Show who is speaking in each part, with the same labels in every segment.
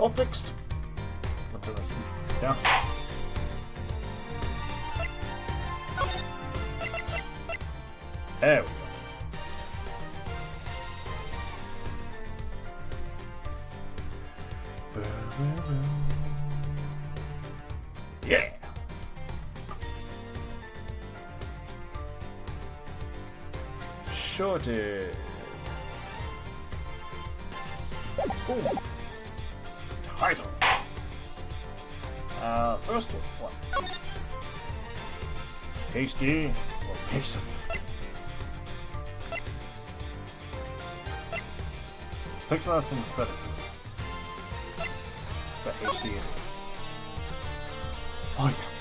Speaker 1: All fixed. Yeah. There we go. Yeah. Shorted. Boom. Title. First one. HD or Pixel. Pixel has synthetic. But HD it is. Oh yes.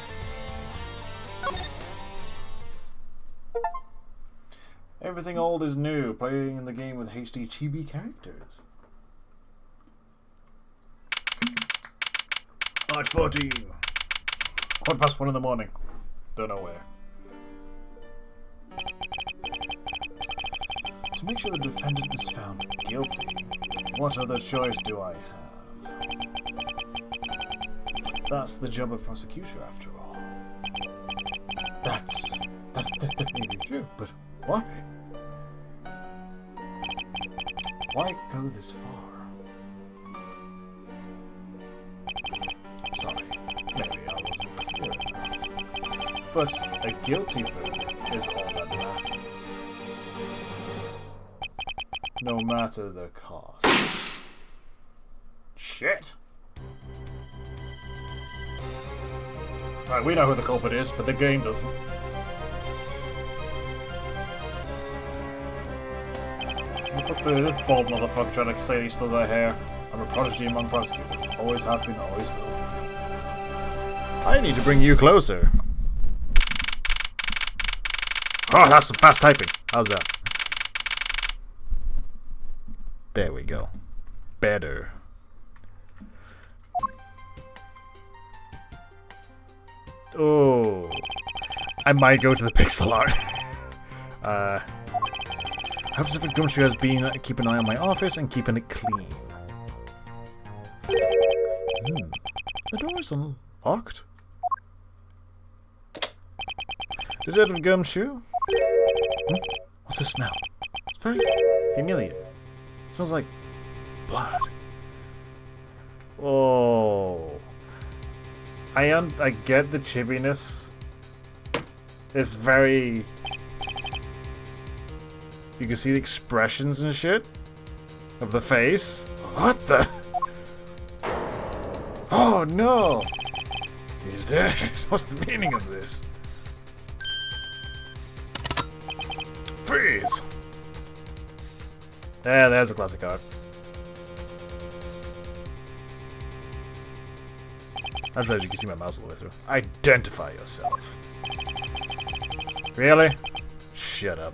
Speaker 1: Everything old is new. Playing the game with HD chibi characters. March 14. 1:15 in the morning. Don't know where. To make sure the defendant is found guilty, what other choice do I have? That's the job of prosecutor, after all. That may be true, but why? Why go this far? Sorry, maybe I wasn't clear enough. But a guilty verdict is all that matters. No matter the cost. Shit! Alright, we know who the culprit is, but the game doesn't. Look at the bald motherfucker trying to say he still got hair. I'm a prodigy among prosecutors. Always have been, always will. I need to bring you closer. Oh, that's some fast typing. How's that? There we go. Better. Oh. I might go to the pixel art. How Pacific Gumshoe has been keeping an eye on my office and keeping it clean. The door is unlocked. Detective Gumshoe? What's the smell? It's very familiar. It smells like blood. Oh. I get the chibbiness. It's very... You can see the expressions and shit of the face. What the? Oh no! He's dead. What's the meaning of this? Freeze! There's a classic card. I'm sure you can see my mouse all the way through. Identify yourself. Really? Shut up.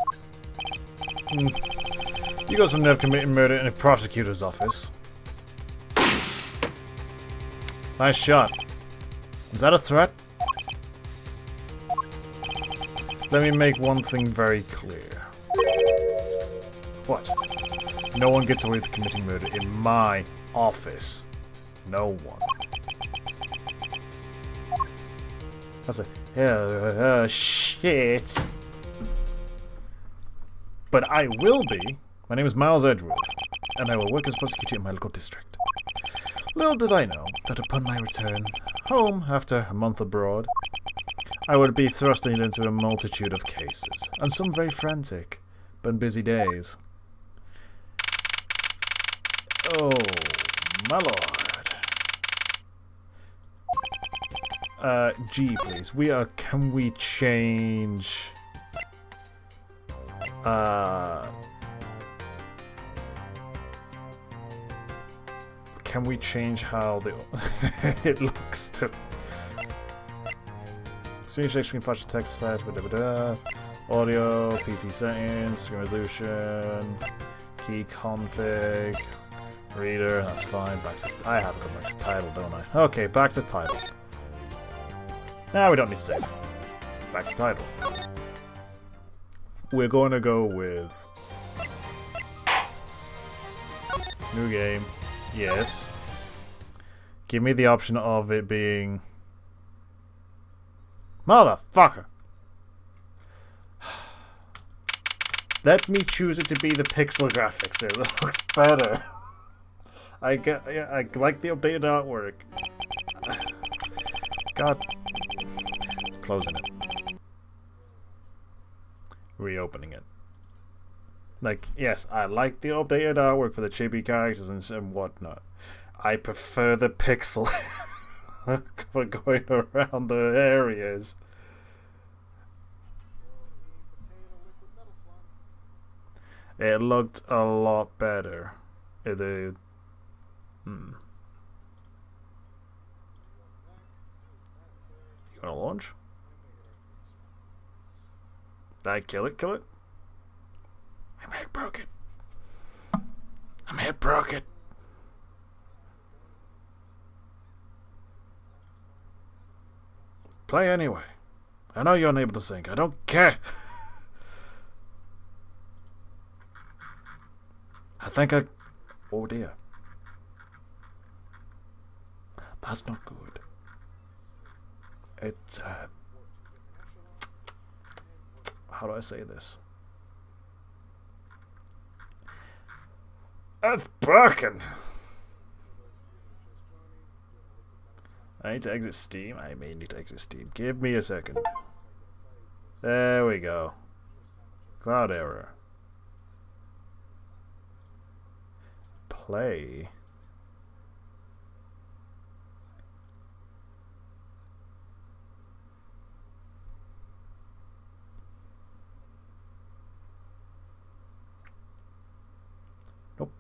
Speaker 1: You guys from never committing murder in a prosecutor's office. Nice shot. Is that a threat? Let me make one thing very clear. What? No one gets away with committing murder in my office. No one. That's a shit. But I will be. My name is Miles Edgeworth, and I will work as prosecutor in my local district. Little did I know that upon my return home after a month abroad, I would be thrusting into a multitude of cases, and some very frantic, but busy days. Oh, my lord. G, please. Can we change... Can we change how the it looks to... Screen shake, screen flash, text set, audio, PC settings, screen resolution, key config, reader, that's fine. Back to... I have to go back to title, don't I? Okay, back to title. Now we don't need to save. Back to title. We're going to go with... New game. Yes. Give me the option of it being... Motherfucker! Let me choose it to be the pixel graphics. It looks better. I like the updated artwork. God. Closing it. Reopening it. Like, yes, I like the updated artwork for the chibi characters and whatnot. I prefer the pixel for going around the areas. It looked a lot better. You wanna launch? Did I kill it? Kill it? I may have broke it. I may have broke it. Play anyway. I know you're unable to sync. I don't care. I think I... Oh dear. That's not good. It's, how do I say this? It's broken! I need to exit Steam. I may need to exit Steam. Give me a second. There we go. Cloud error. Play. Nope.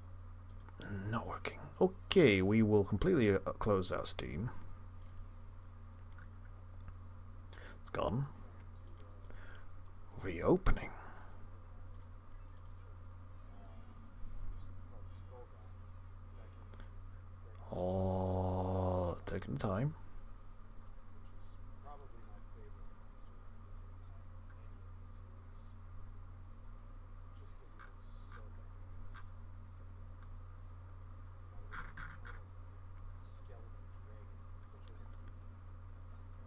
Speaker 1: Not working. Okay, we will completely close out Steam. It's gone. Reopening. Oh, taking time.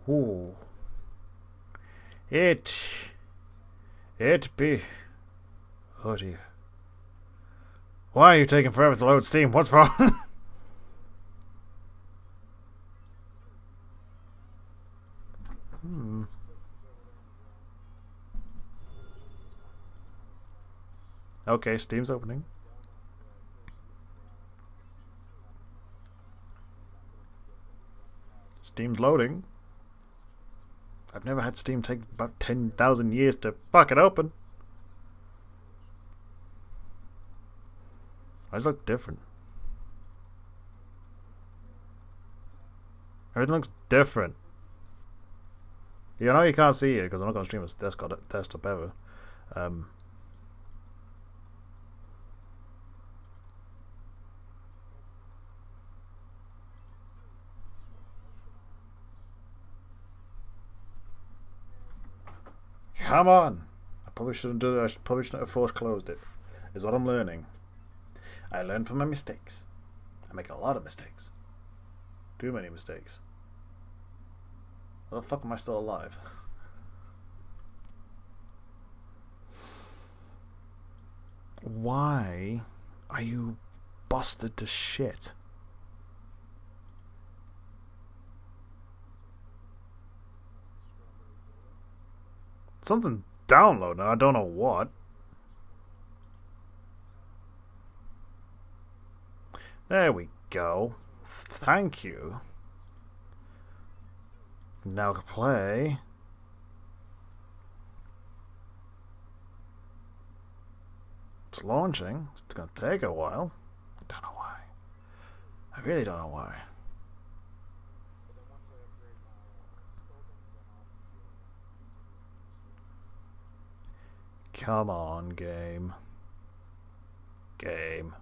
Speaker 1: Ooh. It be... Oh dear. Why are you taking forever to load Steam? What's wrong? Okay, Steam's opening. Steam's loading. I've never had Steam take about 10,000 years to fucking open. Why does it look different? Everything looks different. You know you can't see it because I'm not going to stream a desktop ever. Come on! I probably shouldn't do that. I probably shouldn't have force closed it. Is what I'm learning. I learn from my mistakes. I make a lot of mistakes. Too many mistakes. How the fuck am I still alive? Why are you busted to shit? Something downloading. I don't know what. There we go. Thank you. Now play. It's launching. It's gonna take a while. I don't know why. I really don't know why. Come on, game. Game.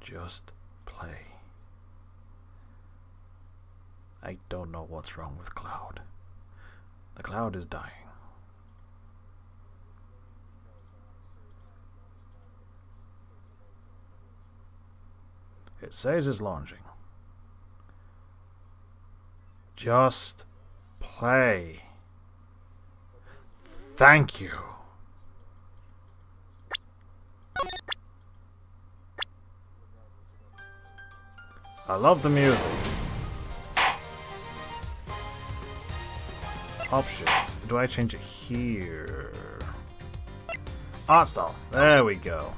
Speaker 1: Just play. I don't know what's wrong with Cloud. The Cloud is dying. It says it's launching. Just play. Thank you. I love the music. Options. Do I change it here? Art style. There we go.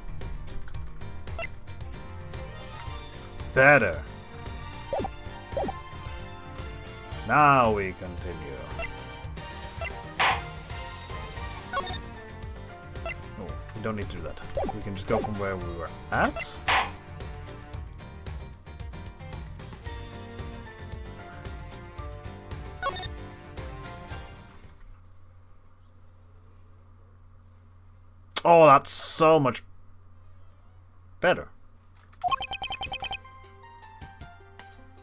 Speaker 1: Better. Now we continue. Oh, we don't need to do that. We can just go from where we were at. Oh, that's so much better.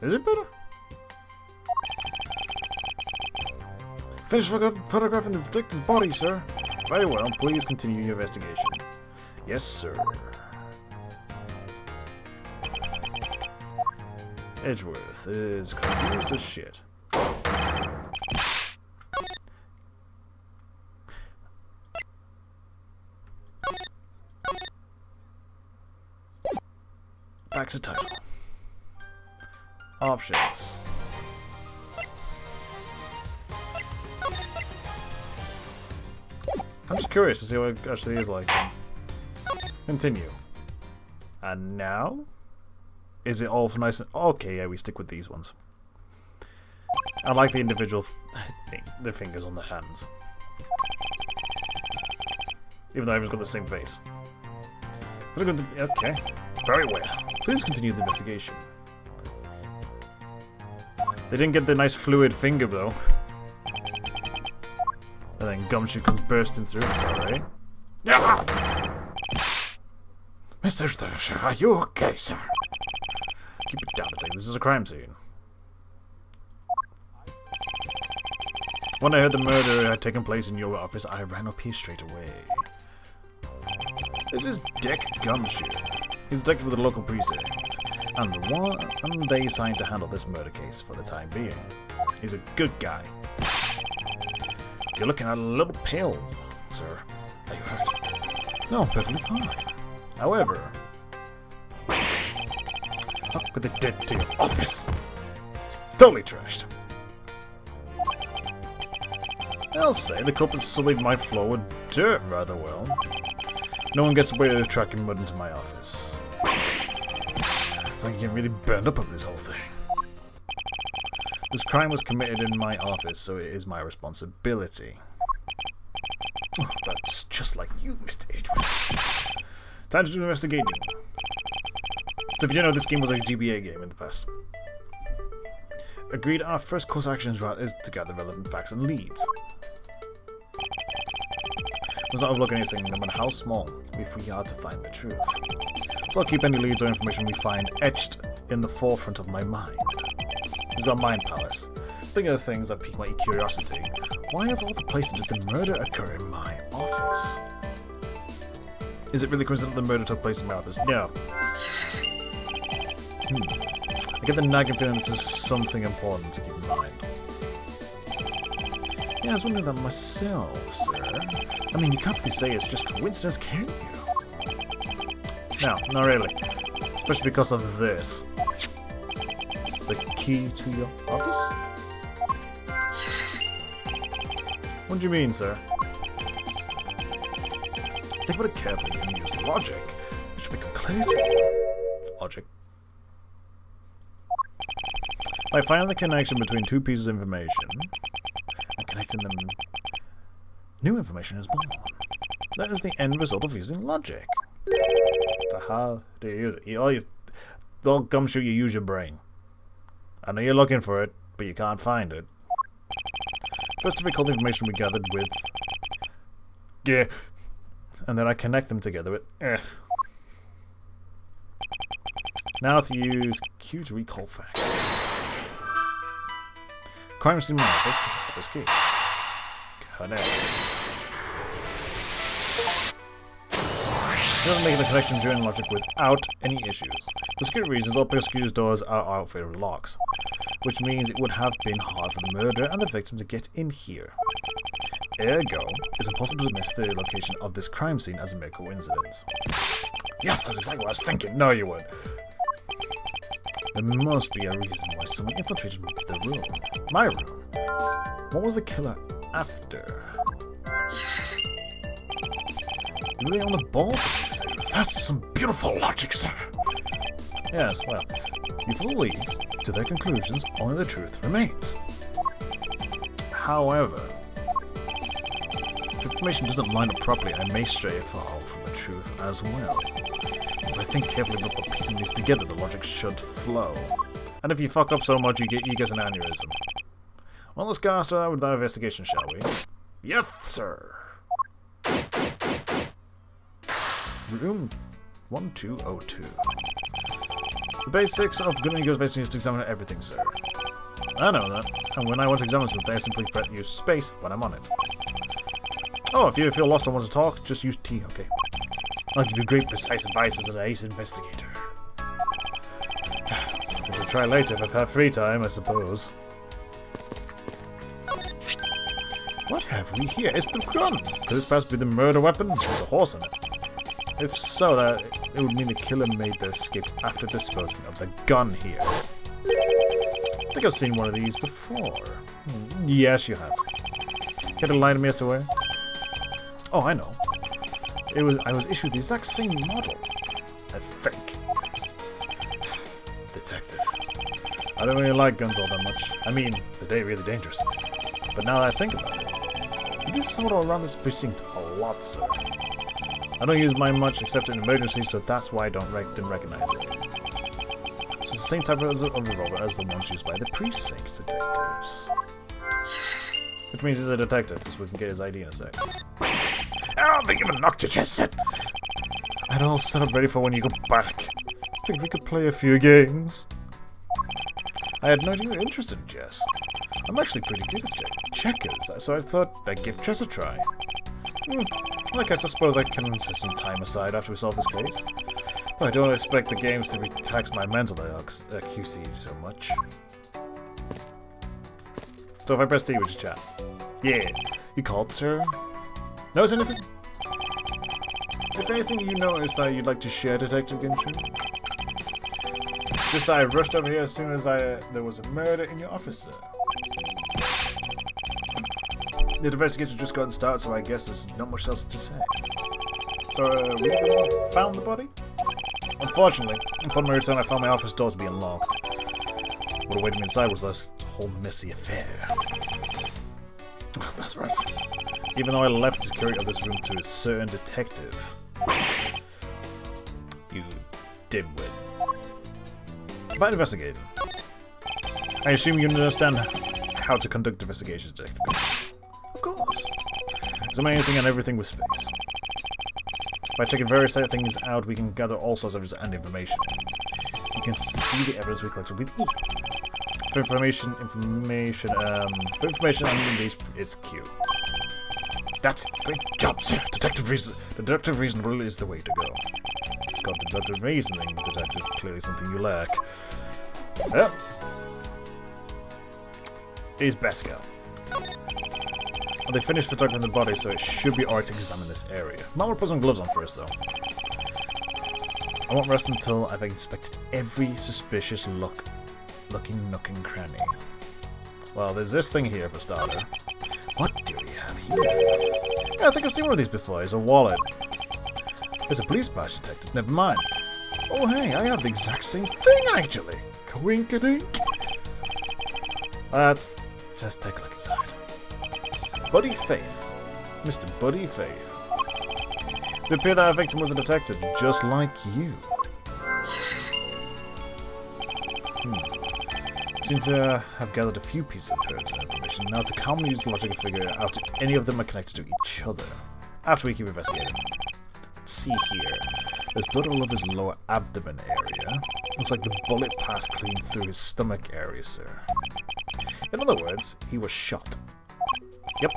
Speaker 1: Is it better? Finish photographing the victim's body, sir. Very well. Please continue your investigation. Yes, sir. Edgeworth is confused as shit. Back to title. Options. I'm just curious to see what it actually is like. Continue. And now? Is it all nice and... Okay, yeah, we stick with these ones. I like the individual the fingers on the hands. Even though everyone's got the same face. Okay. Very well. Please continue the investigation. They didn't get the nice fluid finger, though. And then Gumshoe comes bursting through. Sorry. Yeah! Mr. Thresher, are you okay, sir? Keep it down, Detective. This is a crime scene. When I heard the murder had taken place in your office, I ran up here straight away. This is Dick Gumshoe. He's a detective with the local precinct, and the one they assigned to handle this murder case for the time being. He's a good guy. You're looking at a little pale, sir. Are you hurt? No, perfectly fine. However, how could they get to your office? It's totally trashed. I'll say the culprits sullied my floor with dirt rather well. No one gets away with tracking mud into my office. It's like you get really burned up over this whole thing. This crime was committed in my office, so it is my responsibility. Oh, that's just like you, Mr. Edgeworth. Time to do investigating. So if you didn't know, this game was a GBA game in the past. Agreed, our first course of action is to gather relevant facts and leads. Let's not overlook anything, no matter how small, if we are to find the truth. So I'll keep any leads or information we find etched in the forefront of my mind. He's got Mind Palace. Thinking of the things that pique my curiosity. Why of all the places did the murder occur in my office? Is it really coincidental the murder took place in my office? No. I get the nagging feeling this is something important to keep in mind. Yeah, I was wondering that myself, sir. I mean, you can't really say it's just coincidence, can you? No, not really. Especially because of this. The key to your office? What do you mean, sir? Think about it carefully and use logic. It should become clear to you. Logic. By finding the connection between two pieces of information and connecting them, new information is born. That is the end result of using logic. So how do you use it? Well, Gumshoe, you use your brain. I know you're looking for it, but you can't find it. First, to recall the information we gathered with... Yeah. And then I connect them together with... Now to use Q to recall facts. Crime scene office key. Connect. still making the connection during logic without any issues. For security reasons, all prosecutor's doors are outfitted with locks, which means it would have been hard for the murderer and the victim to get in here. Ergo, it's impossible to miss the location of this crime scene as a mere coincidence. Yes, that's exactly what I was thinking. No, you would. There must be a reason why someone infiltrated the room. My room. What was the killer after? You're really on the ball today, that's some beautiful logic, sir. Yes, well, if all leads to their conclusions, only the truth remains. However, if information doesn't line up properly, I may stray far from the truth as well. If I think carefully about piecing these together, the logic should flow. And if you fuck up so much, you get an aneurysm. Well, let's go start with that investigation, shall we? Yes, sir. Room 1202. The basics of good and good investigation is to examine everything, sir. I know that. And when I want to examine something, I simply use space when I'm on it. Oh, if you feel lost and want to talk, just use T, okay? I'll give you great precise advice as an ace investigator. Something to try later if I've had free time, I suppose. What have we here? It's the gun! Could this perhaps be the murder weapon? There's a horse in it. If so, that it would mean the killer made their escape after disposing of the gun here. I think I've seen one of these before. Yes, you have. Get a line to me as to where? Oh, I know. I was issued the exact same model. I think. Detective. I don't really like guns all that much. I mean, they're really dangerous. But now that I think about it, you do somewhat around this precinct a lot, sir. I don't use mine much except in emergencies, so that's why I didn't recognize it. So it's the same type of revolver as the ones used by the precinct detectives. Which means he's a detective, because we can get his ID in a sec. Oh, they even knocked your chest set! I had it all set up ready for when you go back. Figured we could play a few games. I had no idea you were interested in chess. I'm actually pretty good at checkers, so I thought I'd give chess a try. Like I suppose I can set some time aside after we solve this case. But I don't expect the games to tax my mental acuity so much. So if I press T, would you chat? Yeah. You called, sir? Notice anything? If anything, you notice that you'd like to share, Detective Gintry? Just that I rushed over here as soon as there was a murder in your office, sir. The investigation just gotten started, so I guess there's not much else to say. So, we found the body? Unfortunately, upon my return, I found my office door to be unlocked. What awaited me inside was this whole messy affair. That's right. Even though I left the security of this room to a certain detective. You dimwit. About investigating. I assume you understand how to conduct investigations, Detective. Of course. Examine anything and everything with space. By checking various things out, we can gather all sorts of evidence and information. You can see the evidence we collected with E. For information, I mean these, it's Q. That's it. Great job, sir. Deductive reasoning is the way to go. It's called deductive reasoning, detective. Clearly something you lack. Yep. Here's Bascal. Well, they finished photographing the body, so it should be alright to examine this area. Might want to put some gloves on first, though. I won't rest until I've inspected every suspicious looking nook and cranny. Well, there's this thing here for starter. What do we have here? Yeah, I think I've seen one of these before. It's a wallet. There's a police badge detected. Never mind. Oh, hey, I have the exact same thing, actually. Coinkadink. Let's just take a look inside. Buddy Faith. Mr. Buddy Faith. It would appear that our victim was a detective, just like you. Seem to have gathered a few pieces of pertinent information. Now to calmly use logic to figure out if any of them are connected to each other. After we keep investigating. Let's see here. There's blood all over his lower abdomen area. Looks like the bullet passed clean through his stomach area, sir. In other words, he was shot. Yep.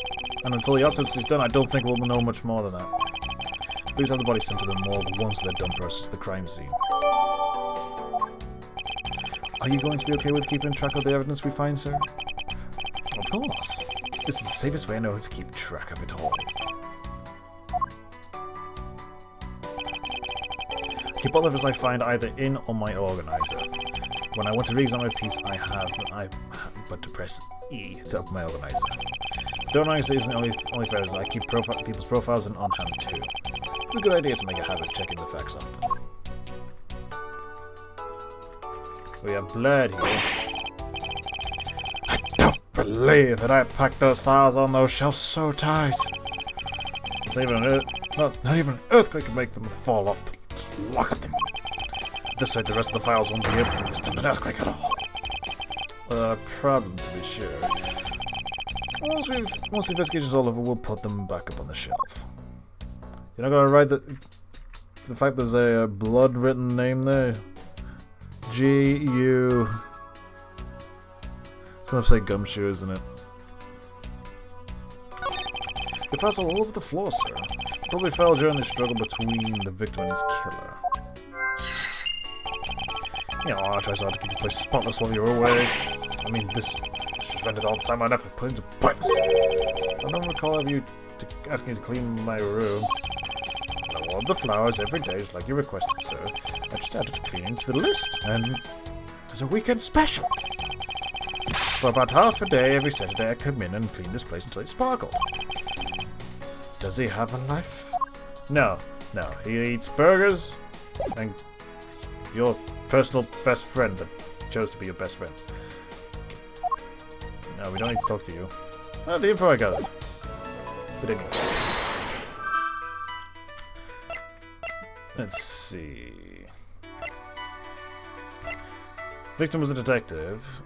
Speaker 1: And until the autopsy is done, I don't think we'll know much more than that. Please have the body sent to the morgue once they're done processing the crime scene. Are you going to be okay with keeping track of the evidence we find, sir? Of course. This is the safest way I know how to keep track of it all. Keep all the evidence I find either in or my organizer. When I want to re-examine a piece, I have but to press E to open my organizer. The organizer isn't only for evidence. I keep people's profiles and on hand too. It's a good idea to make a habit of checking the facts often. We have blood here. I don't believe that I packed those files on those shelves so tight. Not even an earthquake can make them fall up. Just look at them. This way the rest of the files won't be able to withstand an earthquake at all. A problem to be sure. Once the investigation's all over, we'll put them back up on the shelf. You're not gonna write the fact there's a blood written name there? G-U... It's gonna say gumshoe, isn't it? The files are all over the floor, sir. Probably fell during the struggle between the victim and his killer. You know, I try so hard to keep the place spotless while you're away. I mean, this is rented all the time. I'd have to put into points. I don't recall of you asking to clean my room. I water the flowers every day, just like you requested, sir. I just added cleaning to the list, and there's a weekend special. For about half a day every Saturday, I come in and clean this place until it sparkled. Does he have a life? No. He eats burgers and your personal best friend that chose to be your best friend. No, we don't need to talk to you. Oh, the info I gathered. But anyway. Let's see. Victim was a detective.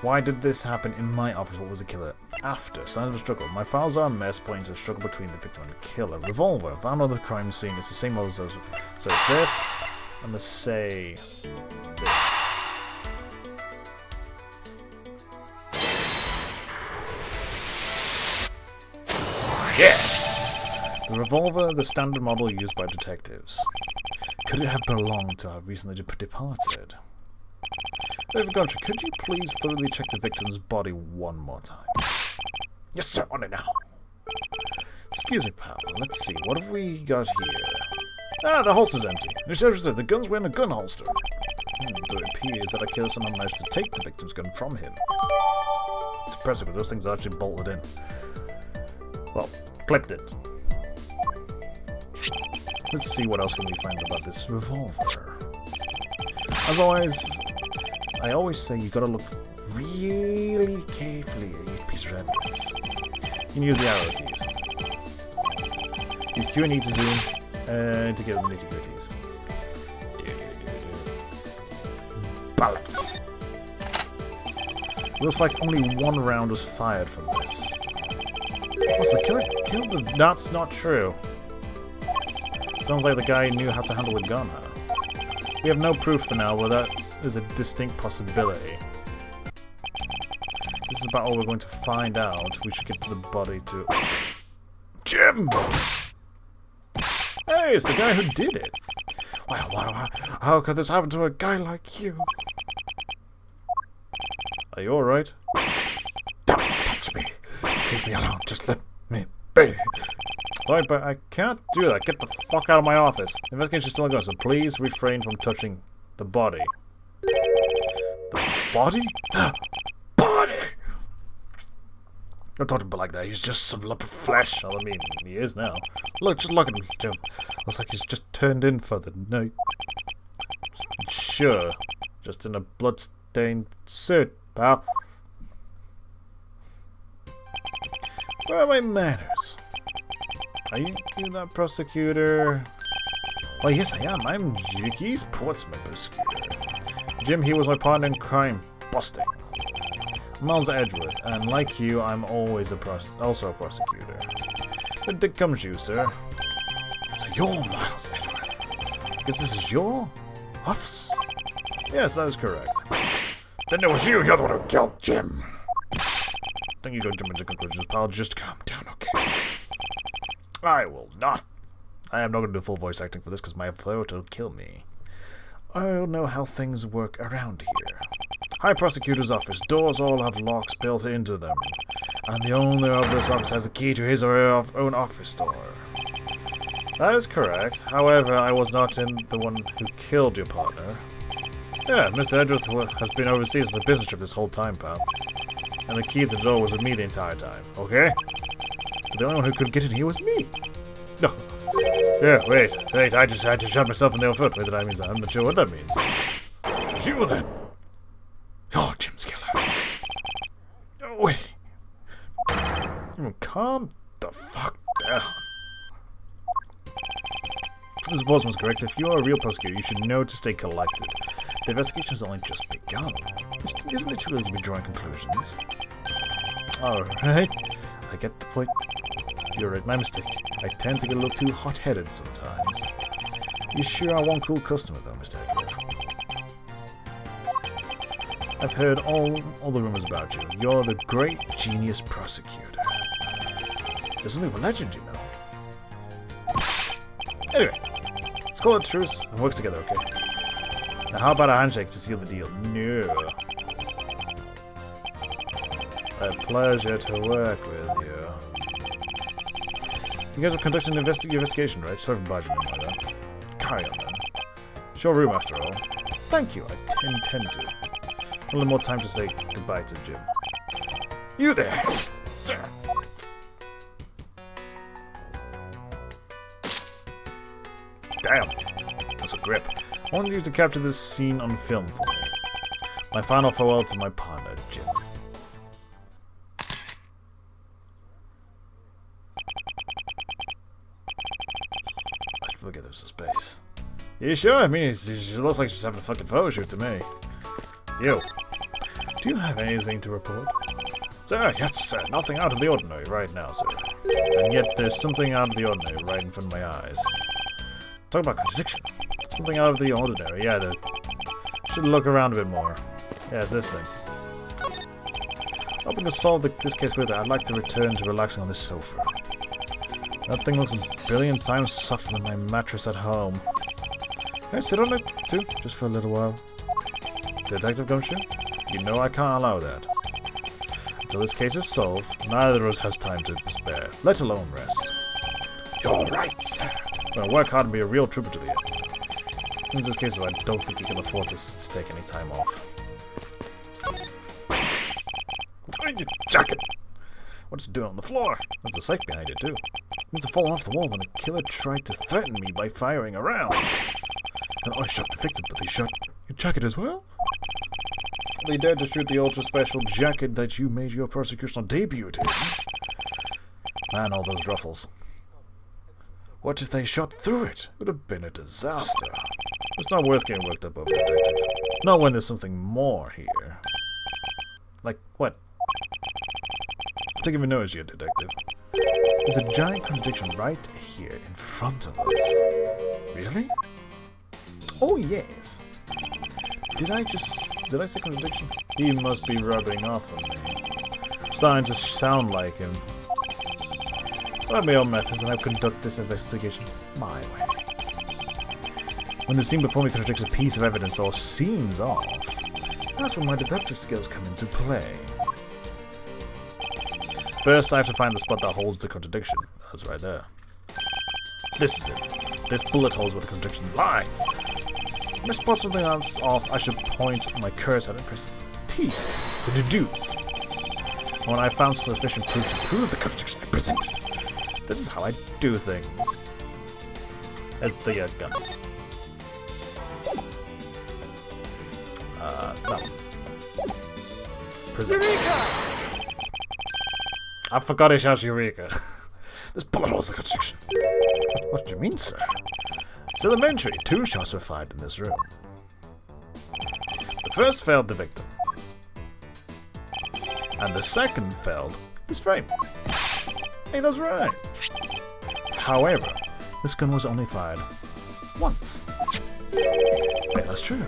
Speaker 1: Why did this happen in my office? What was the killer after? Signs of a struggle. My files are a mess, pointing to the struggle between the victim and the killer. Revolver. Found on the crime scene. It's the same as those. So it's this. I'm gonna say this. Yeah! The revolver, the standard model used by detectives. Could it have belonged to our recently departed? David Gumshoe, could you please thoroughly check the victim's body one more time? Yes, sir, on it now. Excuse me, pal. Let's see, what have we got here? Ah, the holster's empty. The gun's wearing a gun holster. So it appears that a killer somehow managed to take the victim's gun from him. It's impressive, but those things are actually bolted in. Well, clipped it. Let's see what else can we find about this revolver. As always, I always say you gotta look really carefully at each piece of evidence. You can use the arrow keys. Use Q and E to zoom to get the nitty-gritties. Bullets. Looks like only one round was fired from this. What's the killer killed the... That's not true. Sounds like the guy knew how to handle a gun, huh? We have no proof for now, but that is a distinct possibility. This is about all we're going to find out. We should get to the body to... Jim! Hey, it's the guy who did it! Wow, how could this happen to a guy like you? Are you alright? Don't touch me! Leave me alone, just let me be! Alright, but I can't do that. Get the fuck out of my office. The investigation's still ongoing, so please refrain from touching the body. The body? The body! Don't talk to him like that. He's just some lump of flesh. Well, I mean, he is now. Look, just look at him, Jim. Looks like he's just turned in for the night. Sure. Just in a blood-stained suit, pal. Where are my manners? Are you that prosecutor? Well, yes, I am. I'm Jimmy's Portsmouth prosecutor. Jim, he was my partner in crime busting. Miles Edgeworth, and like you, I'm always also a prosecutor. But Dick comes you, sir. So you're Miles Edgeworth. Because this is your office? Yes, that is correct. Then it was you're the one who killed Jim. Don't you go jump into conclusions, pal. Just calm down, okay? I will not. I am not going to do full voice acting for this because my throat will kill me. I don't know how things work around here. High Prosecutor's office. Doors all have locks built into them. And the owner of this office has the key to his or her own office door. That is correct. However, I was not the one who killed your partner. Yeah, Mr. Edgeworth has been overseas on a business trip this whole time, pal. And the key to the door was with me the entire time, okay? So the only one who could get in here was me. No. Yeah, wait, I just had to shot myself in the foot. Whether that means I'm not sure what that means. It's you then. You're Jim's killer. Oh, wait. Calm the fuck down. This boss was correct. If you're a real prosecutor, you should know to stay collected. The investigation has only just begun. Isn't it too early to be drawing conclusions? Alright. I get the point. You're right, my mistake. I tend to get a little too hot-headed sometimes. You sure are one cool customer, though, Mr. Edgeworth. I've heard all the rumors about you. You're the great genius prosecutor. There's something of a legend, you know. Anyway, let's call it a truce and work together, okay? Now, how about a handshake to seal the deal? No. A pleasure to work with you. You guys were conducting an investigation, right? Sorry for barging in like that. Carry on, then. It's your room, after all. Thank you, I intend to. A little more time to say goodbye to Jim. You there, sir! Damn! That's a grip. I want you to capture this scene on film for me. My final farewell to my partner, Jim. We'll get them some space. You sure? I mean, it looks like she's having a fucking photo shoot to me. You. Do you have anything to report? Sir, yes, sir. Nothing out of the ordinary right now, sir. And yet there's something out of the ordinary right in front of my eyes. Talk about contradiction. Something out of the ordinary. Yeah, should look around a bit more. Yeah, it's this thing. Hoping to solve this case quickly, I'd like to return to relaxing on this sofa. That thing looks a billion times softer than my mattress at home. Can I sit on it, too? Just for a little while? Detective Gumshoe? You know I can't allow that. Until this case is solved, neither of us has time to spare, let alone rest. You're right, sir. I'm gonna work hard and be a real trooper to the end. In this case, I don't think we can afford to take any time off. Your jacket! What's it doing on the floor? There's a safe behind it, too. It must have fallen off the wall when the killer tried to threaten me by firing around. And I shot the victim, but they shot your jacket as well? They dared to shoot the ultra-special jacket that you made your prosecutorial debut in. Man, all those ruffles. What if they shot through it? It would have been a disaster. It's not worth getting worked up over, detective. Not when there's something more here. Like, what? Take a notice here, detective. There's a giant contradiction right here in front of us. Really? Oh, yes. Did I say contradiction? He must be rubbing off on me. I'm starting to sound like him. I have my own methods and I'll conduct this investigation my way. When the scene before me contradicts a piece of evidence or seems off, that's when my deductive skills come into play. First, I have to find the spot that holds the contradiction. That's right there. This is it. This bullet holes where the contradiction lies. When I spot something else off, I should point my cursor and press T to deduce. When I found sufficient proof to prove the contradiction, I present it. This is how I do things. That's the gun. No. Present. Eureka! I forgot to shout Eureka. This bullet holes the contradiction. What do you mean, sir? It's elementary. 2 shots were fired in this room. The first failed the victim. And the second failed this frame. Hey, that's right. However, this gun was only fired once. Hey, that's true.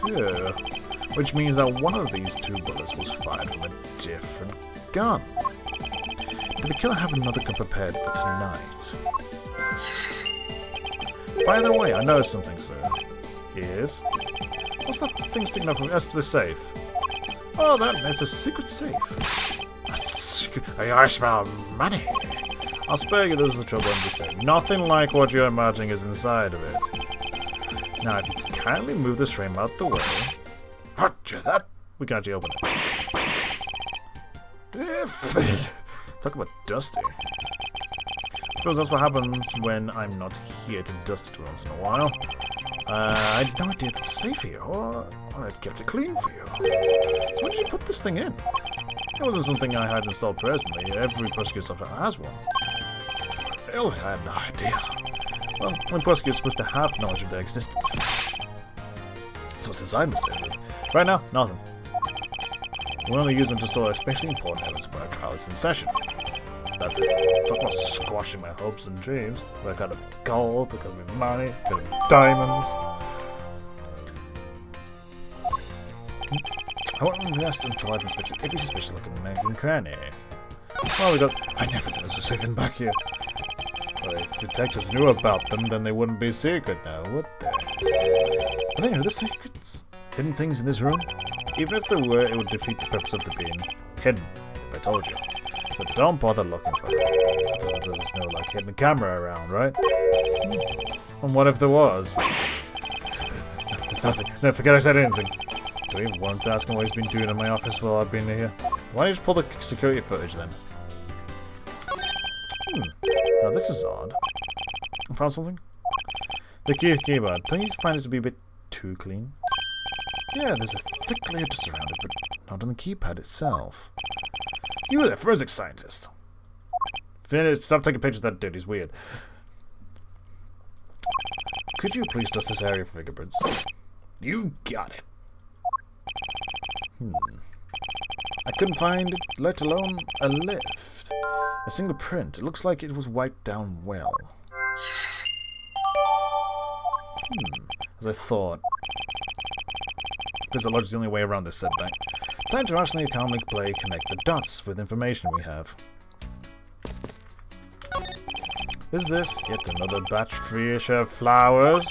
Speaker 1: 2. Which means that one of these 2 bullets was fired from a different gun. Did the killer have another gun prepared for tonight? By the way, I noticed something, sir. Yes? What's that thing sticking up from the safe? Oh, that's a secret safe. I smell money. I'll spare you, this is the trouble, I'm just saying. Nothing like what you're imagining is inside of it. Now, if you can kindly move this frame out the way... Roger that! We can actually open it. Talk about dusty. I suppose that's what happens when I'm not here to dust it once in a while. I had no idea that's safe here, or I've kept it clean for you. So where did you put this thing in? It wasn't something I had installed personally. Every prosecutor software has one. Well, I had no idea. Well, when prosecutors are supposed to have knowledge of their existence. That's what's inside Mr. Edgeworth. Right now, nothing. We only use them to store especially important evidence when our trial is in session. That's it. Talk about squashing my hopes and dreams. I got gold, I got money, I got diamonds. I won't invest until I've inspected every suspicious looking American cranny. Well, we got... I never knew there was a safe in back here. Well, if detectives knew about them, then they wouldn't be secret now, would they? Are there other secrets? Hidden things in this room? Even if there were, it would defeat the purpose of the being hidden, if I told you. So don't bother looking for it. So there's no, like, hidden camera around, right? And what if there was? There's nothing. No, forget I said anything. Do I even want to ask him what he's been doing in my office while I've been here? Why don't you just pull the security footage then? Now this is odd. I found something? The keyboard. Don't you find it to be a bit too clean? Yeah, there's a thick layer just around it, but not on the keypad itself. You there, forensic scientist. Finish. Stop taking pictures of that dude, he's weird. Could you please dust this area for fingerprints? You got it. I couldn't find it, let alone a lift. A single print. It looks like it was wiped down well. As I thought. Because the logic's the only way around this setback. Time to rationally, calmly play, connect the dots with information we have. Is this yet another batch fresh of flowers?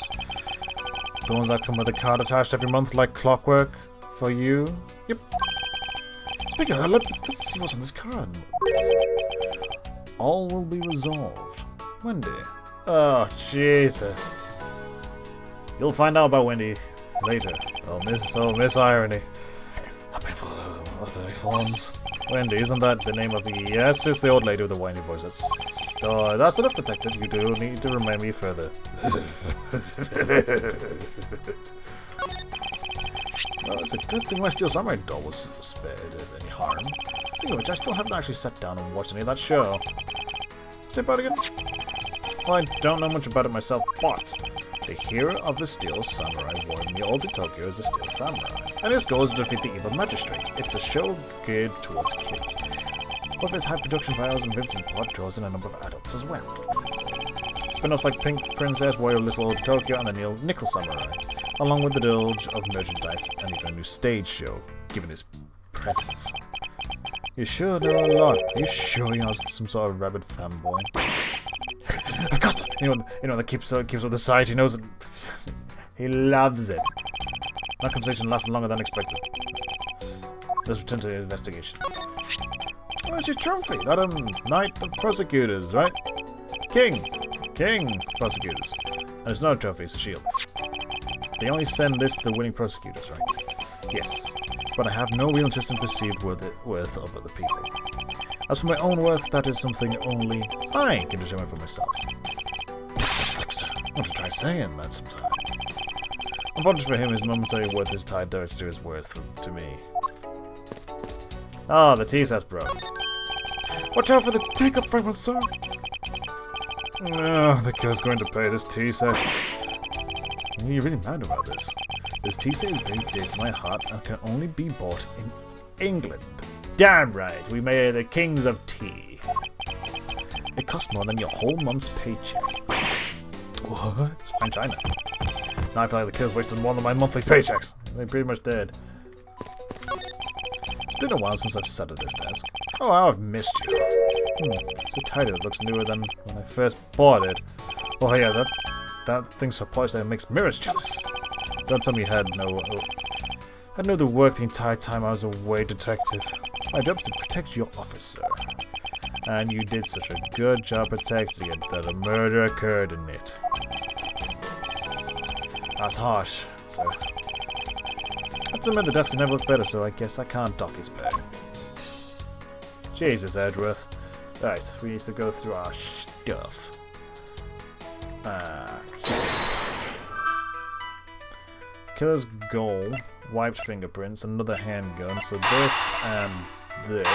Speaker 1: The ones that come with a card attached every month like clockwork for you? Yep. Speaking of that, let's see what's on this card. All will be resolved. Wendy. Oh, Jesus. You'll find out about Wendy later. Oh, Miss Irony. A painful of the phones. Wendy, isn't that the name of the... Yes, it's the old lady with the whiny voice. That's enough, detective. You do need to remind me further. Well, it's a good thing my Steel Samurai doll was spared of any harm. Speaking of which, I still haven't actually sat down and watched any of that show. Say about it again? Well, I don't know much about it myself, but the hero of the Steel Samurai warned me all to Tokyo as a Steel Samurai, and his goal is to defeat the evil magistrate. It's a show geared towards kids. But its high production values and riveting plot draws in a number of adults as well. Spin-offs like Pink Princess, Warrior Little Old Tokyo, and the Nickel Samurai, along with the dilge of merchandise and even a new stage show, given his presence. You sure know a lot. Are you sure you're not some sort of rabid fanboy? Of course, you know that keeps on the side. He knows it. He loves it. That conversation lasted longer than expected. Let's return to the investigation. Oh, it's your trophy. That Knight of Prosecutors, right? King Prosecutors. And it's not a trophy, it's a shield. They only send this to the winning prosecutors, right? Yes, but I have no real interest in perceived worth of other people. As for my own worth, that is something only I can determine for myself. That's so slick, sir. I want to try saying that sometime. Unfortunately for him, his momentary worth is tied directly to his worth to me. Ah, the tea set's broke. Watch out for the take-up fragment, sir! Oh, the killer's going to pay this tea set. You're really mad about this. This tea set is very dear to my heart and can only be bought in England. Damn right, we made the kings of tea. It costs more than your whole month's paycheck. What? It's fine China. Now I feel like the killer's wasted more than my monthly paychecks. They pretty much did. It's been a while since I've sat at this desk. Oh, I've missed you. So tight it looks newer than when I first bought it. Oh yeah, that thing supplies that makes mirrors jealous. Don't tell me you had no... I know the work the entire time I was away, detective. My job is to protect your office, sir. And you did such a good job protecting it that a murder occurred in it. That's harsh, sir. I have to admit the desk can never look better, so I guess I can't dock his pay. Jesus, Edgeworth. Right, we need to go through our stuff. Killer's goal, wiped fingerprints, another handgun, so this and this.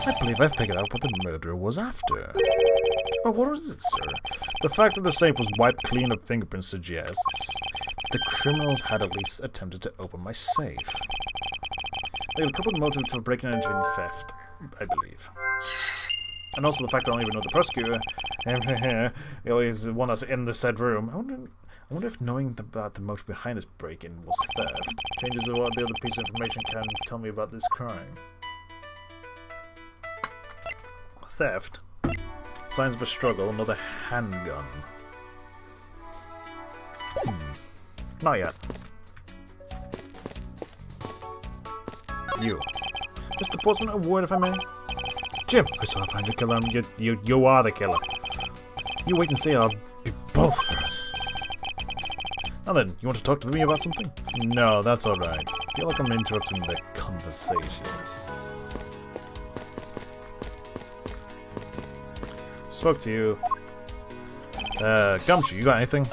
Speaker 1: I believe I figured out what the murderer was after. Oh, what is it, sir? The fact that the safe was wiped clean of fingerprints suggests the criminals had at least attempted to open my safe. They had a couple of motives for breaking and entering the theft, I believe. And also the fact I don't even know the prosecutor is the one that's in the said room. I wonder if knowing about the motive behind this break-in was theft changes what the other piece of information can tell me about this crime. Theft. Signs of a struggle, another handgun. Not yet. You. Mr. Portsman, a word if I may? Jim, I saw I find the killer. You are the killer. You wait and see, I'll be both for us. Now then, you want to talk to me about something? No, that's alright. I feel like I'm interrupting the conversation. Spoke to you. Gumshoe, you got anything?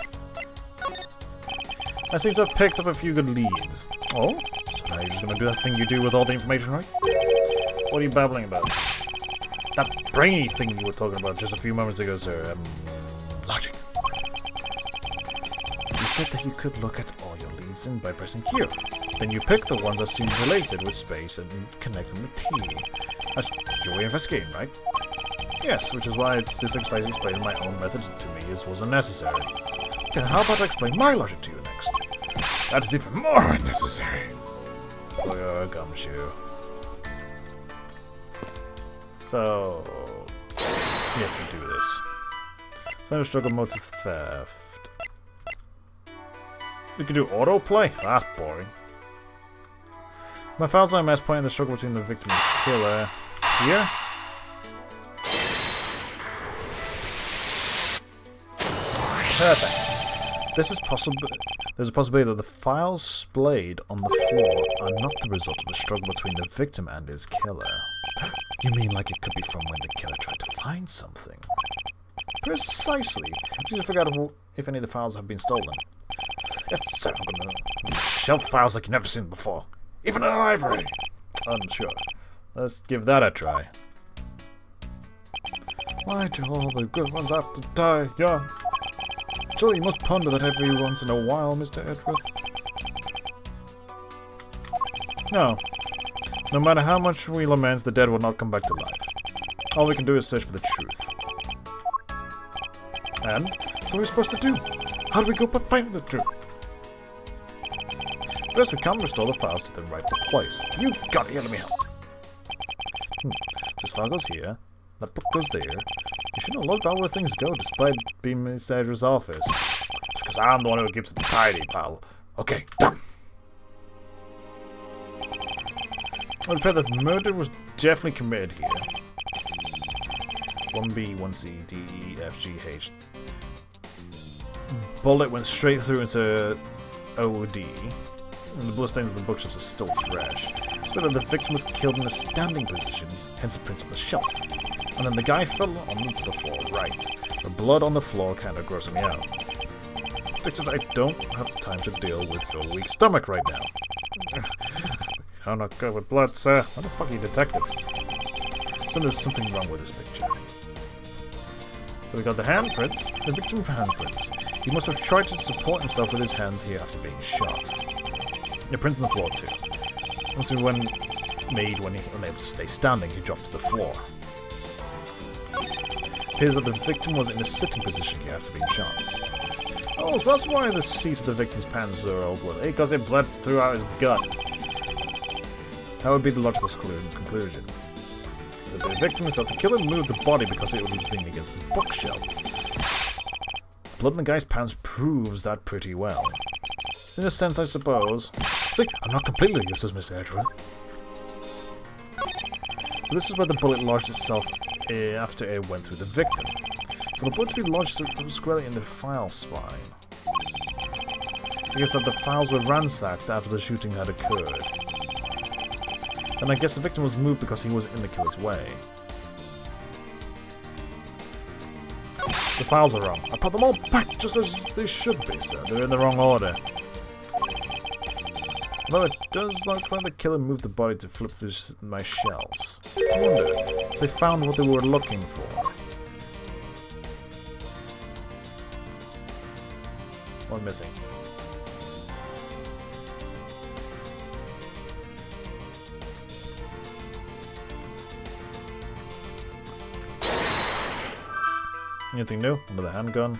Speaker 1: I seem to have picked up a few good leads. Oh? So now you're just gonna do that thing you do with all the information, right? What are you babbling about? That brainy thing you were talking about just a few moments ago, sir. Logic. You said that you could look at all your leads in by pressing Q. Then you pick the ones that seem related with space and connect them with T. That's your way of investigating, right? Yes, which is why this exercise explaining my own method to me wasn't necessary. Okay, how about I explain my logic to you next? That is even more unnecessary. For your Gumshoe. So, we have to do this. Sign of struggle, motive theft. We could do autoplay? That's boring. My files are a mess pointing the struggle between the victim and the killer. Here? Perfect. This is possible. There's a possibility that the files splayed on the floor are not the result of the struggle between the victim and his killer. You mean like it could be from when the killer tried to find something? Precisely. You just figure out if any of the files have been stolen. Yes, sir. I'm gonna shelf files like you've never seen before. Even in a library. Sure. Let's give that a try. Why do all the good ones have to die young? Surely you must ponder that every once in a while, Mr. Edgeworth. No. No matter how much we lament, the dead will not come back to life. All we can do is search for the truth. And? So what are we supposed to do? How do we go about finding the truth? First, we can't restore the files to their rightful place. You got it, here, let me help. This file goes here, that book goes there. You should know a lot about where things go, despite being in Miss Edgeworth's office. Because I'm the one who keeps it tidy, pal. Okay, done. I would bet that murder was definitely committed here. 1B, 1C, D, E, F, G, H. Bullet went straight through into OD. And the bloodstains on the bookshelves are still fresh. It's better that the victim was killed in a standing position, hence the prints on the shelf. And then the guy fell onto the floor, right. The blood on the floor kinda grosses me out. Detective, I don't have time to deal with your weak stomach right now. You're not good with blood, sir. What the fuck are you, detective? So there's something wrong with this picture. So we got the handprints, the victim's handprints. He must have tried to support himself with his hands here after being shot. The prints on the floor too. Must have been made when he was unable to stay standing, he dropped to the floor. It appears that the victim was in a sitting position here after being shot. Oh, so that's why the seat of the victim's pants are all bloody. Because it bled throughout his gut. That would be the logical conclusion. The victim himself, the killer moved the body because it was leaning against the bookshelf. Blood in the guy's pants proves that pretty well. In a sense, I suppose. See, I'm not completely useless, Mr. Edgeworth. So this is where the bullet lodged itself after it went through the victim. For the bullet to be lodged squarely in the file spine. I guess that the files were ransacked after the shooting had occurred. And I guess the victim was moved because he was in the killer's way. The files are wrong. I put them all back just as they should be, sir. They're in the wrong order. Although it does look like the killer moved the body to flip through my shelves. I wonder if they found what they were looking for. What missing? Anything new? Another handgun.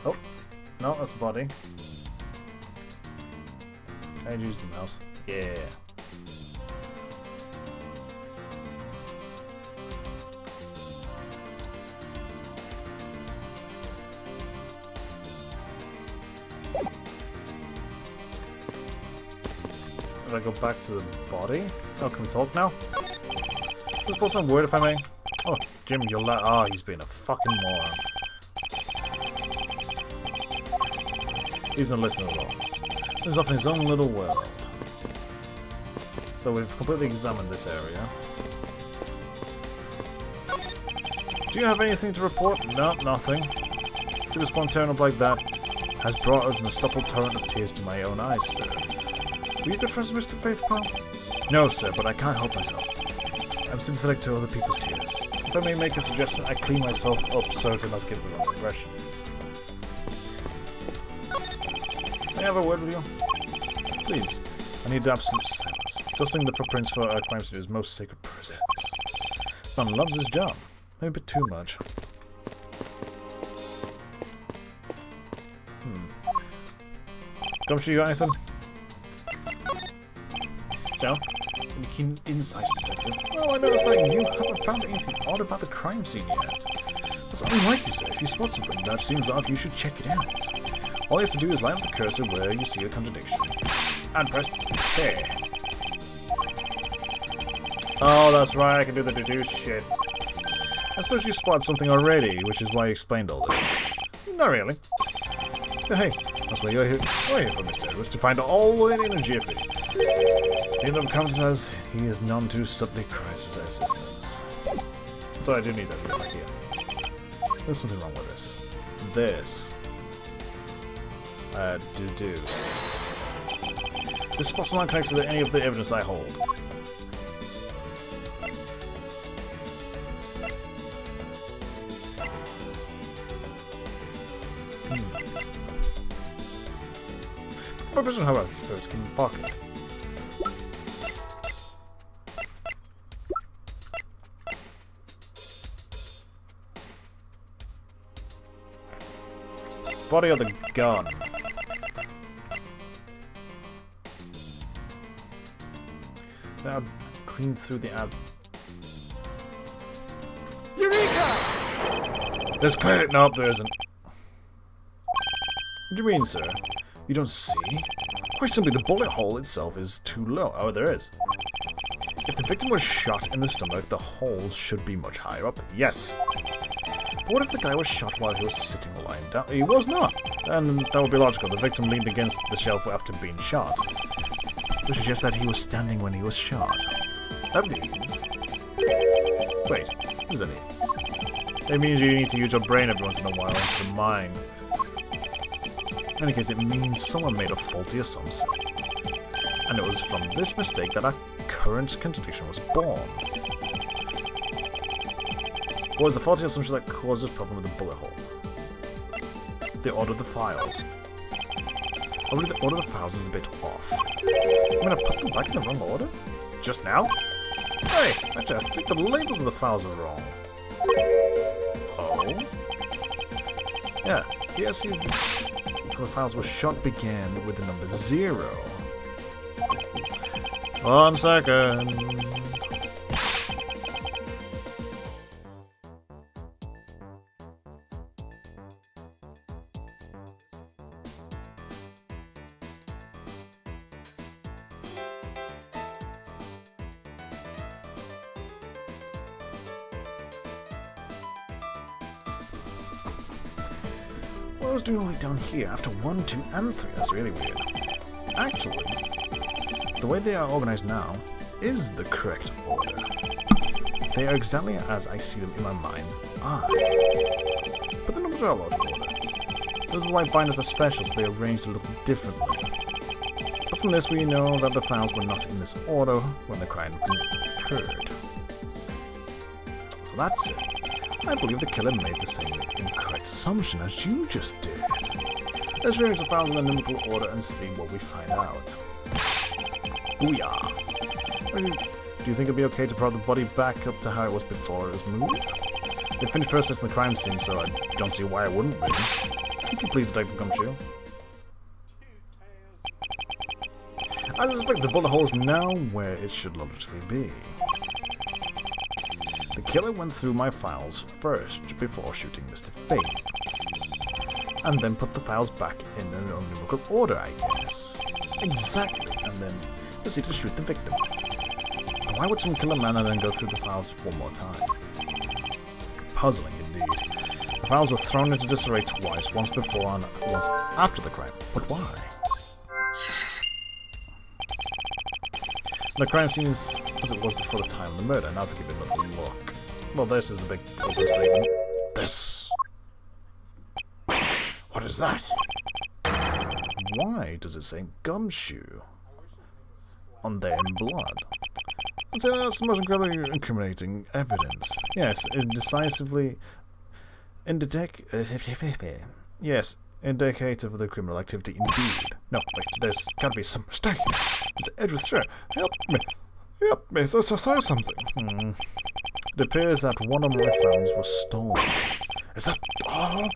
Speaker 1: Oh, no, that's a body. Can I use the mouse? Yeah. If I go back to the body? Oh, can we talk now? Just put some word if I may. Oh, Jim, you're oh, he's being a fucking moron. He's not listening at all. He's off in his own little world. So we've completely examined this area. Do you have anything to report? No, nothing. To respond turn up like that has brought us an unstoppable torrent of tears to my own eyes, sir. Were you good friends with Mr. Faithpal? No, sir, but I can't help myself. I'm sympathetic to other people's tears. If I may make a suggestion, I clean myself up so to not give the wrong impression. May I have a word with you? Please. I need absolute silence. Dusting the footprints for our crime scene is most sacred process. Man loves his job. Maybe a bit too much. Gumshoe, you got anything? So? Any keen insights, detective? Well, I noticed that you haven't found anything odd about the crime scene yet. That's unlike you, sir. If you spot something that seems off, you should check it out. All you have to do is line up the cursor where you see a contradiction. And press K. Oh, that's right, I can do the deduce shit. I suppose you spotted something already, which is why you explained all this. Not really. But hey, that's why you're here for, Mr. Edwards, to find all in a jiffy. Even though Count says he is none too subtly cries for their assistance. So I do need that right here. There's something wrong with this. This. Deduce. This spot's not connected to any of the evidence I hold. For purposes of how else spirits can pocket. Body of the gun. Now clean through the ab. Eureka! There's clear. Nope, there isn't. What do you mean, sir? You don't see? Quite simply, the bullet hole itself is too low. Oh, there is. If the victim was shot in the stomach, the hole should be much higher up. Yes. But what if the guy was shot while he was sitting or lying down? He was not. And that would be logical. The victim leaned against the shelf after being shot. Which suggests that he was standing when he was shot. That means... Wait, what does that mean? It means you need to use your brain every once in a while instead of mine. In any case, it means someone made a faulty assumption. And it was from this mistake that our current contradiction was born. What was the faulty assumption that caused this problem with the bullet hole? The order of the files. I believe the order of the files is a bit off. I'm gonna put them back in the wrong order? Just now? Hey, actually, I think the labels of the files are wrong. Oh? Yeah, here see the files where shot began with the number 0. 1 second. What I was doing all the way down here after 1, 2, and 3? That's really weird. Actually, the way they are organized now is the correct order. They are exactly as I see them in my mind's eye. But the numbers are out of order. Those light binders are special, so they are arranged a little differently. But from this we know that the files were not in this order when the crime occurred. So that's it. I believe the killer made the same incorrect assumption as you just did. Let's rearrange the files in a numerical order and see what we find out. Booyah! Do you think it'd be okay to prop the body back up to how it was before it was moved? They finished processing the crime scene, so I don't see why I wouldn't be. Could you please Detective Gumshoe? I suspect the bullet hole is now where it should logically be. The killer went through my files first before shooting Mr. Faith, and then put the files back in a numerical order, I guess. Exactly, and then proceeded to shoot the victim. But why would someone kill a man and then go through the files one more time? Puzzling indeed. The files were thrown into disarray twice, once before and once after the crime. But why? The crime scene is as it was before the time of the murder. Now to give it another look. Well, this is a big overstatement. This! What is that? Why does it say Gumshoe on there in blood? I'd say that's the most incredibly incriminating evidence. Yes, indecisively yes, indicative of the criminal activity indeed. No, wait, there's gotta be some mistake. Mr. Edgeworth, sir, help me. Help me, so something. It appears that one of my files was stolen. Is that... Oh!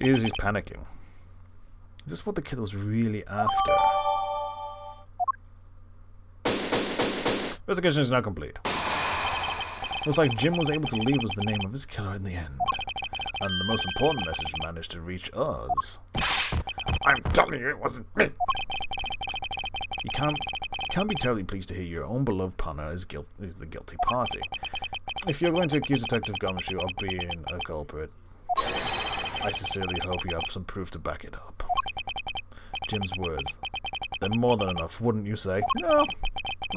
Speaker 1: He's panicking. Is this what the killer was really after? Investigation is now complete. Looks like Jim was able to leave us the name of his killer in the end. And the most important message managed to reach us. I'm telling you, it wasn't me! You can't be terribly pleased to hear your own beloved partner is the guilty party. If you're going to accuse Detective Gumshoe of being a culprit, I sincerely hope you have some proof to back it up. Jim's words. They're more than enough, wouldn't you say? No.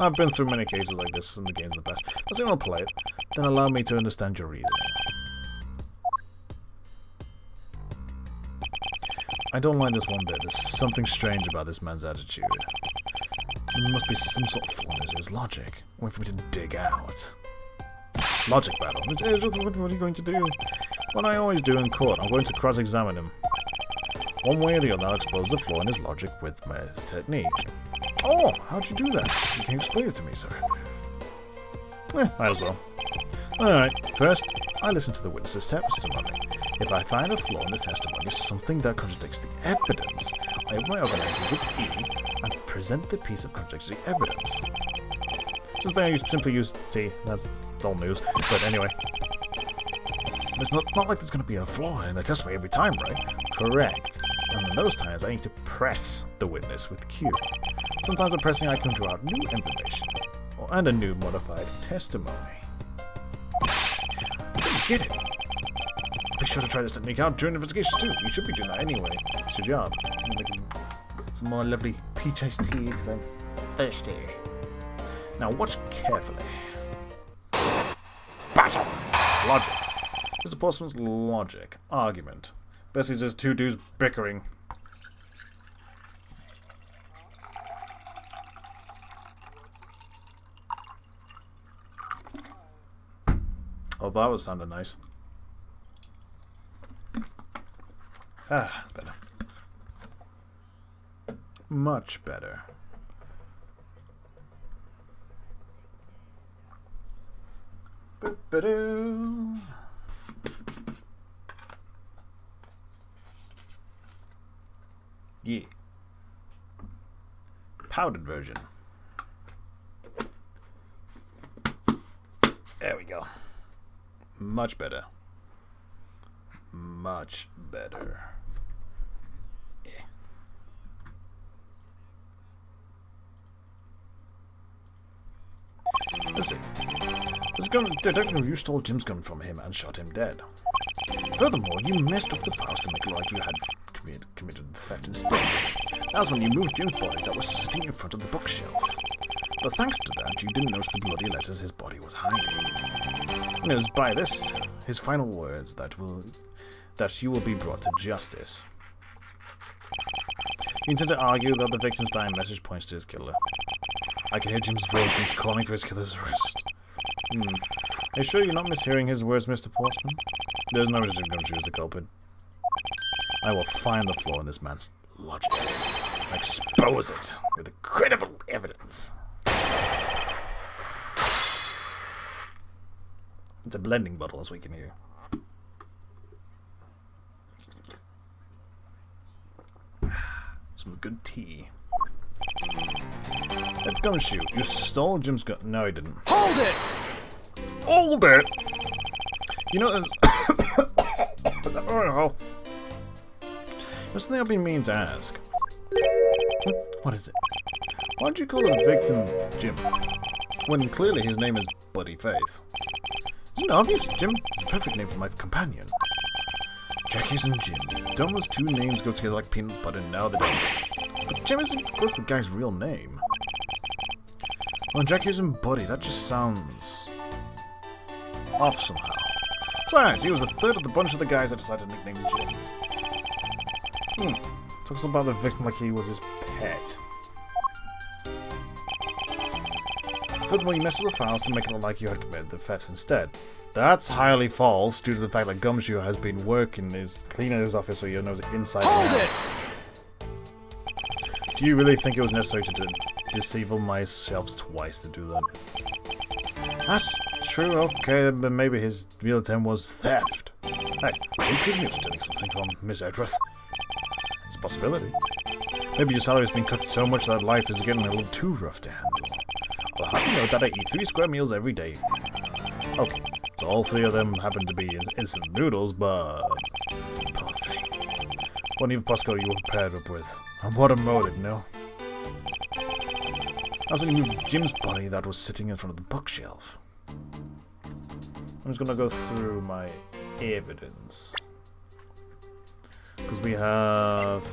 Speaker 1: I've been through many cases like this in the games in the past. Let's not play it. Then allow me to understand your reasoning. I don't like this one bit. There's something strange about this man's attitude. There must be some sort of flaw in his logic. Wait for me to dig out. Logic battle. What are you going to do? What I always do in court, I'm going to cross-examine him. One way or the other, I'll expose the flaw in his logic with my technique. Oh, how'd you do that? You can explain it to me, sir. Might as well. Alright, first, I listen to the witness's testimony. If I find a flaw in the testimony, something that contradicts the evidence, I open my organizer with E and present the piece of contradictory evidence. Something I simply use T, that's dull news, but anyway. It's not like there's going to be a flaw in the testimony every time, right? Correct. And in those times, I need to press the witness with Q. Sometimes by pressing, I can draw out new information, and a new modified testimony. I didn't get it. Be sure to try this technique out during investigations too. You should be doing that anyway. It's your job. I'm making some more lovely peach iced tea because I'm thirsty. Now watch carefully. Battle! Logic. Mr. Postman's logic. Argument. Basically just two dudes bickering. Oh, that was sounding nice. Ah, better. Much better. Ba-ba-doo. Yeah. Powdered version. There we go. Much better. Much better. Yeah. Let's see. This gun, detective, you stole Jim's gun from him and shot him dead. Furthermore, you messed up the files to make it like you had committed the theft instead. That's when you moved Jim's body that was sitting in front of the bookshelf. But thanks to that, you didn't notice the bloody letters his body was hiding. And it was by this, his final words, that you will be brought to justice. You intend to argue that the victim's dying message points to his killer. I can hear Jim's voice and he's calling for his killer's arrest. Are you sure you're not mishearing his words, Mr. Portsman? There's no reason to choose the culprit. I will find the flaw in this man's logic and expose it with credible evidence. It's a blending bottle, as we can hear. Some good tea. Let's go and shoot. You stole Jim's gun. No, he didn't.
Speaker 2: Hold it!
Speaker 1: Hold it! You know, oh, there's something I've been meaning to ask. What is it? Why don't you call the victim Jim, when clearly his name is Buddy Faith? Isn't it obvious? Jim is the perfect name for my companion. Jackie's and Jim. Don't those two names go together like peanut butter? No, they don't. But Jim isn't close to the guy's real name. Well, Jackie's and Buddy, that just sounds off somehow. Besides, he was the third of the bunch of the guys that decided to nickname Jim. Talks about the victim like he was his pet. Furthermore, you messed with the files to make it look like you had committed the theft instead. That's highly false, due to the fact that Gumshoe has been cleaning his office so you know the inside and out. Do you really think it was necessary to disable my shelves twice to do that? That's true, okay, but maybe his real intent was theft. Hey, are you accusing me of stealing something from Miss Edgeworth? It's a possibility. Maybe your salary's been cut so much that life is getting a little too rough to handle. Well, how do you know that I eat 3 square meals every day? Okay, so all 3 of them happen to be instant noodles, but... poor thing. What even postcode you were paired up with? And what a motive, no? That's when you moved Jim's body that was sitting in front of the bookshelf. I'm just gonna go through my evidence. Because we have...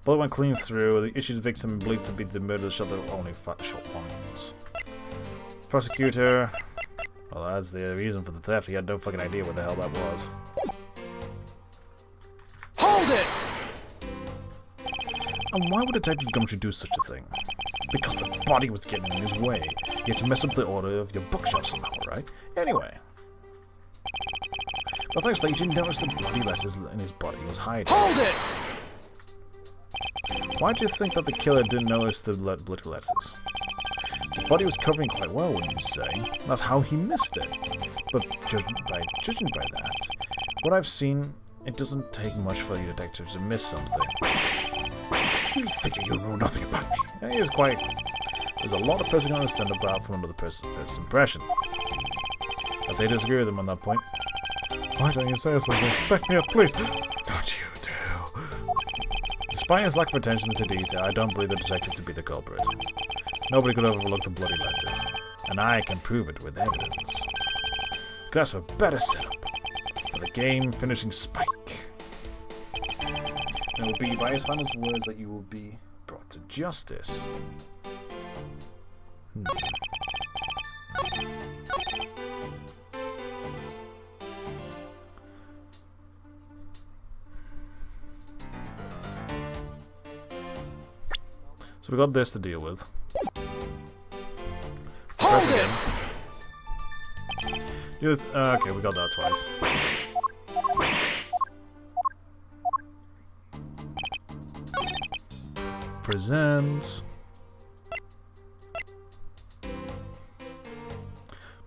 Speaker 1: bullet went clean through, the issued victim believed to be the murderer shot the only shot once. Prosecutor... well, that's the reason for the theft. He had no fucking idea what the hell that was.
Speaker 2: Hold it!
Speaker 1: And why would Detective Gumshoe do such a thing? Because the body was getting in his way. You had to mess up the order of your bookshelf somehow, right? Anyway. But thanks that you didn't notice the bloody letters in his body was hiding.
Speaker 2: Hold it!
Speaker 1: Why do you think that the killer didn't notice the bloody letters? The body was covering quite well, wouldn't you say? That's how he missed it. But judging by that, what I've seen, it doesn't take much for you detectives to miss something. You think you know nothing about me? He is quite... there's a lot a person can understand about from another person's first impression. I'd say I disagree with him on that point. Why don't you say something? Back me up, please! Not you do. Despite his lack of attention to detail, I don't believe the detective to be the culprit. Nobody could overlook the bloody letters, and I can prove it with evidence. Could ask for a better setup for the game-finishing spike. It will be by his final words that you will be brought to justice. So we got this to deal with. Press again. Okay, we got that twice. Presents.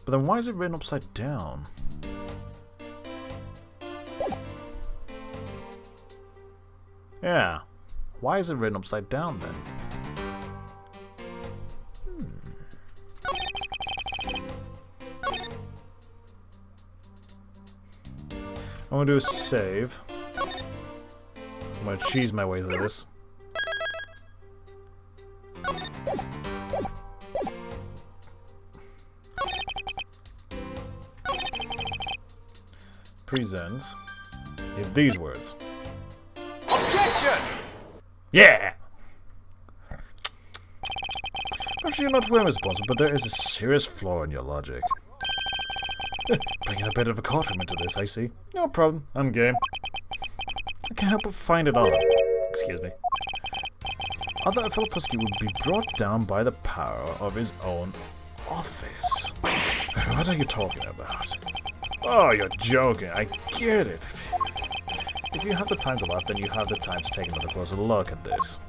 Speaker 1: But then why is it written upside down? Yeah. Why is it written upside down then? I'm gonna do a save. I'm gonna cheese my way through this. Present. In these words.
Speaker 2: Objection!
Speaker 1: Yeah! Perhaps you're not well responsible, but there is a serious flaw in your logic. Bringing a bit of a courtroom into this, I see. No problem, I'm game. I can't help but find it odd. Excuse me. Odd that a fellow prosecutor would be brought down by the power of his own office. What are you talking about? Oh, you're joking. I get it. If you have the time to laugh, then you have the time to take another closer look at this.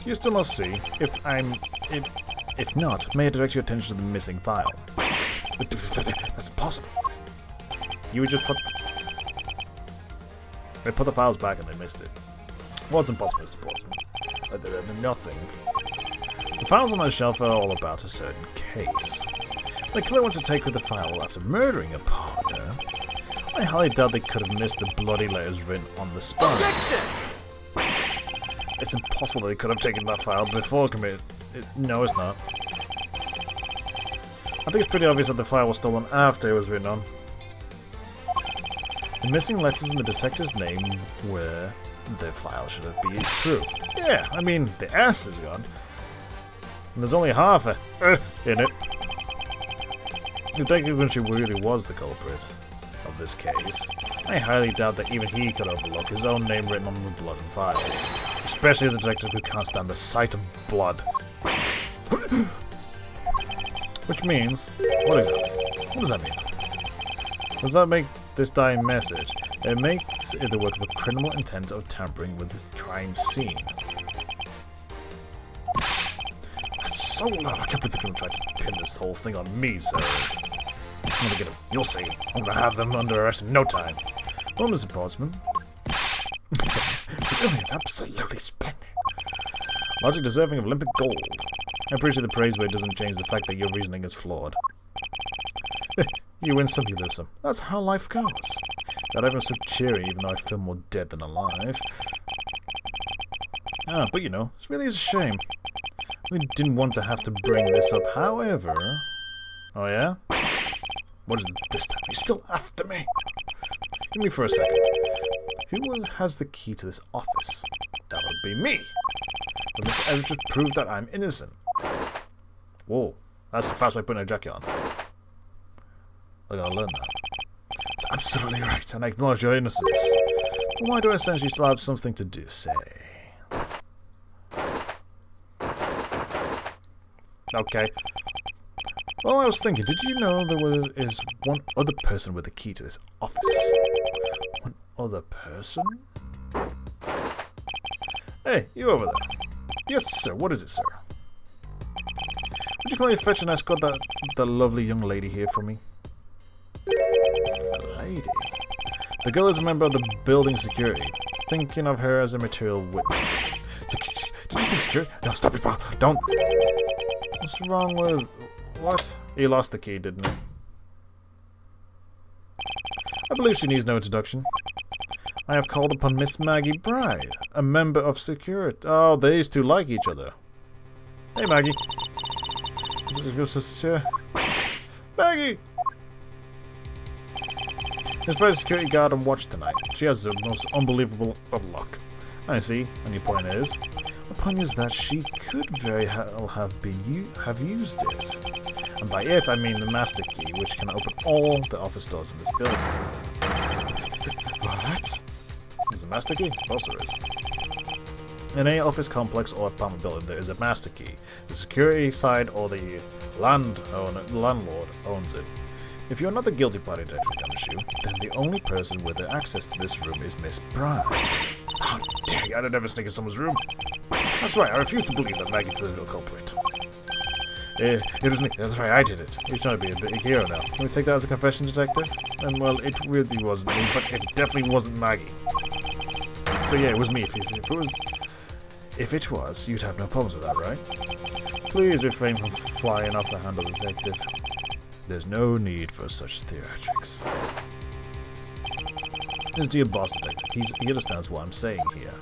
Speaker 1: You still must see. If not, may I direct your attention to the missing file? That's impossible. You would just put... They put the files back and they missed it. Well, it's impossible, Mr. Portsman. Nothing. The files on that shelf are all about a certain case. The killer went to take with the file after murdering a partner. I highly doubt they could have missed the bloody letters written on the spine. It's impossible they could have taken that file before committing... No, it's not. I think it's pretty obvious that the file was stolen after it was written on. The missing letters in the detective's name were... The file should have been proof. Yeah, I mean, the S is gone. And there's only half a in it. The detective really was the culprit of this case. I highly doubt that even he could overlook his own name written on the blood and files. Especially as a detective who can't stand the sight of blood. Which means... What exactly? What does that mean? Does that make this dying message? It makes it the work of a criminal intent of tampering with the crime scene. That's so low. I can't believe they're going to try to pin this whole thing on me, sir. I'm gonna get him. You'll see. I'm gonna have them under arrest in no time. Well, Mr. Portsman. It's absolutely splendid. Logic deserving of Olympic gold. I appreciate the praise, but it doesn't change the fact that your reasoning is flawed. You win some, you lose some. That's how life goes. Not everyone's so cheery, even though I feel more dead than alive. Ah, but you know, it really is a shame. We didn't want to have to bring this up, however... Oh yeah? What is it this time? You're still after me? Give me for a second. Who has the key to this office? That would be me. But Mr. Edgeworth proved that I'm innocent. Whoa, that's the fast way of putting a jacket on. I gotta learn that. It's absolutely right, and I acknowledge your innocence. But why do I sense you still have something to do, say? Okay. Well, I was thinking, did you know there is one other person with the key to this office? One other person? Hey, you over there. Yes, sir. What is it, sir? Would you kindly fetch and escort that lovely young lady here for me? A lady? The girl is a member of the building security. Thinking of her as a material witness. Did you say security? No, stop it, pal. Don't. What's wrong with... What? He lost the key, didn't he? I believe she needs no introduction. I have called upon Miss Maggie Bride, a member of security. Oh, these two like each other. Hey, Maggie. Maggie! Miss Bride's security guard on watch tonight. She has the most unbelievable of luck. I see, and your point is? The point is that she could very well have used it. And by it, I mean the master key, which can open all the office doors in this building. What? Is a master key? Of course there is. In any office complex or apartment building, there is a master key. The security side or the landlord owns it. If you're not the guilty party, Detective Gumshoe, then the only person with access to this room is Miss Bride. How dare you! I'd never sneak in someone's room. That's right, I refuse to believe that Maggie's the real culprit. It was me. That's right, I did it. He's trying to be a big hero now. Can we take that as a confession, detective? And, well, it really wasn't me, but it definitely wasn't Maggie. So, yeah, it was me. If it was, you'd have no problems with that, right? Please refrain from flying off the handle, detective. There's no need for such theatrics. His dear boss, detective. He understands what I'm saying here.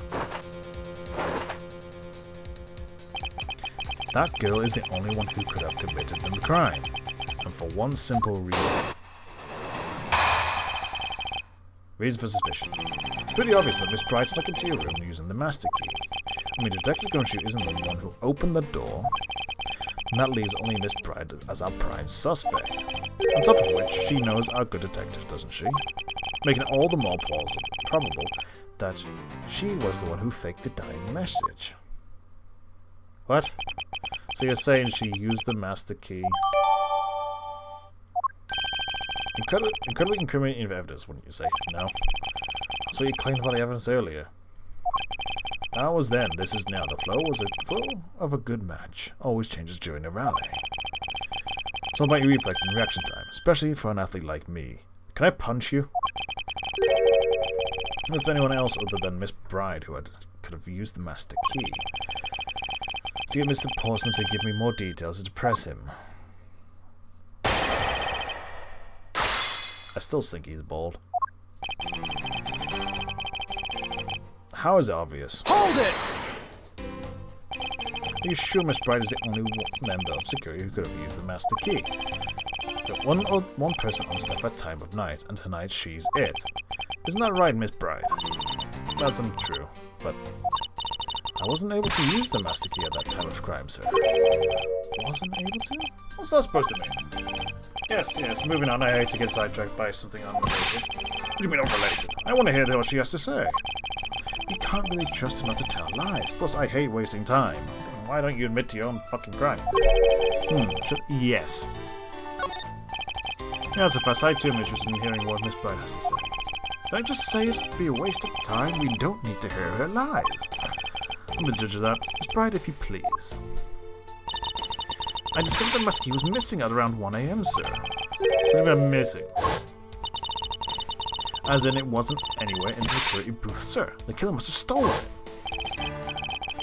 Speaker 1: That girl is the only one who could have committed the crime. And for one simple reason. Reason for suspicion. It's pretty obvious that Miss Bright snuck into your room using the master key. I mean, Detective Gumshoe isn't the one who opened the door. And that leaves only Miss Bright as our prime suspect. On top of which, she knows our good detective, doesn't she? Making it all the more probable that she was the one who faked the dying message. What? So you're saying she used the master key? Incredibly incriminating evidence, wouldn't you say? No. That's what you claimed about the evidence earlier. That was then, this is now. The flow was a flow of a good match. Always changes during a rally. It's all about your reflex and reaction time, especially for an athlete like me. Can I punch you? If anyone else other than Miss Bride who could have used the master key. To get Mr. Portsmouth to give me more details to press him. I still think he's bald. How is it obvious?
Speaker 2: Hold it!
Speaker 1: Are you sure Miss Bride is the only member of security who could have used the master key? But one person on staff at time of night, and tonight she's it. Isn't that right, Miss Bride? That's untrue, but I wasn't able to use the master key at that time of crime, sir. Wasn't able to? What's that supposed to mean? Yes, moving on. I hate to get sidetracked by something unrelated. What do you mean unrelated? I want to hear what she has to say. You can't really trust her not to tell lies. Plus, I hate wasting time. Why don't you admit to your own fucking crime? Yes. As a fact, I too am interested in hearing what Miss Bride has to say. Don't just say it'd be a waste of time. We don't need to hear her lies. I'm the judge of that. Miss Bride, if you please. I discovered that master key was missing at around 1 AM, sir. What do you mean missing? As in, it wasn't anywhere in the security booth, sir. The killer must have stolen it.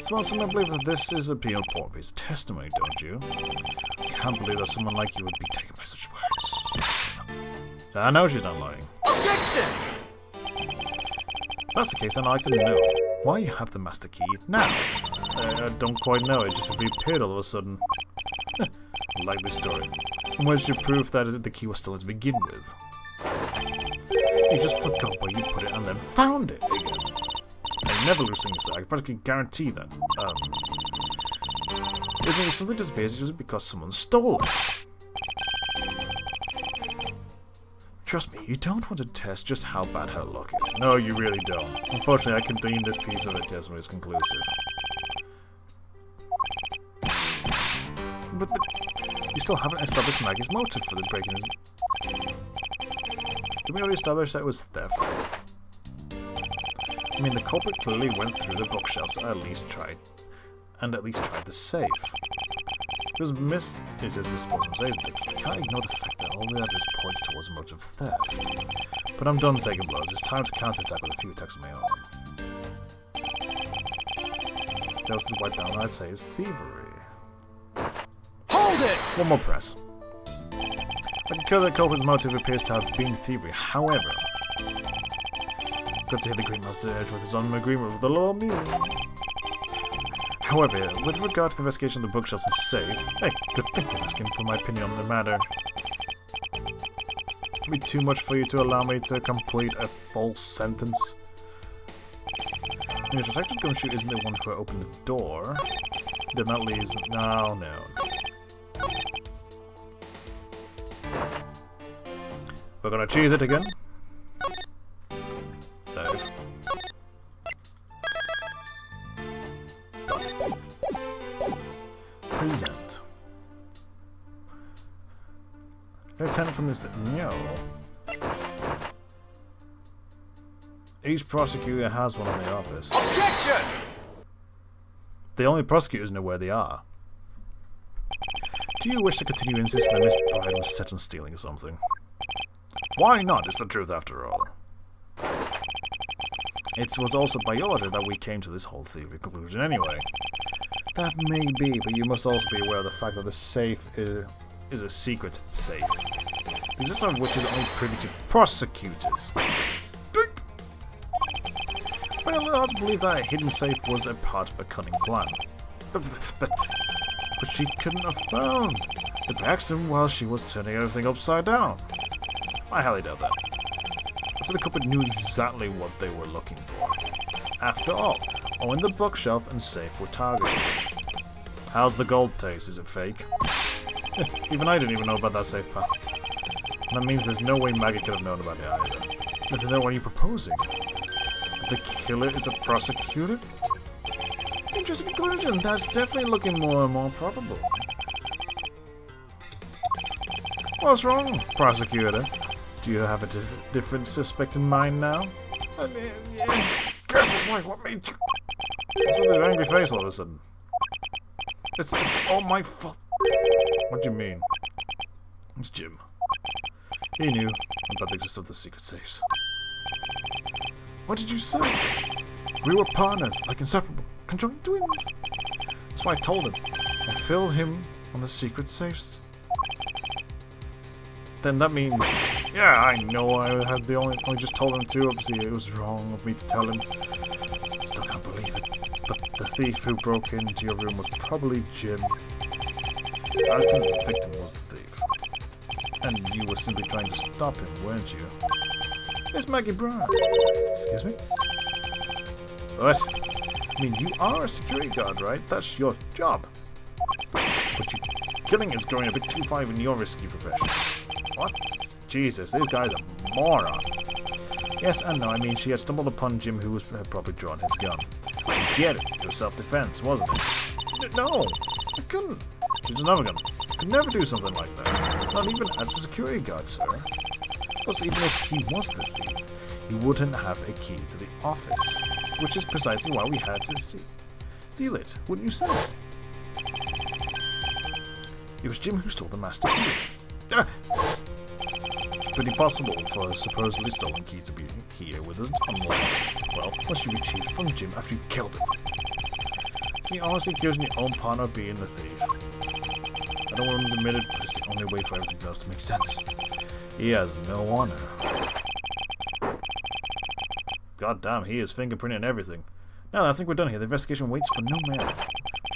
Speaker 1: Some believe that this is a important piece of testimony, don't you? I can't believe that someone like you would be taken by such words. I know she's not lying.
Speaker 2: Objection!
Speaker 1: If that's the case, then I'd like to know why you have the master key now. I don't quite know. It just reappeared all of a sudden. I like this story. And where's your proof that the key was stolen to begin with? You just forgot where you put it and then found it again. I never lose things, so I can practically guarantee that. If something disappears, it's just because someone stole it. Trust me, you don't want to test just how bad her luck is. No, you really don't. Unfortunately, I can deem this piece of a testimony as conclusive. But you still haven't established Maggie's motive for the break-in. Did we already establish that it was theft? I mean, the culprit clearly went through the bookshelves and at least tried the safe. Because it says Miss Portsmouth says that you can't ignore the fact that all the evidence points towards a motive of theft. But I'm done taking blows. It's time to counterattack with a few attacks of my own. Just to wipe down, I'd say, is thievery.
Speaker 2: Hold it!
Speaker 1: One more press. I can kill the culprit's motive appears to have been thievery. However, good to hear the Great Master Edgeworth is on agreement with the law. However, with regard to the investigation of the bookshelves and safe, hey, good thing you're asking for my opinion on the matter. It'd be too much for you to allow me to complete a false sentence. And if Detective Gumshoe isn't the one who opened the door, then that leaves... No. We're gonna cheese it again. Save. Done. Present. Lieutenant from this... No. Each prosecutor has one in the office.
Speaker 2: Objection!
Speaker 1: The only prosecutors know where they are. Do you wish to continue insisting that Miss Bride was set on stealing something? Why not? It's the truth after all. It was also by your order that we came to this whole theory conclusion anyway. That may be, but you must also be aware of the fact that the safe is a secret safe. The existence of which is only privy to prosecutors. But it allows to believe that a hidden safe was a part of a cunning plan. But she couldn't have found the accident while she was turning everything upside down. I highly doubt that. So the culprit knew exactly what they were looking for. After all, only the bookshelf and safe were targeted. How's the gold taste? Is it fake? Even I didn't even know about that safe path. And that means there's no way Maggie could have known about it either. But then what are you proposing? That the killer is a prosecutor? Interesting conclusion. That's definitely looking more and more probable. What's wrong, prosecutor? Do you have a different suspect in mind now? Yeah. Curses, what made you... What's with the angry face all of a sudden? It's all my fault. What do you mean? It's Jim. He knew about the existence of the secret safes. What did you say? We were partners, like inseparable, conjoined twins. That's why I told him. I filled him on the secret safes. Then that means... Yeah, I know I had the only just told him to. Obviously, it was wrong of me to tell him. Still can't believe it. But the thief who broke into your room was probably Jim. I was convinced the victim was the thief. And you were simply trying to stop him, weren't you? Miss Maggie Brown. Excuse me? What? I mean, you are a security guard, right? That's your job. But killing is going a bit too far in your risky profession. What? Jesus, this guy's a moron. Yes and no, I mean, she had stumbled upon Jim who had probably drawn his gun. I get it, it was self-defense, wasn't it? No, I couldn't. She doesn't have a gun. Could never do something like that. Not even as a security guard, sir. Plus, even if he was the thief, he wouldn't have a key to the office. Which is precisely why we had to steal it, wouldn't you say? It was Jim who stole the master key. Pretty possible for a supposedly stolen key to be here with us unless you retrieved from Jim after you killed him. See, honestly, gives me own partner being the thief. I don't want him to admit it, but it's the only way for everything else to make sense. He has no honor. God damn, he is fingerprinting everything. Now I think we're done here. The investigation waits for no man.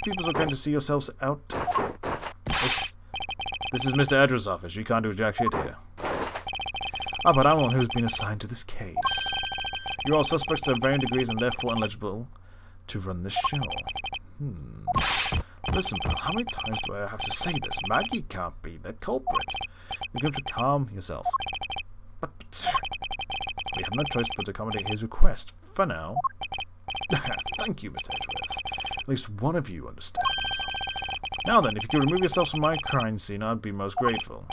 Speaker 1: People are going to see yourselves out. This is Mr. Edgeworth's office. You can't do jack shit here. Ah, but I'm the one who's been assigned to this case. You're all suspects to varying degrees and therefore ineligible to run this show. Listen, pal, how many times do I have to say this? Maggie can't be the culprit. You're going to calm yourself. But, sir, we have no choice but to accommodate his request. For now. Thank you, Mr. Edgeworth. At least one of you understands. Now then, if you could remove yourself from my crime scene, I'd be most grateful.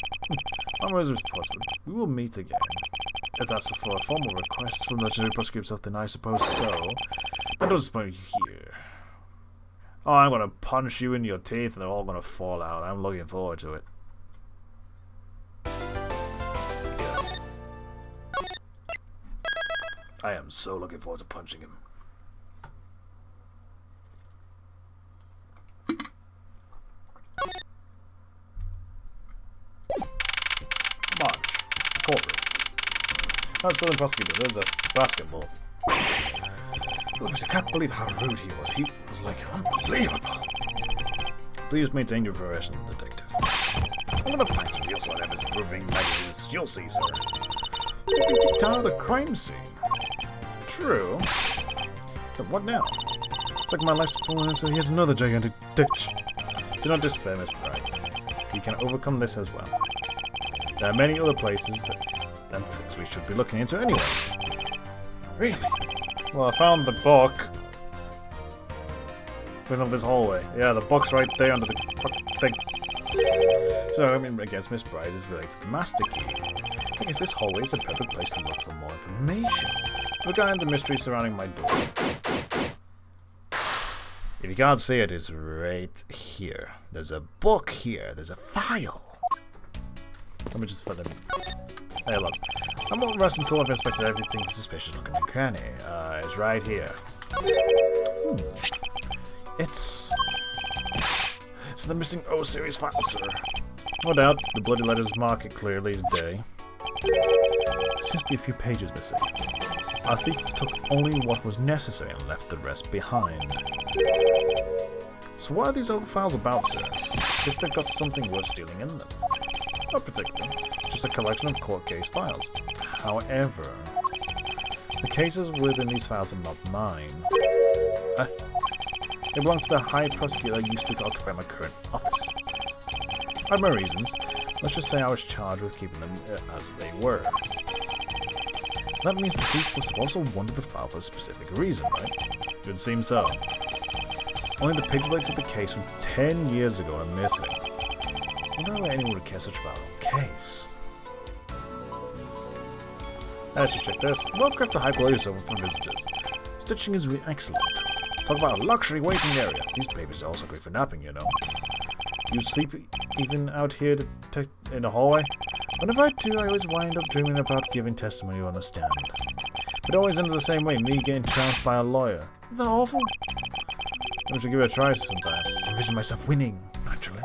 Speaker 1: My words is possible. We will meet again. If that's for a formal request from the legendary prosecutor himself, then I suppose so. I don't disappoint you here. Oh, I'm gonna punch you in your teeth and they're all gonna fall out. I'm looking forward to it. Yes. I am so looking forward to punching him. March. Courtroom. That's Southern Prosecutor. There's a basketball. I can't believe how rude he was. He was like unbelievable. Please maintain your professional detective. I'm gonna find some real solid evidence proving magazines. You'll see, sir. You've been kicked out of the crime scene. True. So what now? It's like my life's fallen into yet another gigantic ditch. Do not despair, Miss Bride. We can overcome this as well. There are many other places than things we should be looking into anyway. Really? Well, I found the book. Within this hallway. Yeah, the book's right there under the thing. So, I mean, I guess Miss Bride is related to the master key. I guess this hallway is a perfect place to look for more information regarding the mystery surrounding my door. If you can't see it, it's right here. There's a book here. There's a file. Let me just find them. Hey, look. I won't rest until I've inspected everything suspicious looking in cranny. It's right here. It's the missing O series file, sir. No doubt, the bloody letters mark it clearly today. Seems to be a few pages missing. Our thief took only what was necessary and left the rest behind. So what are these old files about, sir? Guess they've got something worth stealing in them. Not particularly, just a collection of court case files. However, the cases within these files are not mine. They belong to the High Prosecutor I used to occupy my current office. I have my reasons. Let's just say I was charged with keeping them as they were. That means the thief must have also wanted the file for a specific reason, right? It would seem so. Only the page related to the case from 10 years ago are missing. I wonder why anyone would care such about a case. I should check this. Well kept the high quality sofa for visitors. Stitching is really excellent. Talk about a luxury waiting area. These babies are also great for napping, you know. You sleep even out here in the hallway? Whenever I do, I always wind up dreaming about giving testimony on a stand. But it always ends the same way, me getting trounced by a lawyer. Isn't that awful? I should give it a try sometime. I envision myself winning, naturally.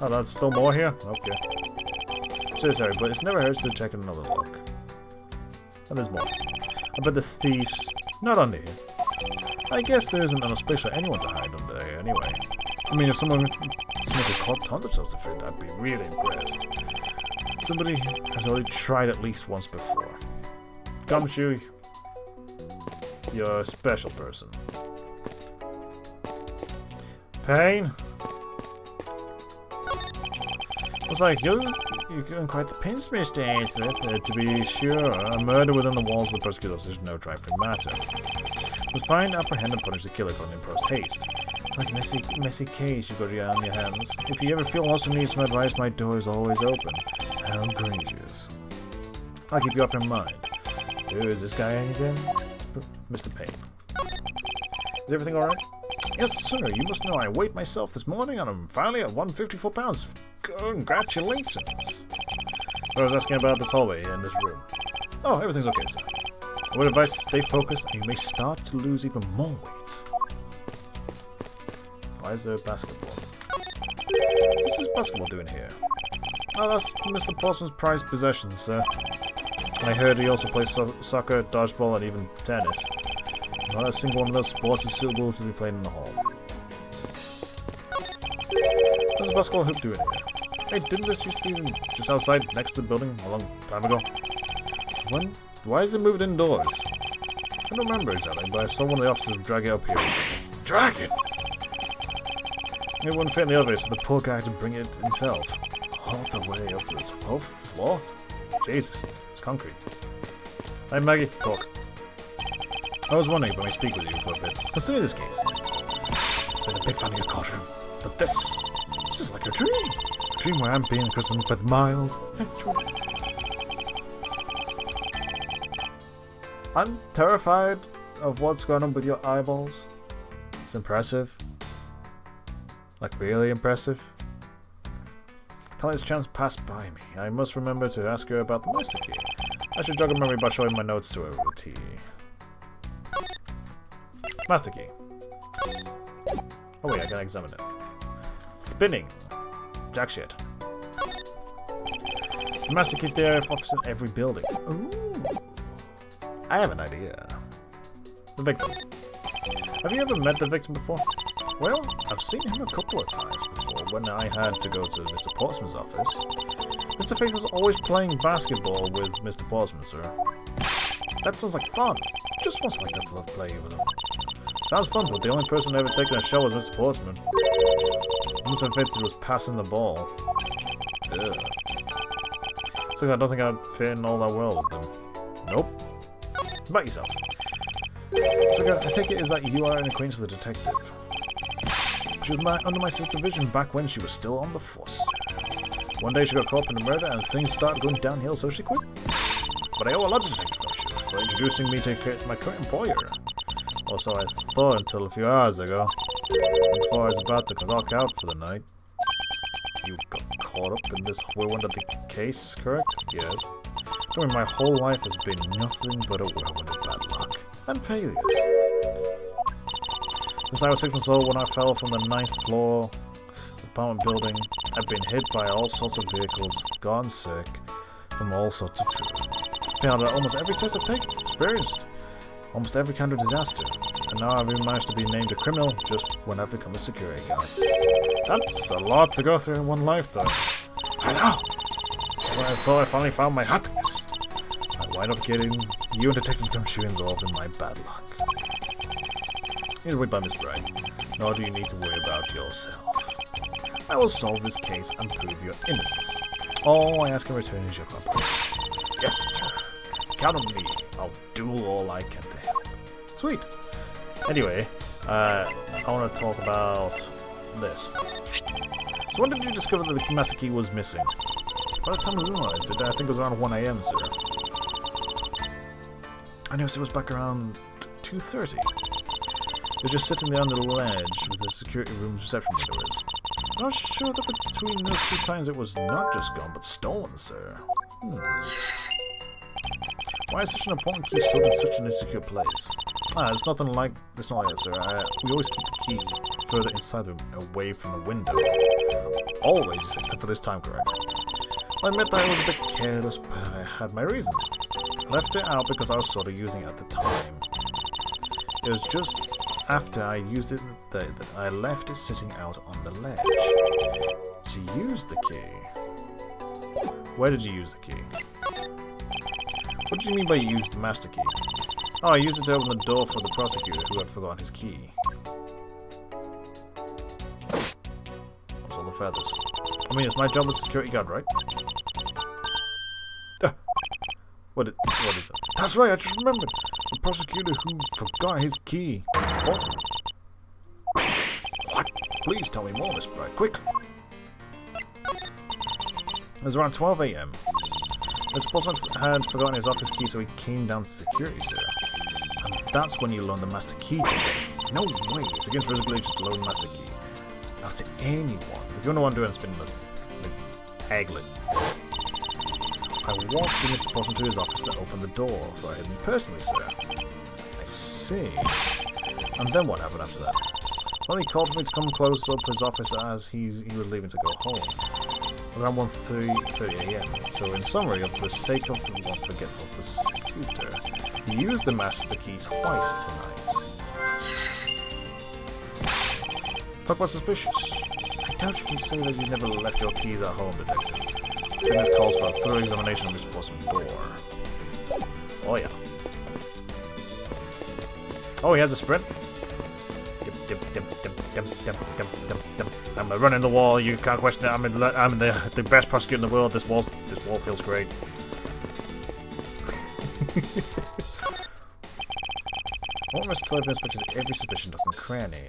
Speaker 1: Oh, that's still more here? Okay. So sorry, but it never hurts to check another look. And there's more. I bet the thief's not under here. I guess there isn't enough space for anyone to hide under there anyway. I mean, if someone could taunt themselves to fit, I'd be really impressed. Somebody has already tried at least once before. Gumshoe, you're a special person. Pain? Looks like you're quite the pinch, Mr. Edgeworth. To be sure, a murder within the walls of the prosecutor's office is no trifling matter. But find, apprehend, and punish the killer in post haste. It's like a messy case you got on your hands. If you ever feel lost or need some advice, my door is always open. How gracious. I'll keep you up in mind. Who is this guy again? Mr. Payne. Is everything alright? Yes, sir. You must know I weighed myself this morning and I'm finally at 154 pounds. Congratulations. I was asking about this hallway in this room. Oh, everything's okay, sir. I would advise stay focused and you may start to lose even more weight. Why is there a basketball? What's this basketball doing here? Oh, that's Mr. Portsman's prized possession, sir. I heard he also plays soccer, dodgeball, and even tennis. Not a single one of those sports is suitable to be played in the hall. What's the basketball hoop doing here? Hey, didn't this used to be just outside next to the building a long time ago? Why is it moved indoors? I don't remember exactly, but I saw one of the officers drag it up here recently. Drag it! It wouldn't fit in the elevator, so the poor guy had to bring it himself. All the way up to the 12th floor? Jesus, it's concrete. Hey Maggie, talk. I was wondering if I may speak with you for a bit. Consider this case. I've been a big fan of your courtroom, but this is like a dream. A dream where I'm being imprisoned with Miles Edgeworth. I'm terrified of what's going on with your eyeballs. It's impressive. Like really impressive. Can't let this chance pass by me. I must remember to ask her about the master key. I should jog a memory by showing my notes to her with tea. Master key. Oh wait, I can examine it. Spinning. Jack shit. It's the master key's there office in every building. Ooh. I have an idea. The victim. Have you ever met the victim before? Well, I've seen him a couple of times before when I had to go to Mr. Portsman's office. Mr. Faith was always playing basketball with Mr. Portsman, sir. That sounds like fun. Just once like to love playing with him. Sounds fun, but the only person ever taking a show was Mr. Portsman. Mr. Faith was passing the ball. Ugh. So I don't think I'd fit in all that well with them. Nope. About yourself. So I take it is that you are an acquaintance with the detective. She was under my supervision back when she was still on the force. One day she got caught up in a murder and things started going downhill, so she quit. But I owe a lot to Detective for introducing me to my current employer. Or so I thought until a few hours ago. Before I was about to clock out for the night. You got caught up in this whirlwind of the case, correct? Yes. I mean, my whole life has been nothing but a whirlwind of bad luck. And failures. Since I was 6 months old when I fell from the 9th floor apartment building, I've been hit by all sorts of vehicles, gone sick from all sorts of food. Failed at almost every test I've taken, experienced almost every kind of disaster, and now I've even managed to be named a criminal just when I've become a security guard. That's a lot to go through in one lifetime. I know! When I thought I finally found my happiness, I wind up getting you and Detective Gumshoe involved in my bad luck. Either way, by Miss Bright, nor do you need to worry about yourself. I will solve this case and prove your innocence. All I ask in return is your cooperation. Yes, sir. Count on me. I'll do all I can to help. Sweet. Anyway, I want to talk about this. So when did you discover that the master key was missing? By the time I realized it, I think it was around 1 AM, sir. I noticed it was back around 2:30. It was just sitting there on the ledge with the security room's reception window is. I'm not sure that between those 2 times it was not just gone, but stolen, sir. Why is such an important key stored in such an insecure place? It's nothing like this, not like that, sir. We always keep the key further inside the room, away from the window. Always, except for this time, correct? I admit that I was a bit careless, but I had my reasons. I left it out because I was sort of using it at the time. It was just after I used it that I left it sitting out on the ledge. To use the key. Where did you use the key? What do you mean by you used the master key? Oh, I used it to open the door for the prosecutor who had forgotten his key. What's all the feathers? I mean, it's my job as security guard, right? What is it? That's right, I just remembered! The prosecutor who forgot his key. What? Please tell me more, Miss Bright, quickly! It was around 12 AM. Mr. Postman had forgotten his office key, so he came down to security, sir. And that's when you loan the master key to him. No way, it's against regulation to loan the master key. Not to anyone. If you're the one doing it, spin the haggling. I walked with Mr. Postman to his office to open the door for him personally, sir. I see. And then what happened after that? Well, he called for me to come close up his office as he was leaving to go home. Around 1:30 AM. So in summary, of the sake of the one forgetful prosecutor, he used the master key twice tonight. Talk about suspicious. I doubt you can say that you never left your keys at home, Detective. I think this calls for a thorough examination of Mr. Postman's door. Oh yeah. Oh, he has a sprint. I'm running the wall. You can't question it. I'm the best prosecutor in the world. This wall feels great. I want Mr. Clever inspected every suspicion nook and cranny.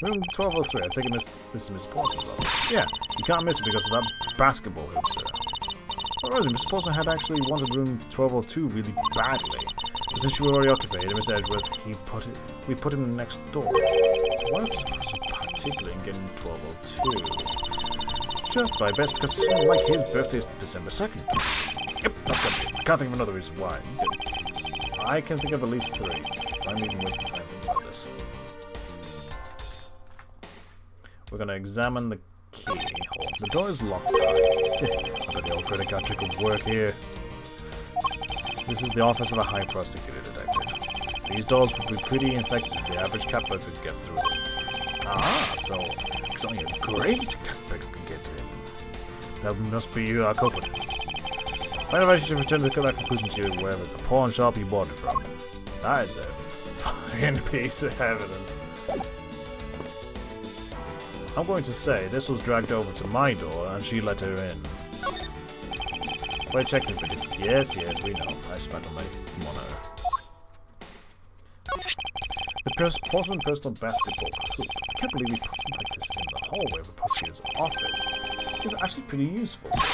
Speaker 1: Room 1203. I take it this is Mr. Postman's office. Yeah, you can't miss it because of that basketball hoop, sir. What was it? Mr. Postman had actually wanted room 1202 really badly. But since you were already occupied, Mr. Edgeworth, we put him next door. So why was he particularly in getting 1202? Sure, but I guess because it's something like his birthday is December 2nd. Yep, that's gotta be it. I can't think of another reason why. I can think of at least 3. I'm even wasting time thinking about this. We're gonna examine the keyhole. The door is locked tight. I bet the old credit card trick will work here. This is the office of a high prosecutor, Detective. These doors would be pretty infected if the average catbird could get through them. Ah, so it's only a great catbird can get to him. That must be our culprits. Mind if I should return to that conclusion to you wherever the pawn shop you bought it from? That is a fucking piece of evidence. I'm going to say this was dragged over to my door and she let her in. Wait, check this video. Yes, we know. I spat on my monitor. The Postman personal basketball hoop. I can't believe he put something like this in the hallway of the prosecutor's office. It's actually pretty useful, sir.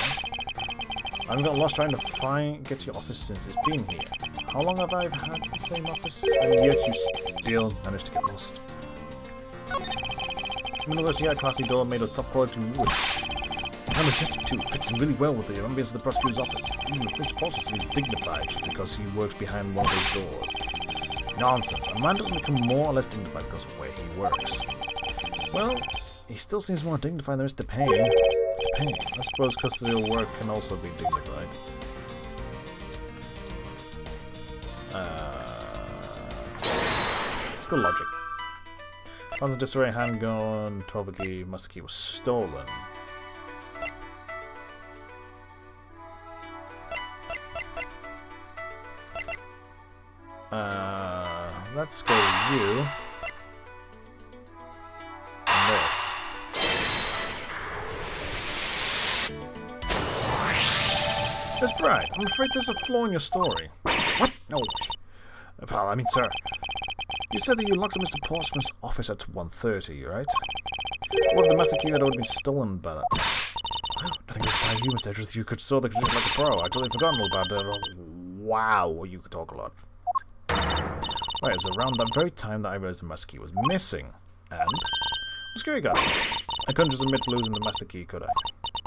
Speaker 1: I've got lost trying to get to your office since it's been here. How How long have I had the same office? And yet you still managed to get lost. Nonetheless, you had a classy door made of top quality wood. And majestic too, fits in really well with the ambience of the prosecutor's office. Even Mr. Potter seems dignified just because he works behind one of those doors. Nonsense. A man doesn't become more or less dignified because of where he works. Well, he still seems more dignified than Mr. Payne. Mr. Payne. I suppose custodial work can also be dignified. It's good logic. Found the disarray handgun, 12 key, master key was stolen. Let's go with you. And this. Miss Bride, I'm afraid there's a flaw in your story. What? No way. Pal, I mean, sir. You said that you locked up Mr. Portsmouth's office at 1:30, right? What if the master key had already been stolen by that time? Nothing goes by you, Mr. Edgeworth. You could saw the computer like a pro. I totally forgotten all about that. Wow, you could talk a lot. Right, it was around that very time that I realized the master key was missing. And? What's scary, guys? I couldn't just admit to losing the master key, could I?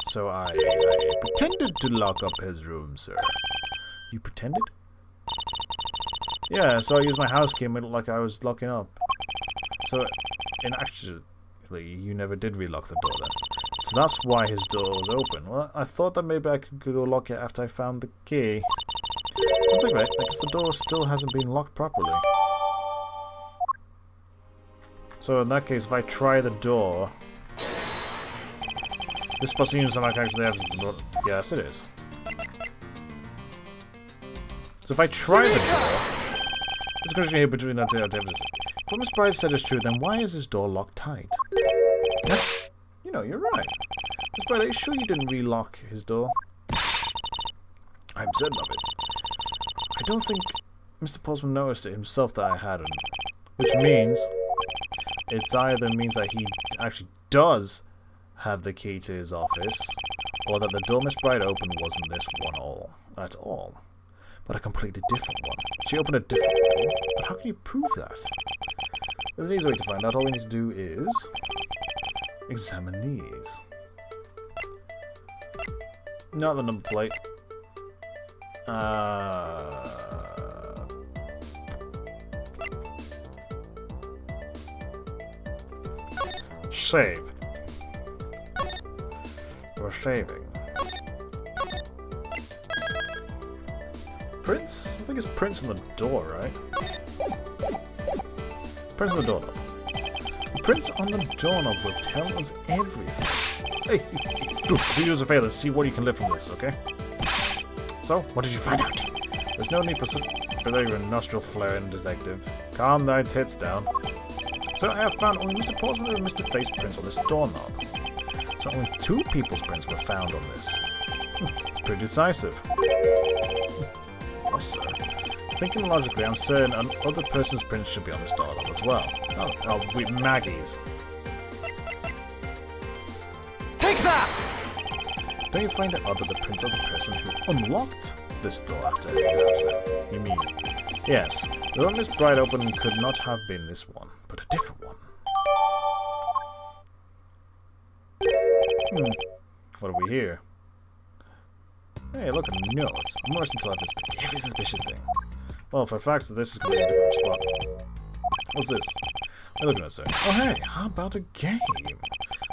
Speaker 1: So I pretended to lock up his room, sir. You pretended? Yeah, so I used my house key and made it like I was locking up. So, in actually, you never did relock the door then. So that's why his door was open. Well, I thought that maybe I could go lock it after I found the key. I think right, because the door still hasn't been locked properly. So in that case, if I try the door... This spot seems like actually have the door. Yes, it is. So if I try the door... This question here between that two evidence. If what Miss Bride said is true, then why is this door locked tight? Yeah, you know, you're right. Miss Bride, are you sure you didn't relock his door? I'm certain of it. I don't think Mr. Portsmouth noticed it himself that I hadn't. Which means... It either means that he actually does have the key to his office, or that the door Miss Bride opened wasn't this one at all. But a completely different one. She opened a different door, but how can you prove that? There's an easy way to find out. All we need to do is... examine these. Not the number plate. Save. We're saving. Prints? I think it's prints on the door, right? Prints on the doorknob. The prints on the doorknob will tell us everything. Hey, do us a favor, see what you can live from this, okay? So, what did you find out? There's no need for such a nostril flaring, detective. Calm thy tits down. So I have found only Mr. Portsmouth and Mr. Face prints on this doorknob. So only 2 people's prints were found on this. It's pretty decisive. Yes, sir. Thinking logically, I'm certain another person's prints should be on this doorknob as well. Oh, with Maggie's.
Speaker 2: Take that!
Speaker 1: Don't you find it odd that the prints of the person who unlocked this door after it collapsed? You mean? Yes. The one Miss Bride opened could not have been this one, but a different one. What do we hear? Hey, look, a note. I'm worse until I have this every suspicious thing. Well, for a fact, this is going to be a different spot. What's this? Hey, look at that, sir. Oh, hey, how about a game?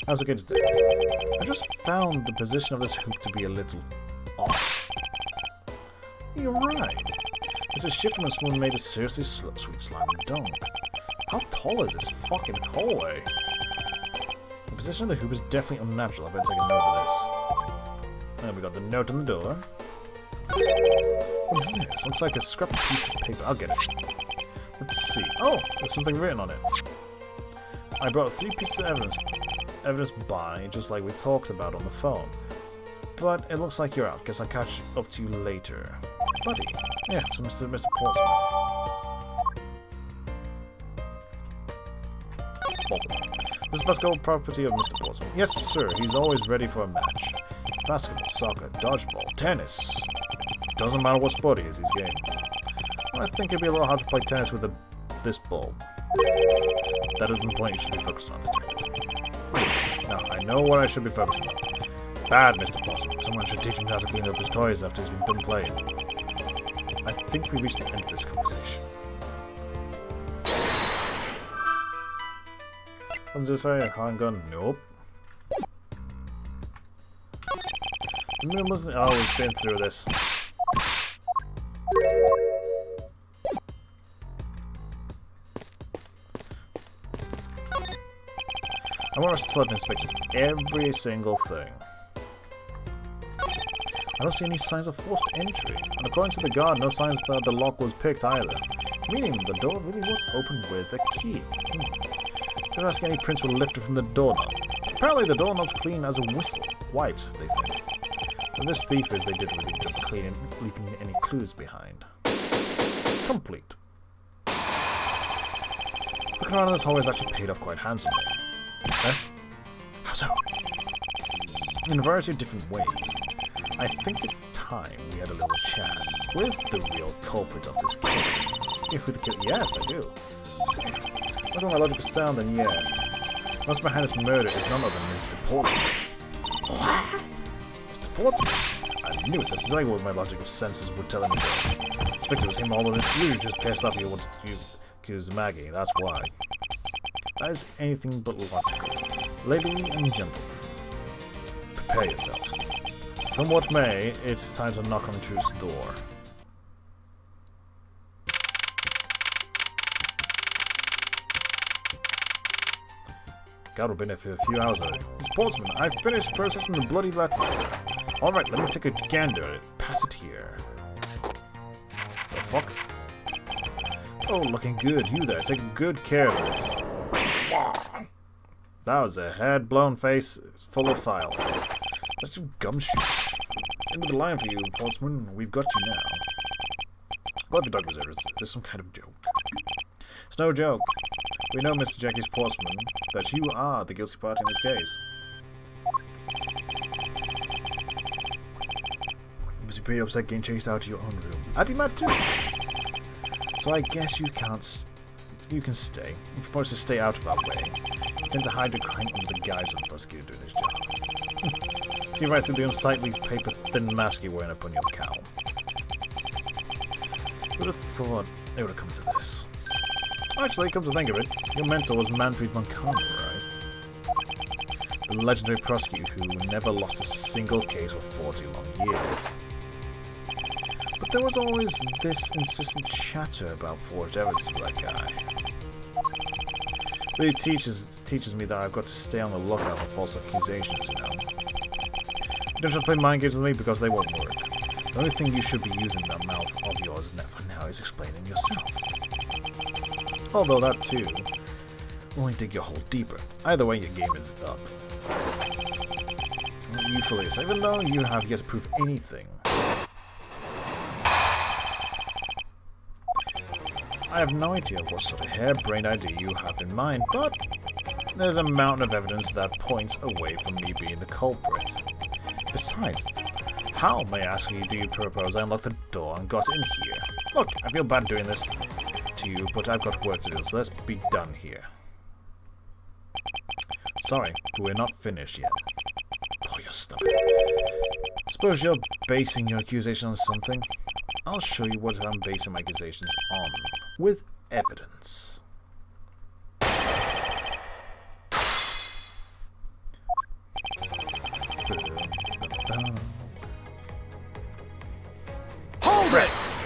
Speaker 1: How's it going to do? I just found the position of this hoop to be a little off. You're right. It's a shift when someone made a seriously sweet slime dunk. How tall is this fucking hallway? The position of the hoop is definitely unnatural. I better take a note of this. And we got the note on the door. What is this? Looks like a scrap piece of paper. I'll get it. Let's see. Oh, there's something written on it. I brought 3 pieces of evidence by, just like we talked about on the phone. But it looks like you're out. Guess I'll catch up to you later. Buddy. Yeah, so Mr. Portsmouth. This is basketball property of Mr. Portsmouth. Yes, sir. He's always ready for a match. Basketball, soccer, dodgeball, tennis. Doesn't matter what sport he is, he's game. I think it'd be a little hard to play tennis with this ball. That isn't the point you should be focusing on, Detective. Wait, now I know what I should be focusing on. Bad, Mr. Possum. Someone should teach him how to clean up his toys after he's been done playing. I think we reached the end of this conversation. I'm just saying, handgun. Nope. Oh, we've been through this. I want us to have inspected every single thing. I don't see any signs of forced entry, and according to the guard, no signs that the lock was picked either. Meaning the door really was opened with a key. Don't ask any prints were lifted from the doorknob. Apparently the doorknob's clean as a whistle. Wiped, they think. But this thief is they did really good job cleaning, leaving any clues behind. Complete. Looking around this hallway has actually paid off quite handsomely. Okay? How so? In a variety of different ways. I think it's time we had a little chat with the real culprit of this case. Yes, I do. Based on my logical sound, then yes. What's behind this murder is none other than Mr. Portsmouth. What? Mr. Portsmouth? I knew it. That's exactly what my logical senses were telling me to. I suspected it was him all of this. You just pissed off you wanted to accuse Maggie. That's why. That is anything but logical. Lady and gentlemen, prepare yourselves. Come what may, it's time to knock on the truth's door. God, we've been here for a few hours already. Sportsman, I've finished processing the bloody letters, sir. Alright, let me take a gander at it. Pass it here. The fuck? Oh, looking good. You there, take good care of this. That was a head-blown face full of file. That's just gumshoe. End of the line for you, Portsman. We've got you now. What have you done, is this some kind of joke? It's no joke. We know, Mr. Jackie's Portsman, that you are the guilty party in this case. You must be pretty upset getting chased out of your own room. I'd be mad too. So I guess you can't. You can stay. You're supposed to stay out of our way. You tend to hide your crime under the guise of the prosecutor doing his job. See right through the unsightly paper-thin mask you're wearing upon your cowl. Who would have thought it would have come to this? Actually, come to think of it, your mentor was Manfred von Karman, right? The legendary prosecutor who never lost a single case for 40 long years. But there was always this insistent chatter about forged evidence for that guy. Really teaches me that I've got to stay on the lookout for false accusations, you know? You don't try to play mind games with me because they won't work. The only thing you should be using that mouth of yours for now is explaining yourself. Although that too will only dig your hole deeper. Either way, your game is up. You fully yourself, even though you have yet to prove anything. I have no idea what sort of harebrained idea you have in mind, but there's a mountain of evidence that points away from me being the culprit. Besides, how, may I ask you, do you propose I unlock the door and got in here? Look, I feel bad doing this to you, but I've got work to do, so let's be done here. Sorry, but we're not finished yet. Oh, you're stubborn. Suppose you're basing your accusation on something? I'll show you what I'm basing my accusations on. With evidence.
Speaker 2: Hold it!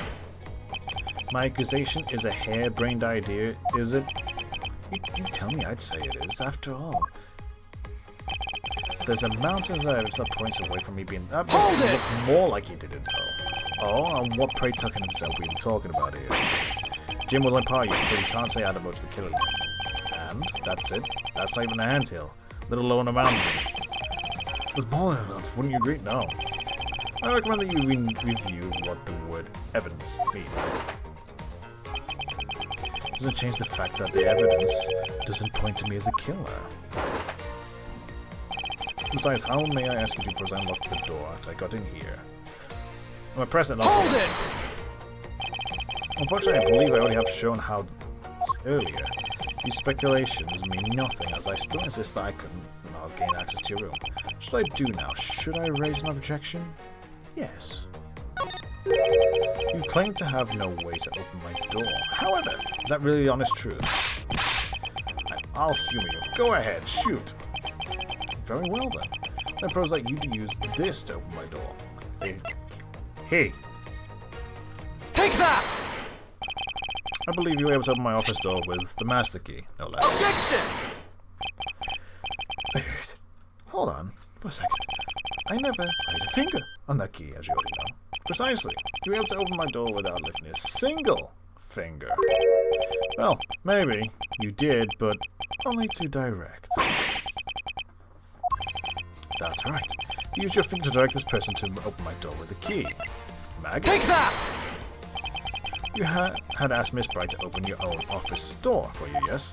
Speaker 1: My accusation is a harebrained idea, is it? You tell me I'd say it is, after all. There's a mountain of evidence that points away from me being... That makes it look more like he did it, though. Oh, and what pray tucking himself we were talking about here? Jim was my partner, so you can't say I had a motive for killing him. And that's it. That's not even a handhill, let alone a mountain. It was more than enough, wouldn't you agree? No. I recommend that you review what the word evidence means. Doesn't change the fact that the evidence doesn't point to me as a killer. Besides, how may I ask you to because I unlocked the door after I got in here? I'm a president.
Speaker 2: Hold it!
Speaker 1: Unfortunately, I believe I already have shown how earlier. These speculations mean nothing, as I still insist that I couldn't gain access to your room. What should I do now? Should I raise an objection? Yes. You claim to have no way to open my door. However, is that really the honest truth? I'll humor you. Go ahead, shoot. Very well then. I propose that you use this to open my door. Hey.
Speaker 2: Take that!
Speaker 1: I believe you were able to open my office door with the master key, no less.
Speaker 2: Objection!
Speaker 1: Wait. Hold on for a second. I never laid a finger on that key, as you already know. Precisely. You were able to open my door without lifting a single finger. Well, maybe you did, but only to direct. That's right. Use your finger to direct this person to open my door with the key. Mag?
Speaker 2: Take that!
Speaker 1: You had asked Miss Bright to open your own office door for you, yes?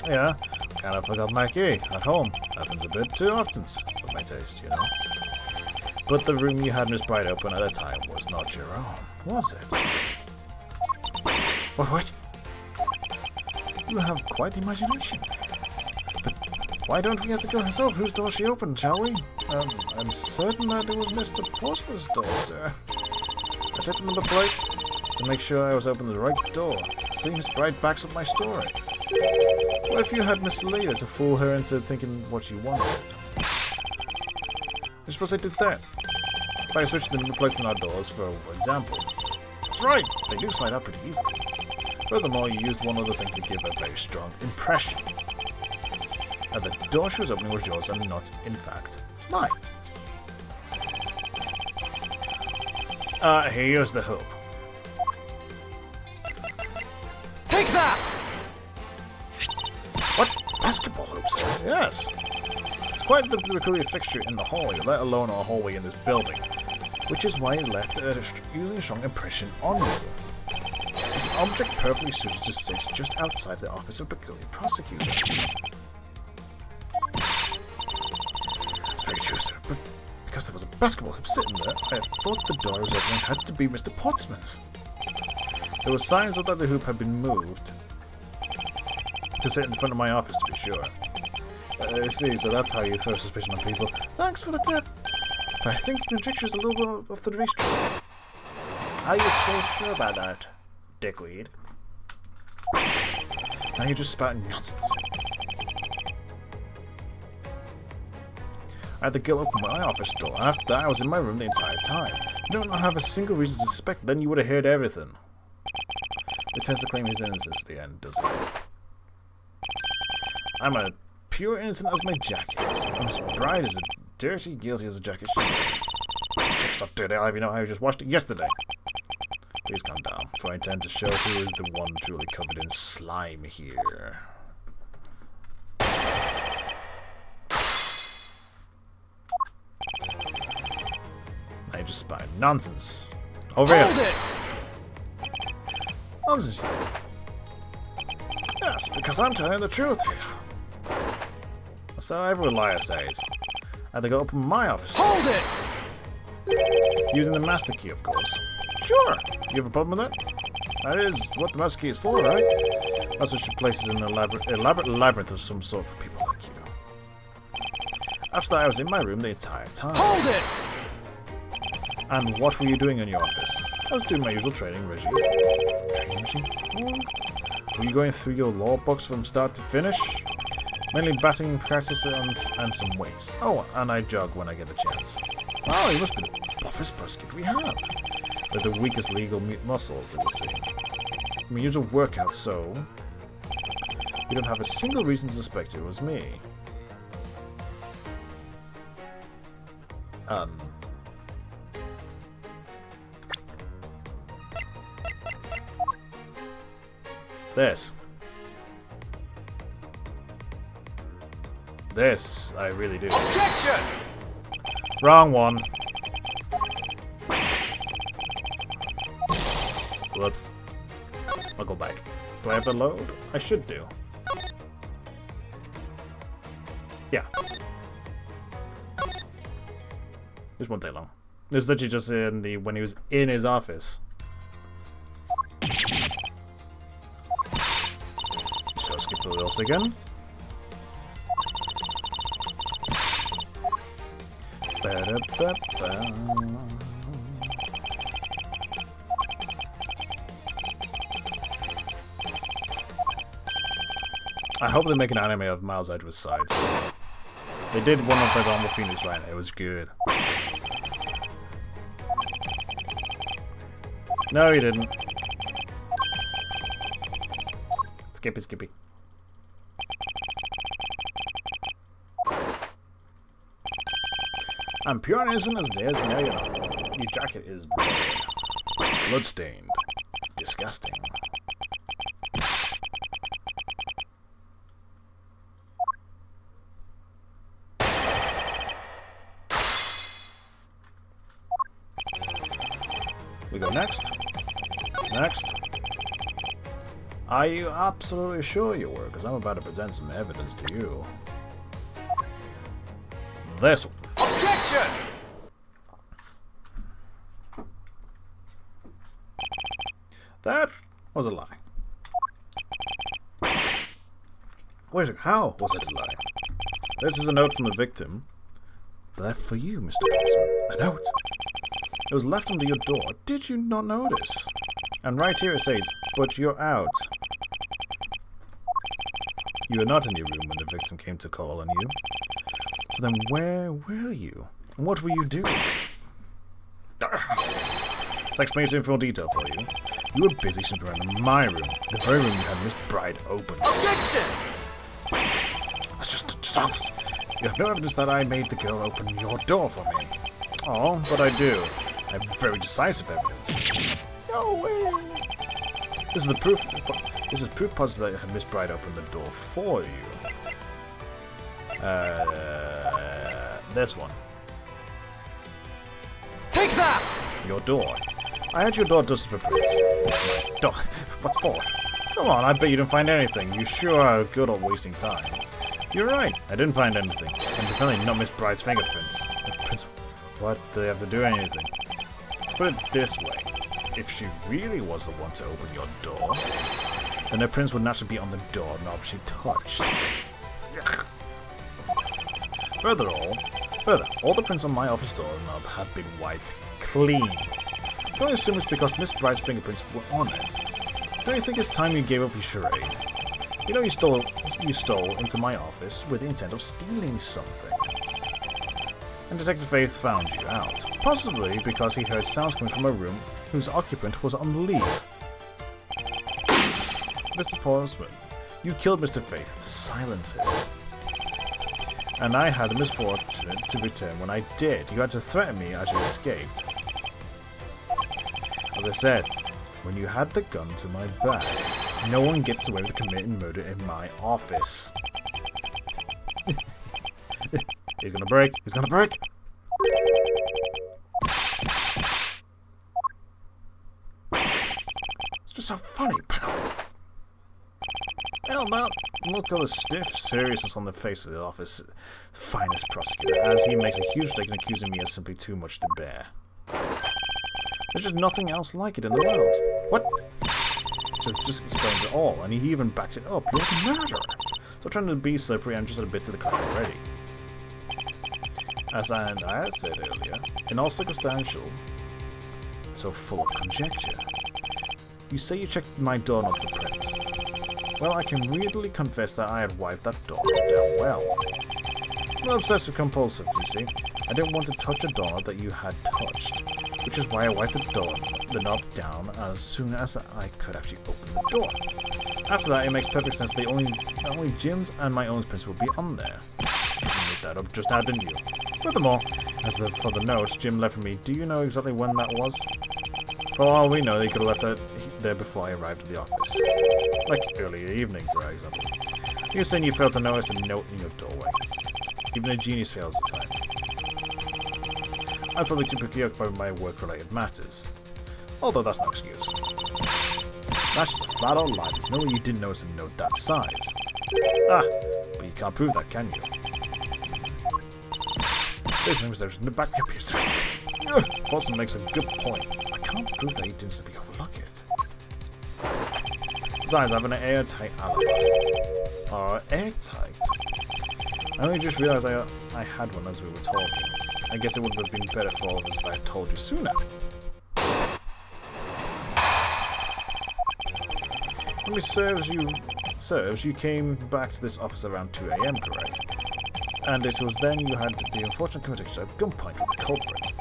Speaker 1: Yeah, kind of forgot my key at home. Happens a bit too often, for my taste, you know. But the room you had Miss Bright open at the time was not your own, was it? What? You have quite the imagination. But why don't we ask the girl herself whose door she opened, shall we? I'm certain that it was Mr. Portsmouth's door, sir. I checked the number plate to make sure I was opening the right door. See, Miss Bright backs up my story. What if you had misled her to fool her into thinking what she wanted? I suppose I did that. If I switched the number plates on our doors, for example. That's right, they do slide up pretty easily. Furthermore, you used one other thing to give a very strong impression. That the door she was opening was yours and not, in fact, mine. Here's the hoop.
Speaker 2: Take that!
Speaker 1: What? Basketball hoops? Yes. It's quite the peculiar fixture in the hallway, let alone a hallway in this building. Which is why it left a usually strong impression on you. This object perfectly suited to sit just outside the office of a peculiar prosecutor. That's very true, sir, but because there was a basketball hoop sitting there, I thought the door I was opening had to be Mr. Portsmouth's. There were signs that the hoop had been moved to sit in front of my office, to be sure. I see, so that's how you throw suspicion on people. Thanks for the tip! But I think your conjecture's a little bit off the racetrack. Are you so sure about that, dickweed? Now you're just spouting nonsense. I had the girl open my office door. After that, I was in my room the entire time. You don't have a single reason to suspect, then you would have heard everything. It tends to claim his innocence at the end, doesn't it? I'm a pure innocent as my jacket. Miss Bride is a dirty, guilty as a jacket she is. It's not dirty, I even know how I just washed it yesterday. Please calm down, for I intend to show who is the one truly covered in slime here. Now you just spy. Nonsense. Over here.
Speaker 2: Hold it!
Speaker 1: Nonsense. Yes, because I'm telling the truth here. So every liar says. I had to go open my office.
Speaker 2: Hold it!
Speaker 1: Using the master key, of course. Sure. You have a problem with that? That is what the master key is for, right? That's what should place it in an elaborate labyrinth of some sort for people like you. After that, I was in my room the entire time.
Speaker 2: Hold it!
Speaker 1: And what were you doing in your office? I was doing my usual training regime. Training regime? Were you going through your law books from start to finish? Mainly batting practice and some weights. Oh, and I jog when I get the chance. Oh, you must be the buffest prosecutor we have. With the weakest legal muscles, it would seem. My usual workout, so... You don't have a single reason to suspect it was me. This, I really do.
Speaker 2: Objection!
Speaker 1: Wrong one. Whoops. I'll go back. Do I have the load? I should do. Yeah. This won't take long. This is literally just in the when he was in his office. boss again. Ba-da-ba-ba. I hope they make an anime of Miles Edgeworth's side. They did one of the normal Phoenix, right? It was good. No, he didn't. Skippy, skippy. I'm pure and innocent as there's no you know. Your jacket is bloodstained. Disgusting. We go next. Next. Are you absolutely sure you were? Because I'm about to present some evidence to you. This one.
Speaker 2: Objection!
Speaker 1: That was a lie. Wait, how was it a lie? This is a note from the victim. Left for you, Mr. Policeman. A note. It was left under your door. Did you not notice? And right here it says, but you're out. You were not in your room when the victim came to call on you. So then where were you? And what were you doing? I'll explain it in full detail for you. You were busy snooping around in my room. The very room you had Miss Bride open.
Speaker 2: Objection!
Speaker 1: That's just nonsense. You have no evidence that I made the girl open your door for me. Oh, but I do. I have very decisive evidence. No way! This is the proof. This is proof positive that you had Miss Bride open the door for you. This one.
Speaker 2: Take that!
Speaker 1: Your door. I had your door dusted for prints. Door? What for? Come on, I bet you didn't find anything. You sure are good at wasting time. You're right, I didn't find anything. And definitely not Miss Bride's fingerprints. What? Do they have to do anything? Let's put it this way. If she really was the one to open your door, then her prints would naturally be on the doorknob she touched. Yuck. Further, all the prints on my office doorknob have been wiped clean. I can only assume it's because Miss Bride's fingerprints were on it. Don't you think it's time you gave up your charade? You know you stole into my office with the intent of stealing something. And Detective Faith found you out, possibly because he heard sounds coming from a room whose occupant was on leave. Mr. Policeman, you killed Mr. Faith to silence him. And I had the misfortune to return when I did. You had to threaten me as you escaped. As I said, when you had the gun to my back, no one gets away with committing murder in my office. He's gonna break. He's gonna break. It's just so funny, pal. Hell no. Look at the stiff seriousness on the face of the office's finest prosecutor as he makes a huge mistake in accusing me as simply too much to bear. There's just nothing else like it in the world. What? So just explained it all, and he even backed it up. You're the murderer. So trying to be slippery, I'm just a bit to the car already. As I had said earlier, in all circumstantial, so full of conjecture. You say you checked my doorknob for prints. Well, I can readily confess that I had wiped that doorknob down well. I'm obsessive compulsive, you see. I didn't want to touch a doorknob that you had touched, which is why I wiped the knob down as soon as I could actually open the door. After that, it makes perfect sense that only Jim's and my own prints will be on there. You made that up just now, didn't you? Furthermore, for the notes Jim left for me, do you know exactly when that was? For all we know, they could have left it there before I arrived at the office. Like earlier evening, for example. You're saying you failed to notice a note in your doorway. Even a genius fails at times. I'm probably too preoccupied by my work-related matters. Although that's no excuse. That's just a flat-out lie. There's no way you didn't notice a note that size. Ah, but you can't prove that, can you? There's things there's in the back of your piece. Paulson makes a good point. I can't prove that he didn't simply overlook it. Besides, I have an airtight alibi. are airtight. I only just realized I had one as we were talking. I guess it would have been better for all of us if I had told you sooner. Memory serves you came back to this office around 2 AM, correct? And it was then you had the unfortunate conversation at gunpoint with the culprit.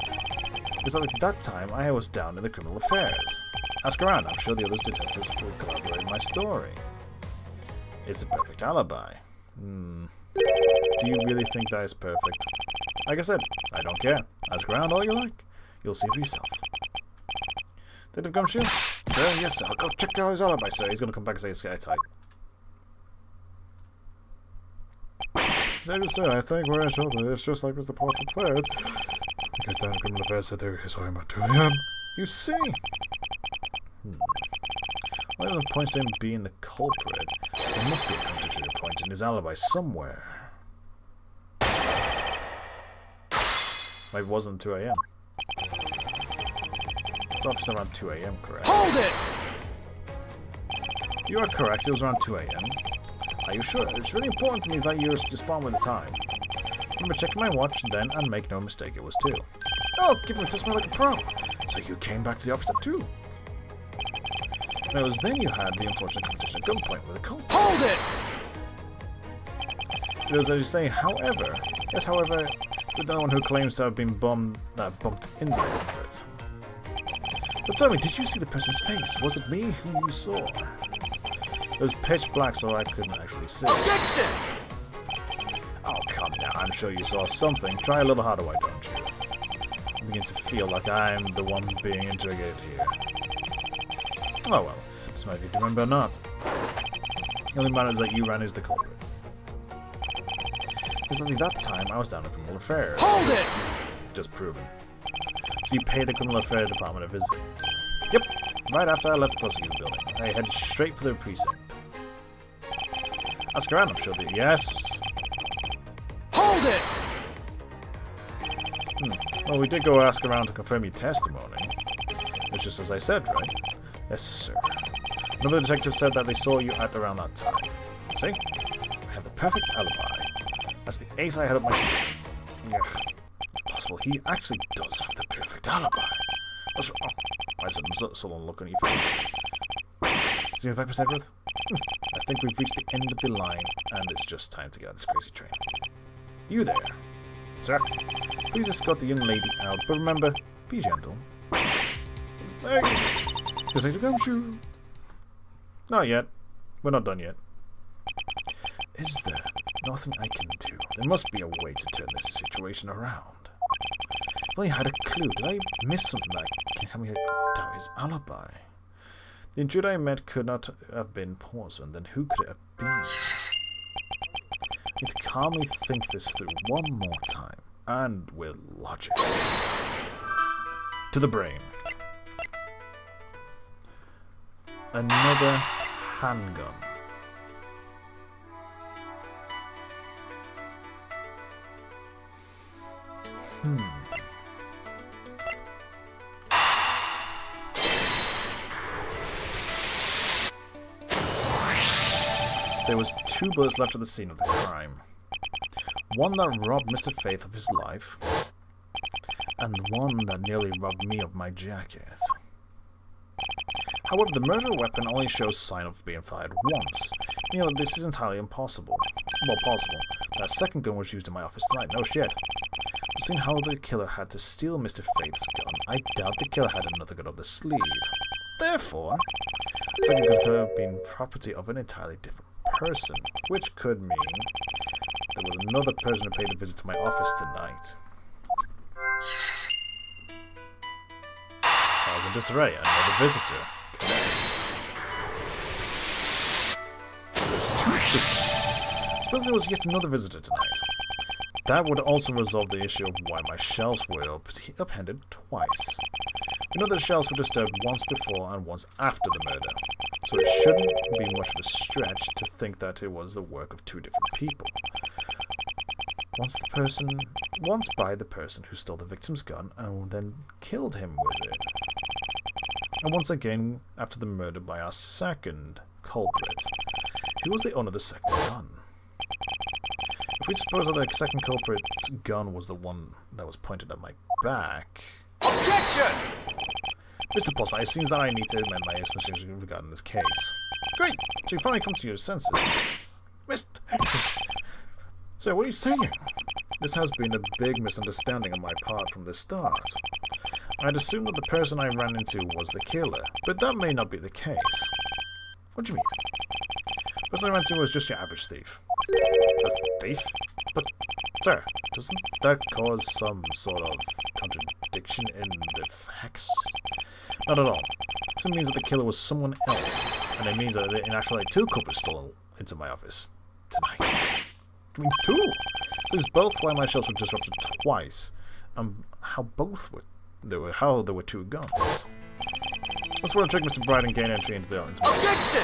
Speaker 1: Because at that time, I was down in the criminal affairs. Ask around, I'm sure the other detectives will corroborate my story. It's a perfect alibi. Do you really think that is perfect? Like I said, I don't care. Ask around all you like. You'll see for yourself. Detective Gumshoe? Sir, yes sir, I'll go check out his alibi, sir. He's gonna come back and say it's airtight. Sir, I think we're in trouble. It's just like Mr. Porter declared. Because down in criminal affairs said they saw him at 2 AM. You see? Why doesn't point to him being the culprit? There must be a contradictory point in his alibi somewhere. Maybe it wasn't 2 AM. It's office around 2 AM, correct?
Speaker 2: Hold it!
Speaker 1: You are correct, it was around 2 AM. Are you sure? It's really important to me that you respond with the time. Remember checking my watch then and make no mistake, it was 2. Oh, keep me testimony like a pro. So you came back to the office at 2. And it was then you had the unfortunate competition at gunpoint with a culprit.
Speaker 2: Hold it!
Speaker 1: It was as you say, however, with no one who claims to have been bumped into the culprit. But tell me, did you see the person's face? Was it me who you saw? It was pitch black, so I couldn't actually see.
Speaker 2: Objection!
Speaker 1: Oh, come now. I'm sure you saw something. Try a little harder, why don't you? I begin to feel like I'm the one being interrogated here. Oh well. This might be to remember or not. The only matter is that you ran is the culprit. Because at that time, I was down in criminal affairs.
Speaker 2: Hold it!
Speaker 1: Just proven. So you paid the criminal affairs department a visit. Yep. Right after I left the prosecutor's building, I headed straight for the precinct. Ask around, I'm sure that yes.
Speaker 2: Hold it!
Speaker 1: Well, we did go ask around to confirm your testimony. It's just as I said, right? Yes, sir. Another detective said that they saw you at around that time. See? I have the perfect alibi. That's the ace I had up my sleeve. Yeah. Possible he actually does have the perfect alibi. What's wrong? Why is there a sullen look on your face? See the back, Miss Edgeworth? I think we've reached the end of the line, and it's just time to get on this crazy train. You there. Sir, please escort the young lady out, but remember, be gentle. Hey! Detective Gumshoe! Not yet. We're not done yet. Is there nothing I can do? There must be a way to turn this situation around. If I had a clue, did I miss something that can help me doubt his alibi? The intruder I met could not have been Portsman, then who could it have been? I need to calmly think this through one more time, and with logic. To the brain. Another handgun. There was 2 bullets left at the scene of the crime. One that robbed Mr. Faith of his life, and one that nearly robbed me of my jacket. However, the murder weapon only shows sign of being fired once. You know, this is entirely impossible. Well, possible. That second gun was used in my office tonight, no shit. Seeing how the killer had to steal Mr. Faith's gun, I doubt the killer had another gun up the sleeve. Therefore, the second gun could have been property of an entirely different person, which could mean there was another person who paid a visit to my office tonight. I was in disarray, another visitor. There's 2 thieves. Suppose there was yet another visitor tonight. That would also resolve the issue of why my shelves were upended twice. We know that the shelves were disturbed once before and once after the murder, so it shouldn't be much of a stretch to think that it was the work of 2 different people. Once by the person who stole the victim's gun and then killed him with it. And once again after the murder by our second culprit. Who was the owner of the second gun? If we suppose that the second culprit's gun was the one that was pointed at my back...
Speaker 2: Objection!
Speaker 1: Mr. Postman, it seems that I need to amend my explanation regarding this case. Great! So you finally come to your senses. Mr. Sir, what are you saying? This has been a big misunderstanding on my part from the start. I'd assumed that the person I ran into was the killer, but that may not be the case. What do you mean? The person I ran into was just your average thief. A thief? But, sir, doesn't that cause some sort of contradiction in the facts? Not at all. This means that the killer was someone else, and it means that in actuality 2 culprits stole into my office tonight. I mean, 2? So it's both why my shelves were disrupted twice, and how there were 2 guns. That's where I trick Mr. Bright and gain entry into the
Speaker 2: Objection!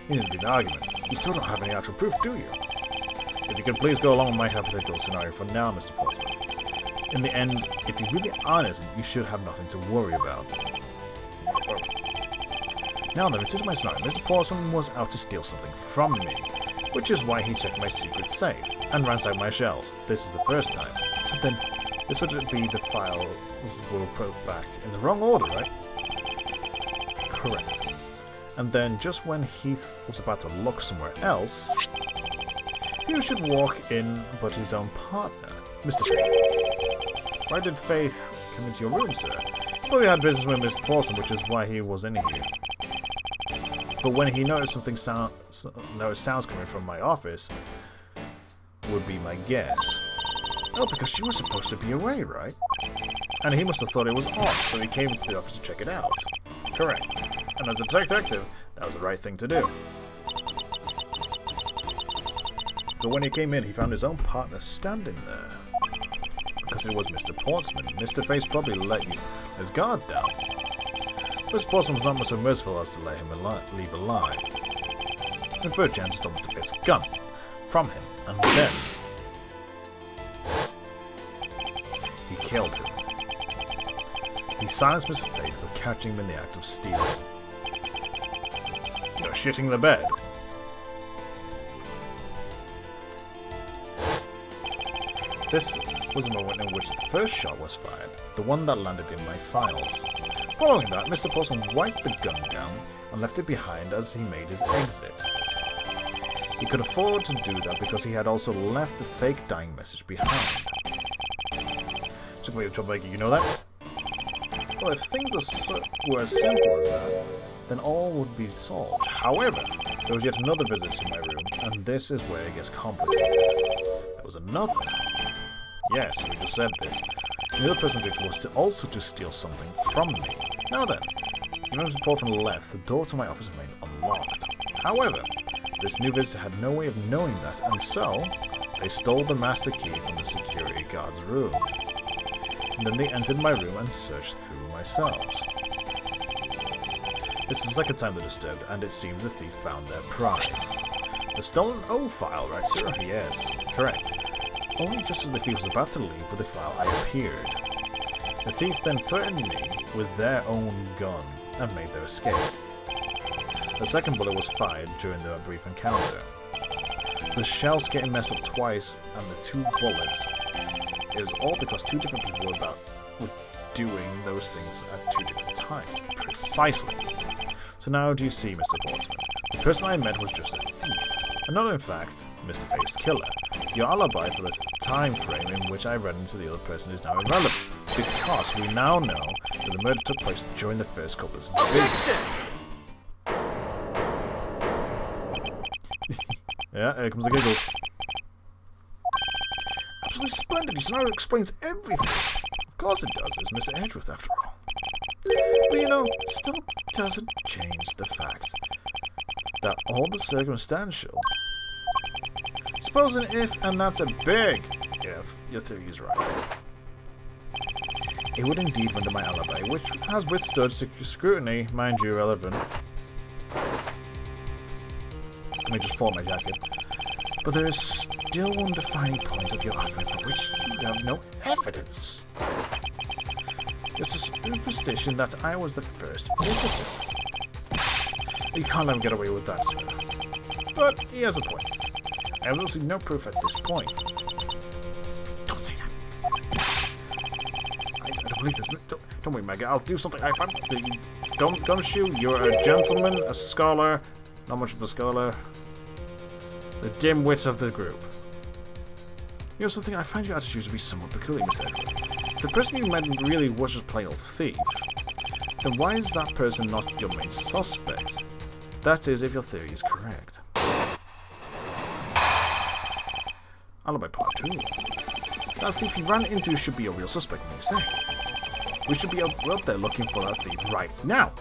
Speaker 1: You need to be an argument. You still don't have any actual proof, do you? If you could please go along with my hypothetical scenario for now, Mr. Portsman. In the end, if you really are innocent, you should have nothing to worry about. Now then, return to my scenario. Mr. Portsman was out to steal something from me, which is why he checked my secret safe and ransacked my shelves. This is the first time. So then, this would be the files were put back in the wrong order, right? Correct. And then, just when Heath was about to look somewhere else, he should walk in but his own partner, Mr. Faith. Why did Faith come into your room, sir? He probably had business with Mr. Paulson, which is why he was in here. But when he noticed sounds coming from my office, would be my guess. Oh, because she was supposed to be away, right? And he must have thought it was odd, so he came into the office to check it out. Correct. And as a detective, that was the right thing to do. But when he came in, he found his own partner standing there. Because it was Mr. Portsman. Mr. Face probably let his guard down. Mr. Portsman was not so merciful as to let him leave alive. And for a chance, stole Mr. Face's gun from him, and then he killed him. He silenced Mr. Faith for catching him in the act of stealing. You're shitting the bed. This was the moment in which the first shot was fired, the one that landed in my files. Following that, Mr. Paulson wiped the gun down and left it behind as he made his exit. He could afford to do that because he had also left the fake dying message behind. So wait, troublemaker, you know that? Well, if things were as simple as that, then all would be solved. However, there was yet another visit to my room, and this is where it gets complicated. There was another. Yes, we just said this. The other person was also to steal something from me. Now then, even as Portman left, the door to my office remained unlocked. However, this new visitor had no way of knowing that, and so they stole the master key from the security guard's room. And then they entered my room and searched through my shelves. This is the second time they're disturbed, and it seems the thief found their prize. The stolen O file, right, sir? Yes, correct. Only just as the thief was about to leave with the file, I appeared. The thief then threatened me with their own gun and made their escape. The second bullet was fired during the brief encounter. The shelves getting messed up twice and the 2 bullets, it was all because 2 different people were doing those things at 2 different times. Precisely. So now do you see, Mr. Portsman? The person I met was just a thief, and not in fact Mr. Faith's killer. Your alibi for the time frame in which I ran into the other person is now irrelevant, because we now know that the murder took place during the first culprit's visit. Yeah, here comes the giggles. Absolutely splendid, your scenario explains everything. Of course it does, it's Mr. Edgeworth after all. But you know, still doesn't change the fact that all the circumstantial. Suppose an if, and that's a big if, your theory is right. It would indeed render my alibi, which has withstood scrutiny, mind you, relevant. Let me just fold my jacket. But there is still one defining point of your argument for which you have no evidence. It's a superstition that I was the first visitor. You can't let him get away with that, sir. But he has a point. I have absolutely no proof at this point. Don't say that. I don't believe this. Don't worry, Maggie. I'll do something. I found the Gumshoe. You're a gentleman, a scholar. Not much of a scholar. The dim-wit of the group. You know something? I find your attitude to be somewhat peculiar, Mr. Edgeworth. If the person you met really was just plain old thief, then why is that person not your main suspect? That is, if your theory is correct. Alibi part 2. That thief you ran into should be a real suspect, when you say. We should be out there looking for that thief right now.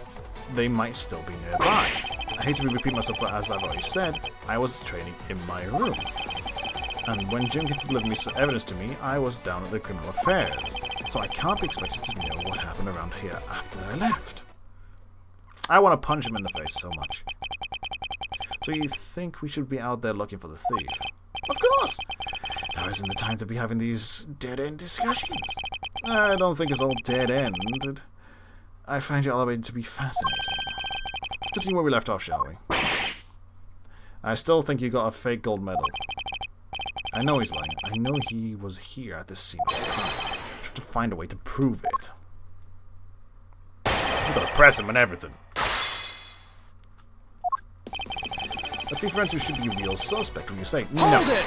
Speaker 1: They might still be nearby. I hate to repeat myself, but as I've already said, I was training in my room. And when Jim delivered me some evidence to me, I was down at the criminal affairs. So I can't be expected to know what happened around here after I left. I want to punch him in the face so much. So you think we should be out there looking for the thief? Of course! Now isn't the time to be having these dead-end discussions. I don't think it's all dead-ended. I find your alibi to be fascinating. Continue where we left off, shall we? I still think you got a fake gold medal. I know he's lying. I know he was here at this scene. I have to find a way to prove it. You gotta press him and everything. A thief Renzu should be a real suspect when you say no.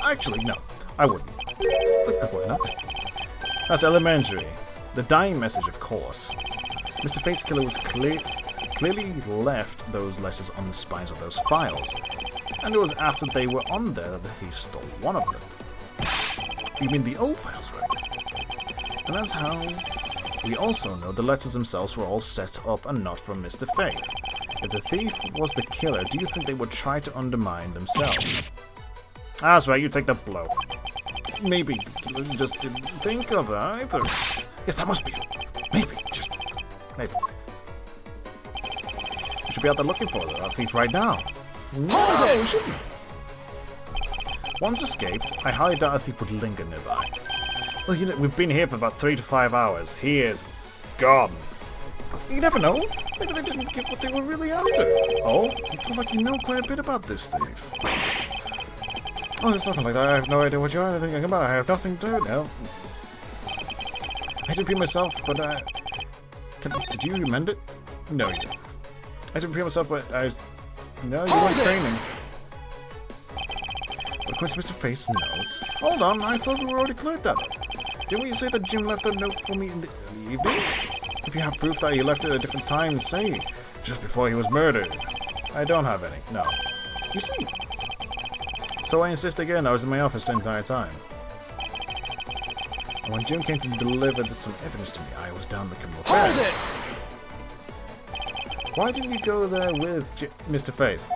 Speaker 1: Actually, no. I wouldn't. But why not? That's elementary. The dying message, of course. Mr. Face Killer was clearly left those letters on the spines of those files. And it was after they were on there that the thief stole one of them. You mean the old files, right? And that's how we also know the letters themselves were all set up and not from Mr. Faith. If the thief was the killer, do you think they would try to undermine themselves? That's right, you take the blow. Maybe. Just didn't think of that either. Yes, that must be it. Maybe. Just maybe. We should be out there looking for the thief right now. No, we shouldn't. Once escaped, I highly doubt a thief would linger nearby. Well, you know, we've been here for about 3 to 5 hours. He is gone. You never know. Maybe they didn't get what they were really after. Oh, you feel like you know quite a bit about this thief. Oh, there's nothing like that. I have no idea what you are thinking about. I have nothing to do now. I hate to repeat myself, but did you amend it? No, you didn't. I hate to repeat myself, but no, you weren't training. But according to Mr. Faith's notes... Hold on, I thought we were already cleared that up. Didn't we say that Jim left a note for me in the evening? If you have proof that he left it at a different time, say, just before he was murdered. I don't have any, no. You see? So I insist again, I was in my office the entire time. And when Jim came to deliver some evidence to me, I was down the criminal affairs. Why didn't you go there with Mr. Faith?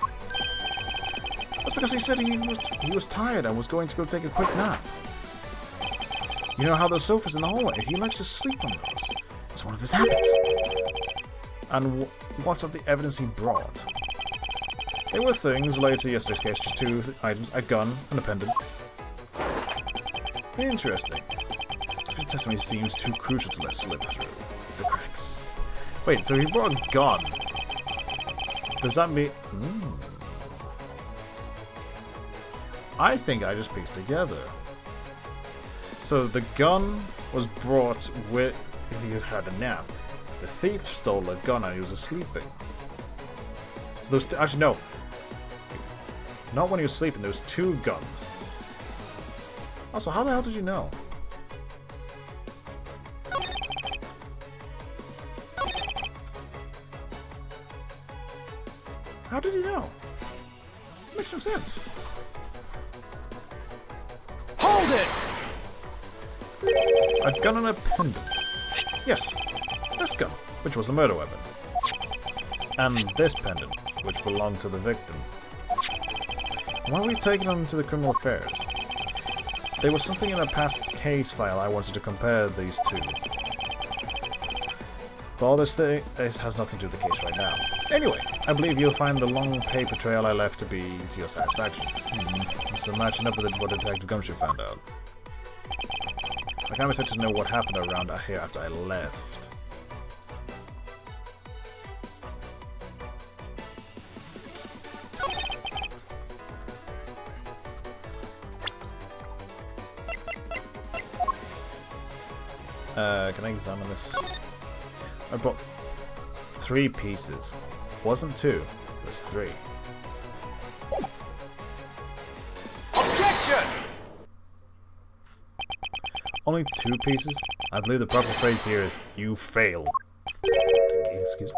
Speaker 1: That's because he said he was tired and was going to go take a quick nap. You know how those sofas in the hallway, he likes to sleep on those. It's one of his habits. And what of the evidence he brought? There were things related to yesterday's case, just 2 items, a gun and a pendant. Interesting. His testimony seems too crucial to let slip through the cracks. Wait, so he brought a gun. Does that mean... I think I just pieced together. So the gun was brought with... if he had a nap. The thief stole a gun and he was sleeping. So those... actually, no. Not when he was sleeping, there was 2 guns. Also, how the hell did you know? How did you know? It makes no sense.
Speaker 2: Hold it!
Speaker 1: A gun and a pendant. Yes, this gun, which was the murder weapon. And this pendant, which belonged to the victim. Why were we taking them to the criminal affairs? There was something in a past case file I wanted to compare these two. But all this has nothing to do with the case right now. Anyway, I believe you'll find the long paper trail I left to be to your satisfaction. It's matching up with what Detective Gumshoe found out. I can't expect to know what happened around here after I left. Can I examine this? I brought 3 pieces. Wasn't 2, it was 3.
Speaker 2: Objection!
Speaker 1: Only 2 pieces? I believe the proper phrase here is, you fail. Excuse me.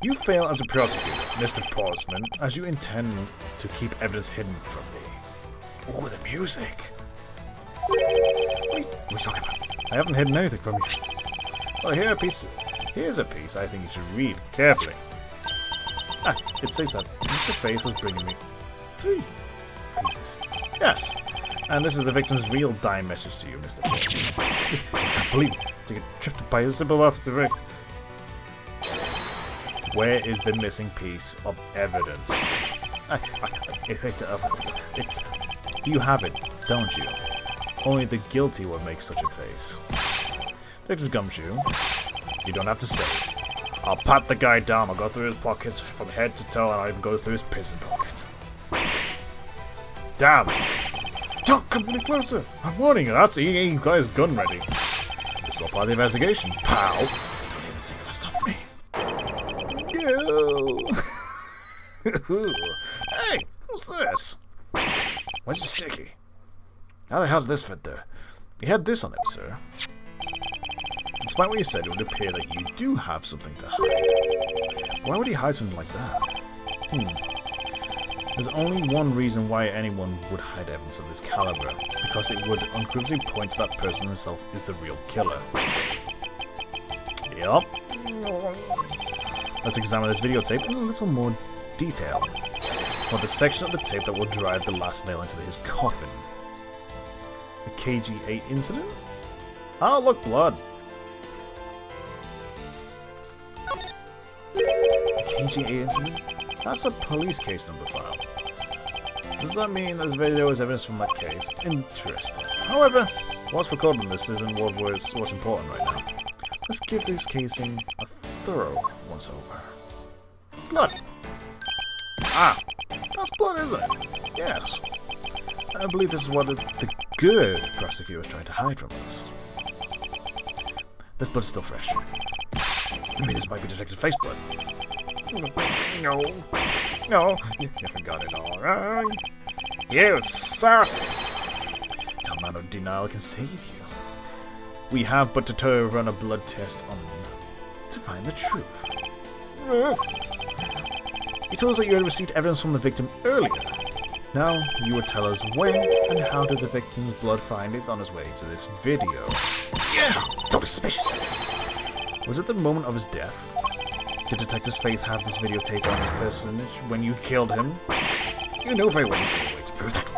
Speaker 1: You fail as a prosecutor, Mr. Portsman, as you intend to keep evidence hidden from me. Ooh, the music. What are you talking about? I haven't hidden anything from you. Well, here's a piece I think you should read carefully. Ah, it says that Mr. Faith was bringing me 3 pieces. Yes, and this is the victim's real dying message to you, Mr. Faith. I can't believe it. To get tripped by a simple author direct. Where is the missing piece of evidence? You have it, don't you? Only the guilty will make such a face. Detective Gumshoe, you don't have to say. I'll pat the guy down, I'll go through his pockets from head to toe, and I'll even go through his prison pocket. Damn! Don't come any closer! I'm warning you, that's the guy's gun ready. It's all part of the investigation. Pow! Don't even think it'll stop me. No! Hey! What's this? Why's it sticky? How the hell did this fit there? You had this on it, sir. Despite what you said, it would appear that you do have something to hide. Why would he hide something like that? There's only one reason why anyone would hide evidence of this caliber, because it would unequivocally point to that person himself is the real killer. Yup. Let's examine this videotape in a little more detail, for the section of the tape that will drive the last nail into his coffin. The KG8 incident? Oh, look, blood. The KG8 incident? That's a police case number file. Does that mean this video is evidence from that case? Interesting. However, what's recorded in this isn't what's important right now. Let's give this casing a thorough once over. Blood! Ah! That's blood, isn't it? Yes. I believe this is what the good prosecutor was trying to hide from us. This blood's still fresh. I mean, this might be Detective Face blood. No, you got it all wrong. You suck! No amount of denial can save you. We have but to run a blood test on them to find the truth. You told us that you had received evidence from the victim earlier. Now, you would tell us when and how did the victim's blood find its on its way to this video. Yeah, totally suspicious. Was it the moment of his death? Did Detective Faith have this videotape on his personage when you killed him? You know very well there's no way to prove that.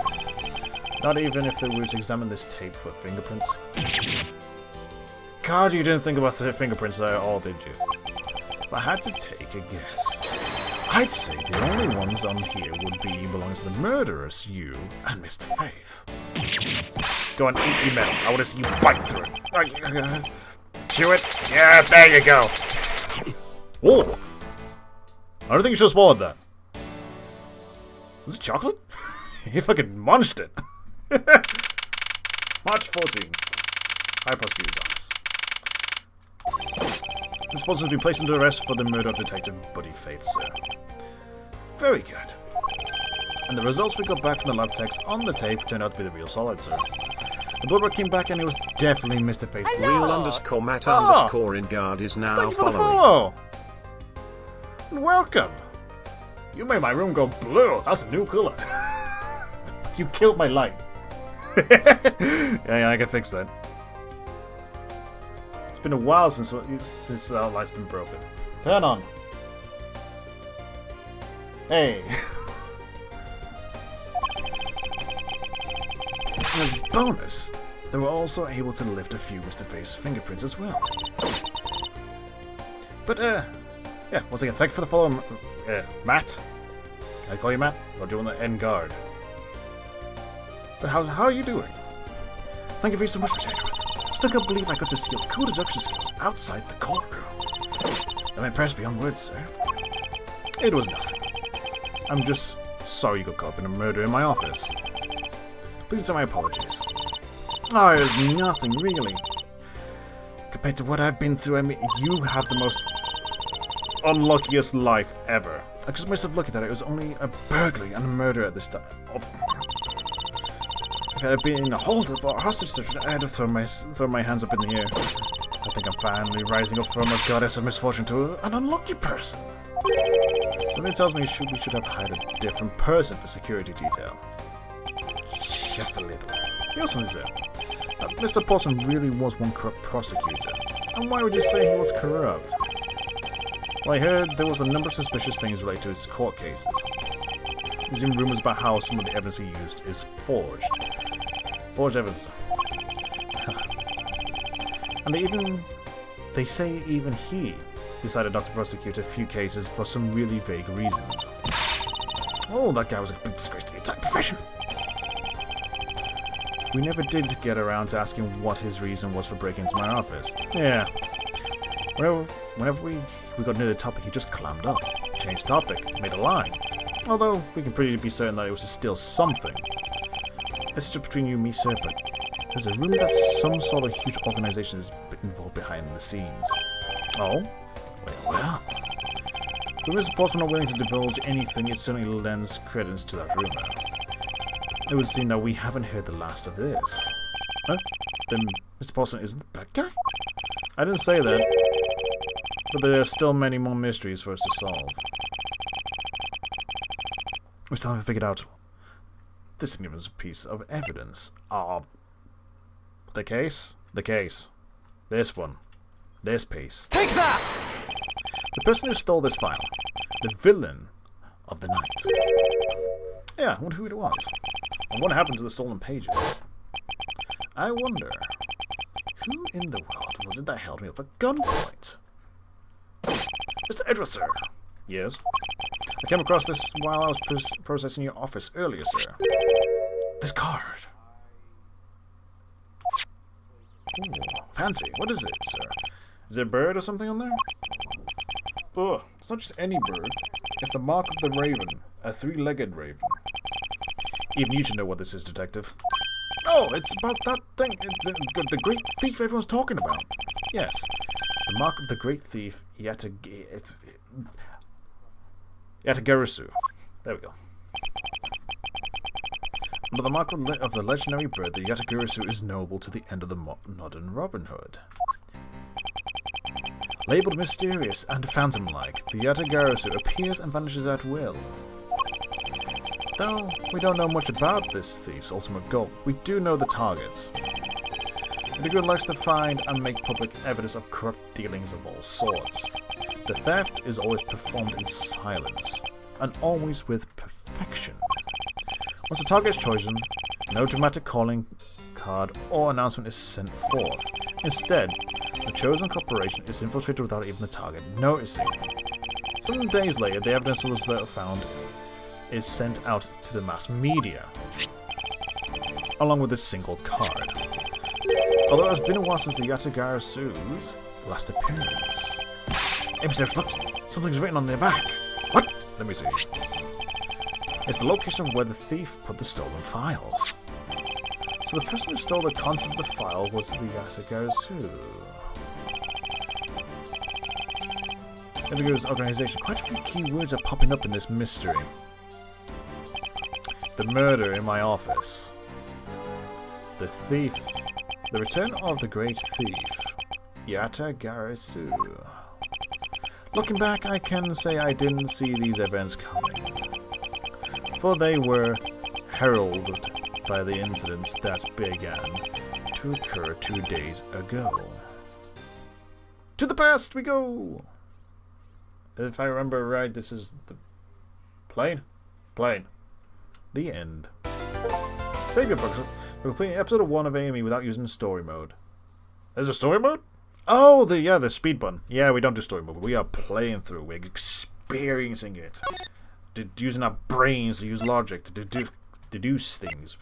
Speaker 1: Not even if they were to examine this tape for fingerprints. God, you didn't think about the fingerprints at all, did you? If I had to take a guess, I'd say the only ones on here would be belongs to the murderers, you and Mr. Faith. Go on, eat your metal. I want to see you bite through it. Chew it. Yeah, there you go. Oh! I don't think you should have swallowed that. Is it chocolate? You fucking munched it. March 14. High Prosecutor's Office. This person has been placed under arrest for the murder of Detective Buddy Faith, sir. Very good. And the results we got back from the lab techs on the tape turned out to be the real solid, sir. The blood work came back and it was definitely Mr. Faith.
Speaker 3: Real_Matt_in_guard is now
Speaker 1: thank you for
Speaker 3: following.
Speaker 1: the follow! And welcome! You made my room go blue. That's a new color. You killed my light. yeah, I can fix that. It's been a while since our light's been broken. Turn on. Hey. And as a bonus, they were also able to lift a few Mr. Faith's fingerprints as well. But, yeah, once again, thank you for the follow, Matt. Can I call you Matt? Or do you want the end guard? But how are you doing? Thank you very so much, Mr. Edgeworth. Still can't believe I got to see your cool deduction skills outside the courtroom. I'm impressed beyond words, sir. It was nothing. I'm just sorry you got caught up in a murder in my office. Please accept my apologies. Oh, it was nothing, really. compared to what I've been through, I mean, you have the most unluckiest life ever. I just myself lucky that it was only a burglary and a murder at this time. If I had been in a hold-up or hostage situation, I'd have thrown my hands up in the air. I think I'm finally rising up from a goddess of misfortune to an unlucky person. Something tells me we should have hired a different person for security detail. Just a little. Yes, Mr. Paulson really was one corrupt prosecutor. And why would you say he was corrupt? Well, I heard there was a number of suspicious things related to his court cases. Using rumors about how some of the evidence he used is forged. Forged evidence. And they say even he decided not to prosecute a few cases for some really vague reasons. Oh, that guy was a big disgrace to the entire profession. We never did get around to asking what his reason was for breaking into my office. Yeah. Whenever we got near the topic, he just clammed up, changed topic, made a lie. Although, we can pretty be certain that it was still something. This is just between you and me, sir, but there's a rumor that some sort of huge organization is involved behind the scenes. Oh? Well. If Mr. Paulson not willing to divulge anything, it certainly lends credence to that rumor. It would seem that we haven't heard the last of this. Huh? Then Mr. Paulson isn't the bad guy? I didn't say that. But there are still many more mysteries for us to solve. We still haven't figured out this significant piece of evidence. The case? The case. This one. This piece.
Speaker 2: Take that!
Speaker 1: The person who stole this file. The villain of the night. Yeah, I wonder who it was. And what happened to the stolen pages? I wonder, who in the world was it that held me up at gunpoint? Mr. Edgeworth, sir. Yes? I came across this while I was processing your office earlier, sir. This card. Ooh, fancy. What is it, sir? Is it a bird or something on there? Oh, it's not just any bird. It's the mark of the raven. A three-legged raven. Even you should know what this is, detective. Oh, it's about that thing. The great thief everyone's talking about. Yes. The mark of the great thief, Yatagarasu. There we go. But the mark of the legendary bird, the Yatagarasu, is knowable to the end of the modern Robin Hood. Labeled mysterious and phantom-like, the Yatagarasu appears and vanishes at will. Though we don't know much about this thief's ultimate goal, we do know the targets. The good likes to find and make public evidence of corrupt dealings of all sorts. The theft is always performed in silence, and always with perfection. Once a target is chosen, no dramatic calling card or announcement is sent forth. Instead, the chosen corporation is infiltrated without even the target noticing. Some days later, the evidence was found is sent out to the mass media, along with a single card. Although it has been a while since the Yatagarasu's last appearance. Hey, look, something's written on their back. What? Let me see. It's the location of where the thief put the stolen files. So the person who stole the contents of the file was the Yatagarasu. Indigo's organization. Quite a few key words are popping up in this mystery. The murder in my office. The thief. The return of the great thief. Yatagarasu. Looking back, I can say I didn't see these events coming. For they were heralded by the incidents that began to occur 2 days ago. To the past we go! If I remember right, this is the plane? Plane. The end. Save your progress. We're completing episode 1 of AME without using story mode. There's a story mode? Oh, the speed button. Yeah, we don't do story mode. We are playing through. We're experiencing it. Using our brains to use logic to deduce things.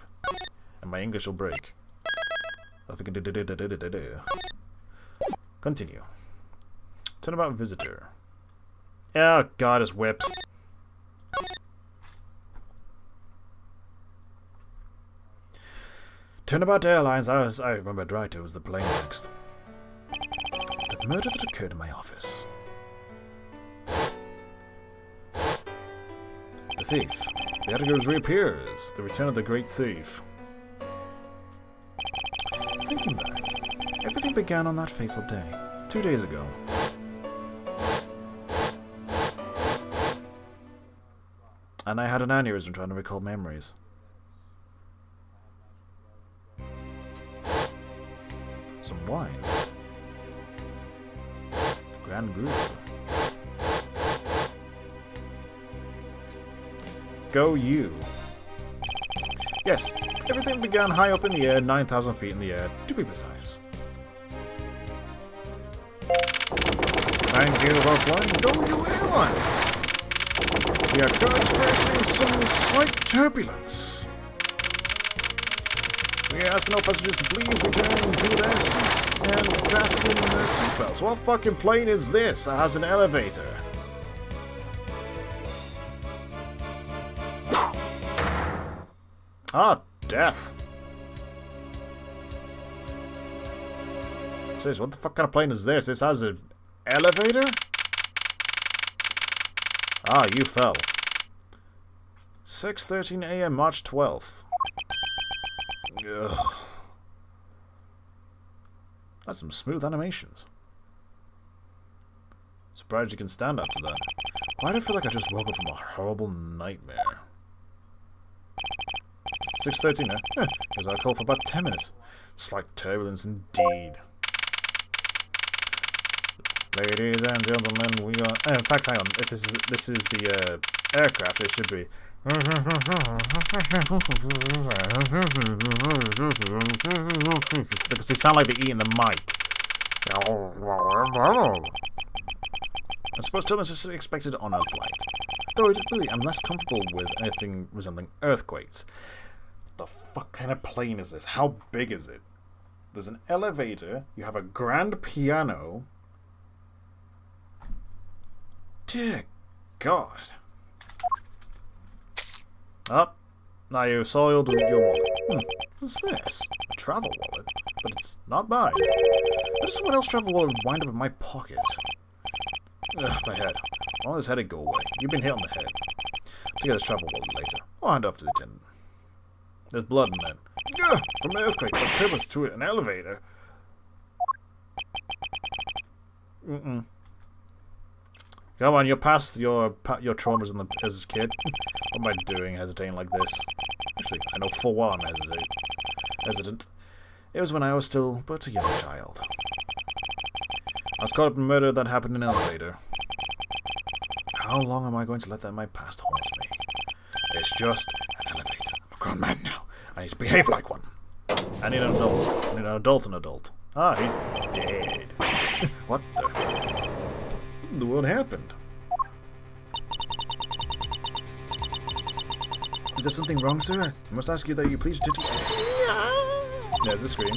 Speaker 1: And my English will break. I think Continue. Turnabout visitor. Oh god, it's whips. Turnabout Airlines. I remembered right. It was the plane next. A murder that occurred in my office. The thief. The Editors reappears. The return of the great thief. Thinking back, everything began on that fateful day, 2 days ago. And I had an aneurysm trying to recall memories. Some wine. Grand Guru. Go you. Yes, everything began high up in the air, 9,000 feet in the air, to be precise. Thank you for flying Go You Airlines. We are currently experiencing some slight turbulence. We ask all passengers to please return to their seats and fasten their seatbelts. What fucking plane is this that has an elevator? Ah, death. Seriously, what the fuck kind of plane is this? This has an elevator? Ah, you fell. 6:13 AM, March 12th. Ugh. That's some smooth animations. Surprised you can stand after that. Why do I feel like I just woke up from a horrible nightmare? 6:13 now. Because I called for about 10 minutes. Slight turbulence indeed. Ladies and gentlemen, we are... in fact, hang on. If this is the aircraft, it should be... Because they sound like they're eating the mic. I suppose turbulence is expected on our flight. Though admittedly, I'm less comfortable with anything resembling earthquakes. What the fuck kind of plane is this? How big is it? There's an elevator. You have a grand piano. Dear God. Up. Now you soiled your wallet. What's this? A travel wallet? But it's not mine. Why does someone else's travel wallet wind up in my pocket? Ugh, my head. Why does this headache go away? You've been hit on the head. I'll take this travel wallet later. I'll hand it off to the attendant. There's blood in there. Ugh, from an earthquake, from turbulence to an elevator. Come on, you're past your traumas as a kid. What am I doing hesitating like this? Actually, I know full well I'm hesitant. It was when I was still but a young child. I was caught up in murder that happened in an elevator. How long am I going to let that in my past haunt me? It's just an elevator. I'm a grown man now. I need to behave like one. I need an adult. I need an adult. Ah, he's dead. What the... What happened? Is there something wrong, sir? I must ask you that you please There's the scream.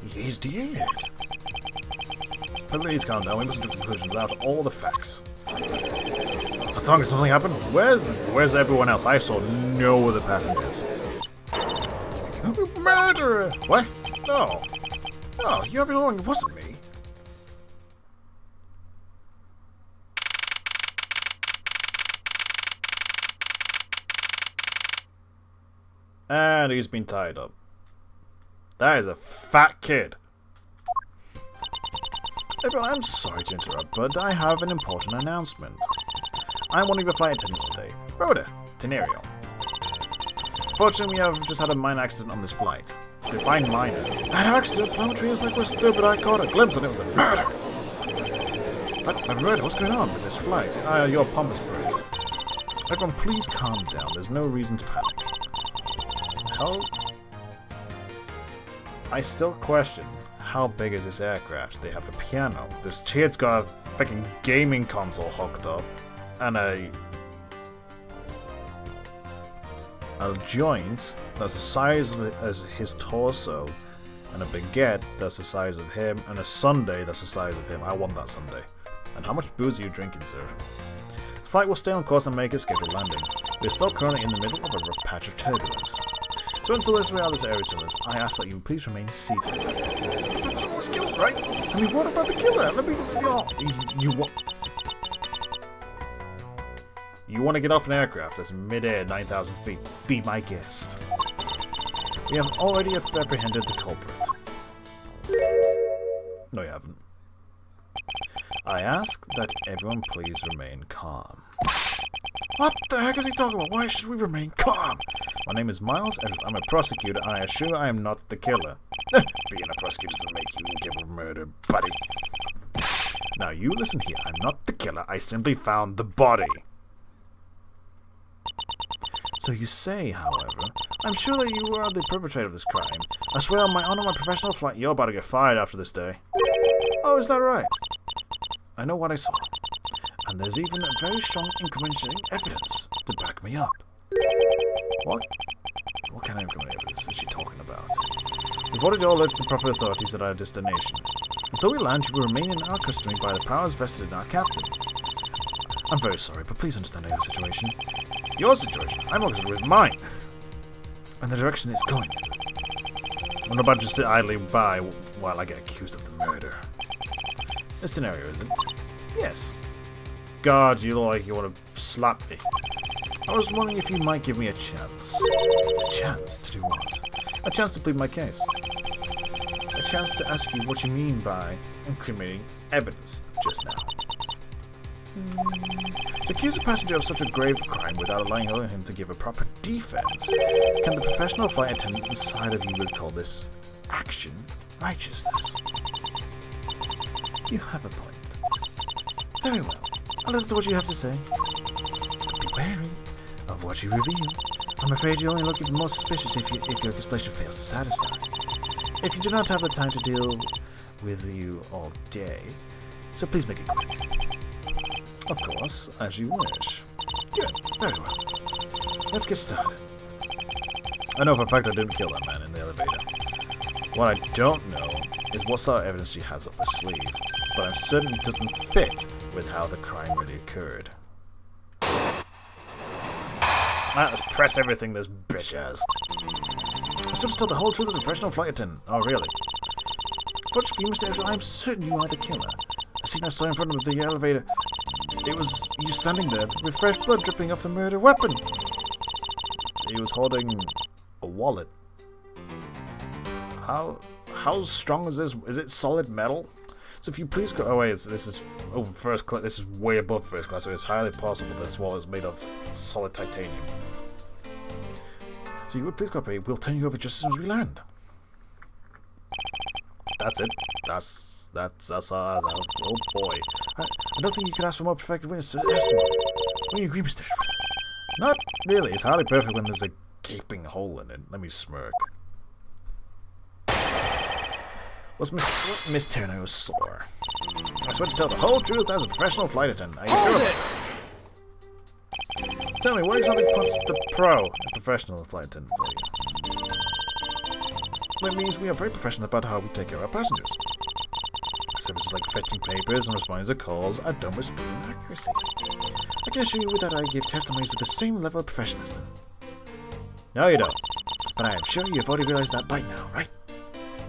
Speaker 1: He's dead. Please calm down. We mustn't do conclusions without all the facts. I thought something happened. Where's everyone else? I saw no other passengers. Murderer! What? No. No, you have it wrong. It wasn't me. And he's been tied up. That is a fat kid. Everyone, I'm sorry to interrupt, but I have an important announcement. I'm one of your flight attendants today, Rhoda Tenario. Fortunately, we have just had a minor accident on this flight. Define minor. An accident? Poetry is like we're stupid. I caught a glimpse and it was a murder. But murder? What's going on with this flight? Your pump is broken. Everyone, please calm down. There's no reason to panic. Hell, I still question how big is this aircraft. They have a piano. This kid's got a fucking gaming console hooked up, and a joint that's the size as his torso, and a baguette that's the size of him, and a sundae that's the size of him. I want that sundae. And how much booze are you drinking, sir? The flight will stay on course and make a scheduled landing. We're still currently in the middle of a rough patch of turbulence. So until this way out of this area to us, I ask that you please remain seated. someone was killed, right? I mean, what about the killer? Let me You want to get off an aircraft that's mid-air 9,000 feet? Be my guest. We have already apprehended the culprit. No, you haven't. I ask that everyone please remain calm. What the heck is he talking about? Why should we remain calm? My name is Miles Edgeworth. I'm a prosecutor, and I assure I am not the killer. Being a prosecutor doesn't make you incapable of murder, buddy. Now, you listen here. I'm not the killer. I simply found the body. So you say, however, I'm sure that you are the perpetrator of this crime. I swear on my honor, my professional flight, you're about to get fired after this day. Oh, is that right? I know what I saw. And there's even a very strong incriminating evidence to back me up. What? What kind of incriminating evidence is she talking about? We've already all alerted the proper authorities at our destination. Until we land, you will remain in our custody by the powers vested in our captain. I'm very sorry, but please understand your situation. Your situation? I'm not concerned with mine. And the direction it's going in. I'm not about to sit idly by while I get accused of the murder. This scenario, is it? Yes. God, you look like you want to slap me. I was wondering if you might give me a chance. A chance to do what? A chance to plead my case. A chance to ask you what you mean by incriminating evidence just now. To accuse a passenger of such a grave crime without allowing him to give a proper defense, can the professional flight attendant inside of you would call this action righteousness? You have a point. Very well. I'll listen to what you have to say. But be wary of what you reveal. I'm afraid you're only looking for more suspicious if your explanation fails to satisfy. If you do not have the time to deal with you all day, so please make it quick. Of course, as you wish. Good, very well. Let's get started. I know for a fact I didn't kill that man in the elevator. What I don't know is what sort of evidence she has up her sleeve, but I'm certain it doesn't fit with how the crime really occurred. Let's press everything this bitch has. I sort of tell the whole truth as a professional flight attendant. Oh, really? Fortunately for you, Mr. Edgeworth, I'm certain you are the killer. The scene I saw in front of the elevator, it was you standing there with fresh blood dripping off the murder weapon. He was holding a wallet. How strong is this? Is it solid metal? So if you please go... Oh wait, this is over first class. This is way above first class, so it's highly possible this wallet is made of solid titanium. So you would please cooperate. We'll turn you over just as soon as we land. That's it. That's oh boy. I don't think you could ask for more perfected witness to estimate. Will you agree, Mr. Edgeworth? Not really. It's hardly perfect when there's a gaping hole in it. Let me smirk. What's Miss Turner was sore? I swear to tell the whole truth as a professional flight attendant. Are you sure about that? Tell me, what exactly puts the professional flight attendant for you? That means we are very professional about how we take care of our passengers. Services like fetching papers and responding to calls are done with speed and accuracy. I can assure you that I give testimonies with the same level of professionalism. No, you don't. But I am sure you have already realized that by now, right?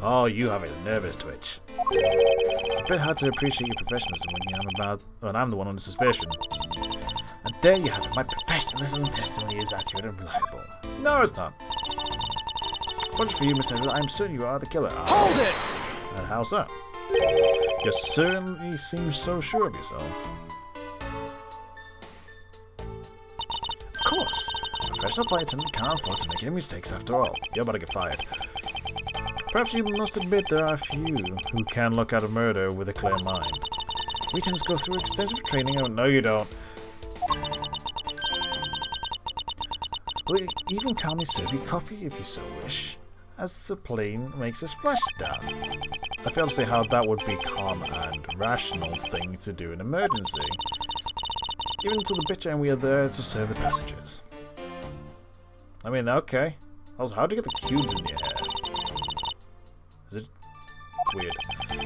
Speaker 1: Oh, you have a nervous twitch. It's a bit hard to appreciate your professionalism when I'm the one under suspicion. And there you have it. My professionalism testimony is accurate and reliable. No, it's not. Much for you, Mr. Edgeworth. I'm certain you are the killer.
Speaker 2: Hold it!
Speaker 1: And how so? You certainly seem so sure of yourself. Of course. A professional flight attendant can't afford to make any mistakes after all. You're about to get fired. Perhaps you must admit there are few who can look at a murder with a clear mind. We tend to go through extensive training. Oh, no, you don't. We'll even calmly serve you coffee if you so wish, as the plane makes a splashdown. I fail to see how that would be a calm and rational thing to do in an emergency. Even until the bitter end, we are there to serve the passengers. I mean, okay. Also, how'd you get the cube in the air? Is it weird?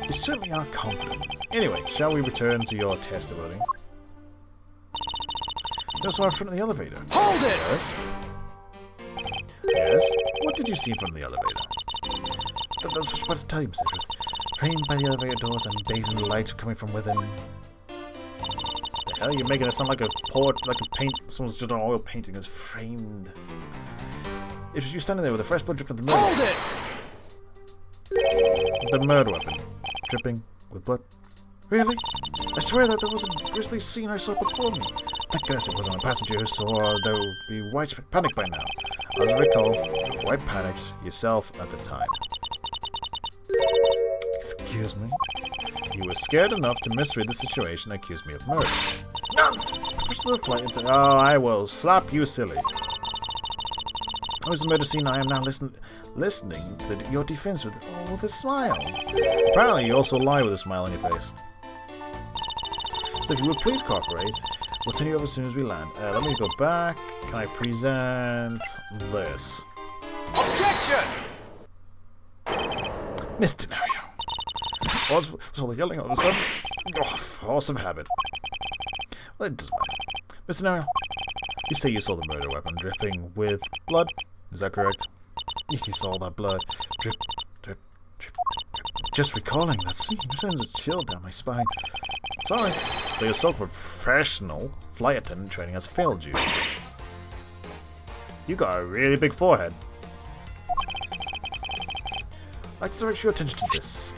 Speaker 1: You certainly are confident. Anyway, shall we return to your testimony? That's why in front of the elevator.
Speaker 2: Hold it!
Speaker 1: Yes? Yes? What did you see in front of the elevator? That's what I was about to tell you, Mr. Edgeworth. framed by the elevator doors and bathed in the light coming from within. The hell, you're making it sound like a port, like a paint. Someone's just an oil painting is framed. It's you standing there with a fresh blood dripping the murder.
Speaker 2: Hold it!
Speaker 1: The murder weapon, dripping with blood. Really? I swear that there was a grisly scene I saw before me. Thank goodness it wasn't a passenger, so there would be white panic by now. As I recall, you quite panicked yourself at the time. Excuse me? You were scared enough to misread the situation and accuse me of murder. Nonsense! Push the flight into... Oh, I will slap you silly. I was the murder scene. I am now listening to your defense with a smile. Apparently you also lie with a smile on your face. So if you would please cooperate, we'll turn you over as soon as we land. Let me go back. Can I present this?
Speaker 2: Objection!
Speaker 1: Mr. Nario. Was all the yelling all of a sudden? Oh, force of habit. Well, it doesn't matter. Mr. Nario, you say you saw the murder weapon dripping with blood. Is that correct? Yes, you saw that blood. Drip, drip, drip, drip. Just recalling that scene sends a chill down my spine. Sorry, but your so-called professional flight attendant training has failed you. You got a really big forehead. I'd like to direct your attention to this.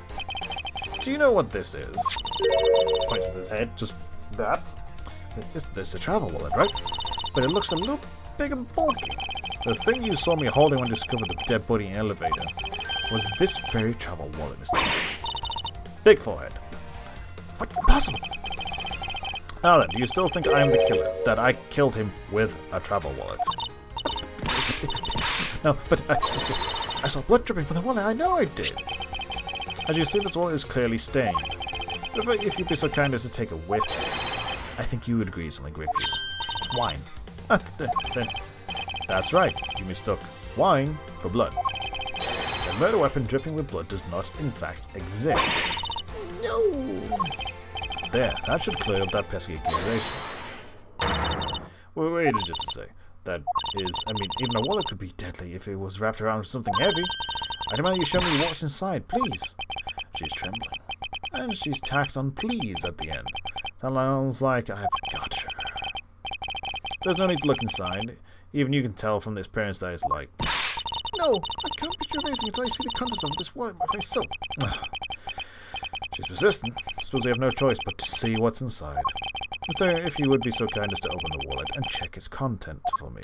Speaker 1: Do you know what this is? Points with his head, just that. This is a travel wallet, right? But it looks a little big and bulky. The thing you saw me holding when I discovered the dead body in the elevator was this very travel wallet, Mr. Big forehead. What? Impossible! Now then, do you still think I am the killer? That I killed him with a travel wallet? No, but I saw blood dripping from the wallet. I know I did. As you see, this wallet is clearly stained. If you'd be so kind as to take a whiff, I think you would agree it's only grape juice. It's wine. That's right. You mistook wine for blood. A murder weapon dripping with blood does not, in fact, exist. No. There, that should clear up that pesky accusation. Wait just to say. That is, I mean, even a wallet could be deadly if it was wrapped around something heavy. I demand you show me what's inside, please. She's trembling. And she's tacked on please at the end. Sounds like I've got her. There's no need to look inside. Even you can tell from this appearance that it's like... No, I can't be sure of anything until I see the contents of this wallet in my face, so... She's persistent. I suppose we have no choice but to see what's inside. If you would be so kind as to open the wallet and check its content for me.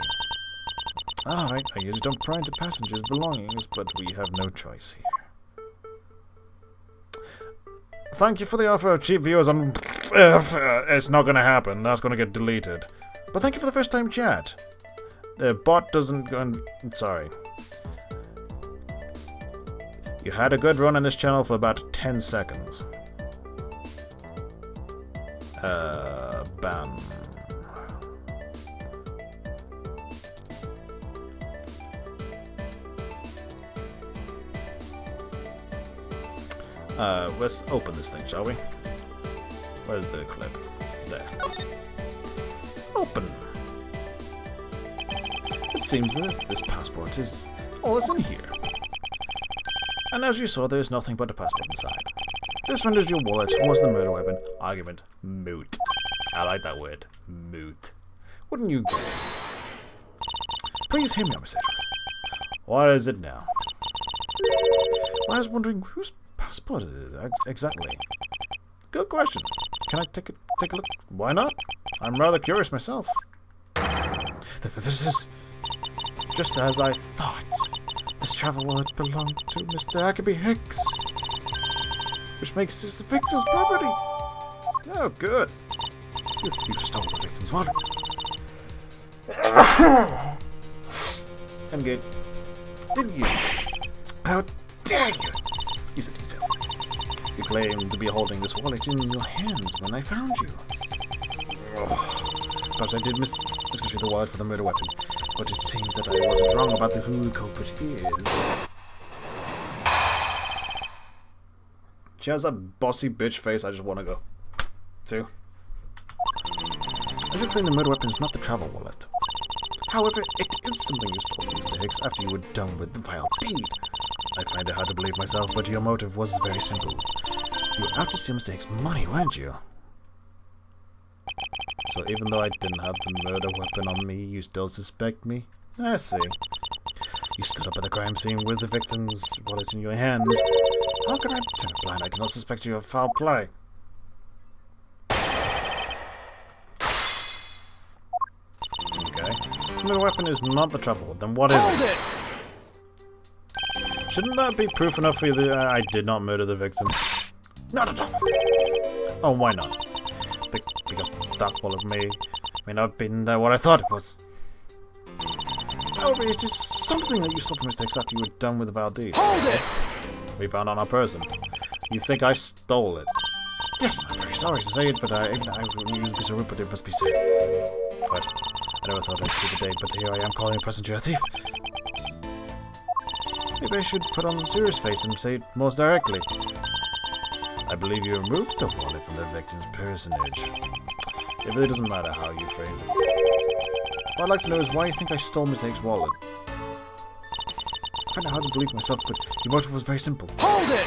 Speaker 1: Alright, I usually don't pry into passengers' belongings, but we have no choice here. Thank you for the offer of cheap viewers on... It's not gonna happen, that's gonna get deleted. But thank you for the first time chat. The bot doesn't go and... Sorry. You had a good run on this channel for about 10 seconds. Bam. Let's open this thing, shall we? Where's the clip? There. Open. It seems that this passport is all that's in here. And as you saw, there is nothing but a passport inside. This renders your wallet was the murder weapon argument moot. I like that word, moot. Wouldn't you agree? Please hear me, Miles Edgeworth. What is it now? Well, I was wondering whose passport is it exactly? Good question. Can I take a look? Why not? I'm rather curious myself. This is just as I thought. This travel wallet belonged to Mr. Huckabee Hicks, which makes this the victim's property. Oh, good. You stole the victim's wallet. I'm good. Didn't you? How dare you? You said yourself. You claimed to be holding this wallet in your hands when I found you. Perhaps I did misconstrue the wallet for the murder weapon, but it seems that I wasn't wrong about who the culprit is. She has that bossy bitch face I just want to go to. I should claim the murder weapon is not the travel wallet. However, it is something you stole from Mr. Hicks after you were done with the vile deed. I find it hard to believe myself, but your motive was very simple. You were out to steal Mr. Hicks' money, weren't you? So even though I didn't have the murder weapon on me, you still suspect me? I see. You stood up at the crime scene with the victim's wallet in your hands. How can I turn a blind eye to not suspect you of foul play? Okay. The murder weapon is not the trouble. Then what is it? Shouldn't that be proof enough for you that I did not murder the victim? Not at all. Oh, why not? Because that wallet may not have been what I thought it was. However, it's just something that you stole from Mr. Hicks after you were done with the Valdez.
Speaker 2: Hold it!
Speaker 1: We found on our person. You think I stole it? Yes, I'm very sorry to say it, but even I wouldn't use be so rude, but it must be said. But I never thought I'd see the day, but here I am calling a passenger a thief. Maybe I should put on a serious face and say it most directly. I believe you removed the wallet from the victim's personage. It really doesn't matter how you phrase it. What I'd like to know is why you think I stole Miss Hicks' wallet. I find it hard to believe myself, but your motive was very simple.
Speaker 2: Hold it!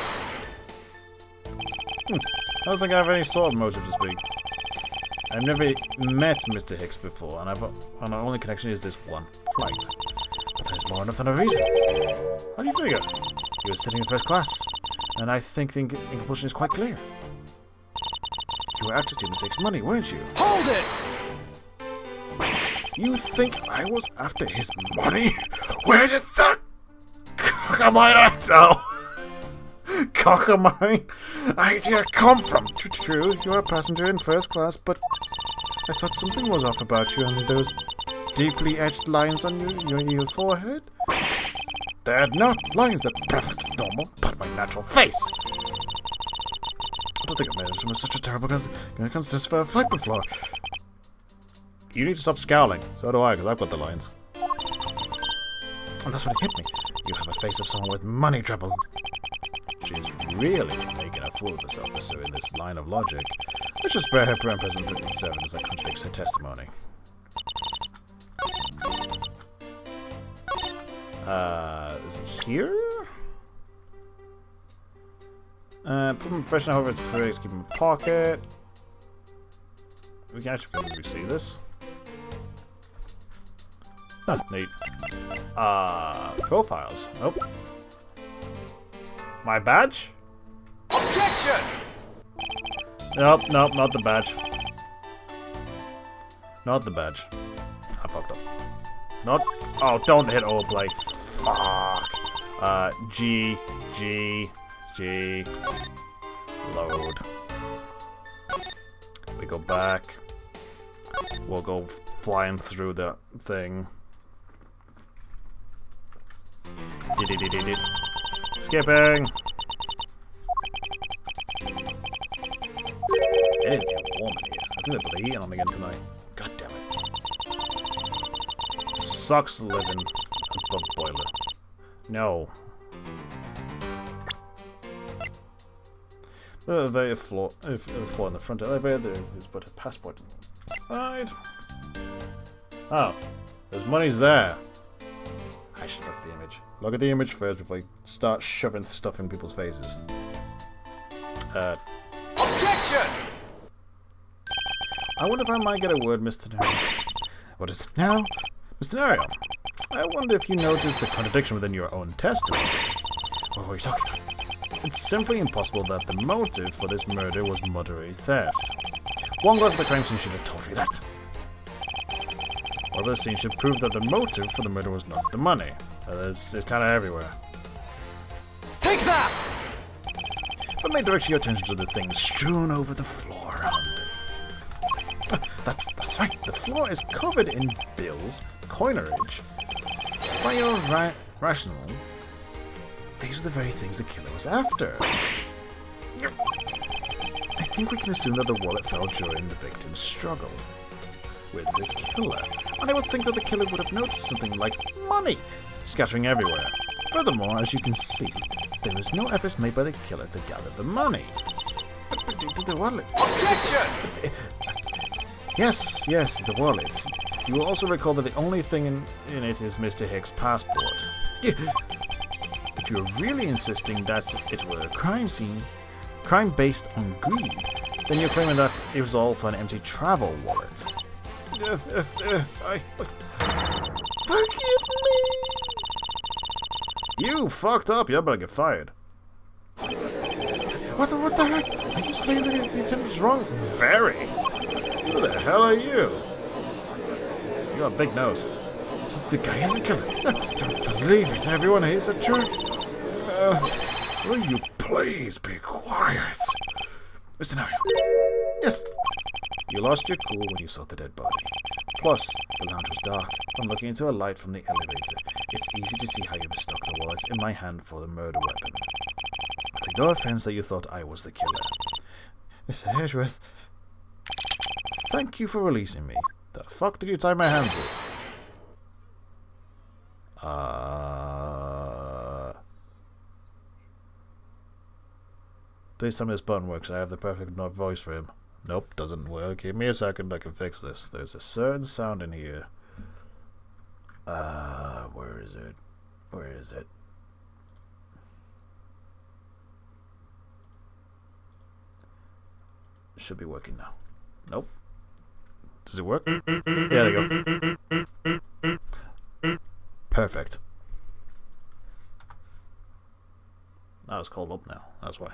Speaker 1: I don't think I have any sort of motive to speak. I've never met Mr. Hicks before, and our only connection is this one flight. But there's more enough than a reason. How do you figure? You were sitting in first class, and I think the incompulsion is quite clear. You were out to steal Miss Hicks' money, weren't you?
Speaker 2: Hold it!
Speaker 1: You think I was after his money? Where did that cockamine idea come from? True, you're a passenger in first class, but I thought something was off about you and those deeply etched lines on your forehead. They're not lines, they're perfectly normal, part of my natural face. I don't think I made it such a terrible consequence for a flight before. You need to stop scowling. So do I, because I've got the lines. And that's when it hit me. You have a face of someone with money trouble. She's really making a fool of herself pursuing this line of logic. Let's just spare her present evidence that contradicts her testimony. Is it here? Put them professional, however it's correct, keep them in my pocket. We can actually see this. Huh, neat. Profiles. Nope. My badge?
Speaker 2: Objection!
Speaker 1: Nope, not the badge. Not the badge. I fucked up. Not. Oh, don't hit O play. Fuck. G. Load. We go back. We'll go flying through the thing. Skipping. It is getting warm in here. I think they put the heat on again tonight. God damn it. Sucks living above boiler. No. The floor in the front elevator. There is but a passport inside. Oh, there's money's there. I should look at the image. Look at the image first before you start shoving stuff in people's faces.
Speaker 2: Objection!
Speaker 1: I wonder if I might get a word, Mr. Nario. What is it now? Mr. Nario, I wonder if you noticed the contradiction within your own testimony. What were you talking about? It's simply impossible that the motive for this murder was monetary theft. One glance at the crime scene should have told you that. Well, this scene should prove that the motive for the murder was not the money. It's kind of everywhere.
Speaker 2: Take that!
Speaker 1: But may direct your attention to the things strewn over the floor around it. That's right. The floor is covered in bills, coinage. By your rational, these are the very things the killer was after. I think we can assume that the wallet fell during the victim's struggle with this killer. And I would think that the killer would have noticed something like money scattering everywhere. Furthermore, as you can see, there was no efforts made by the killer to gather the money. But the wallet...
Speaker 2: Objection!
Speaker 1: Yes, the wallet. You will also recall that the only thing in it is Mr. Hicks' passport. If you're really insisting that it were a crime scene, crime based on greed, then you're claiming that it was all for an empty travel wallet. Forgive me! You fucked up, you better get fired. What the heck? Are you saying that the attempt is wrong? Very! Who the hell are you? You got a big nose. The guy isn't killer. Don't believe it. Everyone hates a jerk. Will you please be quiet? Mr. Nario. Yes. You lost your cool when you saw the dead body. Plus, the lounge was dark. I'm looking into a light from the elevator. It's easy to see how you mistook the wallet in my hand for the murder weapon. I take no offense that you thought I was the killer. Mr. Edgeworth, thank you for releasing me. The fuck did you tie my hands with? Please tell me this button works. I have the perfect voice for him. Nope, doesn't work. Give me a second, I can fix this. There's a certain sound in here. Where is it? Where is it? Should be working now. Nope. Does it work? Yeah, there you go. Perfect. Now it's called up now. That's why.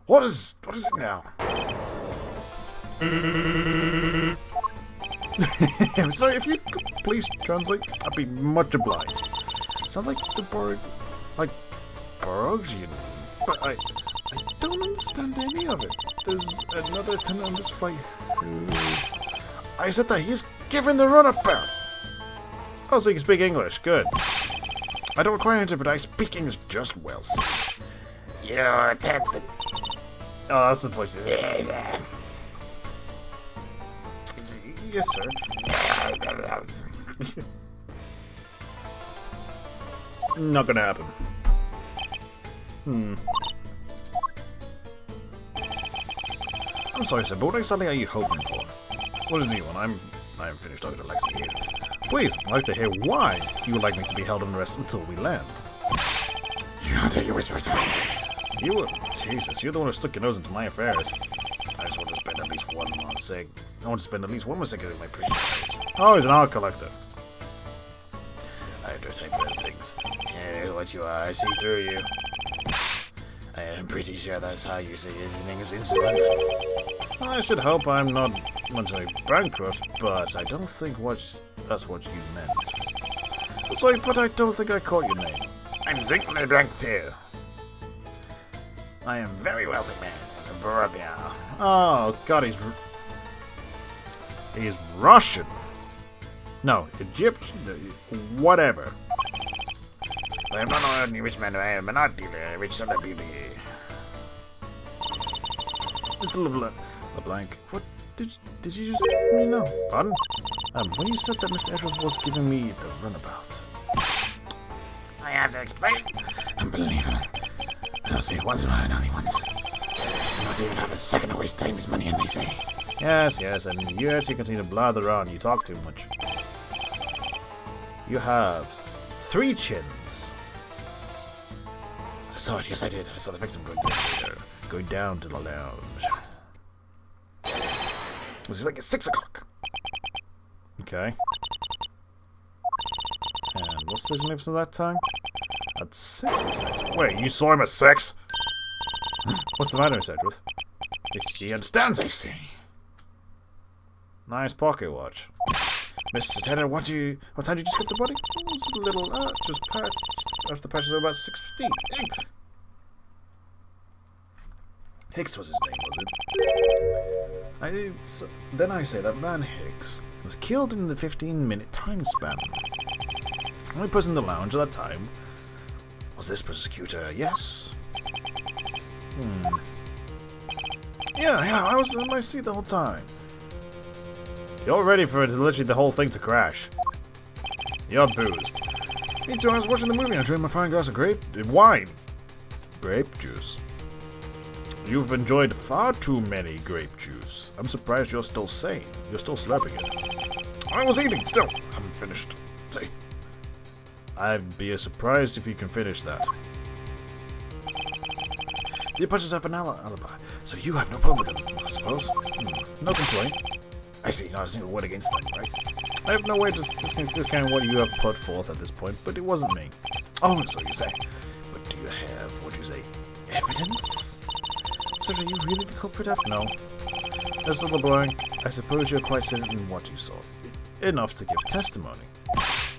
Speaker 1: What is it now? I'm sorry, if you could please translate, I'd be much obliged. Sounds like the bird, like Borgian, but I don't understand any of it. There's another attendant on this flight who... I said that he's given the runabout. Oh, so you can speak English. Good. I don't require an interpreter, I speak English just well, sir. You're attempted. Oh, that's the voice. Yes, sir. Not gonna happen. I'm sorry, sir, but what exactly are you hoping for? What is it you want? I am finished talking to Lexi here. Please, I'd like to hear why you would like me to be held under arrest until we land. I'll take your whisper time. You were... Jesus, you're the one who stuck your nose into my affairs. I just want to spend at least one more sec. I want to spend at least one more second with my precious age. Oh, he's an art collector. I have to type better things. Yeah, what you are, I see through you. I am pretty sure that's how you say anything is insolent. I should hope I'm not mentally bankrupt, but I don't think that's what you meant. Sorry, but I don't think I caught your name. I'm Zinkler Drank too. I am very wealthy man. Oh god, he's Russian. No, Egyptian. Whatever. I am not only rich man, I am an art dealer, rich celebrity. Mr. LeBlanc, what did you just let me know? Pardon? When you said that Mr. Edgeworth was giving me the runabout. I have to explain. Unbelievable. I'll say it once, mine only once. I not even have a second to waste time is money, and they say. Yes, and you actually continue to blather on. You talk too much. You have 3 chins. I saw it, yes I did. I saw the victim going down to the lounge. It was like at 6 o'clock. Okay. And what's the significance of that time? At 6 or 6. Wait, you saw him at 6? What's the matter, Miss Edgeworth? He understands, I see. Nice pocket watch. Mr. Tenor, what time did you just get the body? Oh, it's a little, just after the patch was about 6:15. Hicks was his name, was it? Then I say that man Hicks was killed in the 15-minute time span. The only person in the lounge at that time was this prosecutor, yes? Yeah, I was in my seat the whole time. You're ready for literally the whole thing to crash. You're boozed. Me too, I was watching the movie and I drank my fine glass of wine. Grape juice. You've enjoyed far too many grape juice. I'm surprised you're still sane. You're still slurping it. I was eating, still. I'm finished. See. I'd be surprised if you can finish that. The Apaches have an alibi, so you have no problem with them, I suppose. No complaint. I see, not a single word against them, right? I have no way to discount what you have put forth at this point, but it wasn't me. Oh, so you say. But do you have, what do you say, evidence? So are you really the culprit after? No. Mr. LeBlanc, I suppose you're quite certain in what you saw. Enough to give testimony.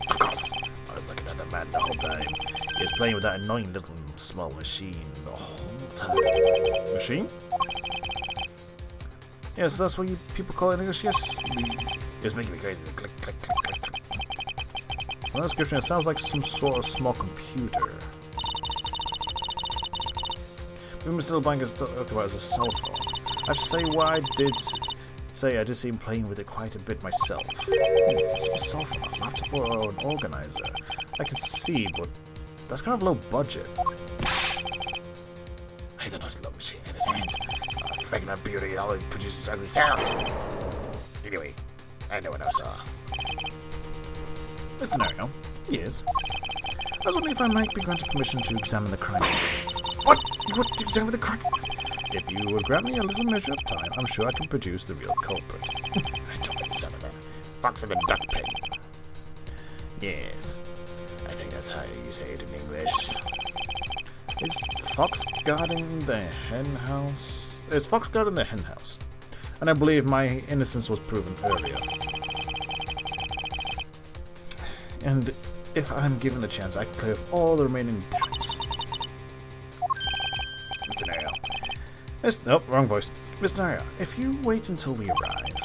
Speaker 1: Of course. I was looking at the man the whole time. He was playing with that annoying little small machine the whole time. Machine? Yes, that's what you people call it in English, yes. It was making me crazy. Click, click, click, click, click. From the description, it sounds like some sort of small computer. What Mr. LeBlanc is talking about is a cell phone. I have to say what I did say, I did see him playing with it quite a bit myself. It's a cell phone, a laptop or an organizer. I can see, but that's kind of low budget. Hey, the nice little machine in his hands. Regular beauty, all it produces ugly sounds. Anyway, I know what I saw. Mr. Nario? Yes? I was wondering if I might be granted permission to examine the crime scene. What? You want to examine the crime scene? If you would grant me a little measure of time, I'm sure I can produce the real culprit. I don't think so, fox in the duck pen. Yes. I think that's how you say it in English. Is fox guarding the hen house? Is fox guarding the hen house? And I believe my innocence was proven earlier. And if I'm given the chance, I can clear up all the remaining doubts. Mr. Nario. Nope, wrong voice. Mr. Nario, if you wait until we arrive,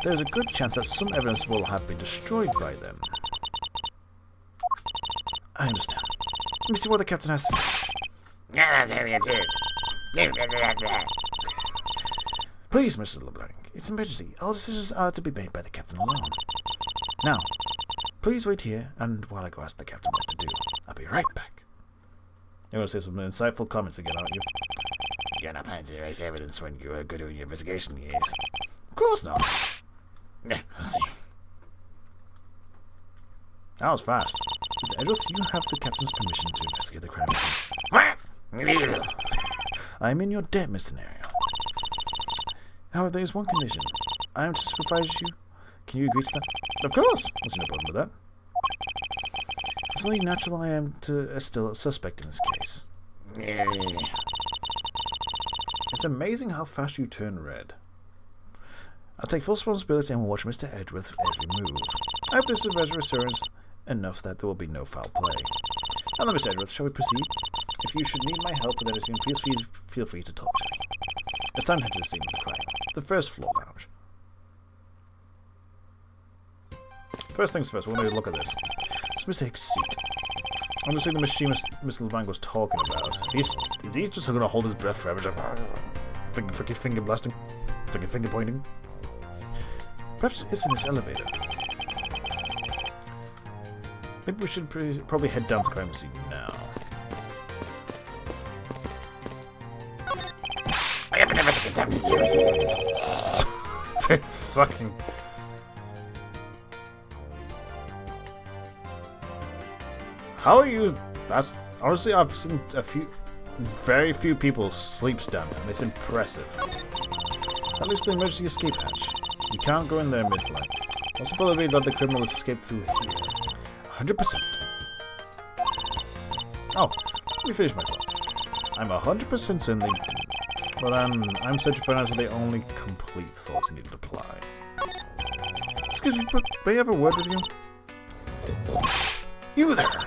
Speaker 1: there's a good chance that some evidence will have been destroyed by them. I understand. Let me see what the captain has to say. Please, Mr. LeBlanc, it's an emergency. All decisions are to be made by the captain alone. Now, please wait here, and while I go ask the captain what to do, I'll be right back. You're going to say some insightful comments again, aren't you? You're not planning to erase evidence when you are doing your investigation, yes? Of course not. Yeah, I'll see. That was fast. Mr. Edgeworth, you have the captain's permission to investigate the crime scene. I'm in your debt, Mr. Nario. However, there is one condition. I am to supervise you. Can you agree to that? Of course! There's no problem with that. It's only natural I am still a suspect in this case. It's amazing how fast you turn red. I'll take full responsibility and will watch Mr. Edgeworth every move. I hope this is reassurance enough that there will be no foul play. Now then, Mr. Edgeworth, shall we proceed? If you should need my help with anything, please feel free to talk to me. It's time to head to the scene of the crime. The first floor lounge. First things first, we're going to look at this. It's Mr. Hicks' seat. I'm just seeing the machine Mr. LeBlanc was talking about. Is he just going to hold his breath forever? Just finger blasting? Finger pointing? Perhaps it's in this elevator. Maybe we should probably head down to the crime scene now. I have never spent time to do fucking. How are you? That's honestly, I've seen very few people sleep stand, and it's impressive. That looks the emergency escape hatch. You can't go in there mid-flight. What's the probability that the criminal escaped through here? 100%. Oh, let me finish my thought. I'm 100% certain they didn't. But I'm searching for an answer the only complete thoughts needed to apply. Excuse me, but may I have a word with you? You there!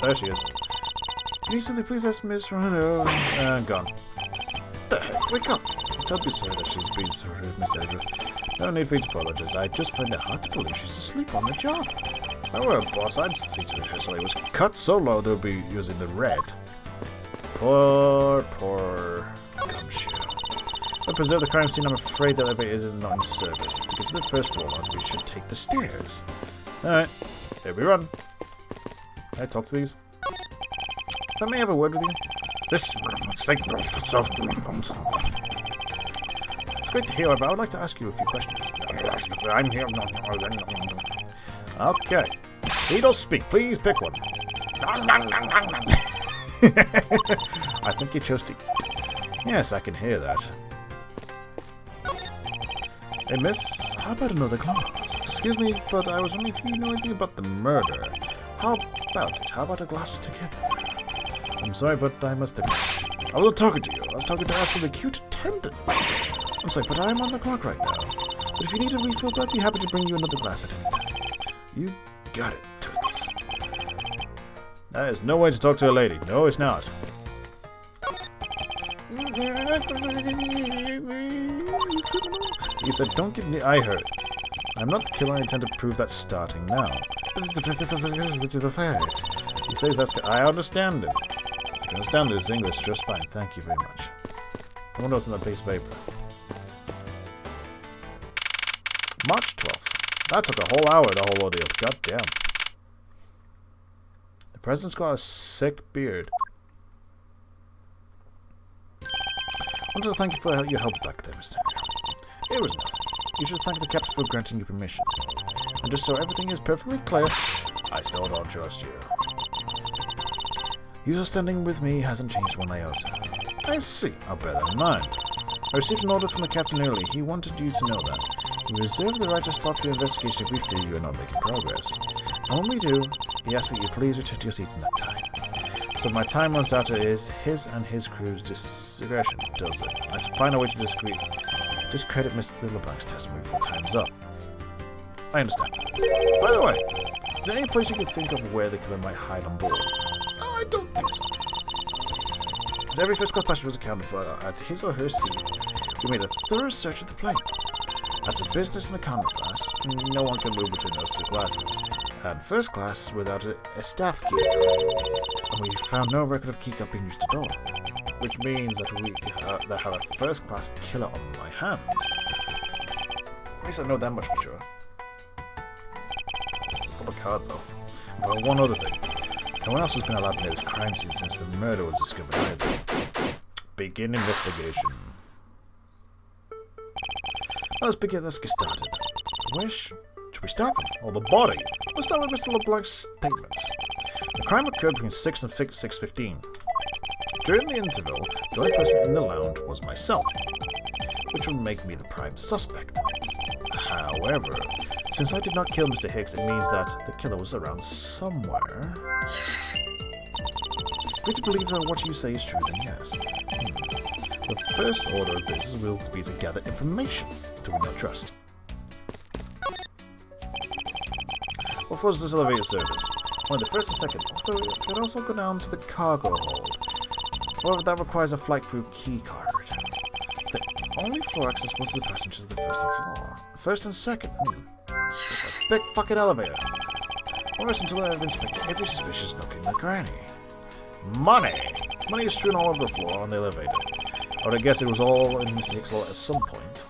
Speaker 1: There she is. Can you simply please ask Miss Rono? Gone. The heck? Wake up! Don't be sorry that she's been so rude, Miss Edgeworth. No need for you to apologize. I just find it hard to believe she's asleep on the job. If I were a boss, I'd see to it her so it was cut so low they'll be using the red. Poor gumshoe. To preserve the crime scene, I'm afraid that elevator isn't not in service. To get to the first floor, we should take the stairs. Alright, here we run. Can I talk to these? If I may have a word with you? This It's great to hear, however, I would like to ask you a few questions. I'm here. Okay. He does speak. Please pick one. I think he chose to eat. Yes, I can hear that. Hey, miss, how about another glass? Excuse me, but I was wondering if you know anything about the murder. How about it? How about a glass together? I'm sorry, but I must admit. I wasn't talking to you. I was talking to asking the cute attendant. I'm sorry, but I'm on the clock right now. But if you need a refill, I'd be happy to bring you another glass at any time. You got it, Toots. That is no way to talk to a lady. No, it's not. He said, don't give me... I heard. I'm not the killer. I intend to prove that starting now. The facts. He says that's... I understand him. I understand this English just fine. Thank you very much. I wonder what's in that piece of paper. March 12th. That took a whole hour, the whole ordeal. God damn. The president's got a sick beard. I wanted to thank you for your help back there, Mr. It was nothing. You should thank the captain for granting you permission. And just so everything is perfectly clear, I still don't trust you. Your standing with me hasn't changed one iota. I see. I'll bear that in mind. I received an order from the captain early. He wanted you to know that. We reserve the right to stop your investigation if we feel you are not making progress. And when we do, he asks that you please return to your seat in that time. So if my time runs out, it is his and his crew's discretion, does it? I have to find a way to discredit Mr. LeBlanc's testimony before time's up. I understand. By the way, is there any place you can think of where the killer might hide on board? Oh, I don't think so. As every first-class passenger was accounted for at his or her seat, we made a thorough search of the plane. As a business and economy class, no one can move between those two classes. And first class without a staff key. And we found no record of keycard being used at all. Which means that we have a first class killer on my hands. At least I know that much for sure. Stop a card though. But one other thing. No one else has been allowed near this crime scene since the murder was discovered either. Begin investigation. Let's get started. Where should we start from? Oh, the body. Let's start with Mr. LeBlanc's statements. The crime occurred between 6 and 6:15. During the interval, the only person in the lounge was myself, which would make me the prime suspect. However, since I did not kill Mr. Hicks, it means that the killer was around somewhere. If we to believe that what you say is true, then yes. The first order of business will be to gather information to win their trust. What was this elevator service? Only the first and second, although it could also go down to the cargo hold. However, that requires a flight crew key card. It's the only floor accessible to the passengers of the first floor. First and second, Just a big fucking elevator. Or listen until I've inspected every suspicious nook in the granny. Money! Money is strewn all over the floor on the elevator. I would guess it was all in Mr. Hicks' wallet at some point.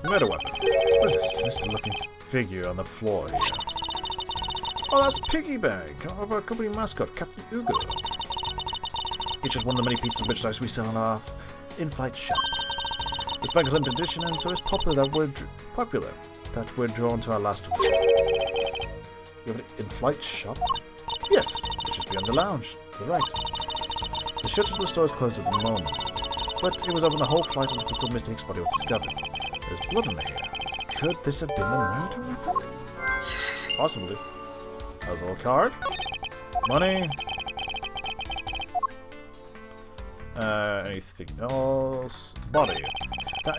Speaker 1: Murder weapon. What is this sinister-looking figure on the floor here? Oh, that's Piggy Bag of our company mascot, Captain Ugo. It's just one of the many pieces of merchandise we sell in our in-flight shop. This bag is limited edition, and so it's popular that we're drawn to our last one. You have an in-flight shop? Yes, it should be on the lounge, to the right. The shutter to the store is closed at the moment, but it was open the whole flight until Mr. Hicks' body was discovered. There's blood in the hair. Could this have been the murder weapon? Possibly. How's our card? Money. Anything else? Body. Now,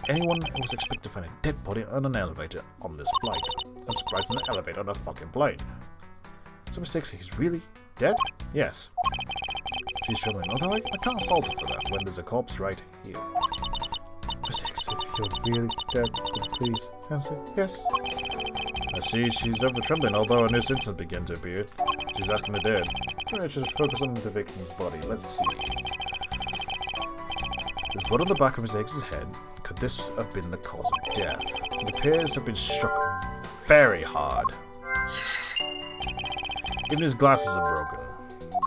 Speaker 1: anyone who was expected to find a dead body on an elevator on this flight. I'm surprised an elevator on a fucking plane. So Mr. Hicks, he's really dead? Yes. She's trembling, although I can't fault her for that when there's a corpse right here. Mr. Hicks, if you're really dead, then please answer yes. I see she's over trembling, although a new symptom began to appear. She's asking the dead. Let's just focus on the victim's body. Let's see. There's blood on the back of Mr. Hicks' head. Could this have been the cause of death? It appears to have been struck very hard. Even his glasses are broken.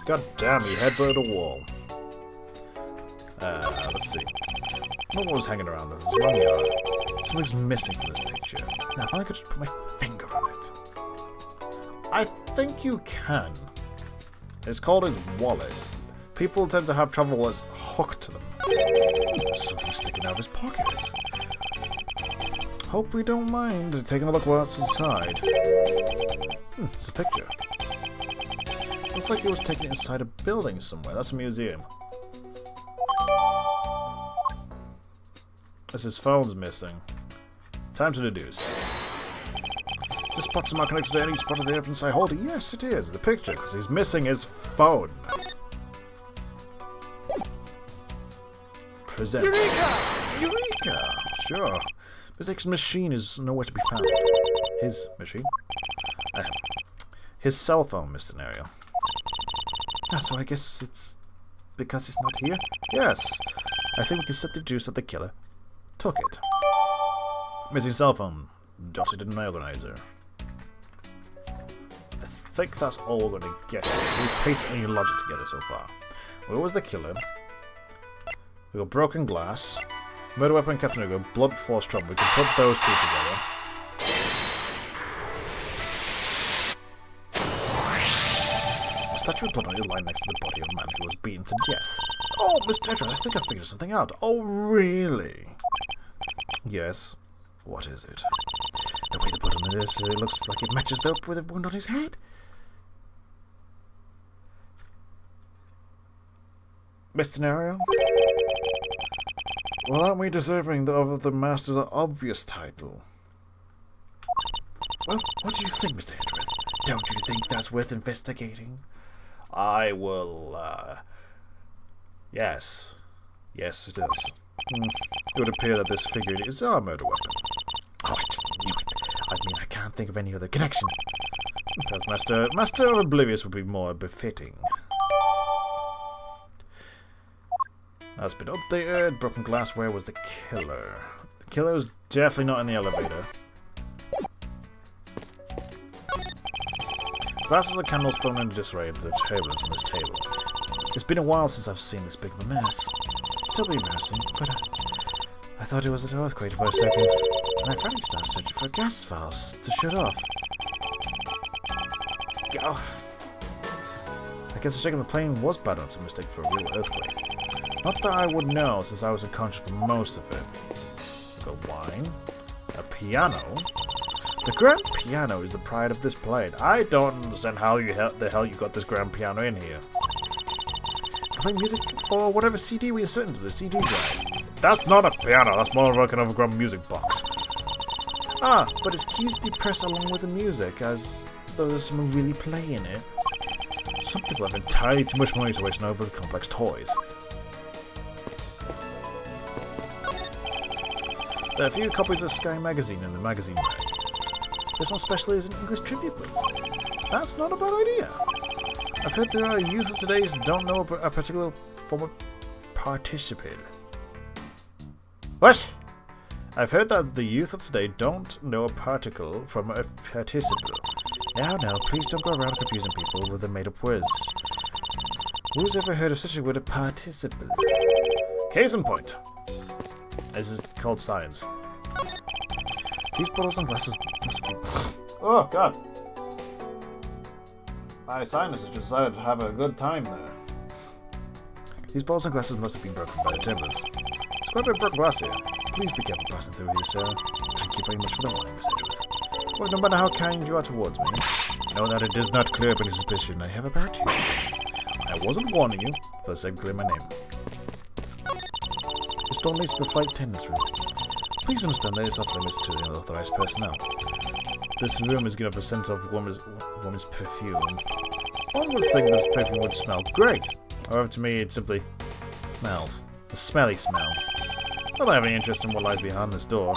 Speaker 1: God damn, he headbutted a wall. Let's see. What was hanging around his long yard? Something's missing from this picture. Now, if I could just put my finger on it. I think you can. It's called his wallet. People tend to have travel wallets hooked to them. Something sticking out of his pocket. Hope we don't mind taking a look what's inside. It's a picture. Looks like it was taken inside a building somewhere. That's a museum. As his phone's missing. Time to deduce. Is this spot somehow connected to any spot of the evidence I hold? Yes, it is. The picture, because he's missing his phone. Present.
Speaker 2: Eureka!
Speaker 1: Eureka! Sure. His machine is nowhere to be found. His machine? His cell phone, Mr. Nerio. So I guess it's because he's not here? Yes. I think we can set the juice that the killer took it. Missing cell phone. Dotted in my organizer. I think that's all we're going to get. We piece any logic together so far. Where was the killer? We got broken glass. Murder weapon, Captain Hugo, blunt force trauma. We can put those two together. A statue of blood on your line next to the body of a man who was beaten to death. Oh, Mr. Edgeworth, I think I figured something out. Oh, really? Yes. What is it? The way the blood on this looks like it matches up with a wound on his head. Mr. Nerio? Well, aren't we deserving of the Master's obvious title? Well, what do you think, Mr. Edgeworth? Don't you think that's worth investigating? I will, Yes. Yes, it is. It would appear that this figure is our murder weapon. Oh, I just knew it. I mean, I can't think of any other connection. Perhaps Master Oblivious would be more befitting. That's been updated. Broken glass. Where was the killer? The killer was definitely not in the elevator. Glasses and candles thrown into disarray into the turbulence on this table. It's been a while since I've seen this big of a mess. Still be embarrassing, but I thought it was an earthquake for a second, and I finally started searching for gas valves to shut off. I guess checking the plane was bad enough to mistake for a real earthquake. Not that I would know, since I was unconscious for most of it. We got wine, a piano. The grand piano is the pride of this plane. I don't understand how the hell you got this grand piano in here. Play music or whatever CD we insert into the CD drive. That's not a piano. That's more like an overgrown music box. But its keys depress along with the music, as though there's someone really playing it. Some people have entirely too much money to waste on overly complex toys. There are a few copies of Sky magazine in the magazine rack. This one especially is an English trivia quiz. That's not a bad idea. I've heard there are youth of today who don't know a particular form of participle. What? I've heard that the youth of today don't know a particle from a participle. No, please don't go around confusing people with a made-up words. Who's ever heard of such a word as participle? Case in point. This is called science. These bottles and glasses must be... Oh, God. My sinuses decided to have a good time there. These bottles and glasses must have been broken by the timbers. It's quite a bit of broken glass here. Please be careful passing through here, sir. Thank you very much for the warning, Miss Edgeworth. Well, no matter how kind you are towards me, know that it does not clear up any suspicion I have about you. I wasn't warning you for the sake of clearing my name. This door leads to the flight attendant's room. Please understand there is off limits to the unauthorized personnel. This room is given up a scent of woman's perfume. One would think that perfume would smell great. However, to me, it simply smells. A smelly smell. I don't have any interest in what lies behind this door.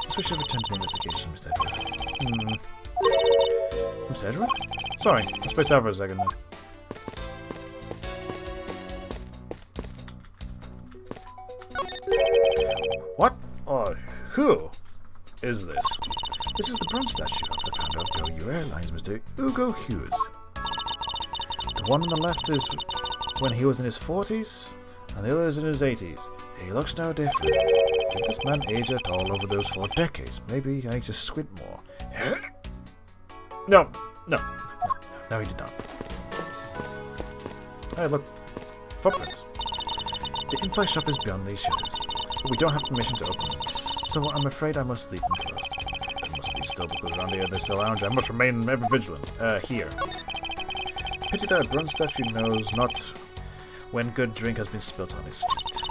Speaker 1: Just wish I'd return to the investigation, Mr. Edgeworth. Mr. Edgeworth? Sorry, I spaced out for a second there. What? Oh, who is this? This is the bronze statue of the founder of Go Airlines, Mr. Hugo Hughes. The one on the left is when he was in his 40s, and the other is in his 80s. He looks no different. Did this man age at all over those 4 decades? Maybe I need to squint more. No, No, he did not. Hey, look. Footprints. The in-flight shop is beyond these shutters, but we don't have permission to open them, so I'm afraid I must leave them closed. There must be still because around here there's a lounge. I must remain ever vigilant. Here. Pity that bronze statue knows not when good drink has been spilt on his feet.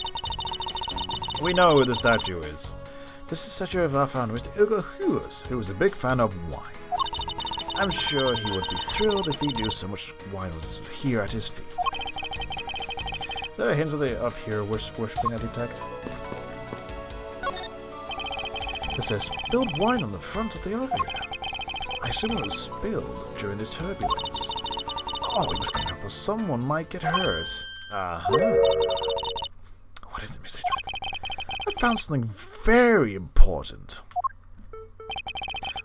Speaker 1: We know who the statue is. This is the statue of our founder, Mr. Hugo Hughes, who was a big fan of wine. I'm sure he would be thrilled if he knew so much wine was here at his feet. Is there a hint of here worshipping I detect? It says spilled wine on the front of the elevator. I assume it was spilled during the turbulence. Oh, it was coming up, someone might get hurt. What is it, Miss Edgeworth? I found something very important.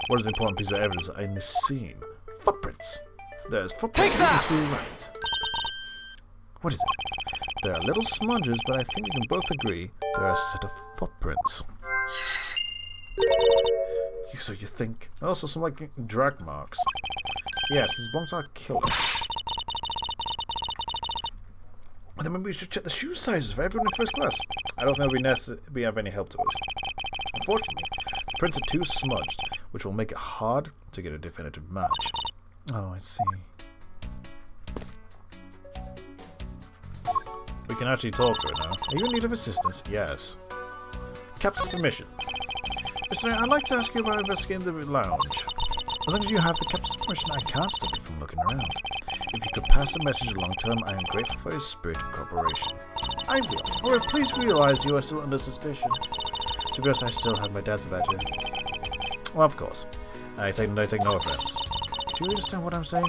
Speaker 1: What is the important piece of evidence in this scene? Footprints. There's footprints moving to the right. What is it? There are little smudges, but I think we can both agree there are a set of footprints. So you think? Also some like drag marks. Yes, these bombs are killer. Well, then maybe we should check the shoe sizes for everyone in first class. I don't think it'll be of any help to us. Unfortunately, the prints are too smudged, which will make it hard to get a definitive match. Oh, I see. We can actually talk to her now. Are you in need of assistance? Yes. Captain's permission. Mr. I'd like to ask you about investigating the lounge. As long as you have the captain's permission, I can't stop you from looking around. If you could pass the message along to him, I am grateful for his spirit of cooperation. I will. However, please realize you are still under suspicion. To be honest, I still have my doubts about you. Well, of course. I take no offense. Do you understand what I'm saying?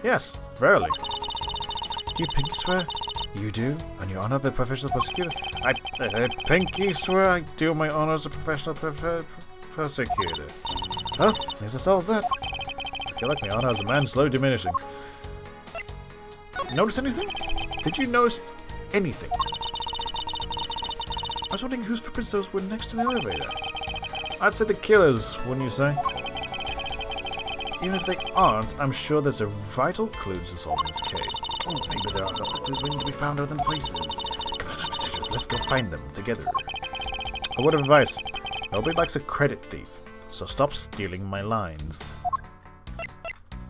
Speaker 1: Yes, verily. Do you pinky swear? You do? On your honor of a professional prosecutor? I pinky swear I do my honor as a professional prosecutor. Huh? Guess that solves that. I feel like my honor as a man slowly diminishing. Notice anything? Did you notice anything? I was wondering whose footprints those were next to the elevator. I'd say the killers, wouldn't you say? Even if they aren't, I'm sure there's a vital clue to solving this case. Oh, maybe there are other clues waiting to be found other than places. Come on, Miss Edgeworth, let's go find them together. A word of advice. Nobody likes a credit thief, so stop stealing my lines.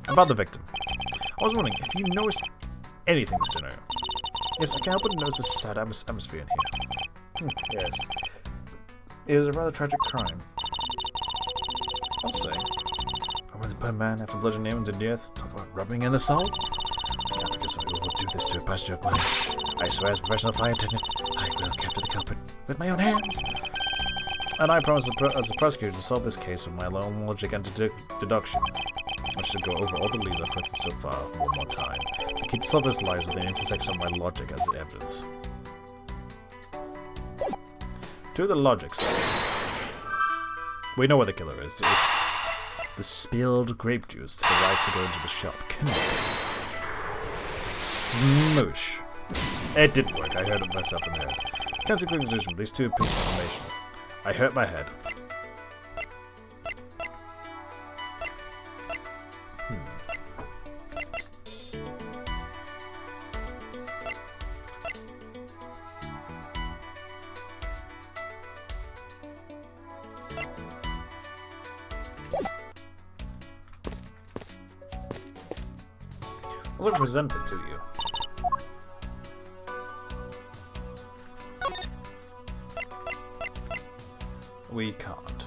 Speaker 1: About the victim. I was wondering if you noticed anything, Mr. No. Yes, I can't help but notice the sad atmosphere in here. Yes. It is a rather tragic crime. I'll say. When the poor man, after bludgeoning him to death, talk about rubbing in the salt? I can't forget somebody who will do this to a passenger of mine. I swear as a professional flight attendant, I will capture the culprit with my own hands. And I promise as a prosecutor to solve this case with my own logic and deduction. I should go over all the leads I've collected so far one more time. The key to solve this lies with the intersection of my logic as the evidence. To the logic side. We know where the killer is. It's the spilled grape juice to the right to go into the shop. Connect. Smoosh. It didn't work. I heard it myself in the head. Can't see clear conclusion with these two pieces of information. I hurt my head. I'll present it to you. We can't.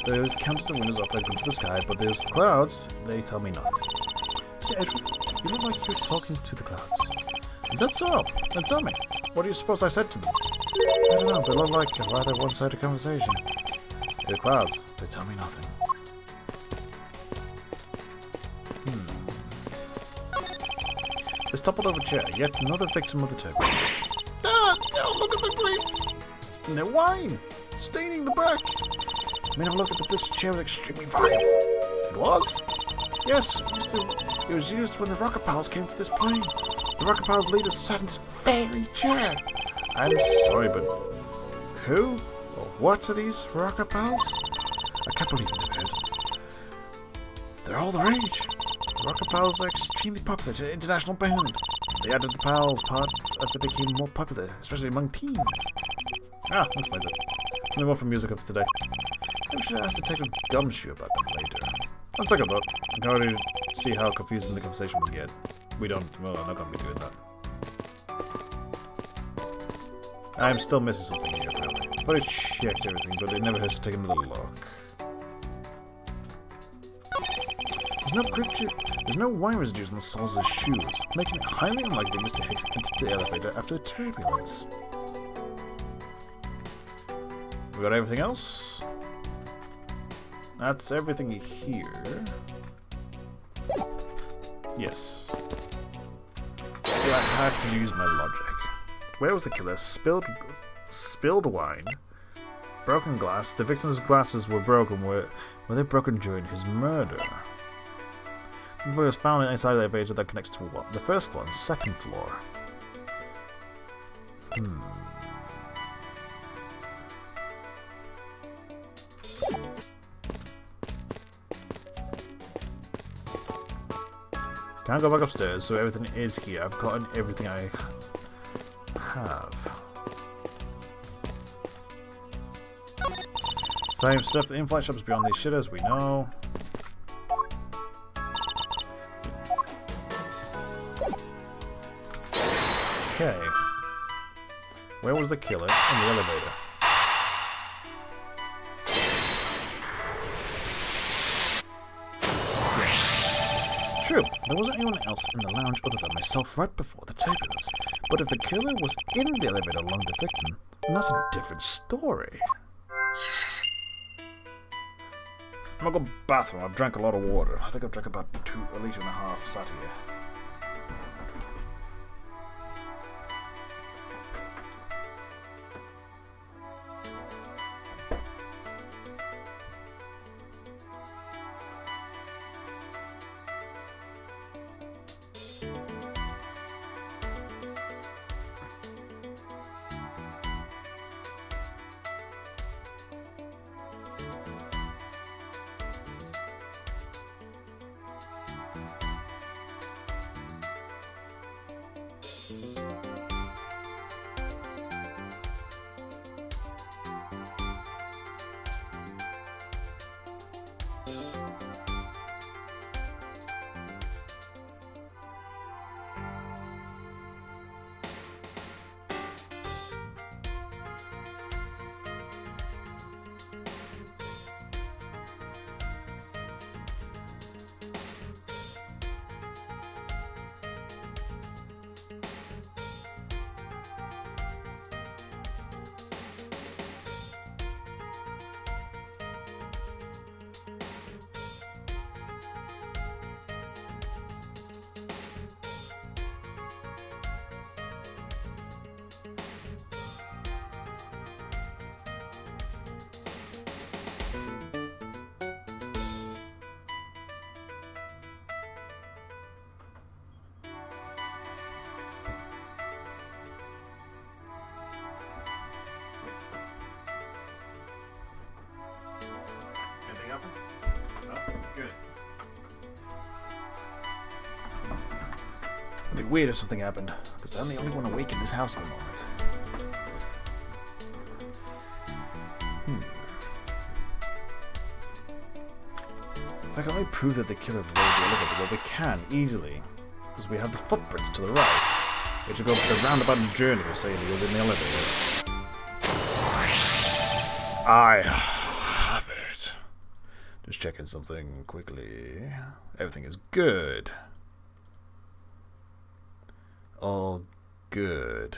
Speaker 1: There's campus and windows off open to the sky, but there's clouds, they tell me nothing. Mr. Edgeworth, you look like you're talking to the clouds. Is that so? Then tell me, what do you suppose I said to them? I don't know, they look like a rather one-sided conversation. The clouds, they tell me nothing. This toppled-over chair, yet another victim of the turbulence. Dad, no, look at the grape! No wine! Staining the back! I mean, look, but this chair was extremely valuable. It was? Yes, it was used when the Rocket Pals came to this plane. The Rocket Pals leader sat in this very chair. I'm sorry, but who or what are these rocker pals? I can't believe I've never heard of them. They're all the rage. Rocker pals are extremely popular to an international band. They added the pals part as they became more popular, especially among teens. Ah, that explains it. No more from music of today. Maybe we should ask Detective Gumshoe about them later. On second thought, I can already see how confusing the conversation would get. Well, I'm not going to be doing that. I'm still missing something here, apparently. But I checked everything, but it never hurts to take another look. There's no wine residues on the soles of his shoes, making it highly unlikely Mr. Hicks entered the elevator after the turbulence. We got everything else? That's everything here. Yes. So I have to use my logic. Where was the killer? Spilled wine. Broken glass. The victim's glasses were broken. Were they broken during his murder? The body was found inside the elevator that connects to what? The first floor and second floor. Can't go back upstairs, so everything is here. I've gotten everything I have. Same stuff. The in-flight shops beyond these shitters, we know. Okay. Where was the killer? In the elevator. True, there wasn't anyone else in the lounge other than myself right before the turbulence. But if the killer was in the elevator along the victim, then that's a different story. I'm gonna go to the bathroom. I've drank a lot of water. I think I've drank about a litre and a half sat here. It'd be weird if something happened, because I'm the only one awake in this house at the moment. If I can only prove that the killer rode the elevator, well, we can, easily. Because we have the footprints to the right. We have to go for the roundabout journey of saying he was in the elevator. I have it. Just checking something quickly. Everything is good. All good.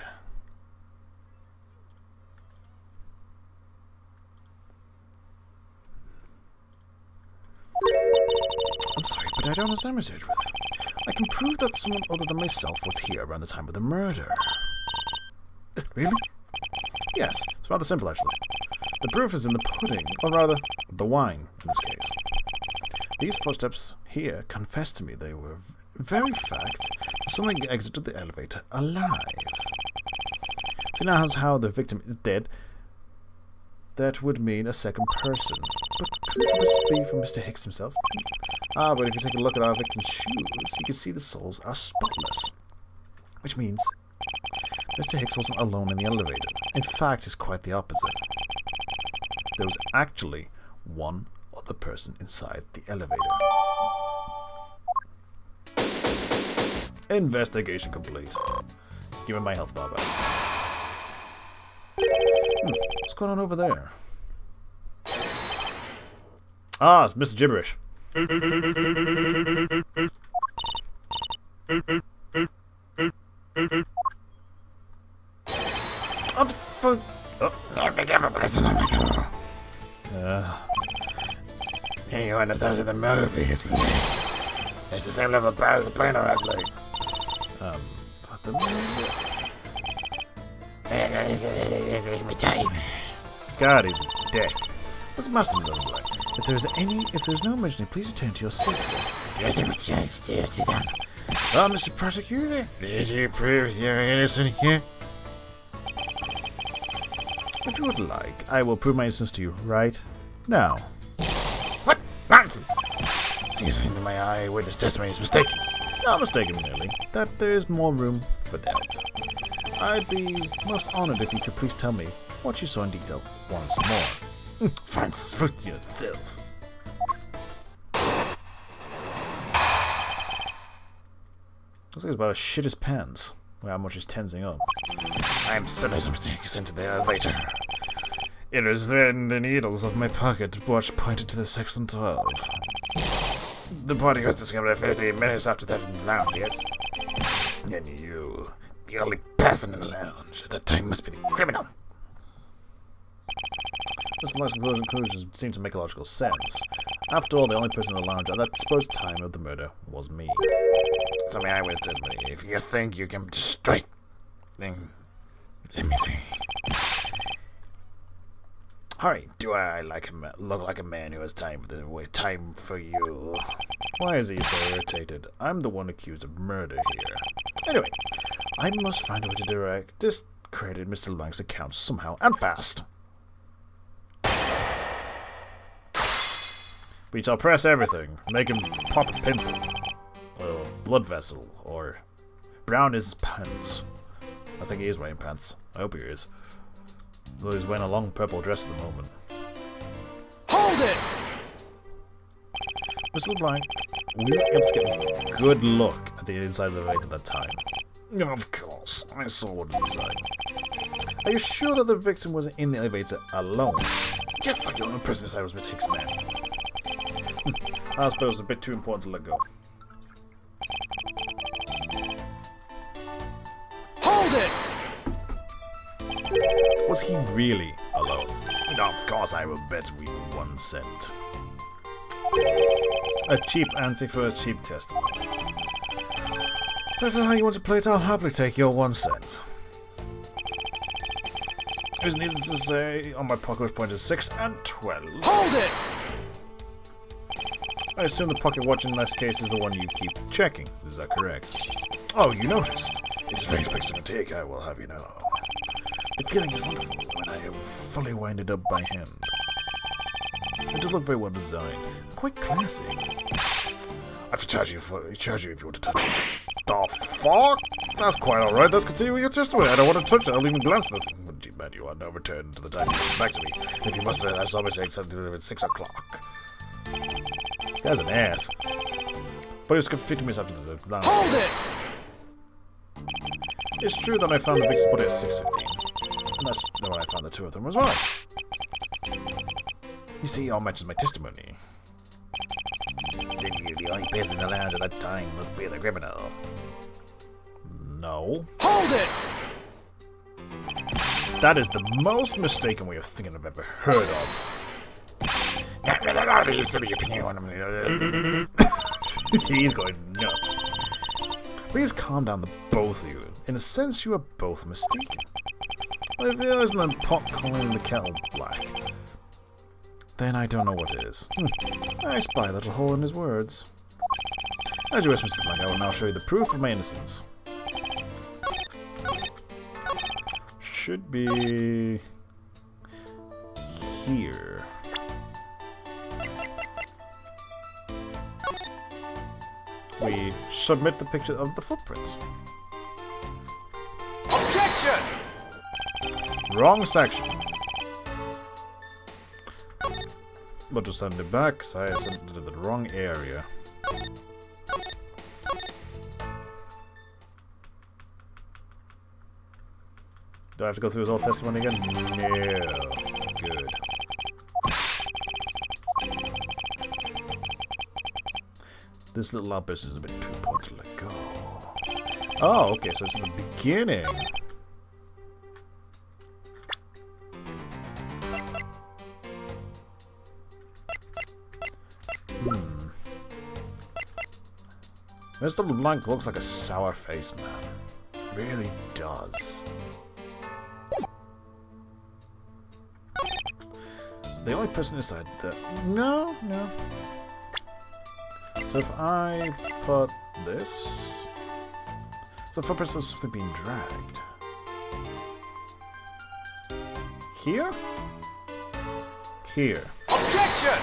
Speaker 1: I'm sorry, but I don't understand, Miles Edgeworth. I can prove that someone other than myself was here around the time of the murder. Really? Yes, it's rather simple, actually. The proof is in the pudding, or rather, the wine, in this case. These footsteps here confess to me they were very fact that someone exited the elevator alive. See now how the victim is dead. That would mean a second person. But couldn't this be from Mr. Hicks himself? Ah, but if you take a look at our victim's shoes, you can see the soles are spotless. Which means Mr. Hicks wasn't alone in the elevator. In fact, it's quite the opposite. There was actually one other person inside the elevator. Investigation complete. Give me my health bar back. What's going on over there? Ah, it's Mr. Gibberish. Oh, the fuck?
Speaker 3: Hey, you understand the movies, please? It's the same level of power as the plane I played.
Speaker 1: What the...
Speaker 3: It's my time.
Speaker 1: God, he's dead. What's the master doing like? If there's no emergency, please return to your seat, sir.
Speaker 3: Sit down.
Speaker 1: Well, Mr. Prosecutor,
Speaker 3: Did you prove you're innocent here?
Speaker 1: if you would like, I will prove my innocence to you right now.
Speaker 3: What? Nonsense! You think that my eyewitness testimony is mistaken?
Speaker 1: Not mistaken, merely that there is more room for doubt. I'd be most honored if you could please tell me what you saw in detail once more.
Speaker 3: Francis, for yourself.
Speaker 1: Looks like it's about as shit as pants. Well, how much is tensing up?
Speaker 3: I'm certain there's a mistake sent to the elevator.
Speaker 1: It is then the needles of my pocket watch pointed to the section 12.
Speaker 3: The body was discovered 15 minutes after that in the lounge, yes? And you, the only person in the lounge at that time, must be the criminal.
Speaker 1: This last conclusions seem to make logical sense. After all, the only person in the lounge at that supposed time of the murder was me.
Speaker 3: So my eyewitness testimony. If you think you can just straight, then let me see. Hurry, do I look like a man who has time for you?
Speaker 1: Why is he so irritated? I'm the one accused of murder here. Anyway, I must find a way to discredit Mr. Lang's account somehow, and fast. We shall press everything, make him pop a pimple, or blood vessel, or brown his pants. I think he is wearing pants. I hope he is. Though he's wearing a long purple dress at the moment.
Speaker 2: Hold it!
Speaker 1: Mr. LeBlanc, we were able to get a good look at the inside of the elevator at that time.
Speaker 3: Of course, I saw what was inside.
Speaker 1: Are you sure that the victim was in the elevator alone?
Speaker 3: Yes, the only person inside was Mr. Hicks' man.
Speaker 1: I suppose it's a bit too important to let go.
Speaker 2: Hold it!
Speaker 1: Was he really alone?
Speaker 3: No, of course I will bet we 1 cent.
Speaker 1: A cheap ante for a cheap testimony. If that's how you want to play it, I'll happily take your 1 cent. There's needless to say, on my pocket pointer 6 and 12.
Speaker 2: Hold it!
Speaker 1: I assume the pocket watch in this case is the one you keep checking. Is that correct?
Speaker 3: Oh, you noticed. It is very expensive to take, I will have you know.
Speaker 1: The feeling is wonderful when I am fully winded up by hand. It does look very well designed. Quite classy.
Speaker 3: I have to charge you if you want to touch it.
Speaker 1: The fuck? That's quite alright. Let's continue with your testimony. I don't want to touch it. I'll even glance at the thing.
Speaker 3: Would you man, you are now returned to the time you listen back to me. If you must have, I saw mistake something at 6 o'clock.
Speaker 1: This guy's an ass. But it was 15 minutes after the lounge.
Speaker 2: Hold it!
Speaker 1: It's true that I found the victim's body at 6:15. And that's when I found the two of them as well. You see, all matches my testimony.
Speaker 3: Then you, the only person in the lounge at that time, must be the criminal.
Speaker 1: No.
Speaker 2: Hold it!
Speaker 1: That is the most mistaken way of thinking I've ever heard of. He's going nuts. Please calm down, the both of you. In a sense, you are both mistaken. If there isn't a pot calling the kettle black, then I don't know what is. I spy a little hole in his words. As you wish, Mr. Blank, I will now show you the proof of my innocence. should be here. We submit the picture of the footprints.
Speaker 2: Objection!
Speaker 1: Wrong section. But to send it back, so I sent it to the wrong area. Do I have to go through his old testimony again? No. Good. This little outburst is a bit too important to let go. Oh, okay, so it's in the beginning. Mr. LeBlanc looks like a sour face man. Really does. The only person inside that... No. So if I put this... So if I put something being dragged... Here? Here.
Speaker 2: Objection!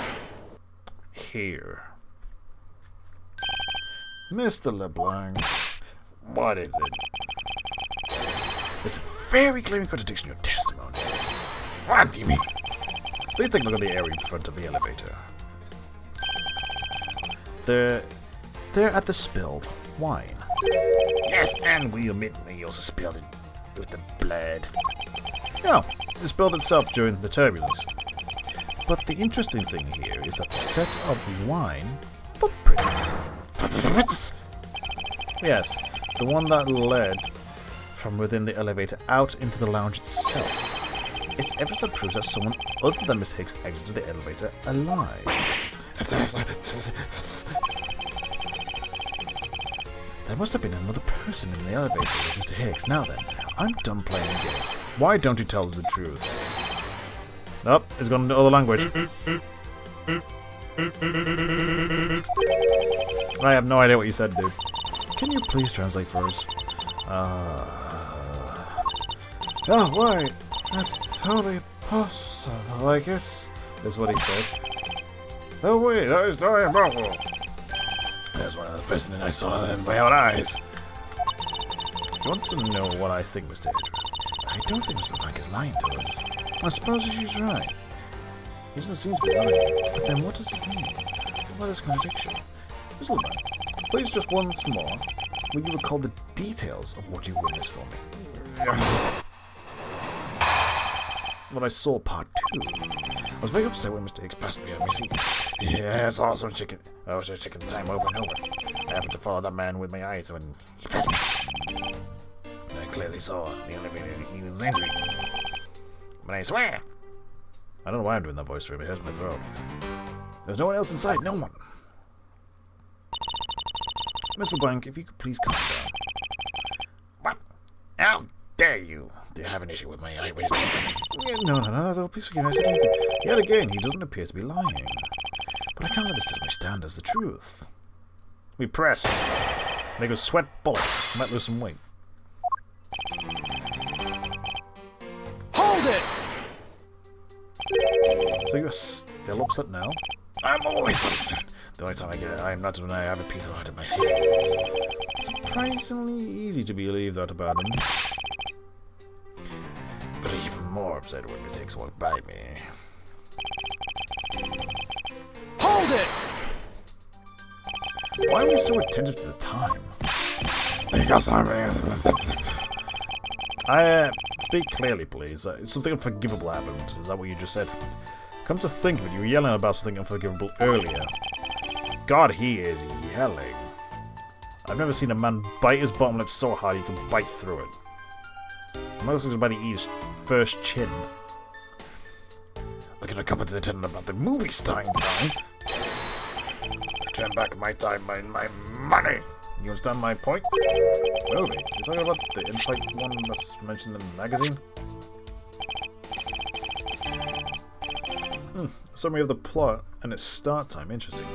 Speaker 1: Here. Mr. LeBlanc, what is it? There's a very glaring contradiction in your testimony.
Speaker 3: What do you mean?
Speaker 1: Please take a look at the area in front of the elevator. They're at the spilled wine.
Speaker 3: Yes, and we admit that you also spilled it with the blood.
Speaker 1: No, it spilled itself during the turbulence. But the interesting thing here is that the set of wine footprints.
Speaker 3: Footprints?
Speaker 1: Yes, the one that led from within the elevator out into the lounge itself. It's evidence that proves that someone other than Miss Hicks exited the elevator alive. There must have been another person in the elevator with Mr. Hicks. Now then, I'm done playing games. Why don't you tell us the truth? Nope, it's gone into other language. I have no idea what you said, dude. Can you please translate for us? Oh, wait. That's totally possible, I guess. Is what he said. Oh, wait, that is totally impossible.
Speaker 3: That's one of the person that I saw in my own eyes.
Speaker 1: You want to know what I think, Mr. Edgeworth? I don't think Mr. LeBlanc is lying to us. I suppose she's right. He doesn't seem to be lying. But then what does it mean? What is contradiction? Mr. LeBlanc, please just once more, will you recall the details of what you witnessed for me? What I saw part 2. I was very upset when Mr. Hicks passed me up, Missy.
Speaker 3: Yeah, I saw some chicken. I was just checking the time over and over. I happened to follow that man with my eyes when he passed me. And I clearly saw the elevator he was entering. But I swear,
Speaker 1: I don't know why I'm doing that voice for him. It hurts my throat. There's no one else inside. No one. Mr. LeBlanc, if you could please calm down.
Speaker 3: what? How dare you? Do you have an issue with my eyewitness statement?
Speaker 1: Yeah, no, please forgive me. I said anything. Yet again, he doesn't appear to be lying. But I can't let this testimony stand as the truth. We press. Make us sweat bullets. Might lose some weight.
Speaker 2: Hold it!
Speaker 1: So you're still upset now?
Speaker 3: I'm always upset. The only time I get it, I'm not when I have a piece of heart in my hands.
Speaker 1: It's surprisingly easy to believe that about him.
Speaker 3: But even more upset when Miss Hicks walked by me.
Speaker 2: Hold it!
Speaker 1: Why are we so attentive to the time?
Speaker 3: Because
Speaker 1: Speak clearly, please. Something unforgivable happened. Is that what you just said? Come to think of it, you were yelling about something unforgivable earlier. God, he is yelling. I've never seen a man bite his bottom lip so hard he can bite through it. Most looks about to eat his first chin.
Speaker 3: Look at her coming to the tenant about the movie starring time. Turn back my time, my money.
Speaker 1: You understand my point? Movie? You're talking about the insight one that's mentioned in the magazine? Summary of the plot and its start time. Interesting.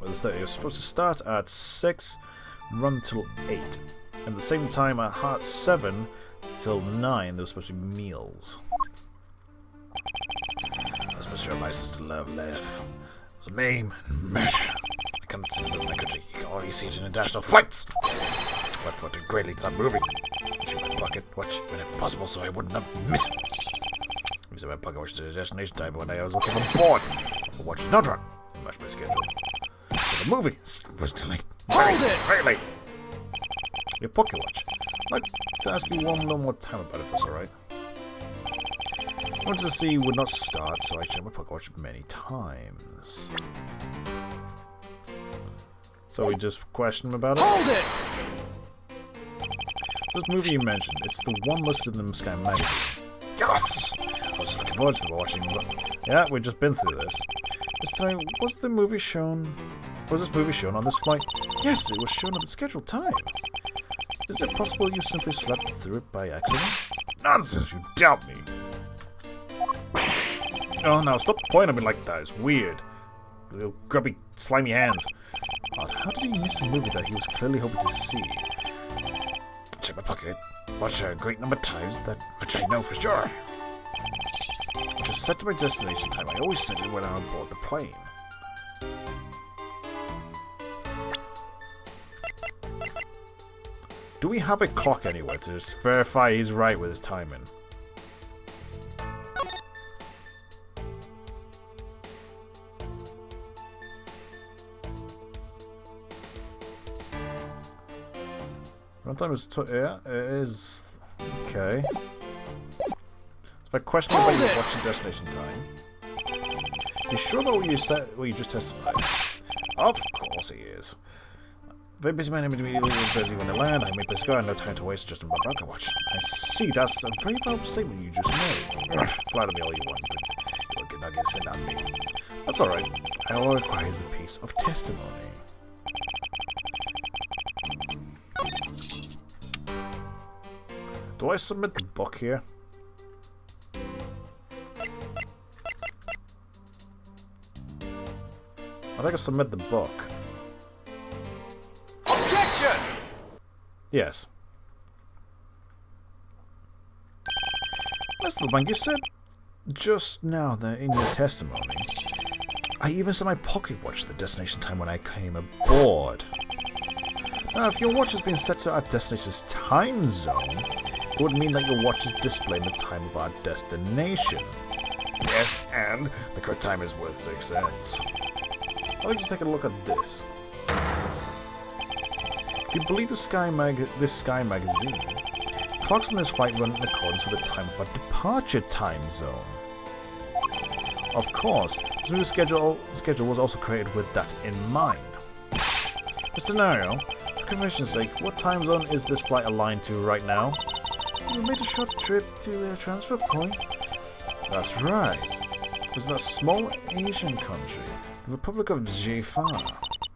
Speaker 1: Well, it was supposed to start at 6, run till 8. And at the same time, at half 7, till 9, there was supposed to be meals.
Speaker 3: I was supposed to have license to love, laugh, maim, and murder. I cannot see it in my country. You can only see it in international flights. What for to greatly to that movie? Check my pocket watch whenever possible so I would not miss it. I used my pocket watch to the destination time when I was looking on board. The watch did not run. It matched my schedule. But the movie was too late. Very late.
Speaker 1: Your pocket watch. I'd like to ask you one little more time about it, if that's alright. I wanted to see would not start, so I checked my pocket watch many times. So we just questioned him about it?
Speaker 2: Hold it!
Speaker 1: So this movie you mentioned, it's the one listed in the Sky magazine.
Speaker 3: Yes! I was looking forward to watching it.
Speaker 1: Yeah, we've just been through this. Was this movie shown on this flight? Yes, it was shown at the scheduled time. Isn't it possible you simply slept through it by accident?
Speaker 3: Nonsense, you doubt me.
Speaker 1: Oh no, stop pointing at me like that, it's weird. Little grubby, slimy hands. Odd, how did he miss a movie that he was clearly hoping to see?
Speaker 3: Check my pocket. Watched a great number of times, that much I know for sure.
Speaker 1: Just set to my destination time. I always set it when I'm on board the plane. Do we have a clock anywhere to just verify he's right with his timing? Runtime is yeah, it is okay. If I question about your watching destination time, you sure about what you just testified?
Speaker 3: Of course he is. Very busy man, immediately busy when I land. I make this go, and no time to waste just in my pocket watch.
Speaker 1: I see, that's a very valuable statement you just made.
Speaker 3: Flatter me all you want, but you'll not get sent on me.
Speaker 1: That's alright. All requires is a piece of testimony. Do I submit the book here? I think I submit the book.
Speaker 2: Objection!
Speaker 1: Yes. Mr. LeBlanc, you said just now that in your testimony, I even set my pocket watch to the destination time when I came aboard. Now, if your watch has been set to our destination's time zone, it would mean that your watch is displaying the time of our destination.
Speaker 3: Yes, and the correct time is worth 6 cents.
Speaker 1: I'd like to take a look at this. If you believe this Sky magazine, clocks on this flight run in accordance with the time of our departure time zone. Of course, this new schedule was also created with that in mind. Mr. Nario, for convention's sake, what time zone is this flight aligned to right now? We made a short trip to a transfer point. That's right. It was in that small Asian country, the Republic of Jafar.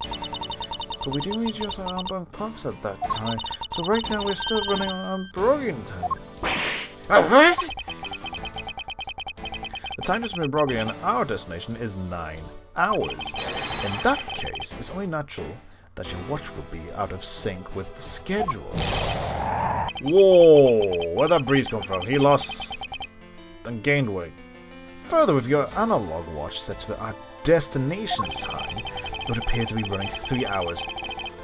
Speaker 1: But we didn't reach our outbound clocks at that time, so right now we're still running on Brogian time.
Speaker 3: What?
Speaker 1: The time difference between Brogian and our destination is 9 hours. In that case, it's only natural that your watch will be out of sync with the schedule. Whoa! Where'd that breeze come from? He lost and gained weight. Further, with your analog watch set to our destination's time, it would appear to be running 3 hours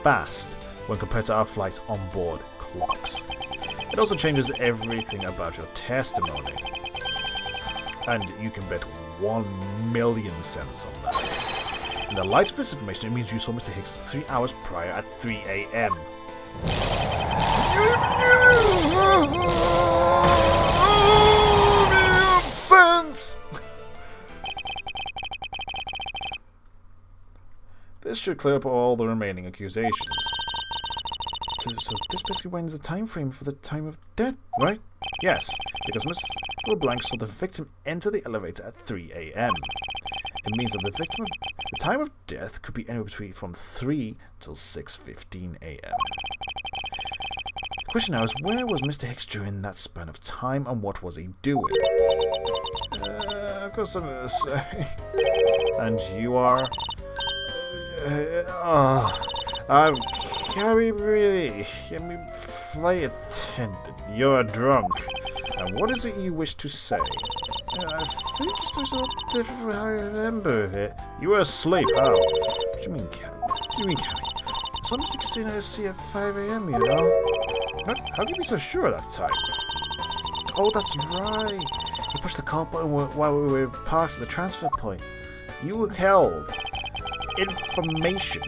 Speaker 1: fast when compared to our flight's onboard clocks. It also changes everything about your testimony. And you can bet 1,000,000 cents on that. In the light of this information, it means you saw Mr. Hicks 3 hours prior at 3 AM. Sense! This should clear up all the remaining accusations. So this basically winds the time frame for the time of death, right? Yes, because Mr. LeBlanc saw the victim enter the elevator at 3 AM. It means that the time of death could be anywhere between from 3 till 6:15 AM. The question now is, where was Mr. Hicks during that span of time, and what was he doing? I've got something to say. And you are... Can we really... Can we play it? attendant. You're drunk. And what is it you wish to say? I think your story's a little different from how I remember it. You were asleep. How? What do you mean, Cammy? What do you mean, Cammy? Some 16 I see at 5 a.m., you know? What? How can you be so sure at that time? Oh, that's right. You pushed the call button while we were parked at the transfer point. You withheld information.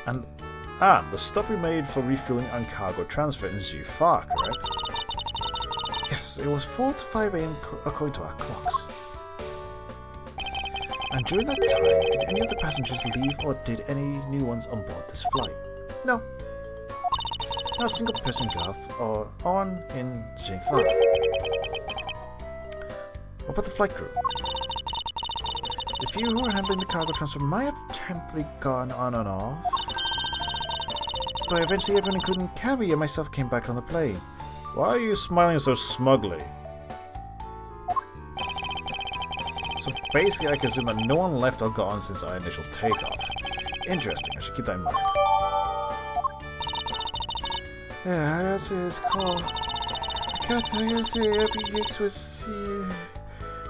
Speaker 1: And the stop we made for refueling and cargo transfer in Zufar, correct? Yes, it was 4 to 5 a.m. according to our clocks. And during that time, did any of the passengers leave or did any new ones on board this flight? No. Not a single person got off or on in Zufar. What about the flight crew? The few who were handling the cargo transfer might have temporarily gone on and off. But eventually everyone, including Cabby and myself, came back on the plane. Why are you smiling so smugly? So basically I can assume that no one left or got on since our initial takeoff. Interesting, I should keep that in mind. Yeah, that's it, it's cool. I can't tell you, Epic was here.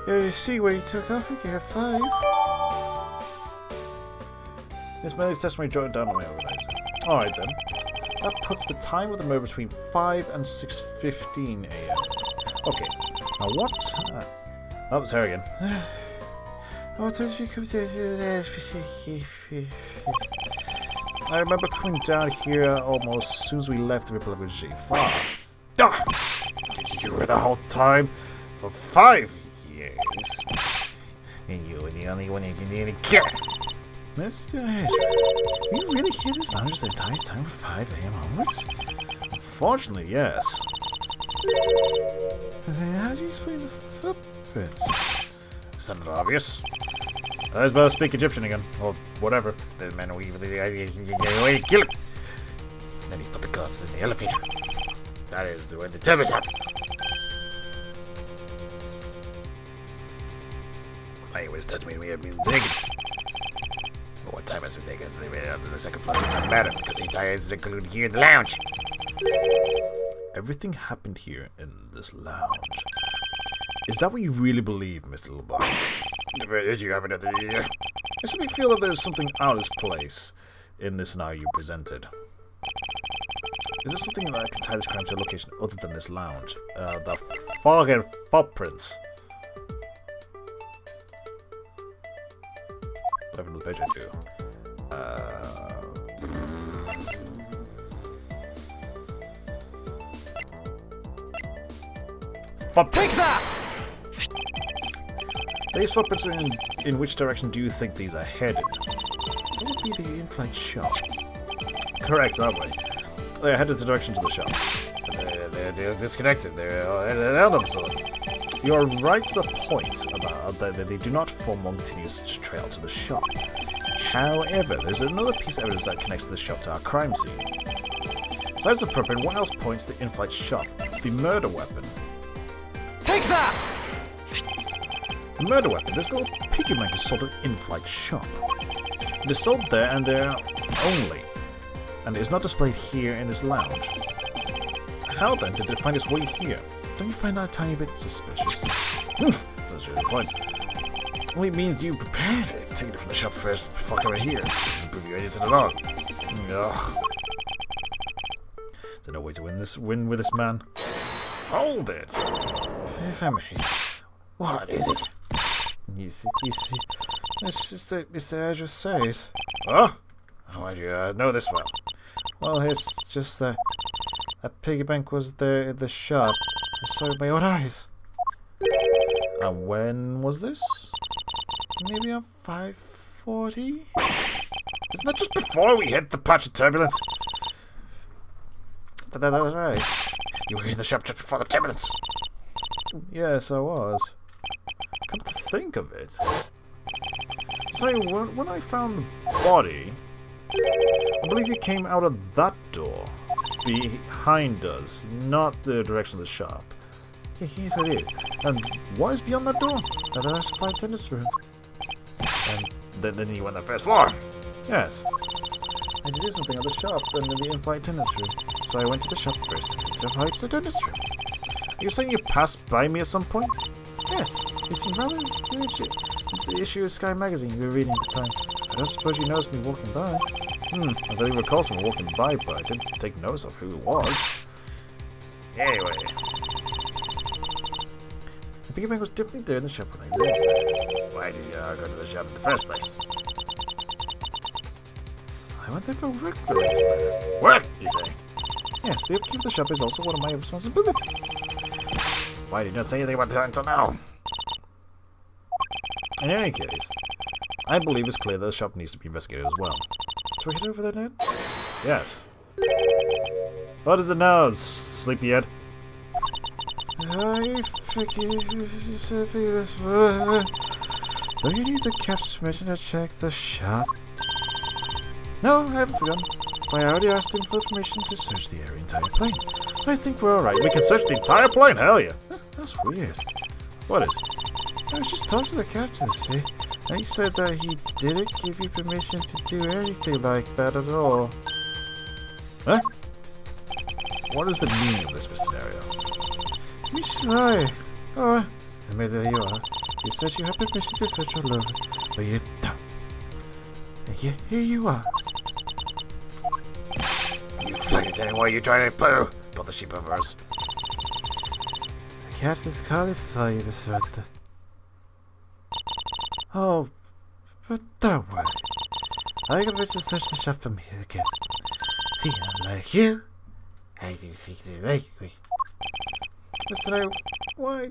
Speaker 1: Yeah, you see where he took off, we have 5. This Millie's testimony jotted down on my organizer. Alright then. That puts the time of the murder between 5 and 6:15 a.m. Okay, now what? Oh, it's her again. I remember coming down here almost as soon as we left the Republic of G5. You were the whole time for 5 years. And you were the only one who can get it. Mr. Edgeworth, you really hear this lounge the entire time from 5 a.m. onwards? Unfortunately, yes. Then how do you explain the footprints? Is that not obvious? I was about to speak Egyptian again, or whatever. The man who even kill him. Then he put the corpse in the elevator. That is when the turbines happened. I was touching me, we have been taken. What time has been taken? They made it out to the second floor. It doesn't matter because the entire is included here in the lounge. Everything happened here in this lounge. Is that what you really believe, Mr. LeBon? Did you have another? I simply feel that there's something out of this place in this scenario you presented. Is there something that can tie this crime to a location other than this lounge? The fucking footprints. Over the page I do. Footprints! These footprints are in which direction do you think these are headed? What would be the in-flight shop? Correct, aren't we? They're headed the direction to the shop. They're disconnected. They're out of zone. You are right to the point about that they do not form one continuous trail to the shop. However, there's another piece of evidence that connects the shop to our crime scene. Besides the footprint, what else points to the in-flight shop? The murder weapon.
Speaker 2: Take that!
Speaker 1: The murder weapon. This little piggy bank is sold at the in-flight shop. It is sold there and there only, and it is not displayed here in this lounge. How then did it find its way here? Don't you find that a tiny bit suspicious? That's not really the point. Only means you prepared it. Taking it from the shop first before coming here. It doesn't prove you anything at all. Ugh. There's no way to win with this man. Hold it! If I may. What is it? You see, it's just that Mr. Edgeworth says. Oh? Why do you know this well? Well, it's just that a piggy bank was there in the shop. I saw it with my own eyes. And when was this? Maybe on 5:40? Isn't that just before we hit the patch of turbulence? That was right. You were in the shop just before the turbulence. Yes, I was. Come to think of it. So when I found the body, I believe it came out of that door. Behind us, not the direction of the shop. Yes, I did. And what is beyond that door? That's the flight attendant's room. And then you went on the first floor. Yes. And you did something at the shop and in the in-flight attendant's room. so I went to the shop first and picked up Heights of Dentistry. Are you saying you passed by me at some point? Yes, you seemed rather into the issue of Sky Magazine you were reading at the time. I don't suppose you noticed me walking by. I believe recall someone walking by, but I didn't take notice of who it was. Anyway. The Big Bang was definitely there in the shop when I lived there. Why did you go to the shop in the first place? I went there for work related. Work, you say? Yes, the upkeep of the shop is also one of my responsibilities. Why did you not say anything about that until now? In any case, I believe it's clear that the shop needs to be investigated as well. Should we head over there, Ned? Yes. What is it now, sleepyhead? I figure... Don't you need the captain's permission to check the shop? No, I haven't forgotten. But I already asked him for permission to search the entire plane. So I think we're alright.
Speaker 3: We can search the entire plane? Hell yeah.
Speaker 1: That's weird.
Speaker 3: What is?
Speaker 1: I was just talking to the captain, see? And he said that he didn't give you permission to do anything like that at all.
Speaker 3: Huh? What is the meaning of this, Mr. Dario?
Speaker 1: You lie. Oh, I made there you are. You said you had permission to search all over, but you don't. And yet, here you are.
Speaker 3: You flagged it, why are you trying to poo? Not the sheep of ours.
Speaker 1: The captain's calling for you, Miss Ranta. Oh, but don't worry. I can to search the shop from here again. See, unlike you, I do think the right way. Mr. Nail, why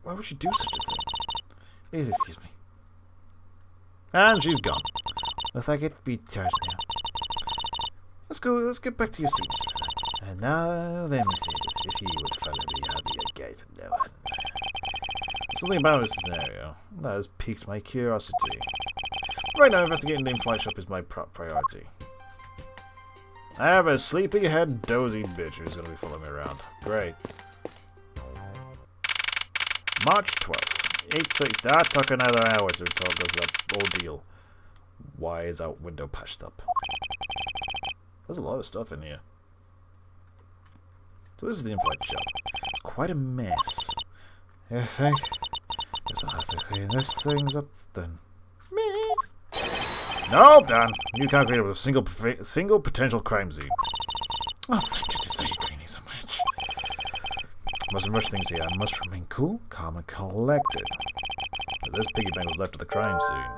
Speaker 1: would you do such a thing? Please excuse me.
Speaker 3: And she's gone.
Speaker 1: Looks like it be charged now. Let's get back to your seats. And now, let me see if you would follow me, I'll be a guy from now on.
Speaker 3: Something about this scenario that has piqued my curiosity. Right now, investigating the in-flight shop is my priority. I have a sleepy-head, dozy bitch who's going to be following me around. Great. March 12th, 8:30. That took another hour to talk of that ordeal. Why is that window patched up? There's a lot of stuff in here. So this is the in-flight shop. It's quite a mess.
Speaker 1: You think? Guess I'll have to clean this things up then.
Speaker 3: Me? No, Dan. You can't create a single potential crime scene.
Speaker 1: Oh, thank goodness I hate cleaning so much.
Speaker 3: Mustn't rush things here. I must remain cool, calm, and collected. But this piggy bank was left at the crime scene.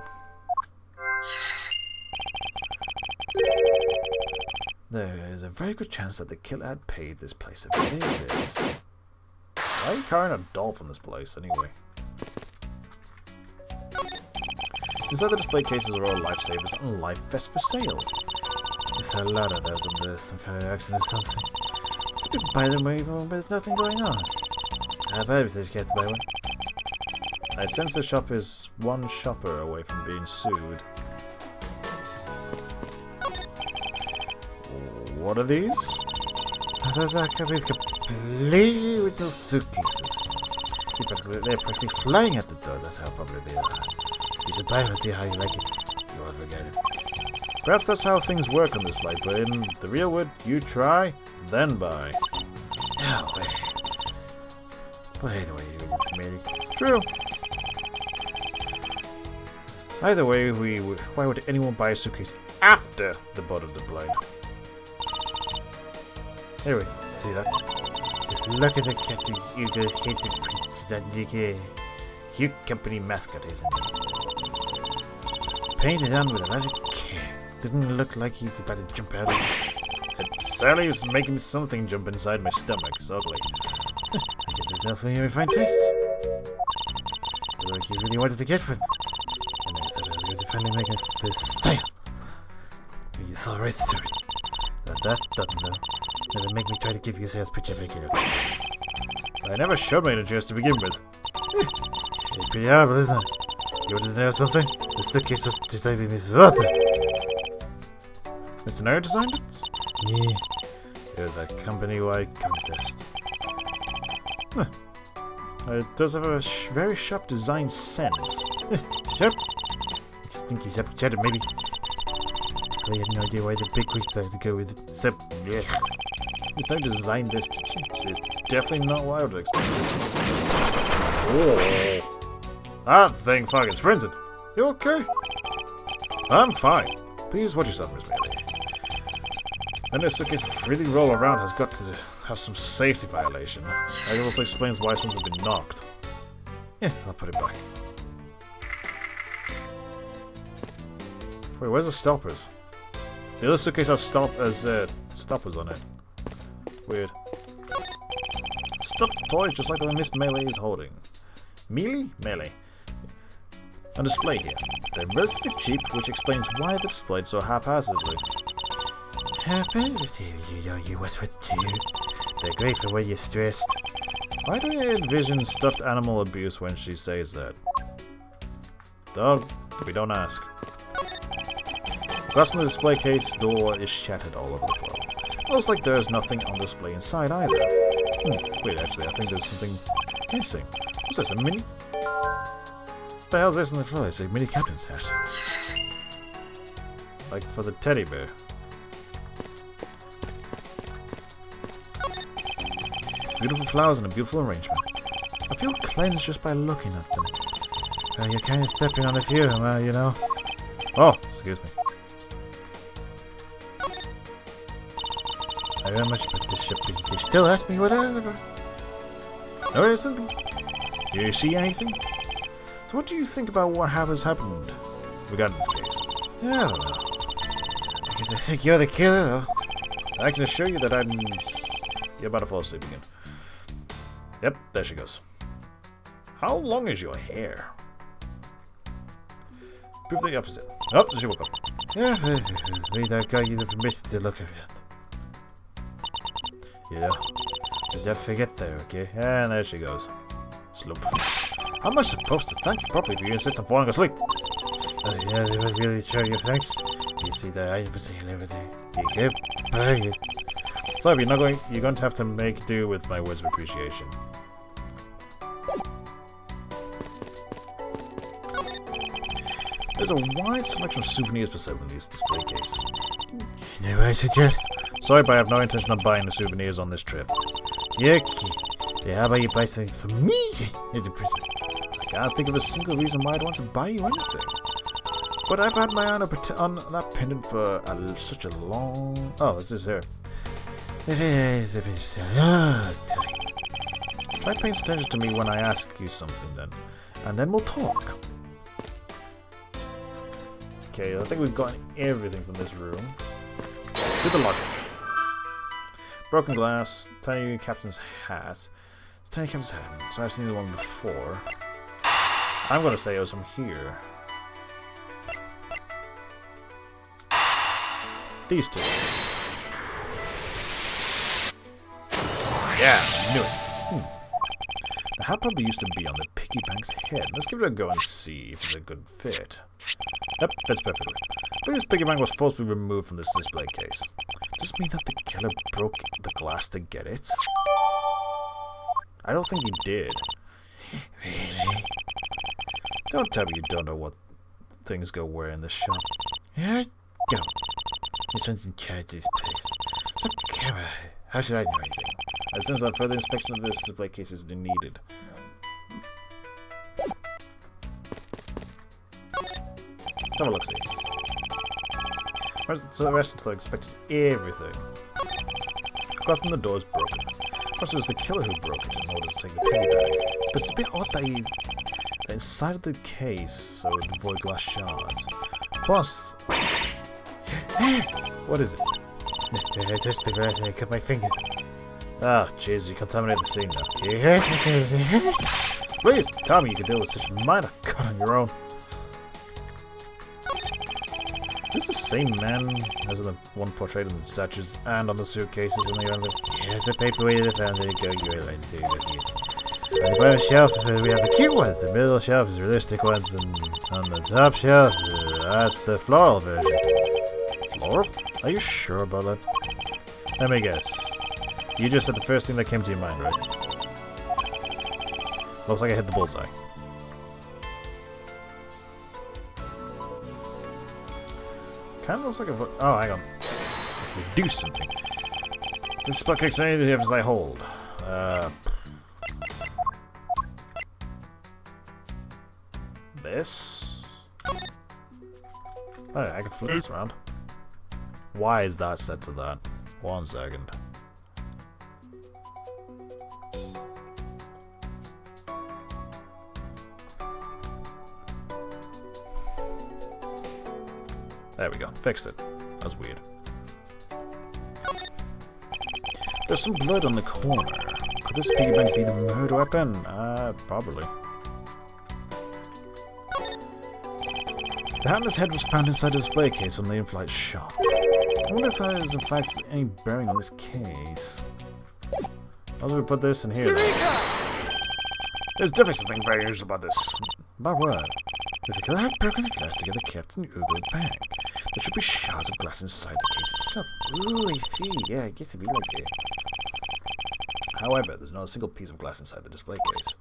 Speaker 1: There is a very good chance that the killer had paid this place a visit.
Speaker 3: Why are you carrying a doll from this place, anyway? Inside the display cases are all lifesavers and life vests for sale.
Speaker 1: There's a lot of those in there, some kind of accident or something. So you can buy them even when there's nothing going on. I bet you can't buy one.
Speaker 3: I sense the shop is one shopper away from being sued. What are these?
Speaker 1: Those are completely original suitcases. They're practically flying at the door, that's how popular they are. You should buy them and see how you like it. You won't forget it.
Speaker 3: Perhaps that's how things work on this flight, but in the real world, you try, then buy.
Speaker 1: No way. Well, either way, you get to marry.
Speaker 3: True. Either way, why would anyone buy a suitcase after the bottom of the plane?
Speaker 1: Anyway, see that? Just look at the captain, you go hate the prince that you get. Cute company mascot, isn't it? Painted on with a magic care. Doesn't it look like he's about to jump out of it?
Speaker 3: Sally is making something jump inside my stomach. It's ugly.
Speaker 1: I guess there's definitely a fine taste. Feel like you really wanted to get one. And I thought I was going to finally make a sale. But you saw right through it. But that's nothing though. Never make me try to give you a sales pitch every kid.
Speaker 3: I never showed my interest to begin with.
Speaker 1: It's pretty horrible, isn't it? You wanted to know something? The suitcase was designed by Mrs. Arthur.
Speaker 3: Mr. Nair designed it?
Speaker 1: Yeah.
Speaker 3: It was a company-wide contest. Huh. It does have a very sharp design sense.
Speaker 1: Sharp? I just think you sharp-chatted, maybe. I had no idea why the big quiz decided to go with it. Except, yeah. It's not designed this. It's definitely not what I would expect. Oh. That thing fucking sprinted. You okay? I'm fine. Please watch yourself, Miss Bailey. And this suitcase freely roll around has got to have some safety violation. That also explains why something's been knocked. Yeah, I'll put it back. Wait, where's the stoppers? The other suitcase has stoppers on it. Weird. Stuffed toys just like the one Miss Melee is holding. Melee? Melee. On display here. They're relatively cheap, which explains why they're displayed so haphazardly.
Speaker 3: Haphazardly, you know you was with too. They're great for when you're stressed.
Speaker 1: Why do you envision stuffed animal abuse when she says that? Dog, we don't ask. Glass from the display case door is shattered all over the floor. Looks like there's nothing on display inside either. Wait, actually, I think there's something missing. What's this, a mini? What the hell's this on the floor? It's a mini captain's hat. Like for the teddy bear. Beautiful flowers and a beautiful arrangement. I feel cleansed just by looking at them.
Speaker 3: You're kind of stepping on a few, you know.
Speaker 1: Oh, excuse me.
Speaker 3: I don't know much about this ship, but you still ask me whatever.
Speaker 1: No, there's something. Do you see anything? So what do you think about what has happened regarding this case?
Speaker 3: I don't know. I guess I think you're the killer, though.
Speaker 1: I can assure you that You're about to fall asleep again. Yep, there she goes. How long is your hair? Prove the opposite. Oh, she woke up.
Speaker 3: Yeah, we don't got you the permission to look at it. You know, so don't forget there, okay?
Speaker 1: And there she goes. Sloop. How am I supposed to thank you properly if you insist on falling asleep?
Speaker 3: Yeah, they would really show you thanks. You see that I was saying everything. You get paid.
Speaker 1: So you're going to have to make do with my words of appreciation. There's a wide selection of souvenirs for sale in these display cases.
Speaker 3: You know what I suggest?
Speaker 1: Sorry, but I have no intention of buying the souvenirs on this trip.
Speaker 3: Yeah, how about you buy something for me?
Speaker 1: I can't think of a single reason why I'd want to buy you anything. But I've had my eye on that pendant for such a long... Oh, this is her. Try paying attention to me when I ask you something then. And then we'll talk. Okay, I think we've gotten everything from this room. To the locker. Broken glass, tiny captain's hat. It's tiny captain's hat, so I've seen the one before. I'm gonna say it was from here. These two. Yeah, knew it. The hat probably used to be on the piggy bank's head. Let's give it a go and see if it's a good fit. Yep, fits perfectly. But this piggy bank was forcibly removed from this display case. Does this mean that the killer broke the glass to get it? I don't think he did.
Speaker 3: Really?
Speaker 1: Don't tell me you don't know what things go where in this shop.
Speaker 3: Yeah, go. Which one's in charge of this place? So, camera. How should I know anything?
Speaker 1: As soon as that further inspection of this display case is needed. Have a look, see. So the rest of the expected everything. Glass in the door is broken. Perhaps it was the killer who broke it in order to take the piggy bank. But it's a bit odd that inside of the case so it would avoid glass shards. Plus... what is it?
Speaker 3: I touched the glass and I cut my finger.
Speaker 1: Ah, jeez, you contaminated the scene now.
Speaker 3: Yes.
Speaker 1: Please, tell me you can deal with such a minor cut on your own. Is this the same man as the one portrayed in the statues and on the suitcases in the end?
Speaker 3: Here's the paperweight of the found. There you go. You're right to do that. On the bottom shelf, we have the cute ones. The middle shelf is realistic ones, and on the top shelf, that's the floral version.
Speaker 1: Floral? Are you sure about that? Let me guess. You just said the first thing that came to your mind, right? Looks like I hit the bullseye. Kind of looks like a... Oh, hang on. Do something. This spot kicks anything as I hold. This? Oh, I can flip this around. Why is that set to that? 1 second. There we go. Fixed it. That's weird. There's some blood on the corner. Could this piggy bank be the murder weapon? Probably. The hat on his head was found inside a display case on the in-flight shop. I wonder if there is in fact any bearing on this case. How do we put this in here then? There's definitely something very unusual about this. About what? If the killer had broken the glass together kept in the Ugo bag, there should be shards of glass inside the case itself. Ooh, I see. Yeah, I guess it'd be like it. However, there's not a single piece of glass inside the display case.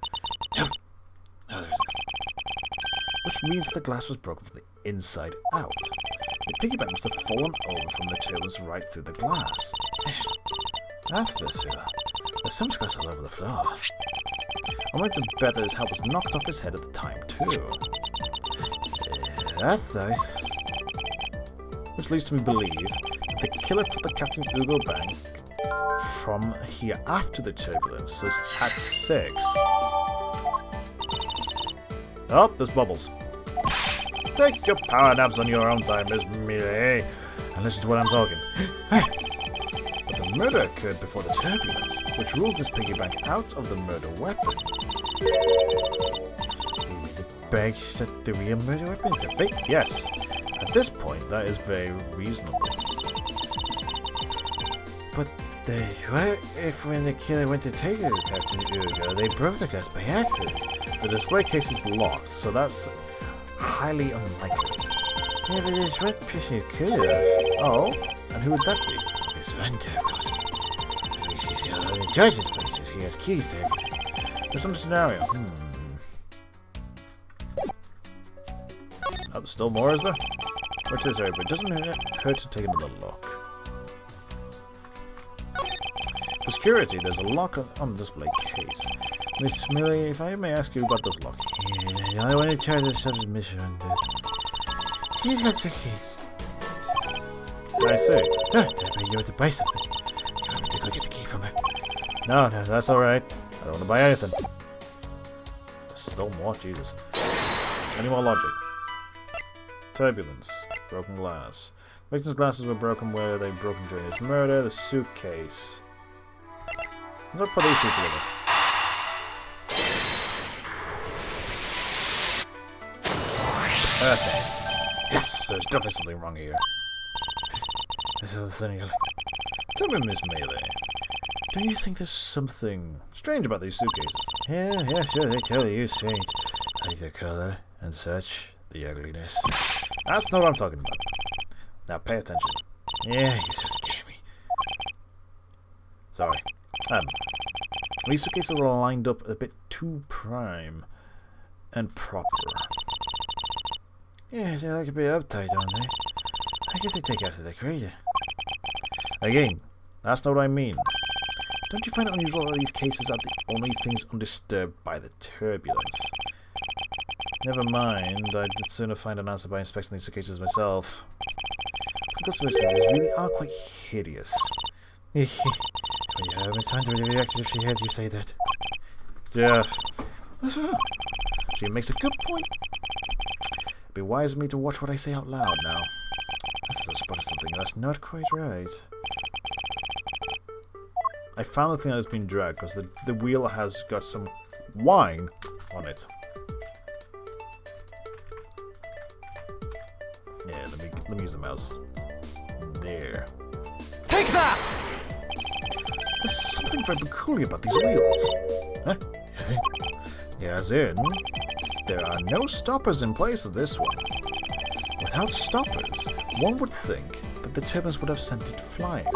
Speaker 1: No, there isn't. Which means the glass was broken from the inside out. The piggy bank must have fallen over from the turbulence right through the glass. That's this here. There's so much glass all over the floor. I'm going to bet that his hat was knocked off his head at the time too. That's nice. Which leads to me believe that the killer took the Captain Ugo bank from here after the turbulence, so it's at 6. Oh, there's bubbles. Take your power naps on your own time, Miss Melee, and listen to what I'm talking. But the murder occurred before the turbulence, which rules this piggy bank out of the murder weapon. The bag shut the real murder weapon is a fake? Yes. At this point, that is very reasonable. But what if when the killer went to take it to Captain Ugo, they broke the glass by accident? The display case is locked, so that's highly unlikely. Yeah, but there's one person who could have. Oh? And who would that be? Miss Wanda, of course. Maybe she's in charge of this place, so she has keys to everything. There's another scenario. Oh, there's still more, is there? Which is but it doesn't hurt to take another look. For security, there's a lock on the display case. Miss Millie, if I may ask you about this lock. Yeah, I want to try this submission on that. She's got the keys. I see. Huh, maybe you want to buy something. You want me to go get the key from her? No, that's alright. I don't want to buy anything. There's still more, Jesus. Any more logic? Turbulence. Broken glass. Victim's glasses were broken where they broken during his murder. The suitcase. Let's put these two together. Okay. Yes, there's definitely something wrong here. This other thing. Tell me, Miss Melee. Don't you think there's something strange about these suitcases? Yeah, sure, they totally is strange. I like the color and such, the ugliness. That's not what I'm talking about. Now pay attention. Yeah, you're so scary. Sorry. These suitcases are lined up a bit too prime and proper. Yeah, they like a bit uptight, don't they? I guess they take after the creator. Again, that's not what I mean. Don't you find it unusual that these cases are the only things undisturbed by the turbulence? Never mind, I'd sooner find an answer by inspecting these suitcases myself. Because these really are quite hideous. Yeah, Miss Hunter would have reacted if she heard you say that. Yeah. She makes a good point. It'd be wise of me to watch what I say out loud now. This is a spot of something that's not quite right. I found the thing that has been dragged because the wheel has got some wine on it. Yeah, let me use the mouse. There.
Speaker 2: Take that!
Speaker 1: There's something very peculiar about these wheels. Huh? As in, there are no stoppers in place of this one. Without stoppers, one would think that the turbines would have sent it flying.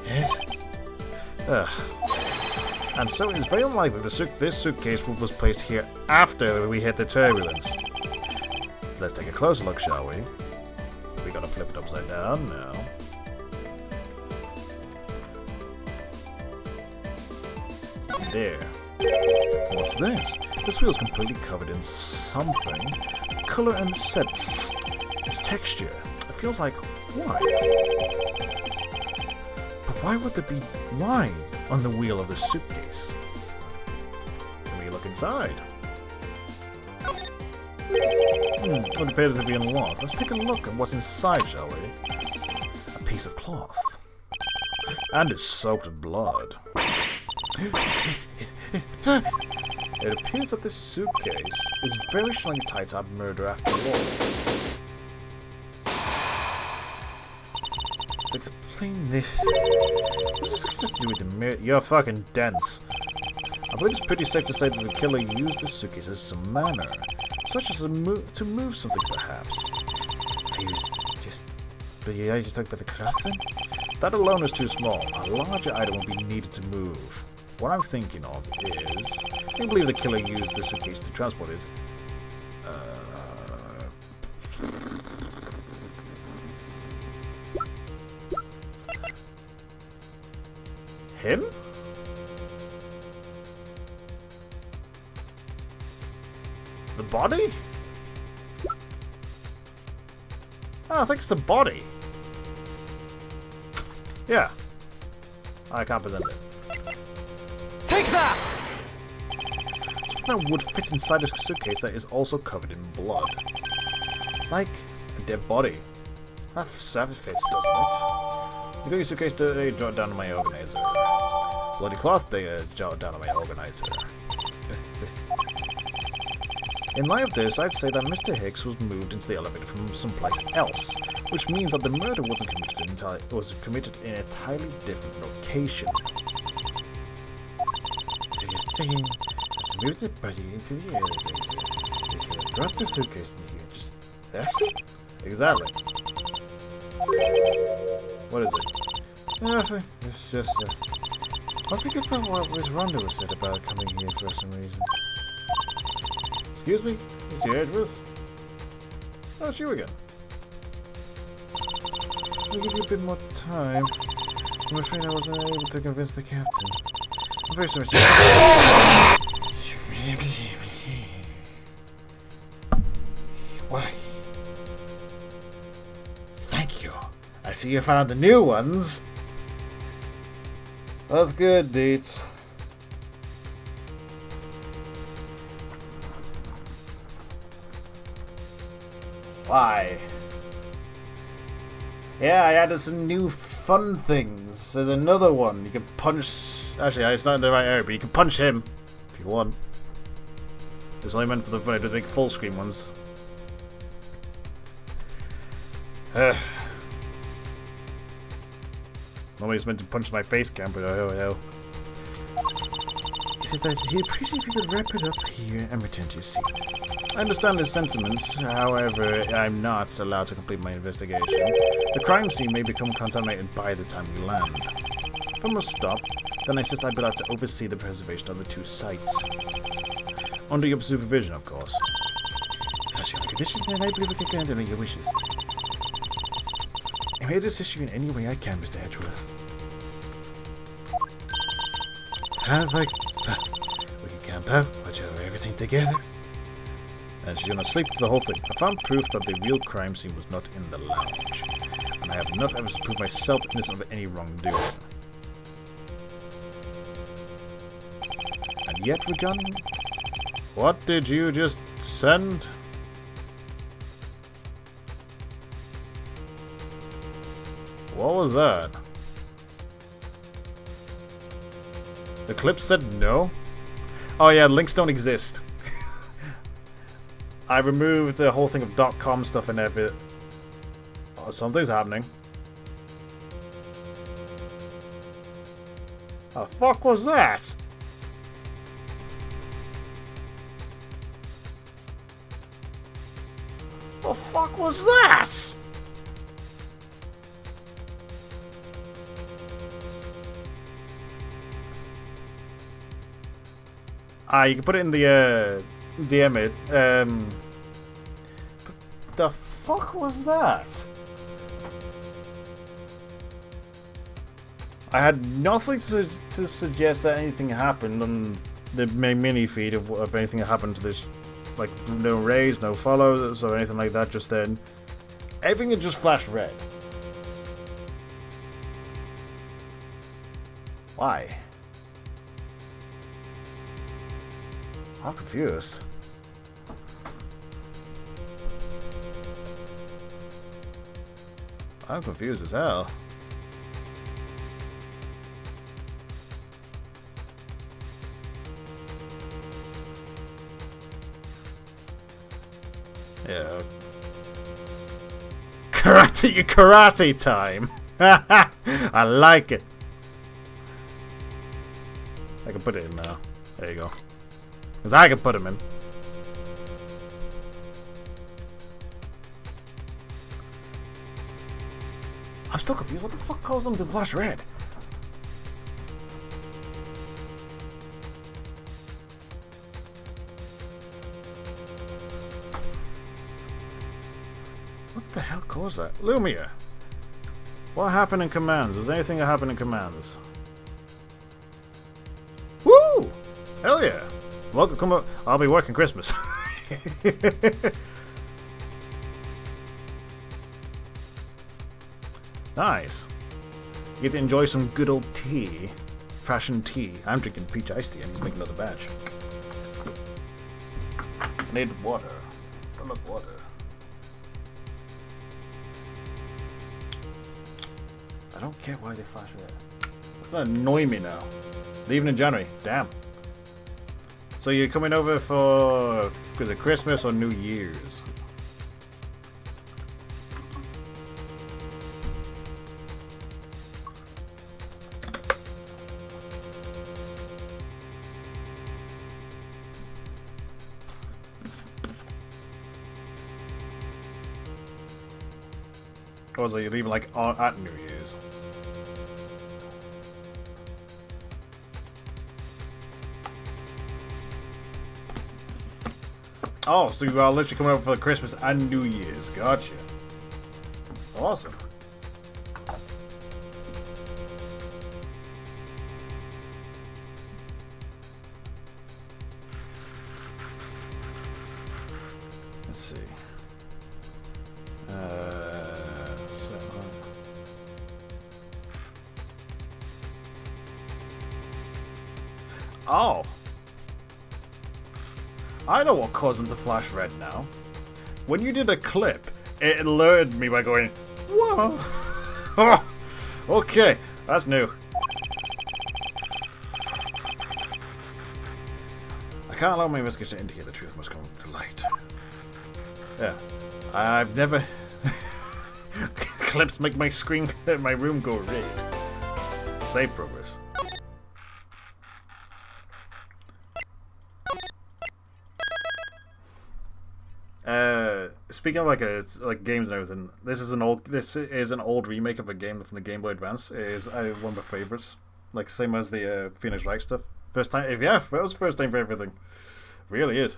Speaker 1: Yes? And so it is very unlikely this suitcase was placed here after we hit the turbulence. Let's take a closer look, shall we? We gotta flip it upside down now. there. What's this? This wheel is completely covered in something. Color and set. Its texture. It feels like wine. But why would there be wine on the wheel of the suitcase? Let me look inside. It would appear to be unlocked. Let's take a look at what's inside, shall we? A piece of cloth. And it's soaked with blood. It appears that this suitcase is very strongly tied to murder after all. Explain this. What's this got to do with the murder? You're fucking dense. I believe it's pretty safe to say that the killer used the suitcase as some manner. Such as to move something, perhaps. But you just talk about the cloth then? That alone is too small. A larger item will be needed to move. What I'm thinking of is... I believe the killer used the suitcase to transport his... Him? The body? Oh, I think it's a body. Yeah. I can't present it.
Speaker 2: Take that!
Speaker 1: Something that would fit inside a suitcase that is also covered in blood. Like a dead body. That fits, doesn't it? You got your suitcase to jot down on my organizer. Bloody cloth, they jot down on my organizer. In light of this, I'd say that Mr. Hicks was moved into the elevator from someplace else, which means that the murder wasn't committed in an entirely different location. So you're thinking to move the body into the elevator? You could have dropped the suitcase in here, just left it? Exactly. What is it? Nothing. It's just I was thinking about what Miss Rhonda was said about coming here for some reason. Excuse me? Mr. Edgeworth? Oh, it's you again. I'll give you a bit more time. I'm afraid I wasn't able to convince the captain. I'm very sorry.
Speaker 3: Why? Thank you. I see you found the new ones.
Speaker 1: That's good, Deets.
Speaker 3: Why? Yeah, I added some new fun things. There's another one. You can punch...
Speaker 1: Actually, it's not in the right area, but you can punch him if you want. It's only meant for the big full screen ones. Nobody's meant to punch my face cam, but oh hell.
Speaker 3: He says that he'd appreciate if you could wrap it up here and return to your seat.
Speaker 1: I understand his sentiments, however, I'm not allowed to complete my investigation. The crime scene may become contaminated by the time we land. If I must stop, then I insist I be allowed to oversee the preservation of the two sites. Under your supervision, of course.
Speaker 3: If that's your condition, then I believe we can grant any of your wishes. I'm here to assist you in any way I can, Mr. Edgeworth. Sounds like we can camp out, watch over everything together.
Speaker 1: And she's gonna sleep through the whole thing. I found proof that the real crime scene was not in the lounge. And I have enough evidence to prove myself innocent of any wrongdoing. And yet we're gunning. What did you just send? What was that? The clip said no? Oh yeah, links don't exist. I removed the whole thing of .com stuff and everything. Oh, something's happening. The fuck was that? The fuck was that? You can put it in the DM it. But the fuck was that? I had nothing to suggest that anything happened on the main mini feed of anything that happened to this. Like, no raids, no follows, or anything like that just then. Everything had just flashed red. Why? I'm confused. I'm confused as hell. Yeah. Karate time! I like it. I can put it in now. There you go. Because I can put him in. I'm still confused. What the fuck caused them to flash red? What the hell caused that? Lumia! What happened in commands? Was anything that happened in commands? Woo! Hell yeah! Welcome, come up. I'll be working Christmas. Nice. You get to enjoy some good old tea. Fashion tea. I'm drinking peach iced tea and he's making another batch. I need water. I love water. I don't get why they flash red. It's gonna annoy me now. Leaving in January. Damn. So you're coming over for... is it Christmas or New Year's? Or was it leaving like at New Year's? Oh, so you are literally coming over for Christmas and New Year's. Gotcha. Awesome. Let's see. Oh! I know what caused them to flash red now. When you did a clip, it alerted me by going, whoa! Okay, that's new. I can't allow my investigation to indicate the truth must come to light. Yeah. I've never... Clips make my screen, my room go red. Save progress. Speaking of like games and everything, this is an old remake of a game from the Game Boy Advance. It is one of my favorites. Like same as the Phoenix Wright stuff. First time, yeah, that was first time for everything. Really is.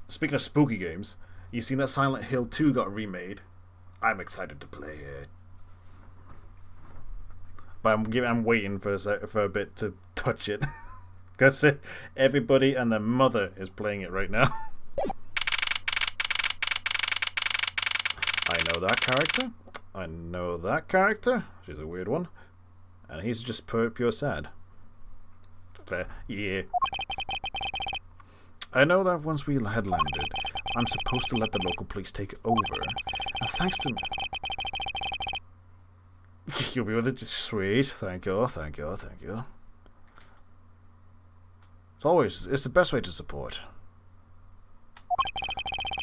Speaker 1: Speaking of spooky games, you seen that Silent Hill 2 got remade? I'm excited to play it, but I'm waiting for a bit to touch it because everybody and their mother is playing it right now. I know that character. I know that character. She's a weird one, and he's just pure sad. Fair, yeah. I know that once we had landed, I'm supposed to let the local police take over, and thanks to... You'll be with it, just sweet. Thank you, thank you, thank you. It's the best way to support.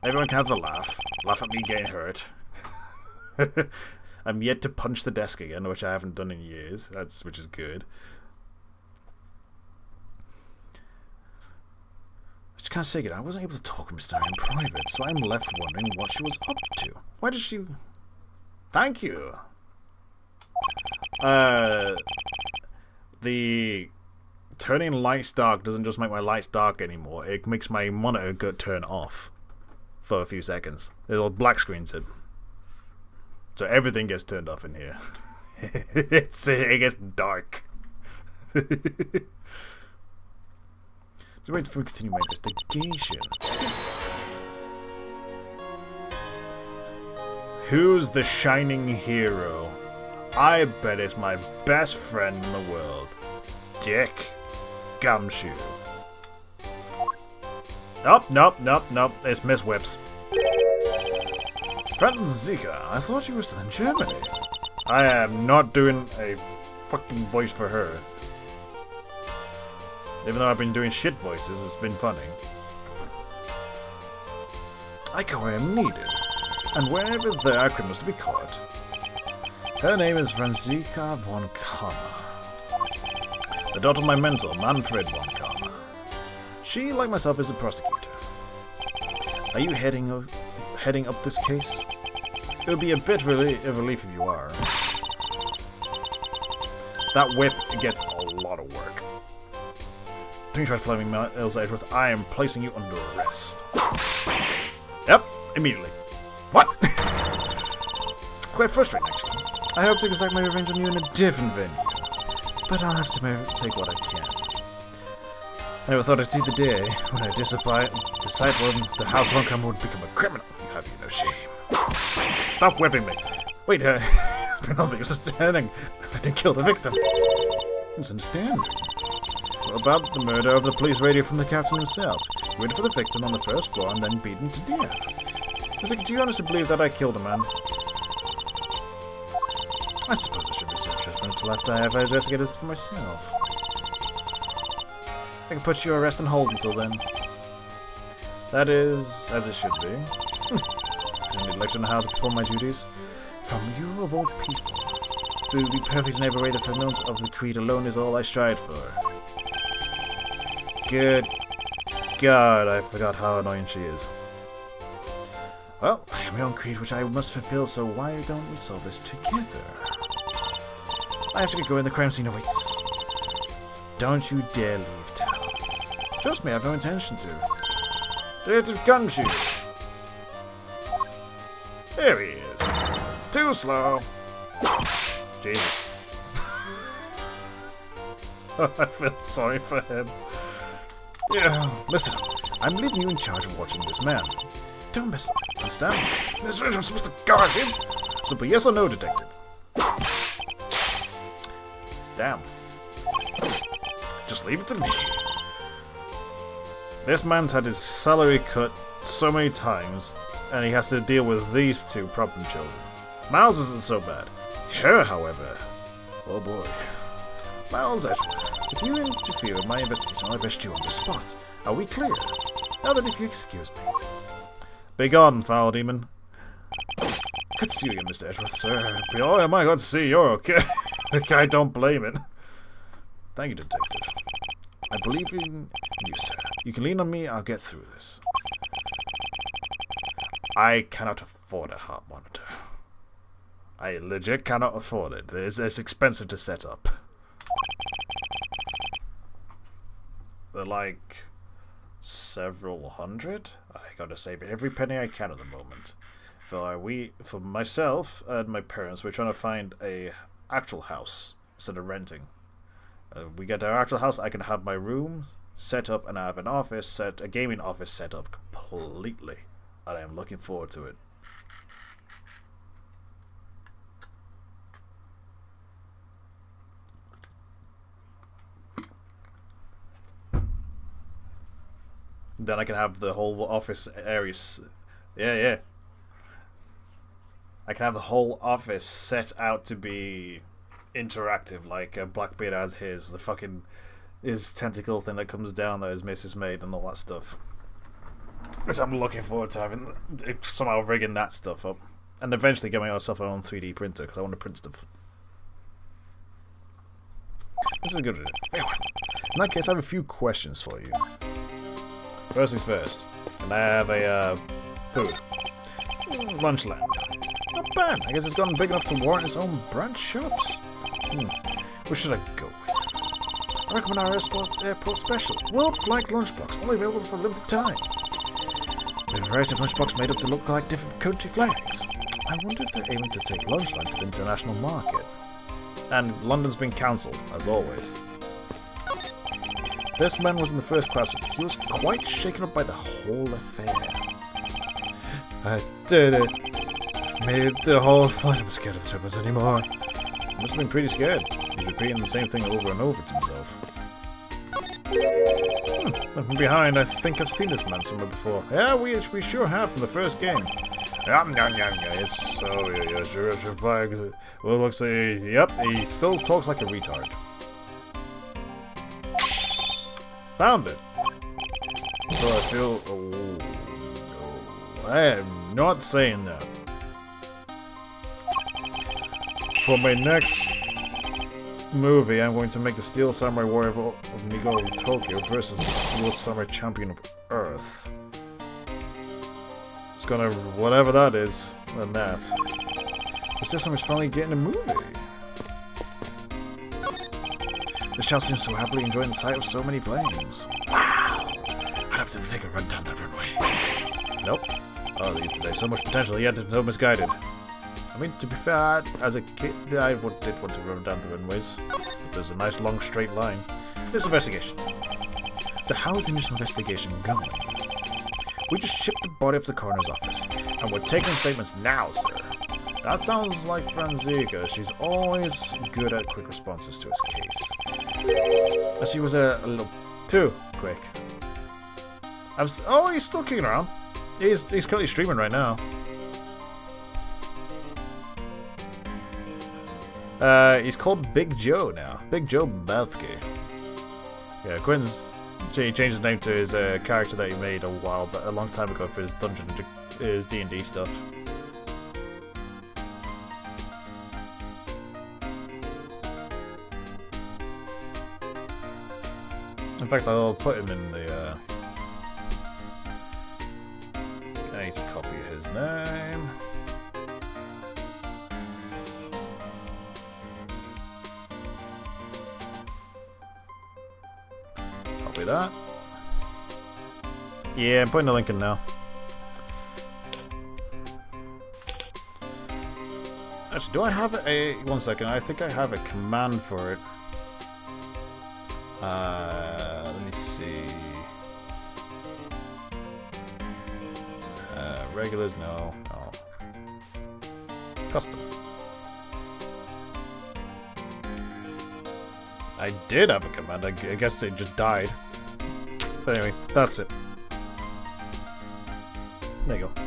Speaker 1: Everyone can have a laugh. Laugh at me getting hurt. I'm yet to punch the desk again, which I haven't done in years. Which is good. I just can't say it. I wasn't able to talk to Mr. in private, so I'm left wondering what she was up to. Why did she... Thank you! The turning lights dark doesn't just make my lights dark anymore. It makes my monitor turn off for a few seconds. It'll black screens it. So everything gets turned off in here. It gets dark. Just wait for me to continue my investigation. Who's the shining hero? I bet it's my best friend in the world, Dick Gumshoe. Nope. It's Miss Whips. Friend Zika, I thought you were still in Germany. I am not doing a fucking voice for her. Even though I've been doing shit voices, it's been funny. I go where I'm needed, and wherever there are criminals to be caught. Her name is Franziska von Kammer, the daughter of my mentor, Manfred von Kammer. She, like myself, is a prosecutor. Are you heading up this case? It would be a bit of relief if you are. That whip gets a lot of work. Don't you try flaming Miles Edgeworth. I am placing you under arrest. Yep, immediately. What? Quite frustrating, actually. I hope to exact my revenge on you in a different venue, but I'll have to take what I can. I never thought I'd see the day when I decide the House von Kammer would become a criminal. You have no shame. Stop whipping me. Wait, penalty is understanding. I didn't kill the victim. Misunderstanding. What about the murder of the police radio from the captain himself? He waited for the victim on the first floor and then beaten to death. Do you honestly believe that I killed a man? I suppose I should reserve judgment until after I have investigated this for myself. I can put your arrest on hold until then. That is as it should be. I need a lecture on how to perform my duties. From you of all people. It would be perfect in every way. The fulfillment of the creed alone is all I strive for. Good God, I forgot how annoying she is. Well, I have my own creed which I must fulfill, so why don't we solve this together? I have to get going, the crime scene awaits. Don't you dare leave town. Trust me, I have no intention to. Detective Gumshoe! There he is. Too slow. Jesus. I feel sorry for him. Yeah, listen, I'm leaving you in charge of watching this man. Don't mess up, understand? This is I'm supposed to guard him. Simple yes or no, detective. Damn. Just leave it to me. This man's had his salary cut so many times, and he has to deal with these two problem children. Miles isn't so bad. Her, however, oh boy. Miles Edgeworth, if you interfere with my investigation, I'll arrest you on the spot. Are we clear? Now then, if you excuse me. Begone, foul demon. Good to see you, Mr. Edgeworth, sir. Oh my God, to see you're okay. I don't blame it. Thank you, detective. I believe in you, sir. You can lean on me, I'll get through this. I cannot afford a heart monitor. I legit cannot afford it. It's expensive to set up. They're like several hundred. I gotta save every penny I can at the moment. For myself and my parents, we're trying to find a actual house instead of renting. We get our actual house, I can have my room set up and I have a gaming office set up completely. And I am looking forward to it. Then I can have the whole office area. Yeah. I can have the whole office set out to be interactive, like Blackbeard has his tentacle thing that comes down that his missus made and all that stuff. Which I'm looking forward to having, somehow rigging that stuff up. And eventually getting myself my own 3D printer, because I want to print stuff. This is a good idea. Anyway, in that case, I have a few questions for you. First things first. And I have a, food. Lunchland. Not bad. I guess it's gotten big enough to warrant its own branch shops. What should I go with? I recommend our airport special. World Flag Lunchbox, only available for a limited time. We have a variety of lunchbox made up to look like different country flags. I wonder if they're aiming to take Lunchland to the international market. And London's been cancelled, as always. This man was in the first class, but he was quite shaken up by the whole affair. I did it. Made the whole flight. I was scared of turbos anymore. He must have been pretty scared. He's repeating the same thing over and over to himself. Looking behind, I think I've seen this man somewhere before. Yeah, we sure have from the first game. It's so yeah, sure fine. Well, it looks like yep, he still talks like a retard. Found it. Oh, I feel. Oh, no. I am not saying that. For my next movie, I'm going to make the Steel Samurai Warrior of Nigo Tokyo versus the Steel Samurai Champion of Earth. It's gonna, whatever that is, than that. The Steel Samurai's finally getting a movie. This child seems so happily enjoying the sight of so many planes. Wow! I'd have to take a run down that runway. Nope. Oh, leave today. So much potential, yet so misguided. I mean, to be fair, as a kid, I did want to run down the runways. There's a nice long straight line. This investigation. So how is the initial investigation going? We just shipped the body up to the coroner's office, and we're taking statements now, sir. That sounds like Franziska. She's always good at quick responses to his case. She was a little too quick. Oh, he's still kicking around. He's currently streaming right now. He's called Big Joe now. Big Joe Balthke. Yeah, Quinn's changed his name to his character that he made a long time ago for his his D&D stuff. In fact, I'll put him in the. I need to copy his name. Copy that. Yeah, I'm putting the link in now. Actually, do I have a... One second, I think I have a command for it. Let me see. Regulars, no. Custom. I did have a command, I guess it just died. But anyway, that's it. There you go.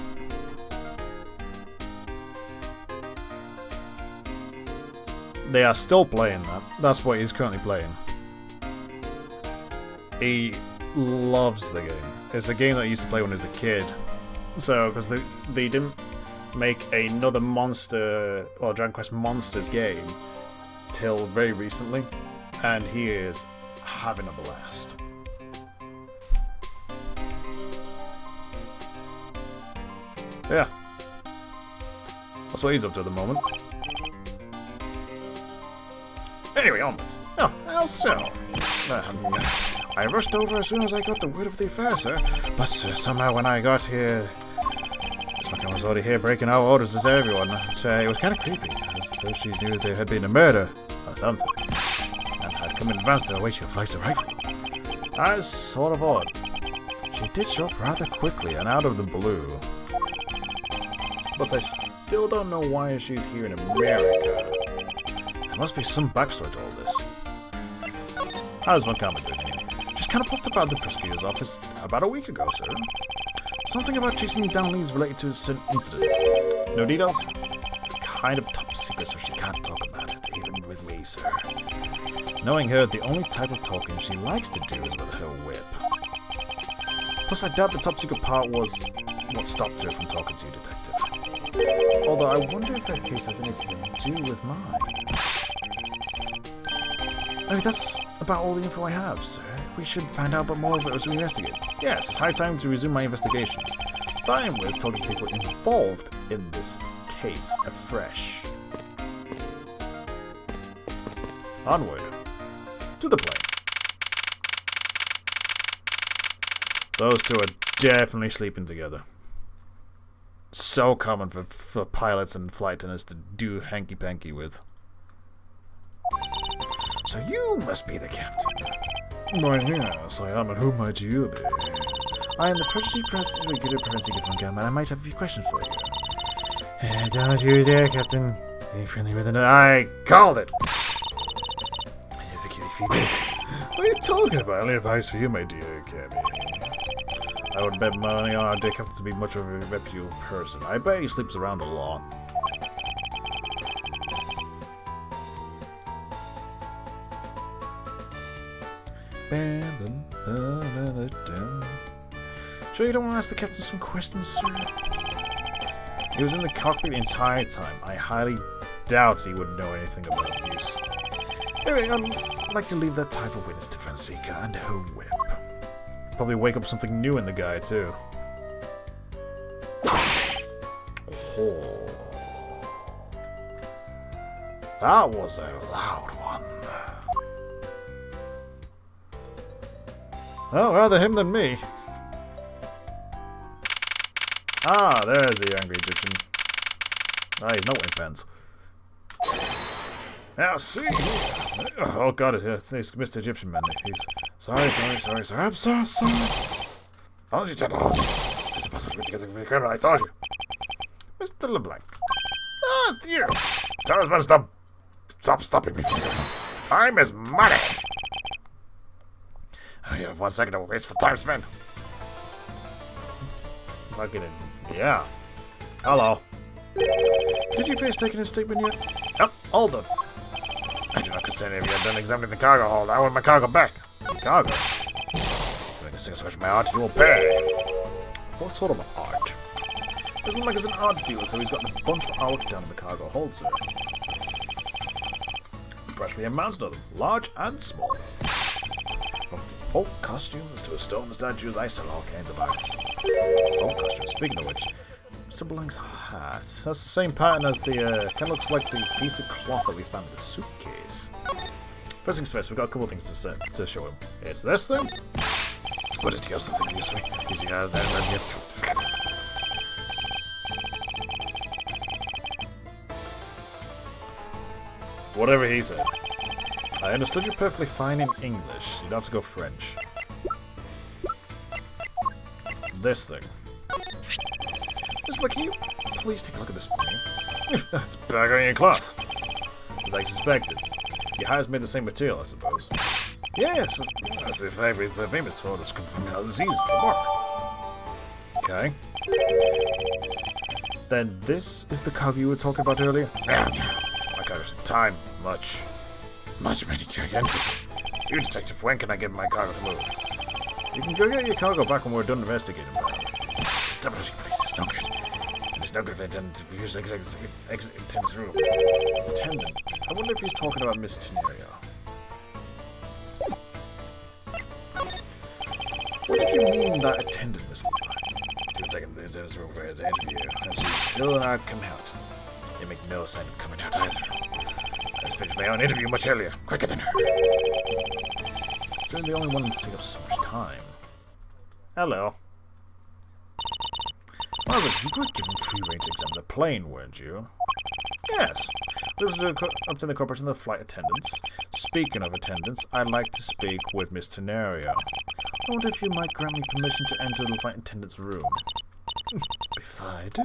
Speaker 1: They are still playing that. That's what he's currently playing. He loves the game. It's a game that he used to play when he was a kid. So, because they didn't make another Monster, well, Dragon Quest Monsters game till very recently, and he is having a blast. Yeah. That's what he's up to at the moment. Anyway, onwards. Oh, how so? I rushed over as soon as I got the word of the affair, sir. But somehow when I got here... This one was already here breaking our orders as everyone. It was kind of creepy, as though she knew there had been a murder or something. And had come in advance to await your flight's arrival. That's sort of odd. She did show up rather quickly and out of the blue. Plus, I still don't know why she's here in America. There must be some backstory to all this. How's one comment doing here? Just kind of popped up out of the prosecutor's office about a week ago, sir. Something about chasing down leads related to a certain incident. No details? It's kind of top secret, so she can't talk about it, even with me, sir. Knowing her, the only type of talking she likes to do is with her whip. Plus, I doubt the top secret part was what stopped her from talking to you, Detective. Although, I wonder if her case has anything to do with mine. I mean, that's about all the info I have, sir. We should find out more of it as we investigate. Yes, it's high time to resume my investigation. Starting with talking to people involved in this case afresh. Onward. To the plane. Those two are definitely sleeping together. So common for pilots and flight attendants to do hanky-panky with.
Speaker 3: So you must be the captain.
Speaker 1: Why, yes, I am, and who might you be?
Speaker 3: I am the prodigy president from Gamma, and I might have a few questions for you. Don't you dare, Captain. Be friendly with another. I called it!
Speaker 1: What are you talking about? Only advice for you, my dear Cammy. I would bet money on our dear captain to be much of a reputable person. I bet he sleeps around a lot.
Speaker 3: Sure you don't want to ask the captain some questions, sir?
Speaker 1: He was in the cockpit the entire time. I highly doubt he would know anything about use.
Speaker 3: Anyway, I'd like to leave that type of witness to Francisca and her whip.
Speaker 1: Probably wake up something new in the guy, too.
Speaker 3: Oh. That was a loud one.
Speaker 1: Oh, rather him than me. Ah, there's the angry Egyptian. Ah, he's not wearing pants. Now, see here. Oh, God, it's Mr. Egyptian Man. He's... Sorry. I'm so sorry.
Speaker 3: Why don't you turn on? It's impossible for me to get the criminal, I told you.
Speaker 1: Mr. LeBlanc.
Speaker 3: Ah, it's you. Tell this man to stop stopping me from going. Time is money. You have 1 second to waste for time spent.
Speaker 1: Fucking yeah. Hello.
Speaker 3: Did you finish taking his statement yet? Yep, all done. I do not concern if you are done examining the cargo hold. I want my cargo back.
Speaker 1: Cargo?
Speaker 3: Doing a single search of my art, you will pay.
Speaker 1: What sort of art? Doesn't look like it's an art dealer, so he's got a bunch of art down in the cargo hold, sir. Practically a mountain of them, large and small.
Speaker 3: From folk costumes to stone statues, I sell all kinds of arts.
Speaker 1: Folk costumes, speaking of which, Mr. Blank's hat. That's the same pattern as the, kind of looks like the piece of cloth that we found in the suitcase. First things first, we've got a couple of things to show him. It's this thing.
Speaker 3: What is it? You have something to use me? You see how that
Speaker 1: Whatever he said. I understood you perfectly fine in English. You don't have to go French. This thing.
Speaker 3: Just look, can you please take a look at this thing?
Speaker 1: It's back on your cloth. As I suspected. Your hair's made the same material, I suppose.
Speaker 3: Yes, as if I was famous for this from disease for more.
Speaker 1: Okay. Then this is the cargo you were talking about earlier?
Speaker 3: No. I got time, much many gigantic. You, detective, when can I get my cargo to move?
Speaker 1: You can go get your cargo back when we're done investigating, pal.
Speaker 3: Stop it, please, it's no good. And it's no good if I intend to use the exit attendant's room.
Speaker 1: Attendant? I wonder if he's talking about Miss Tenerio. What did you mean that attendant, Miss Lupine?
Speaker 3: She was taken to the attendant's room for his interview, and she's still not come out. They make no sign of coming out either. I finished my own interview much earlier, quicker than her.
Speaker 1: You're the only one who's taking up so much time. Hello. Well, you were given free rein to examine the plane, weren't you? Yes. This is up to the corporation of the flight attendants. Speaking of attendants, I'd like to speak with Miss Tenerio. I wonder if you might grant me permission to enter the flight attendant's room. Before I do,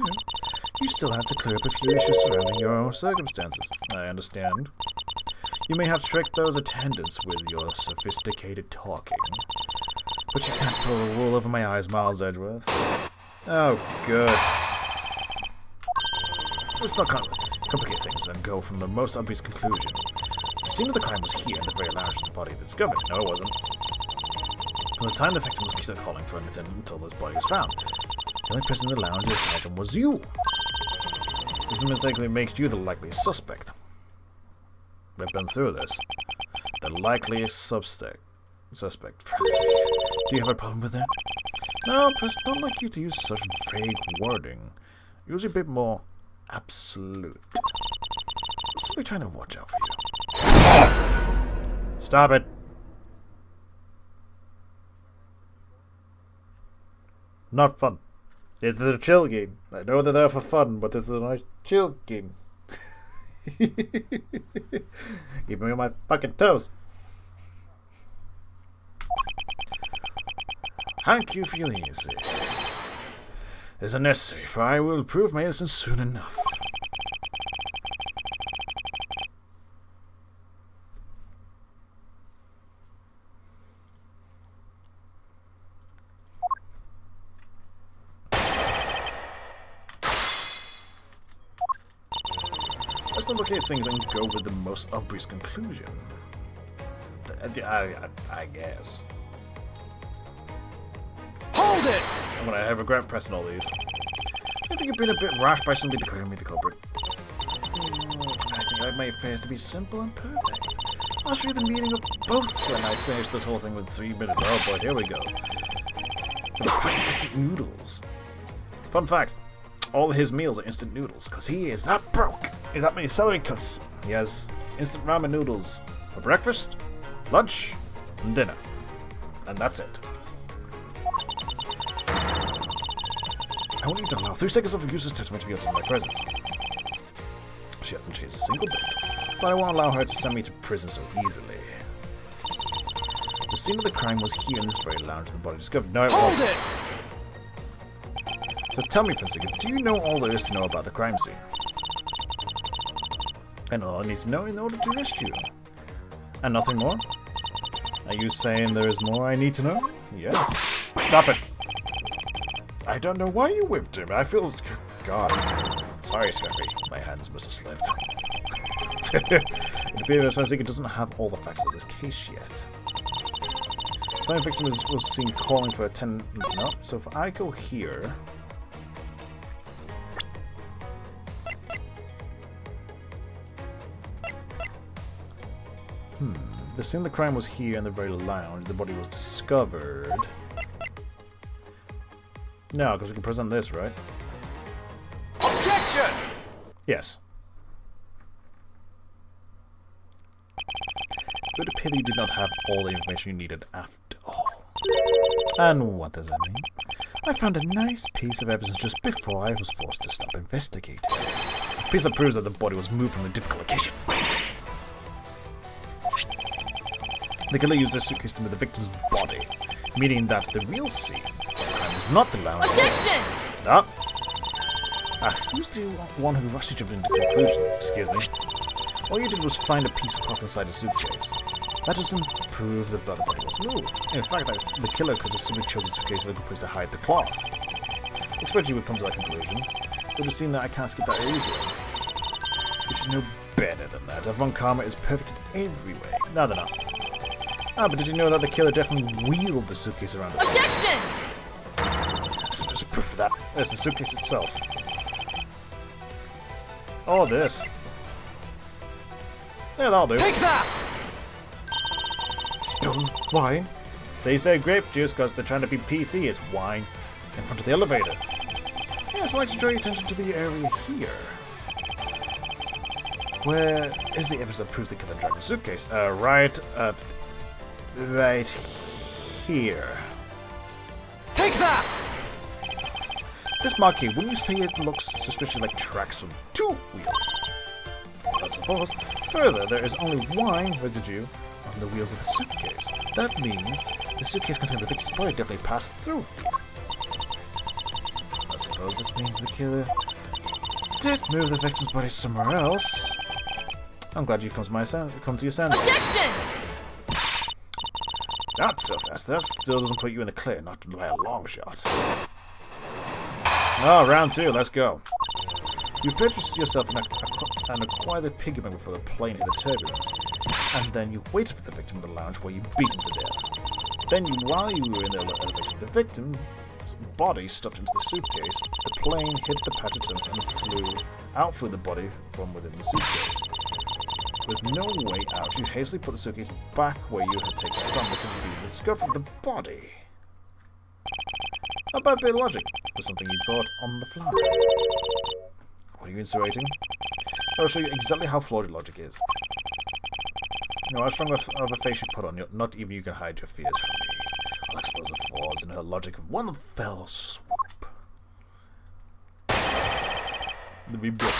Speaker 1: you still have to clear up a few issues surrounding your own circumstances. I understand. You may have tricked those attendants with your sophisticated talking. But you can't pull the wool over my eyes, Miles Edgeworth. Oh, good. Let's not complicate things and go from the most obvious conclusion. The scene of the crime was here in the very lounge of the body discovered. No, it wasn't. From the time the victim was calling for an attendant until his body was found, the only person in the lounge this item was you. This mistakenly makes you the likeliest suspect. We've been through this. The likeliest suspect, Francis. Do you have a problem with that? No, but it's not like you to use such vague wording. Use a bit more absolute. I'm simply trying to watch out for you. Stop it. Not fun. This is a chill game. I know they're there for fun, but this is a nice chill game. Keep me on my fucking toes.
Speaker 3: Thank you for your easy. Is unnecessary, for I will prove my innocence soon enough.
Speaker 1: Let's not look at things and go with the most obvious conclusion. I guess.
Speaker 2: Hold it!
Speaker 1: I'm gonna have regret pressing all these. I think you've been a bit rash by simply declaring me the culprit. I think I've made affairs to be simple and perfect. I'll show you the meaning of both when I finish this whole thing with 3 minutes. Oh boy, here we go. With a pack of instant noodles. Fun fact, all his meals are instant noodles, because he is that broke. He's that many celery cuts. He has instant ramen noodles for breakfast, lunch, and dinner. And that's it. I won't even allow 3 seconds of a useless testimony to be outside my presence. She hasn't changed a single bit, but I won't allow her to send me to prison so easily. The scene of the crime was here in this very lounge the body discovered. No, it wasn't. So tell me, Francisco, do you know all there is to know about the crime scene? And all I need to know in order to arrest you. And nothing more? Are you saying there is more I need to know? Yes. Stop it! I don't know why you whipped him. I feel... God. Sorry, Scruffy. My hands must have slipped. It appears Francisco doesn't have all the facts of this case yet. The time victim was seen calling for a 10... No. So if I go here... The scene of the crime was here in the very lounge. The body was discovered. No, because we can present this, right?
Speaker 2: Objection!
Speaker 1: Yes. It would appear that you did not have all the information you needed after all. And what does that mean? I found a nice piece of evidence just before I was forced to stop investigating. A piece that proves that the body was moved from a difficult location. The killer used their suitcase to move the victim's body, meaning that the real scene of the crime was not the lounge.
Speaker 2: Objection!
Speaker 1: Who's the one who rushed to jump into conclusion? Excuse me. All you did was find a piece of cloth inside a suitcase. That doesn't prove that the body was moved. In fact, the killer could have simply chosen the suitcase as a good place to hide the cloth. Expect you would come to that conclusion. It would seem that I can't skip that easily. You should know better than that. Von Karma is perfect in every way. No, they're not. But did you know that the killer definitely wheeled the suitcase around us?
Speaker 2: Objection!
Speaker 1: As if there's proof for that. There's the suitcase itself. Oh, this. Yeah, that'll do.
Speaker 2: Take that!
Speaker 1: Spilled wine. They say grape juice because they're trying to be PC. It's wine in front of the elevator. Yes, I'd like to draw your attention to the area here. Where is the evidence that proves the killer dragged the suitcase? Right here.
Speaker 2: Take that!
Speaker 1: This marquee, wouldn't you say it looks suspiciously like tracks from 2 wheels? I suppose. Further, there is only wine residue on the wheels of the suitcase. That means the suitcase containing the victim's body definitely passed through here. I suppose this means the killer did move the victim's body somewhere else. I'm glad you've come to your senses.
Speaker 2: Objection!
Speaker 1: Not so fast. That still doesn't put you in the clear, not by a long shot. Oh, round 2. Let's go. You purchased yourself and acquired the piggyback before the plane hit the turbulence, and then you waited for the victim in the lounge where you beat him to death. Then, while you were in the elevator, the victim's body stuffed into the suitcase. The plane hit the patch of turns and flew the body from within the suitcase. With no way out, you hastily put the suitcase back where you had taken it from, until you discovered the body. Not bad bit of logic for something you thought on the fly. What are you insinuating? I'll show you exactly how flawed your logic is. You know how strong of a face you put on, not even you can hide your fears from me. I'll expose the flaws in her logic of one fell swoop. The rebuttal.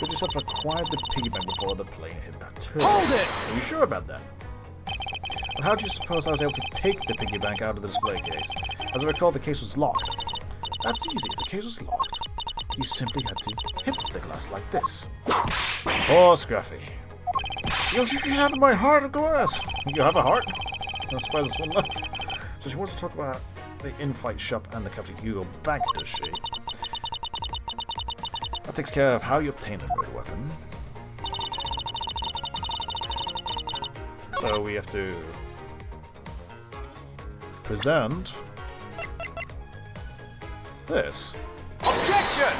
Speaker 1: You just have to acquire the piggy bank before the plane hit that turn.
Speaker 2: Hold it!
Speaker 1: Are you sure about that? But how do you suppose I was able to take the piggy bank out of the display case? As I recall, the case was locked. That's easy. The case was locked. You simply had to hit the glass like this. Oh, Scruffy. You have my heart of glass. You have a heart? I'm surprised there's one left. So she wants to talk about the in-flight shop and the Captain Hugo bag, does she? That takes care of how you obtain the murder weapon. So we have to present this.
Speaker 2: Objection!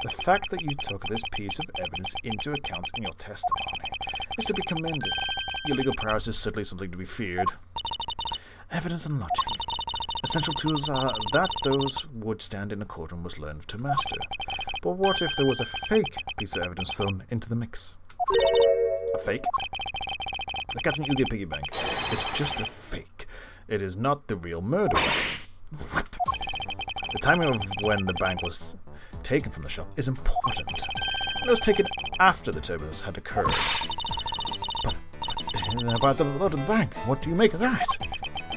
Speaker 1: The fact that you took this piece of evidence into account in your testimony is to be commended. Your legal prowess is certainly something to be feared. Evidence and logic. Essential tools are that those would stand in a courtroom was learned to master. But what if there was a fake piece of evidence thrown into the mix? A fake? The Captain Hugo piggy bank is just a fake. It is not the real murder weapon. What? The timing of when the bank was taken from the shop is important. It was taken after the turbulence had occurred. But about the load of the bank, what do you make of that?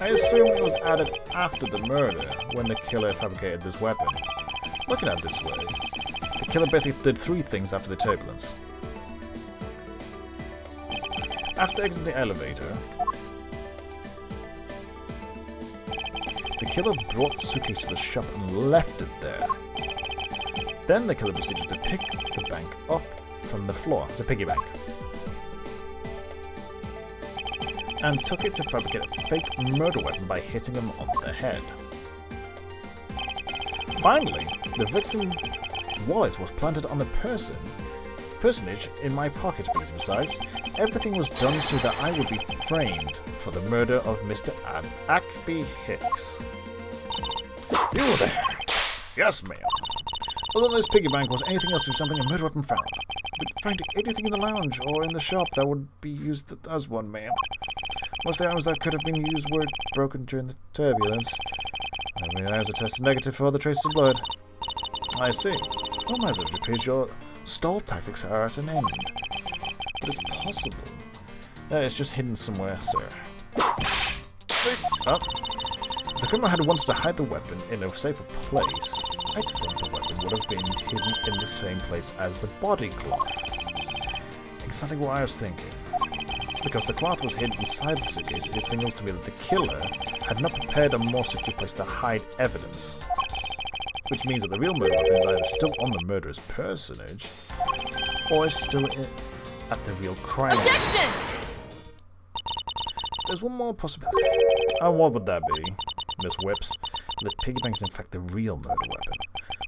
Speaker 1: I assume it was added after the murder, when the killer fabricated this weapon. Looking at it this way, the killer basically did three things after the turbulence. After exiting the elevator, the killer brought the suitcase to the shop and left it there. Then the killer proceeded to pick the bank up from the floor, as a piggy bank, and took it to fabricate a fake murder weapon by hitting him on the head. Finally, the victim's wallet was planted on the personage in my pocket, to be precise. Everything was done so that I would be framed for the murder of Mr. Ackby Hicks. You there? Yes, ma'am. Although this piggy bank was anything else than something a murder weapon found. We'd find anything in the lounge or in the shop that would be used as one, ma'am. Most of the items that could have been used were broken during the turbulence. The items were tested negative for other traces of blood. I see. Well, Miles Edgeworth, it appears your stall tactics are at an end. But it's possible that it's just hidden somewhere, sir. Oh. If the criminal had wanted to hide the weapon in a safer place, I think the weapon would have been hidden in the same place as the body cloth. Exactly what I was thinking. Because the cloth was hidden inside the suitcase, it signals to me that the killer had not prepared a more secure place to hide evidence. Which means that the real murder weapon is either still on the murderer's personage, or is still at the real crime scene. There's one more possibility. And what would that be, Miss Whips? The piggy bank is in fact the real murder weapon.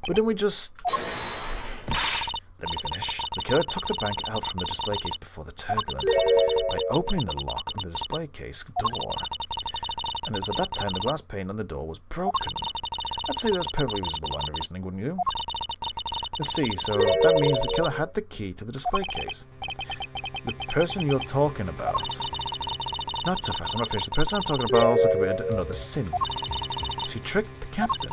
Speaker 1: But didn't we just... Let me finish. The killer took the bank out from the display case before the turbulence by opening the lock on the display case door. And it was at that time the glass pane on the door was broken. I'd say that's perfectly reasonable line of reasoning, wouldn't you? Let's see, so that means the killer had the key to the display case. The person you're talking about... Not so fast, I'm not finished. The person I'm talking about also committed another sin. She tricked the captain.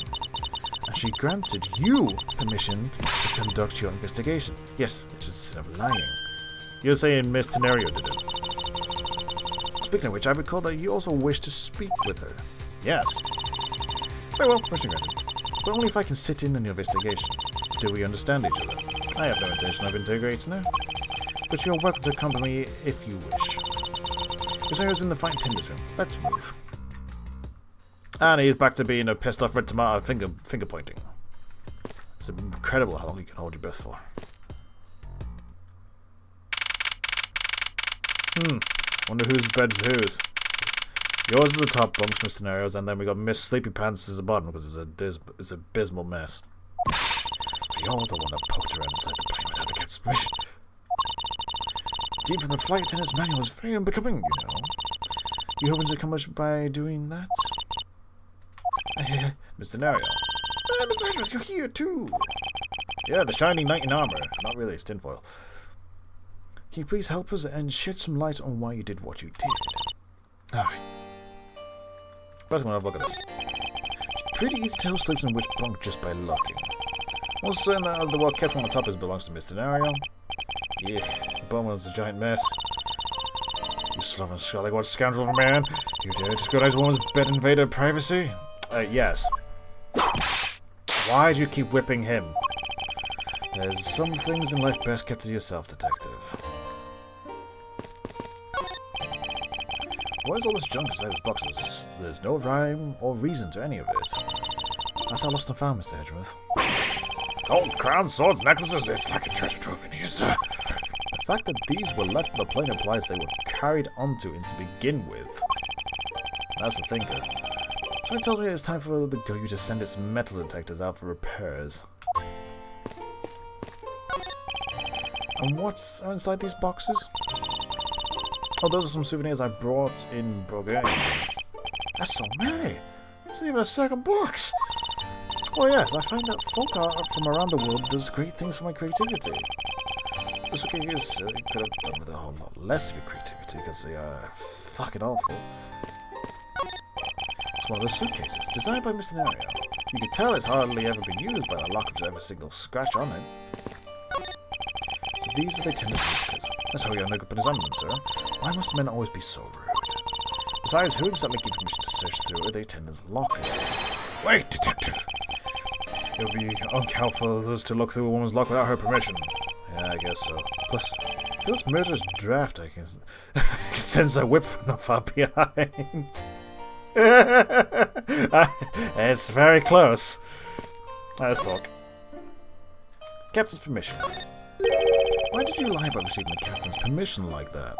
Speaker 1: And she granted you permission to conduct your investigation. Yes, it is lying. You're saying Miss Tenario did it. Speaking of which, I recall that you also wish to speak with her. Yes. Very well, permission granted. But only if I can sit in on your investigation. Do we understand each other? I have no intention of integrating her. But you're welcome to accompany me if you wish. Tenaro's in the fine tenders room. Let's move. And he's back to being a pissed off red tomato finger pointing. It's incredible how long you can hold your breath for. Wonder whose bed's whose. Yours is the top bunks, Mr. Scenarios, and then we got Miss Sleepy Pants as the bottom because it's an abysmal mess. So you're the one that poked around inside the plane without the captain's permission. Deep from the flight attendant's manual is very unbecoming, you know. You hoping to accomplish by doing that? Mr. Nario. Mr. Edgeworth, you're here too! Yeah, the shining knight in armor. Not really, it's tinfoil. Can you please help us and shed some light on why you did what you did? Alright. First, I'm gonna have a look at this. It's pretty easy to tell who sleeps in which bunk just by looking. Also saying that the well-kept one on the top belongs to Mr. Nario. Yeah, the bottom one's a giant mess. You sloven scully, what scoundrel of a man! You dare to scrutinize a woman's bed and invade her privacy? Yes. Why do you keep whipping him? There's some things in life best kept to yourself, detective. Why is all this junk inside these boxes? There's no rhyme or reason to any of it. That's how lost and found, Mr. Edgeworth.
Speaker 3: Gold crowns, swords, necklaces, it's like a treasure trove in here, sir.
Speaker 1: The fact that these were left on the plane implies they were carried onto him to begin with. That's the thinker. Someone tells me it's time for the Goyu to send its metal detectors out for repairs. And what's inside these boxes? Oh, those are some souvenirs I brought in Bulgaria.
Speaker 3: That's so many! There's even a second box!
Speaker 1: Well, yes, I find that folk art from around the world does great things for my creativity. This could have done with a whole lot less of your creativity because they are fucking awful. It's one of those suitcases, designed by Mr. Nario. You can tell it's hardly ever been used by the lack of every single scratch on it. So these are the tennis lockers. That's how you are no good on them, sir. Why must men always be so rude? Besides, who exactly gives permission to search through the attendants' lockers?
Speaker 3: Wait, detective!
Speaker 1: It would be uncouth for others to look through a woman's lock without her permission. Yeah, I guess so. Plus, this murderous draft I can sense a whip from not far behind. It's very close. Let's talk. Captain's permission. Why did you lie about receiving the captain's permission like that?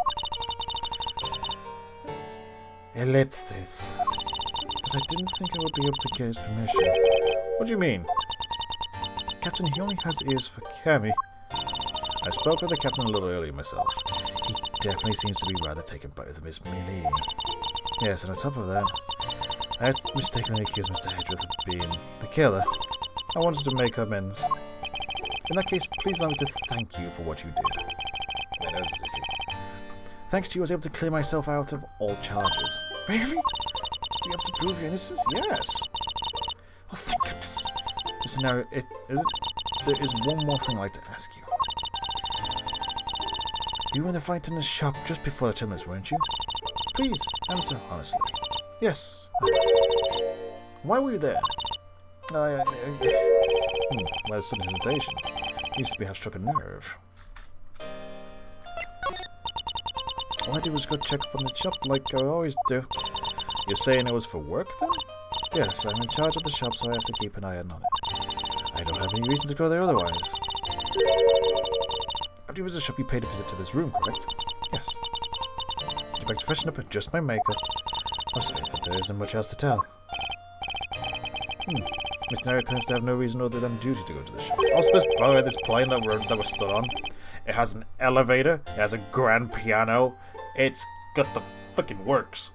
Speaker 1: Ellipsis. Because I didn't think I would be able to get his permission. What do you mean? Captain, he only has ears for Cammy. I spoke with the captain a little earlier myself. He definitely seems to be rather taken by the Miss Melee. Yes, and on top of that, I had mistakenly accused Mr. Edgeworth of being the killer. I wanted to make amends. In that case, please allow me to thank you for what you did. Thanks to you, I was able to clear myself out of all charges. Really? You have to prove your innocence? Yes. Oh, thank goodness. Listen, now, there is one more thing I'd like to ask you. You were in the fight in the shop just before the terminus, weren't you? Please, answer honestly. Yes. Why were you there? Well, sudden hesitation. Used to be have struck a nerve. All I did was go check up on the shop like I always do. You're saying it was for work then? Yes, I'm in charge of the shop, so I have to keep an eye on it. I don't have any reason to go there otherwise. After you visit the shop, you paid a visit to this room, correct? Yes. You'd like to freshen up with just my makeup. I'm sorry, but there isn't much else to tell. Mr. Nario claims to have no reason other than duty to go to the shop. Also, this plane that we're stood on, it has an elevator, it has a grand piano, it's got the fucking works.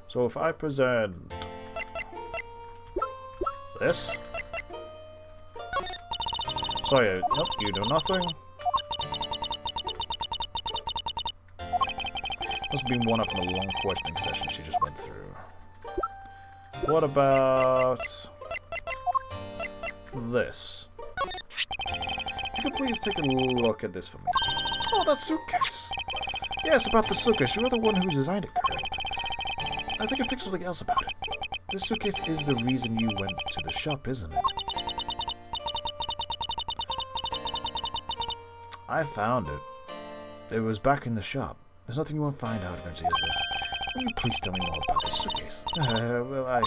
Speaker 1: So if I present this, sorry, nope, you do nothing. Must have been one up in a long questioning session she just went through. What about this? You could please take a look at this for me. Oh, that suitcase! Yes, about the suitcase. You're the one who designed it, correct? I think I fixed something else about it. This suitcase is the reason you went to the shop, isn't it? I found it. It was back in the shop. There's nothing you won't find out eventually, is there? Will you please tell me more about this suitcase? Well, I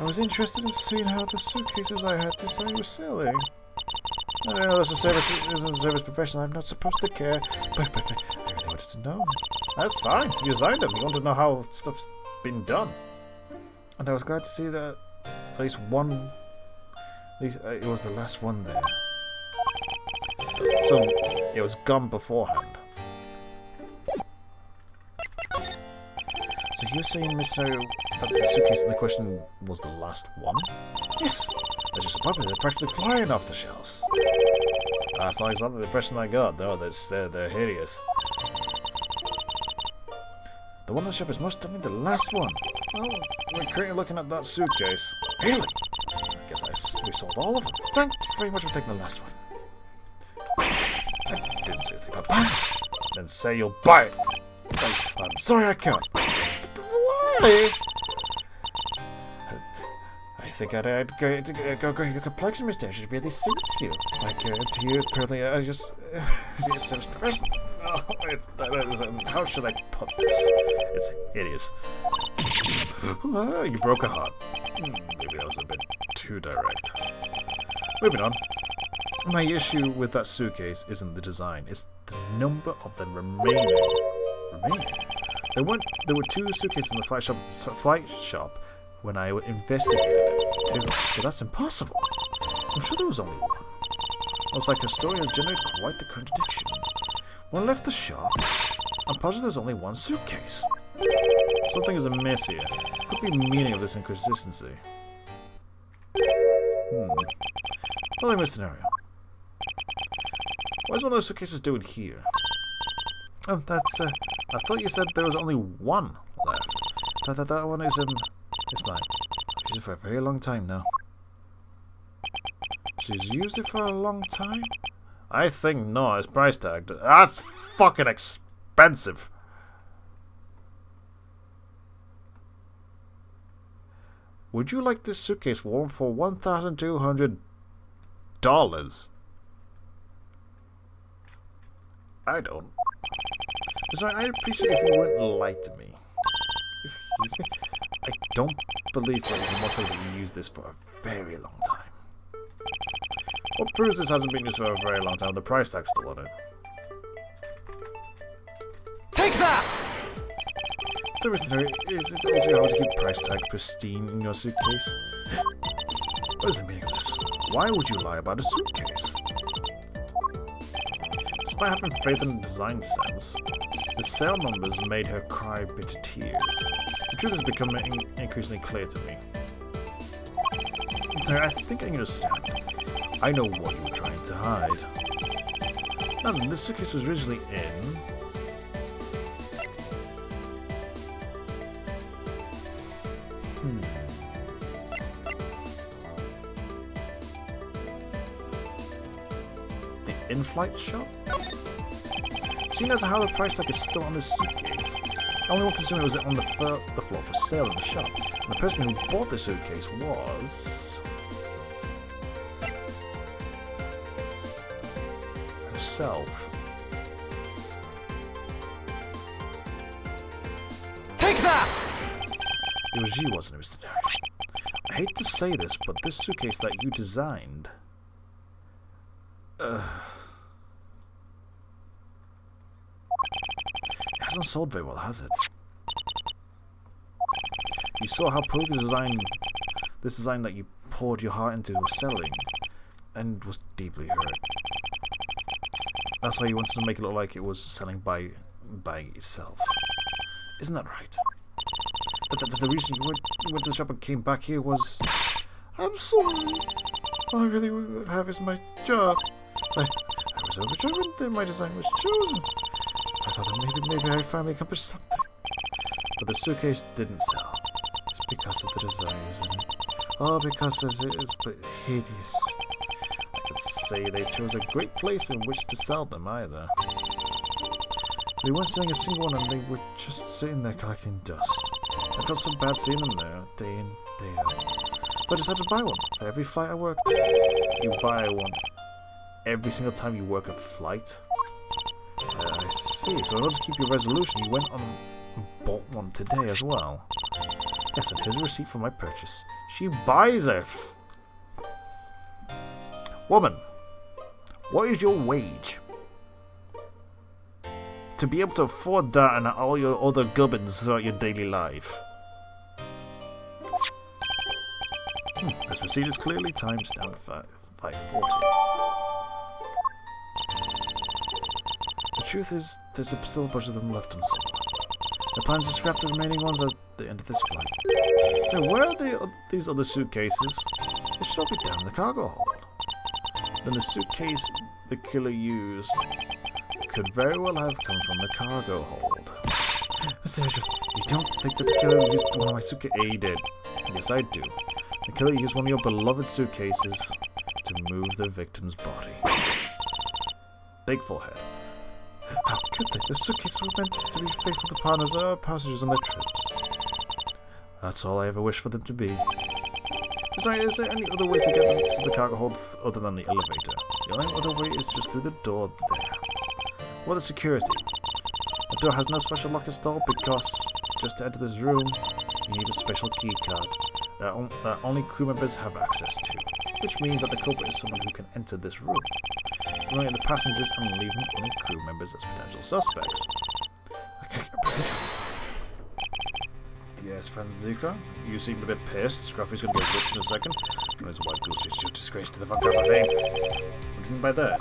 Speaker 1: was interested in seeing how the suitcases I had to say were selling. I don't know, this is a service profession. I'm not supposed to care, but I really wanted to know. That's fine. You designed them. You want to know how stuff's been done. And I was glad to see that at least one... it was the last one there. So, it was gone beforehand. So you're saying, Mr. Nario, that the suitcase in the question was the last one? Yes. They're just so popular, they're practically flying off the shelves. That's not exactly the impression I got. No, they're hideous. The one in the shop is most definitely the last one. Well, we're currently looking at that suitcase.
Speaker 3: Really? I guess we sold all of them. Thank you very much for taking the last one. I didn't say anything about buying it.
Speaker 1: Then say you'll buy it.
Speaker 3: I'm sorry I can't.
Speaker 1: Why?
Speaker 3: I think I'd go. Your complexion, Mr. really suits you. Like, to you, apparently, I just. It seems professional.
Speaker 1: Oh, how should I put this? It's hideous. You broke a heart. Maybe that was a bit too direct. Moving on. My issue with that suitcase isn't the design, it's the number of them remaining. There were 2 suitcases in the flight shop when I investigated it too, but that's impossible. I'm sure there was only one. Looks like her story has generated quite the contradiction. When I left the shop, I'm positive there's only one suitcase. Something is amiss here. Could be meaning of this inconsistency. Following my scenario. What is one of those suitcases doing here? Oh, that's, I thought you said there was only one left. That one is, it's mine. I've used it for a very long time now. She's used it for a long time? I think not. It's price tagged. That's fucking expensive. Would you like this suitcase worn for $1,200? I don't. Sorry, I'd appreciate if you wouldn't lie to me. Excuse me? I don't believe that anyone wants to use this for a very long time. What proves this hasn't been used for a very long time? The price tag's still on it.
Speaker 2: Take that!
Speaker 1: So, Mr. Is it also hard to keep price tag pristine in your suitcase? What is the meaning of this? Why would you lie about a suitcase? Despite having faith in the design sense, the sale numbers made her cry bitter tears. The truth is becoming increasingly clear to me. Sorry, I think I understand. I know what you were trying to hide. Now, this suitcase was originally in... the in-flight shop? Seeing as how the price tag is still on this suitcase, the only one concerned was it on the floor for sale in the shop. And the person who bought the suitcase was... herself.
Speaker 2: Take that!
Speaker 1: It was you, wasn't it, Mr. Derrick? I hate to say this, but this suitcase that you designed... it hasn't sold very well, has it? You saw how poorly this design that you poured your heart into was selling, and was deeply hurt. That's why you wanted to make it look like it was selling by itself. Isn't that right? The reason you went to the shop and came back here was... I'm sorry. All I really have is my job. I was overjoyed when my design was chosen. I thought that maybe I finally accomplished something. But the suitcase didn't sell. It's because of the design, isn't it? Oh, because it is but hideous. I could say they chose a great place in which to sell them, either. They weren't selling a single one and they were just sitting there collecting dust. I felt so bad seeing them there, day in, day out. But I decided to buy one for every flight I worked. You buy one every single time you work a flight? I see. So in order to keep your resolution, you went on and bought one today as well. Yes, and here's a receipt for my purchase. She buys a woman, what is your wage? To be able to afford that and all your other gubbins throughout your daily life. This receipt is clearly timestamped 540. The truth is, there's still a bunch of them left unsold. The plan is to scrap the remaining ones at the end of this flight. So where are these other suitcases? They should all be down in the cargo hold. Then the suitcase the killer used could very well have come from the cargo hold. Mr. Edgeworth, you don't think that the killer used one of my suitcases? He did. Yes, I do. The killer used one of your beloved suitcases to move the victim's body. Big forehead. How could they? The suitcases were meant to be faithful to partners, passengers, and their troops. That's all I ever wish for them to be. Is there any other way to get them to the cargo hold other than the elevator? The only other way is just through the door there. What the security? The door has no special lock installed because just to enter this room, you need a special key card that only crew members have access to, which means that the culprit is someone who can enter this room. Ignoring the passengers and leaving only crew members as potential suspects. Yes, friend Zuko, you seem a bit pissed. Scruffy's gonna get whipped in a second. And his white goose to shoot disgrace to the Von Karma name. What do you mean by that?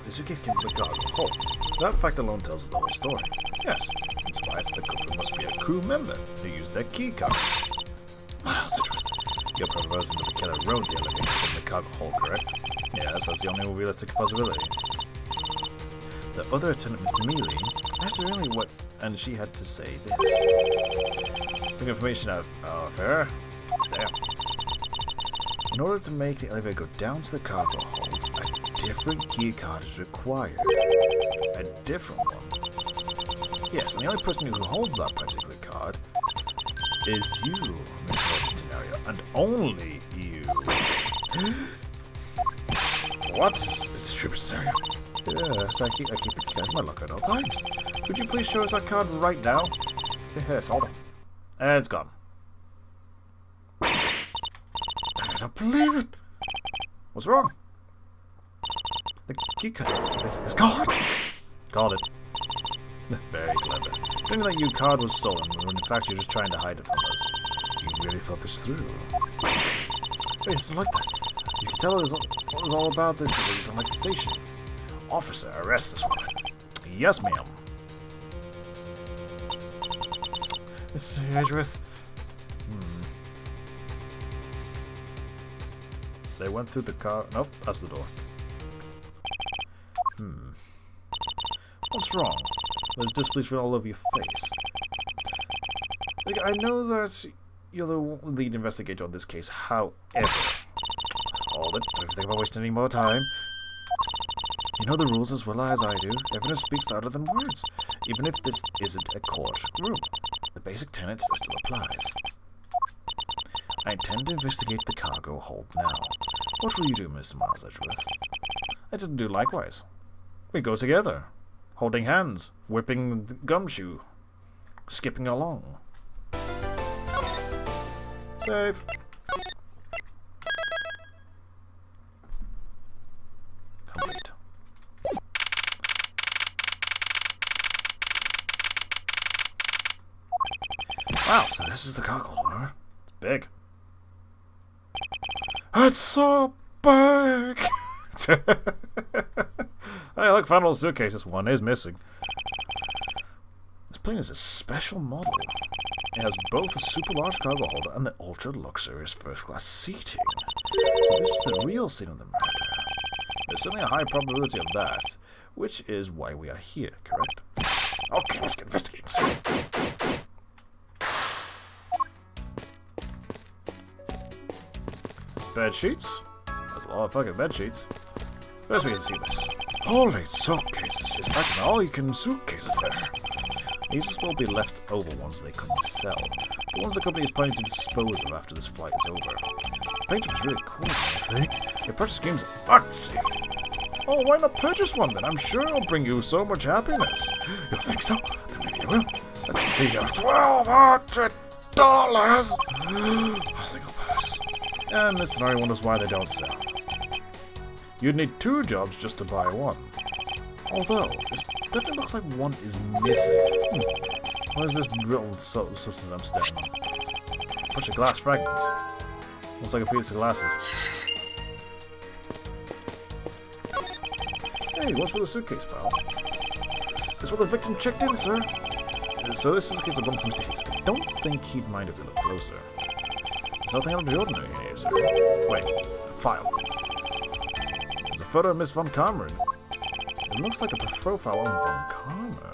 Speaker 1: The suitcase came from the cargo hold. That fact alone tells us the whole story. Yes, that's why the culprit must be a crew member who used their key card. Miles Edgeworth, you're proposing that the killer rode the elevator from the cargo hold, correct? Yes, that's the only realistic possibility. The other attendant, Miss Mealy, asked her earlier what, and she had to say this. Some information out of her. Damn. In order to make the elevator go down to the cargo hold, a different key card is required. A different one. Yes, and the only person who holds that particular card is you, Miss Scenario, and only you. What? It's a true scenario. Yes, I keep the key in my locker at all times. Could you please show us that card right now? Yes, hold on. And it's gone. I don't believe it. What's wrong? The key card is gone. Got it. Very clever. Thinking that your card was stolen when in fact you're just trying to hide it from us. You really thought this through. Wait, it's not like that. You can tell us what it was all about this if you don't like the station. Officer, arrest this woman. Yes, ma'am. Mr. Edgeworth. They went through the car. Nope, that's the door. What's wrong? There's disbelief all over your face. Like, I know that you're the lead investigator on this case, however... Hold it, don't think about wasting any more time. You know the rules as well as I do. Evidence speaks louder than words. Even if this isn't a courtroom, the basic tenet still applies. I intend to investigate the cargo hold now. What will you do, Mr. Miles Edgeworth? I didn't do likewise. We go together, holding hands, whipping the gumshoe, skipping along. Save. Complete. Wow, so this is the cargo door. It's big. It's so big! Hey, look, found all the suitcases. One is missing. This plane is a special model. It has both a super large cargo holder and the ultra luxurious first class seating. So this is the real scene of the murder. There's certainly a high probability of that, which is why we are here, correct? Okay, let's get investigating. Bed sheets? There's a lot of fucking bed sheets. First we can see this. Holy suitcases, it's like an all-you-can suitcase affair. These will be left over ones they couldn't sell. The ones the company is planning to dispose of after this flight is over. The painting was really cool, I think. Your purchase screams artsy. Oh, why not purchase one then? I'm sure it'll bring you so much happiness. You think so? Then maybe I will. Let's see here. $1,200! I think I'll pass. And this scenario wonders why they don't sell. You'd need 2 jobs just to buy one. Although, it definitely looks like one is missing. What is this brittle substance I'm stepping on? A bunch of glass fragments. Looks like a piece of glasses. Hey, what's for the suitcase, pal? That's what the victim checked in, sir. So this is a case of bumped Mr. Hicks. I don't think he'd mind if we look closer. There's nothing out of the ordinary here, sir. Wait, a file. There's a photo of Miss Von Karma. It looks like a profile on Von Karma.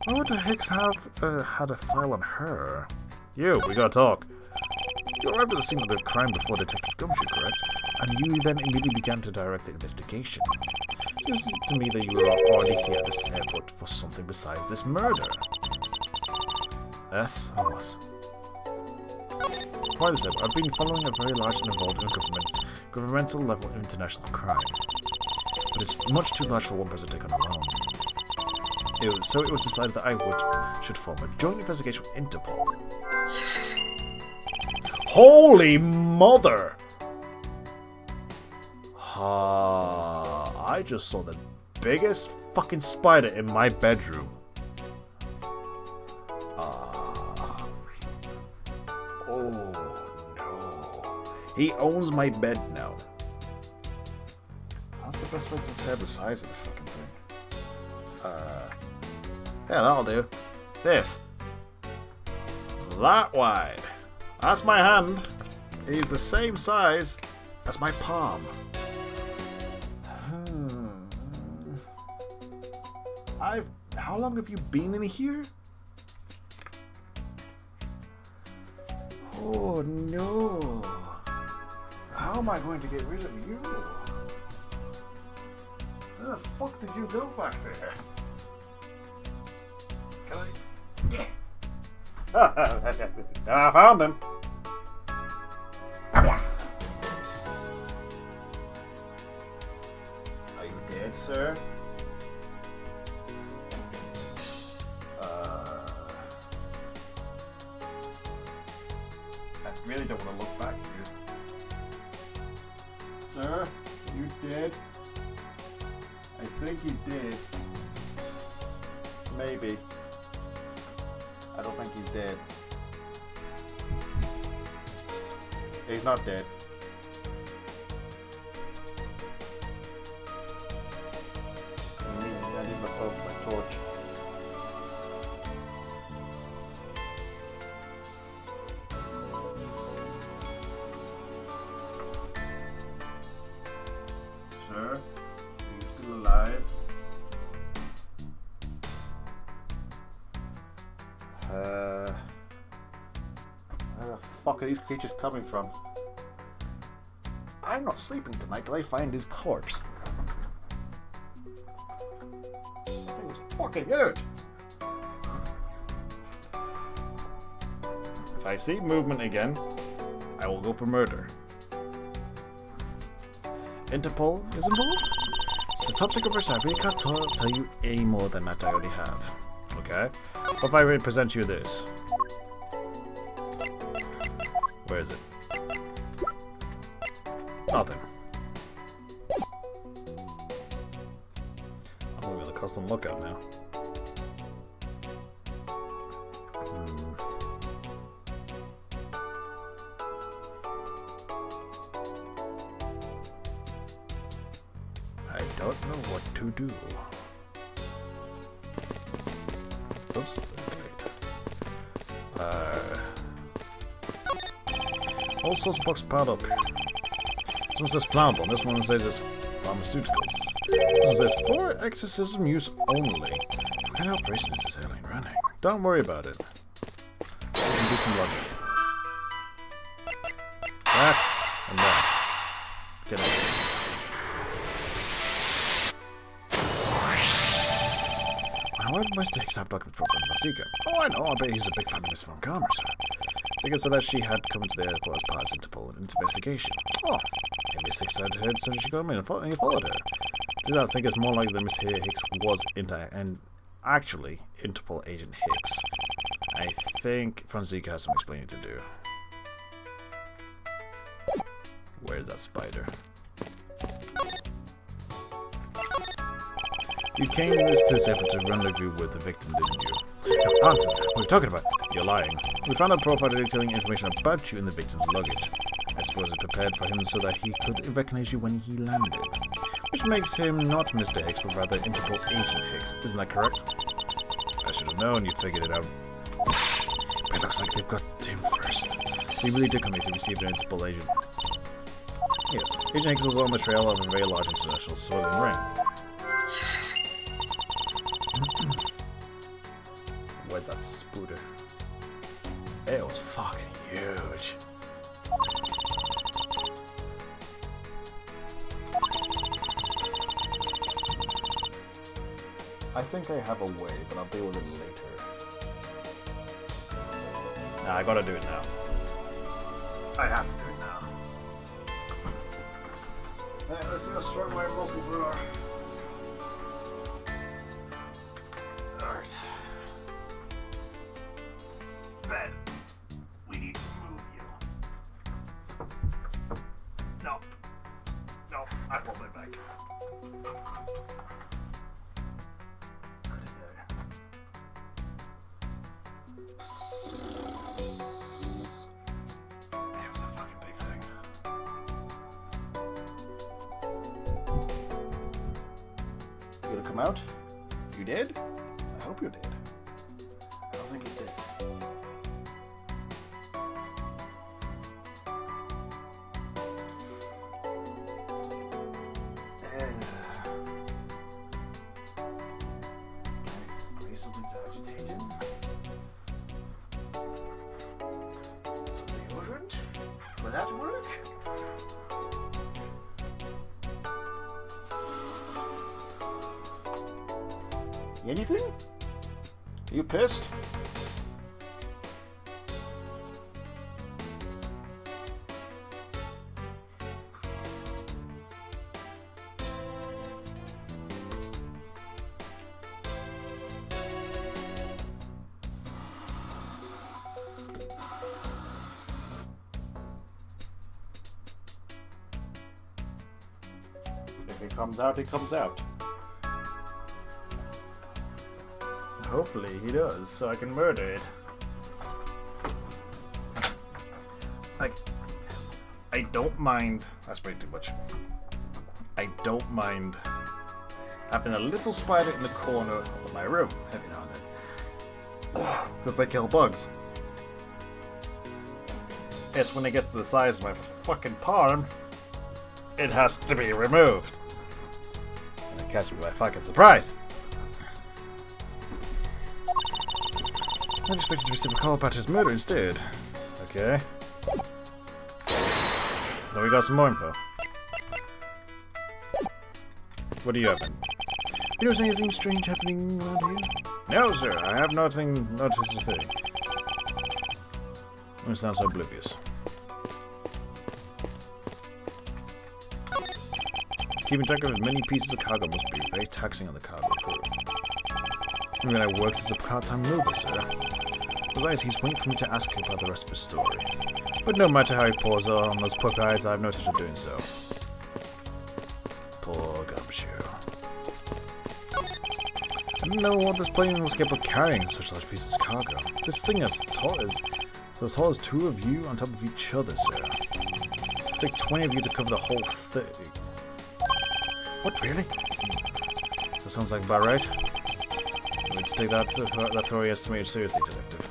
Speaker 1: Why would the Hicks have had a file on her? You, we gotta talk. You arrived at the scene of the crime before Detective Gumshoe, correct? And you then immediately began to direct the investigation. Seems to me that you were already here at this airport for something besides this murder. Yes, I was. Prior to this, I've been following a very large and involved in governmental level international crime. But it's much too large for one person to take on alone. So it was decided that I should form a joint investigation with Interpol. Holy mother! I just saw the biggest fucking spider in my bedroom. Oh no. He owns my bed now. That's the best way to describe the size of the fucking thing. Yeah, that'll do. This. That wide. That's my hand. He's the same size as my palm. How long have you been in here? Oh no. How am I going to get rid of you? Where the fuck did you go back there? Can I? I found him. Are you dead, sir? I really don't want to look back here. Sir, are you dead? I think he's dead. Maybe. I don't think he's dead. He's not dead. I need my phone for my torch. Sir, are you still alive? Where the fuck are these creatures coming from? I'm not sleeping tonight till I find his corpse. That thing was fucking huge. If I see movement again, I will go for murder. Interpol is involved? It's a top secret operation. I really can't tell you any more than that I already have. Okay? What if I really present you this? Where is it? Nothing. I'm gonna be the custom lookout now. I don't know what to do. Oops. All sorts of books piled up here. This one says flammable, this one says it's pharmaceuticals. This one says for exorcism use only. What kind of operation is this alien running? Don't worry about it. We can do some logic. That and that. Get out. However, my stakes have document program Mazika. Oh, I know. I bet he's a big fan of Miss Von Karma, sir. Zika said that she had come to the airport as part of Interpol investigation. Oh, and Miss Hicks had heard so she got me and you followed her. Did I think it's more likely that Miss Hicks was actually Interpol agent Hicks? I think Franziska has some explaining to do. Where's that spider? You came to this airport to rendezvous with the victim, didn't you? No, answer. What are you talking about? You're lying. We found a profile detailing information about you in the victim's luggage. I suppose it prepared for him so that he could recognize you when he landed. Which makes him not Mr. Hicks, but rather Interpol Agent Hicks. Isn't that correct? I should have known you'd figured it out. But it looks like they've got him first. So you really did come here to receive an Interpol agent. Yes, Agent X was on the trail of a very large international civilian ring. Where's that spooter? It was fucking huge. I think I have a way, but I'll deal with it later. Nah, I gotta do it now. I have to do it now. Alright, let's see how strong my muscles are. Alright. Bed. We need to move you. No. No, I pulled my back. Put it there. It was a fucking big thing. You gonna come out? You did? I hope you did. I don't think you did. Spray something to agitate him. Some deodorant? Will that work? Anything? Are you pissed? If it comes out, it comes out. Hopefully he does, so I can murder it. Like, I don't mind. That's way too much. I don't mind having a little spider in the corner of my room every now and then. Because they kill bugs. It's when it gets to the size of my fucking palm, it has to be removed. And they catch me by fucking surprise. I expected to receive a call about his murder instead. Okay. Then we got some more info. What do you have then? You notice anything strange happening around here? No, sir. I have nothing noticed a thing. You sound so oblivious. Keeping track of many pieces of cargo must be very taxing on the cargo crew. I mean, I worked as a part-time mover, sir. Besides, he's waiting for me to ask him about the rest of his story. But no matter how he pours on those poke eyes, I have no intention of doing so. Poor Gumshoe. I didn't know what this plane was capable of carrying such large pieces of cargo. This thing as tall as two of you on top of each other, sir. It'd take 20 of you to cover the whole thing. What, really? So that sounds like about right. We need to take that theory estimated seriously, detective.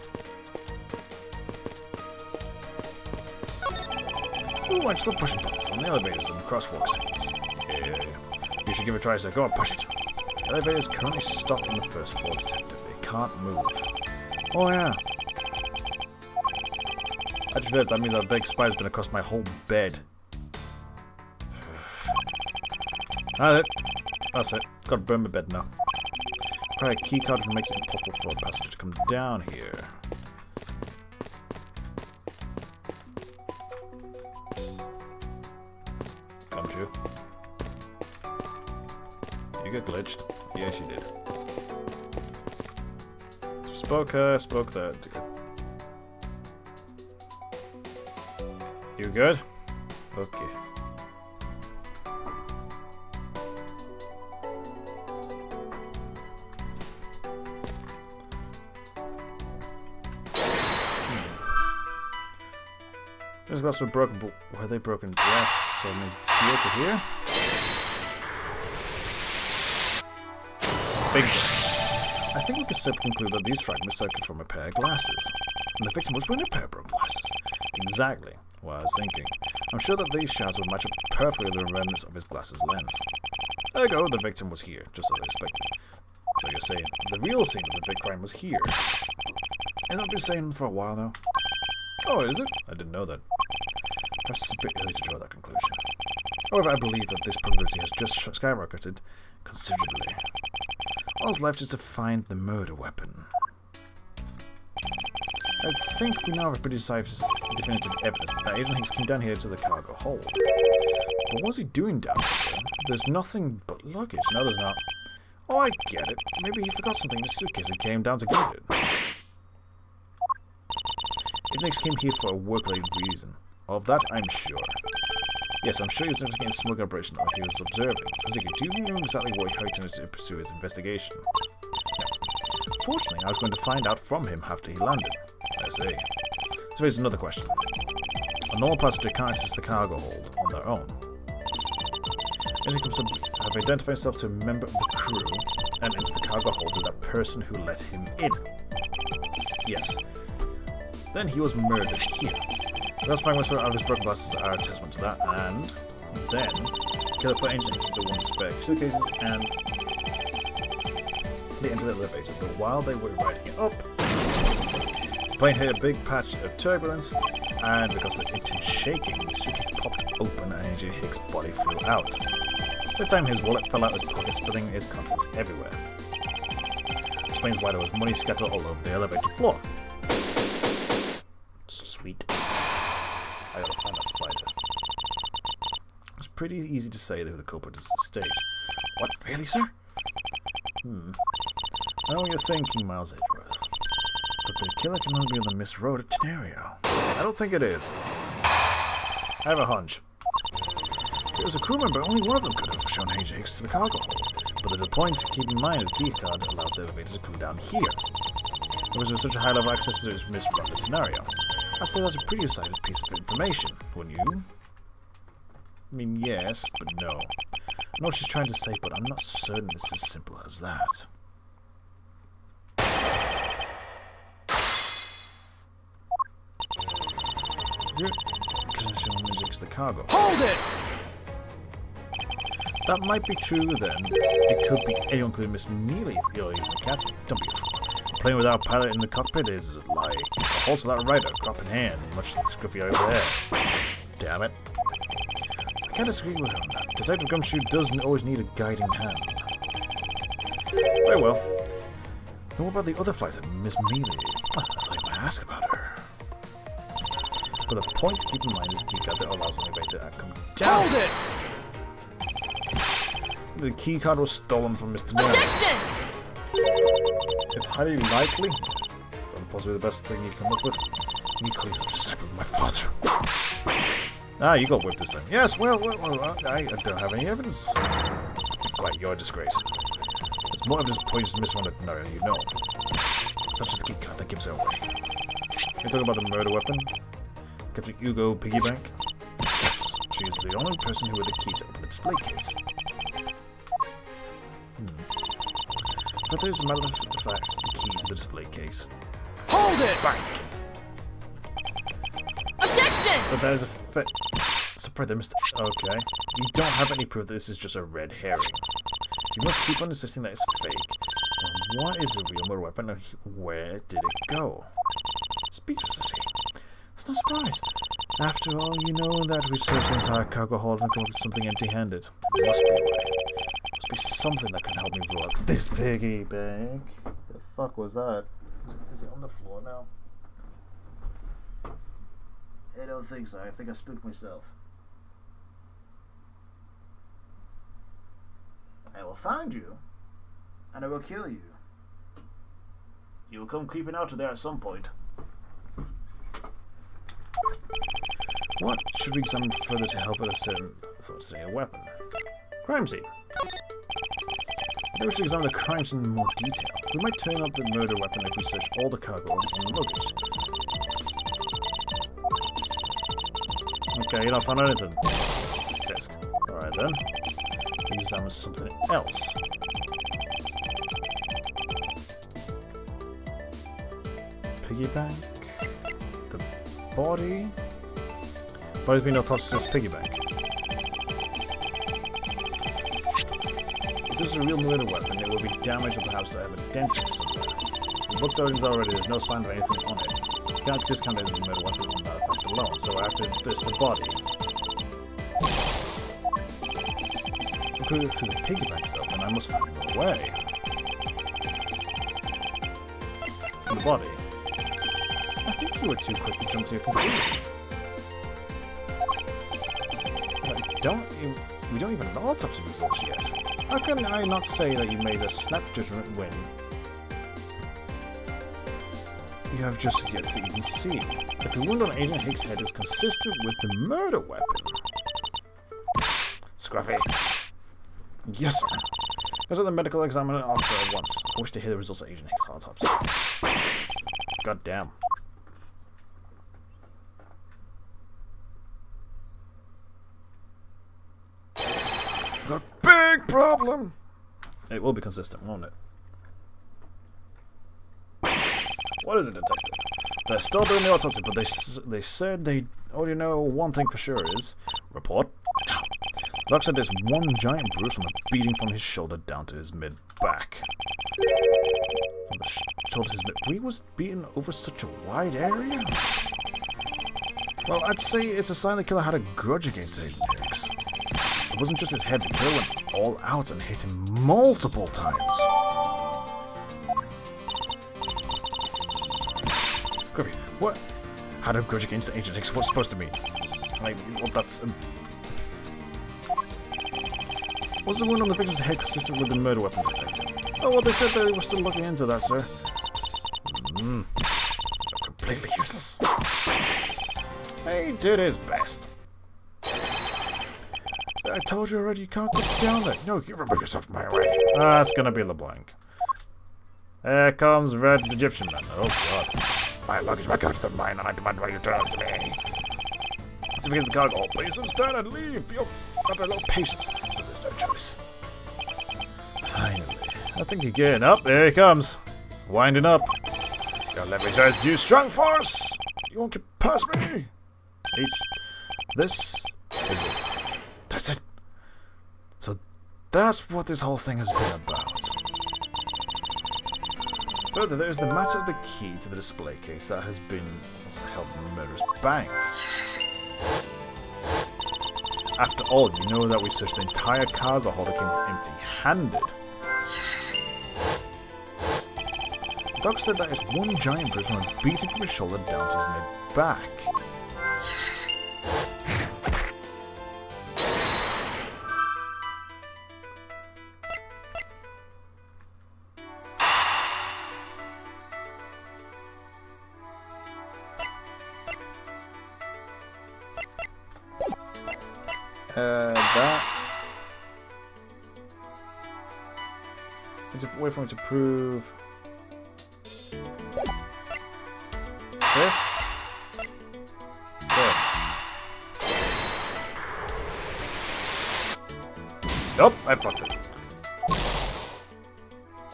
Speaker 1: Ooh, I'm still pushing buttons on the elevators and crosswalk signals. Yeah. You should give it a try, sir. Go on, push it. The elevator is currently stopped on the first floor, detective. It can't move. Oh, yeah. Actually, that means that big spider's been across my whole bed. That's it. Gotta burn my bed now. Probably a keycard that makes it impossible for a passenger to come down here. Come you? You get glitched. Yes, you did. Spoke that. You good? Okay. Those glass were broken, but were they broken? Yes, so it means the field to here. Big. I think we can safely conclude that these fragments circled from a pair of glasses. And the victim was wearing a pair of broken glasses. Exactly what I was thinking. I'm sure that these shards would match up perfectly with the remnants of his glasses lens. Ergo, the victim was here, just as I expected. So you're saying the real scene of the big crime was here? And I've been saying for a while now. Oh, is it? I didn't know that. Perhaps it's a bit early to draw that conclusion. However, I believe that this probability has just skyrocketed considerably. All's left is to find the murder weapon. I think we now have a pretty definitive evidence that Agent Hicks came down here to the cargo hold. But what was he doing down there, sir? There's nothing but luggage. No, there's not. Oh, I get it. Maybe he forgot something in his suitcase and came down to get it. Agent Hicks came here for a work-related reason. Of that, I'm sure. Yes, I'm sure he was investigating a smuggling operation or he was observing. Fuzzy, do you know exactly what he intended to pursue his investigation? No. Fortunately, I was going to find out from him after he landed. I see. This raises another question. A normal passenger can't access the cargo hold on their own. As he comes to have identified himself to a member of the crew and enter the cargo hold with that person who let him in. Yes. Then he was murdered here. That's fine. Out of his broken glasses are a testament to that, and then killer put engines into one spare suitcases and they entered the elevator. But while they were riding it up, the plane hit a big patch of turbulence, and because of the intense shaking, the suitcase popped open and Agent Hicks' body flew out. At the time, his wallet fell out of his pocket, spilling his contents everywhere. This explains why there was money scattered all over the elevator floor. Sweet. I gotta find that spider. It's pretty easy to say who the culprit is at this stage. What? Really, sir? I know what you're thinking, Miles Edgeworth. But the killer can only be on the misroad at Tenario. I don't think it is. I have a hunch. If it was a crew member, only one of them could have shown Agent Hicks to the cargo hold. But there's a point to keep in mind that the key card allows the elevator to come down here. There was such a high level of access to this misrun scenario. I'd say that's a pretty decided piece of information, wouldn't you? I mean, yes, but no. I know what she's trying to say, but I'm not certain it's as simple as that. Music's the cargo.
Speaker 2: Hold it!
Speaker 1: That might be true then. It could be anyone, including Miss Mealy, if you're even the captain. Don't be a fool. Playing without a pilot in the cockpit is like a horse without a rider, crop in hand, much like Scruffy over there. Damn it. I can't disagree with him on that. Detective Gumshoe doesn't always need a guiding hand. Very well. And what about the other flights at Miss Mealy? I thought you might ask about her. But the point to keep in mind is the key card that allows the elevator to come down.
Speaker 2: Hold it!
Speaker 1: The key card was stolen from Mr. Nair.
Speaker 4: Objection!
Speaker 1: It's highly likely. That's possibly the best thing you can come up with. You call yourself a disciple of my father. Ah, you got whipped this time. Yes, well, I don't have any evidence. Quite your disgrace. It's more of just points to Miss Wanda Tenario, you know. It's not just the key card that gives her away. You talking about the murder weapon? Captain Hugo Piggybank? Yes, she is the only person who had the key to open the display case. But there's a matter of the fact the key to the display case.
Speaker 2: Hold it!
Speaker 1: Back!
Speaker 4: Objection!
Speaker 1: But there's a surprise, okay. You don't have any proof that this is just a red herring. You must keep on insisting that it's fake. Then what is the real murder weapon and where did it go? Speechless, I see. It's no surprise. After all, you know that we searched the entire cargo hold and come up with something empty-handed. There must be a way. Must be something that can help me rule out this piggy bank. The fuck was that? Is it on the floor now? I don't think so. I think I spooked myself. I will find you, and I will kill you. You will come creeping out of there at some point. What should we examine further to help us certain thoughts today? A weapon. Crime scene. I think we should examine the crime scene in more detail. We might turn up the murder weapon if we search all the cargo and luggage. Okay, you don't find anything. Desk. Alright then. We examine something else. Piggy bank. The body. Body's been autopsied to this piggy bank. If this is a real murder weapon, it will be damaged or perhaps have a dent in it somewhere. The book's origins already, there's no sign of anything on it. You can't discount it as a murder weapon on that fact alone, so after this, the body. Put it through the piggy bank stuff, and I must find a way. The body. I think you were too quick to jump to your conclusion. We don't even know autopsy results yet. How can I not say that you made a snap judgment when you have just yet to even see? If the wound on Agent Hicks' head is consistent with the murder weapon.
Speaker 3: Scruffy.
Speaker 1: Yes, sir. Visit the medical examiner officer at once. I wish to hear the results of Agent Hicks' autopsy. God damn.
Speaker 3: A big problem!
Speaker 1: It will be consistent, won't it? What is it, detective? They're still doing the autopsy, but they said they already know one thing for sure is... Report. Doc said there's one giant bruise from a beating from his shoulder down to his mid-back. From the shoulder to his mid... He was beaten over such a wide area? Well, I'd say it's a sign the killer had a grudge against Agent Hicks. It wasn't just his head, the killer went all out and hit him multiple times. Griffey, what? Had a grudge against Agent Hicks? What's supposed to mean? Like, well, that's... Was the wound on the victim's head consistent with the murder weapon detected? Oh, well, they said they were still looking into that, sir.
Speaker 3: Completely useless.
Speaker 1: He did his best. I told you already, you can't get down there.
Speaker 3: No, you remove yourself from my way.
Speaker 1: That's gonna be LeBlanc. Here comes Red Egyptian Man. Oh, God.
Speaker 3: My luggage, my guns, are mine, and I demand why you turn to me.
Speaker 1: Let's begin the cargo. Please stand and leave. You'll have a little patience. But there's no choice. Finally. I think you're getting up. There he comes. Winding up.
Speaker 3: Your leverage is due strong force.
Speaker 1: You won't get past me. This is it.
Speaker 3: That's it.
Speaker 1: So that's what this whole thing has been about. Further, there is the matter of the key to the display case that has been held in the murderer's bank. After all, you know that we searched the entire cargo hold and came empty-handed. The doctor said that is one giant bruise from a beating from his shoulder down to his mid-back. That is a way for me to prove this. Nope, I fucked it.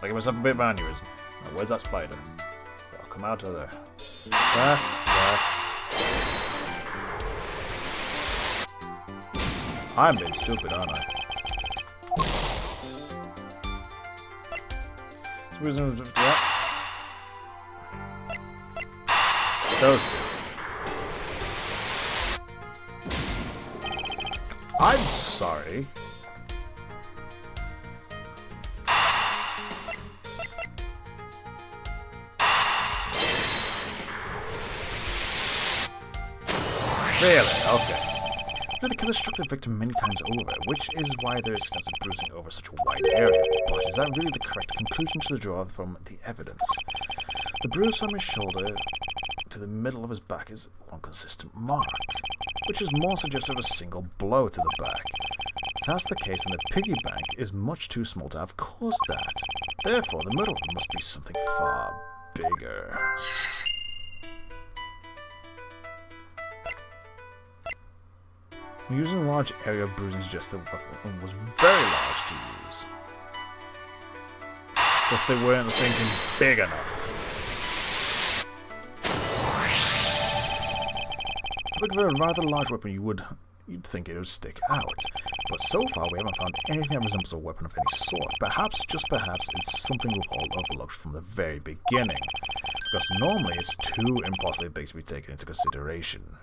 Speaker 1: I give myself a bit of aneurysm. Now, where's that spider? I'll come out of there. That. I'm being stupid, aren't I? Yeah. Those two. I'm sorry. Really? Okay. The killer struck the victim many times over, which is why there is extensive bruising over such a wide area. But is that really the correct conclusion to draw from the evidence? The bruise from his shoulder to the middle of his back is one consistent mark, which is more suggestive of a single blow to the back. If that's the case, then the piggy bank is much too small to have caused that. Therefore, the murder must be something far bigger. Using a large area of bruising suggests the weapon was very large to use. Plus they weren't thinking big enough. Look for a rather large weapon, you'd think it would stick out. But so far we haven't found anything that resembles a weapon of any sort. Perhaps, just perhaps, it's something we've all overlooked from the very beginning. Because normally it's too impossibly big to be taken into consideration.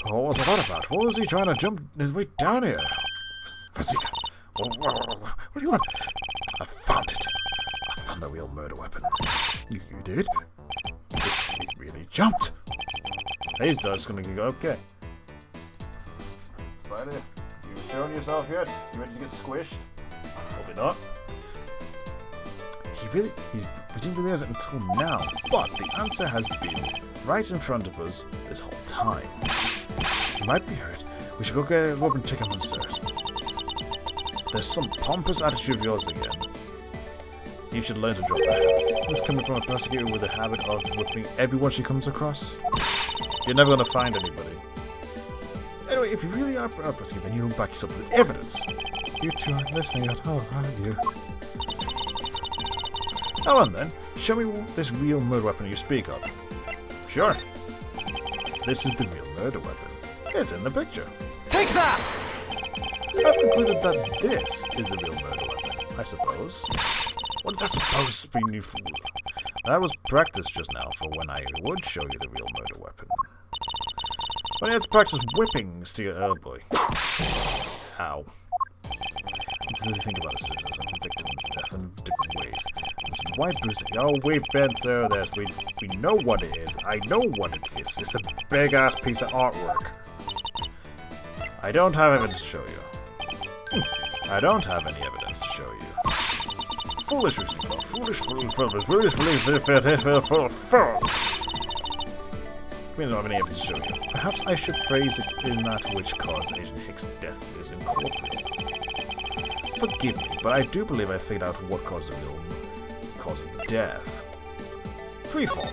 Speaker 1: What was that about? What was he trying to jump his way down here? Vasika, what do you want? I found it. I found the real murder weapon. You did? It really jumped. He's just gonna go, okay. Spider, you shown yourself yet? You ready to get squished? Probably not. We didn't realize it until now, but the answer has been right in front of us this whole time. You might be hurt. We should go up and check him downstairs. There's some pompous attitude of yours again. You should learn to drop that. This coming from a prosecutor with a habit of whipping everyone she comes across. You're never going to find anybody. Anyway, if you really are a prosecutor, then you don't back yourself with evidence. You two aren't listening at all, are you? Now on then, show me this real murder weapon you speak of. Sure. This is the real murder weapon. It's in the picture.
Speaker 2: Take that!
Speaker 1: I've concluded that this is the real murder weapon, I suppose. What is that supposed to be, you fool? That was practice just now for when I would show you the real murder weapon. But I had to practice whippings to your... Oh boy. Ow. What do they think about the sinners and the victim's death in different ways? This white bruising... Oh, we've been through this. We know what it is. I know what it is. It's a big-ass piece of artwork. I don't have evidence to show you. I don't have any evidence to show you. Foolish, foolish. We don't have any evidence to show you. Perhaps I should phrase it in that which caused Agent Hicks' death is incorporated. Forgive me, but I do believe I figured out what caused the real cause of death. Freefall.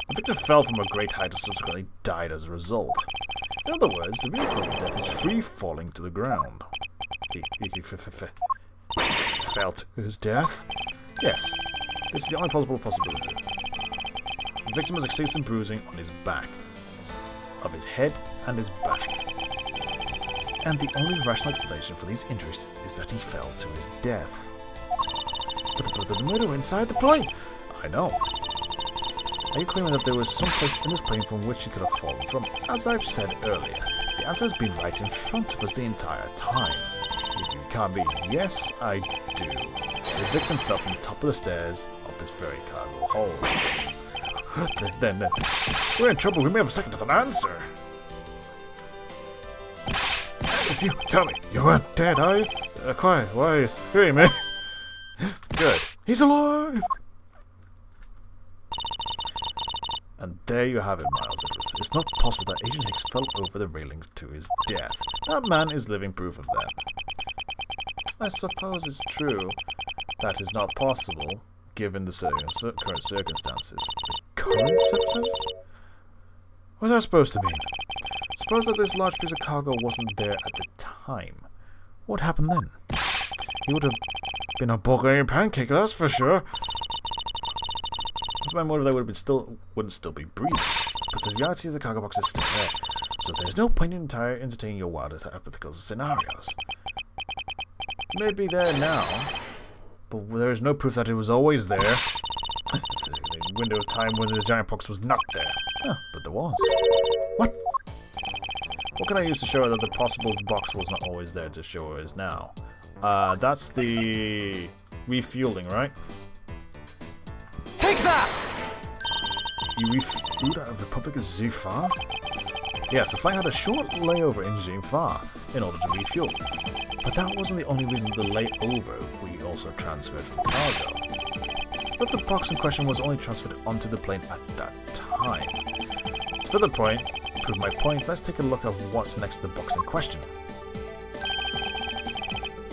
Speaker 1: The victim fell from a great height and subsequently died as a result. In other words, the real cause of death is free falling to the ground. He fell to his death? Yes, this is the only possible possibility. The victim has extensive bruising on his back, of his head and his back. And the only rational explanation for these injuries is that he fell to his death. But the murder inside the plane! I know. Are you claiming that there was some place in this plane from which he could have fallen from? As I've said earlier, the answer has been right in front of us the entire time. If you can't be, yes, I do. The victim fell from the top of the stairs of this very cargo hold. Then, we're in trouble. We may have a second to an answer. You tell me, you weren't dead, are you? Quiet, why are you screaming? Good. He's alive! And there you have it, Miles Edgeworth. It's not possible that Agent Hicks fell over the railing to his death. That man is living proof of that. I suppose it's true that is not possible, given the current circumstances. The current circumstances? What's that supposed to mean? Suppose that this large piece of cargo wasn't there at the time. What happened then? He would have been a Bulgarian pancake, that's for sure. That's my motive that wouldn't still be breathing. But the reality of the cargo box is still there, so there's no point in entertaining your wildest hypothetical scenarios. It may be there now, but there is no proof that it was always there. The window of time when the giant box was not there. Oh, but there was. What? What can I use to show her that the possible box was not always there to show her is now? That's the refueling, right?
Speaker 2: Take that!
Speaker 1: You refueled out of Republic of Zufar? Yes, the flight had a short layover in Zufar in order to refuel. But that wasn't the only reason the layover, we also transferred from cargo. But the box in question was only transferred onto the plane at that time. To further prove my point, let's take a look at what's next to the box in question.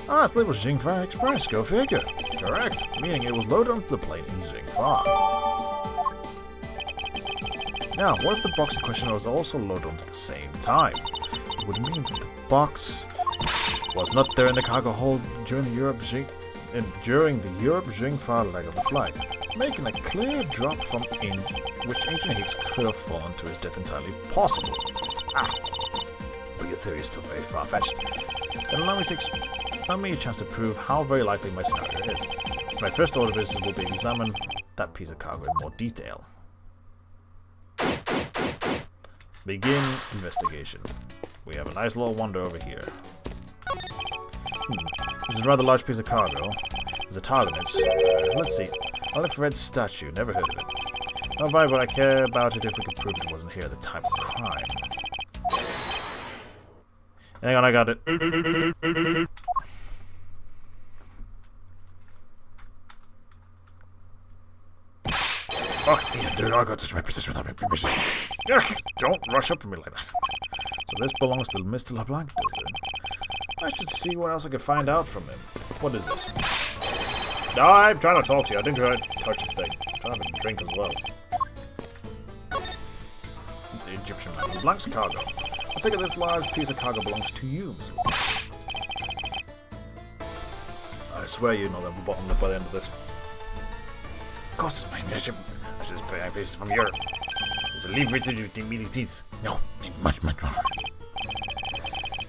Speaker 1: Ah, it's labeled Jingfa Express, go figure. Correct, meaning it was loaded onto the plane in Jingfa. Now, what if the box in question was also loaded onto the same time? It would mean that the box was not there in the cargo hold during the Europe-Jingfa leg of the flight, making a clear drop from which ancient Higgs could have fallen to his death entirely possible. Ah, but your theory is still very far-fetched. Then allow me a chance to prove how very likely my scenario is. My first order of business will be to examine that piece of cargo in more detail. Begin investigation. We have a nice little wander over here. This is a rather large piece of cargo. There's a tag on it. Let's see. Olive red statue. Never heard of it. Not why would I care about it if we could prove it wasn't here at the time of crime. Hang on, I got it.
Speaker 3: Oh, yeah, dude, I'll go touch my position without my permission.
Speaker 1: Yuck! Don't rush up on me like that. So this belongs to Mr. LeBlanc, does it? I should see what else I can find out from him. What is this? No, I'm trying to talk to you. I didn't try to touch the thing. I'm trying to drink as well. The Egyptian man. LeBlanc's cargo. I take it this large piece of cargo belongs to you, Mr. LeBlanc. I swear you know that we're bottom by the end of this.
Speaker 3: Of course, it's mine. I should just pay my pieces from Europe. There's a leave with it immediate. No, much more.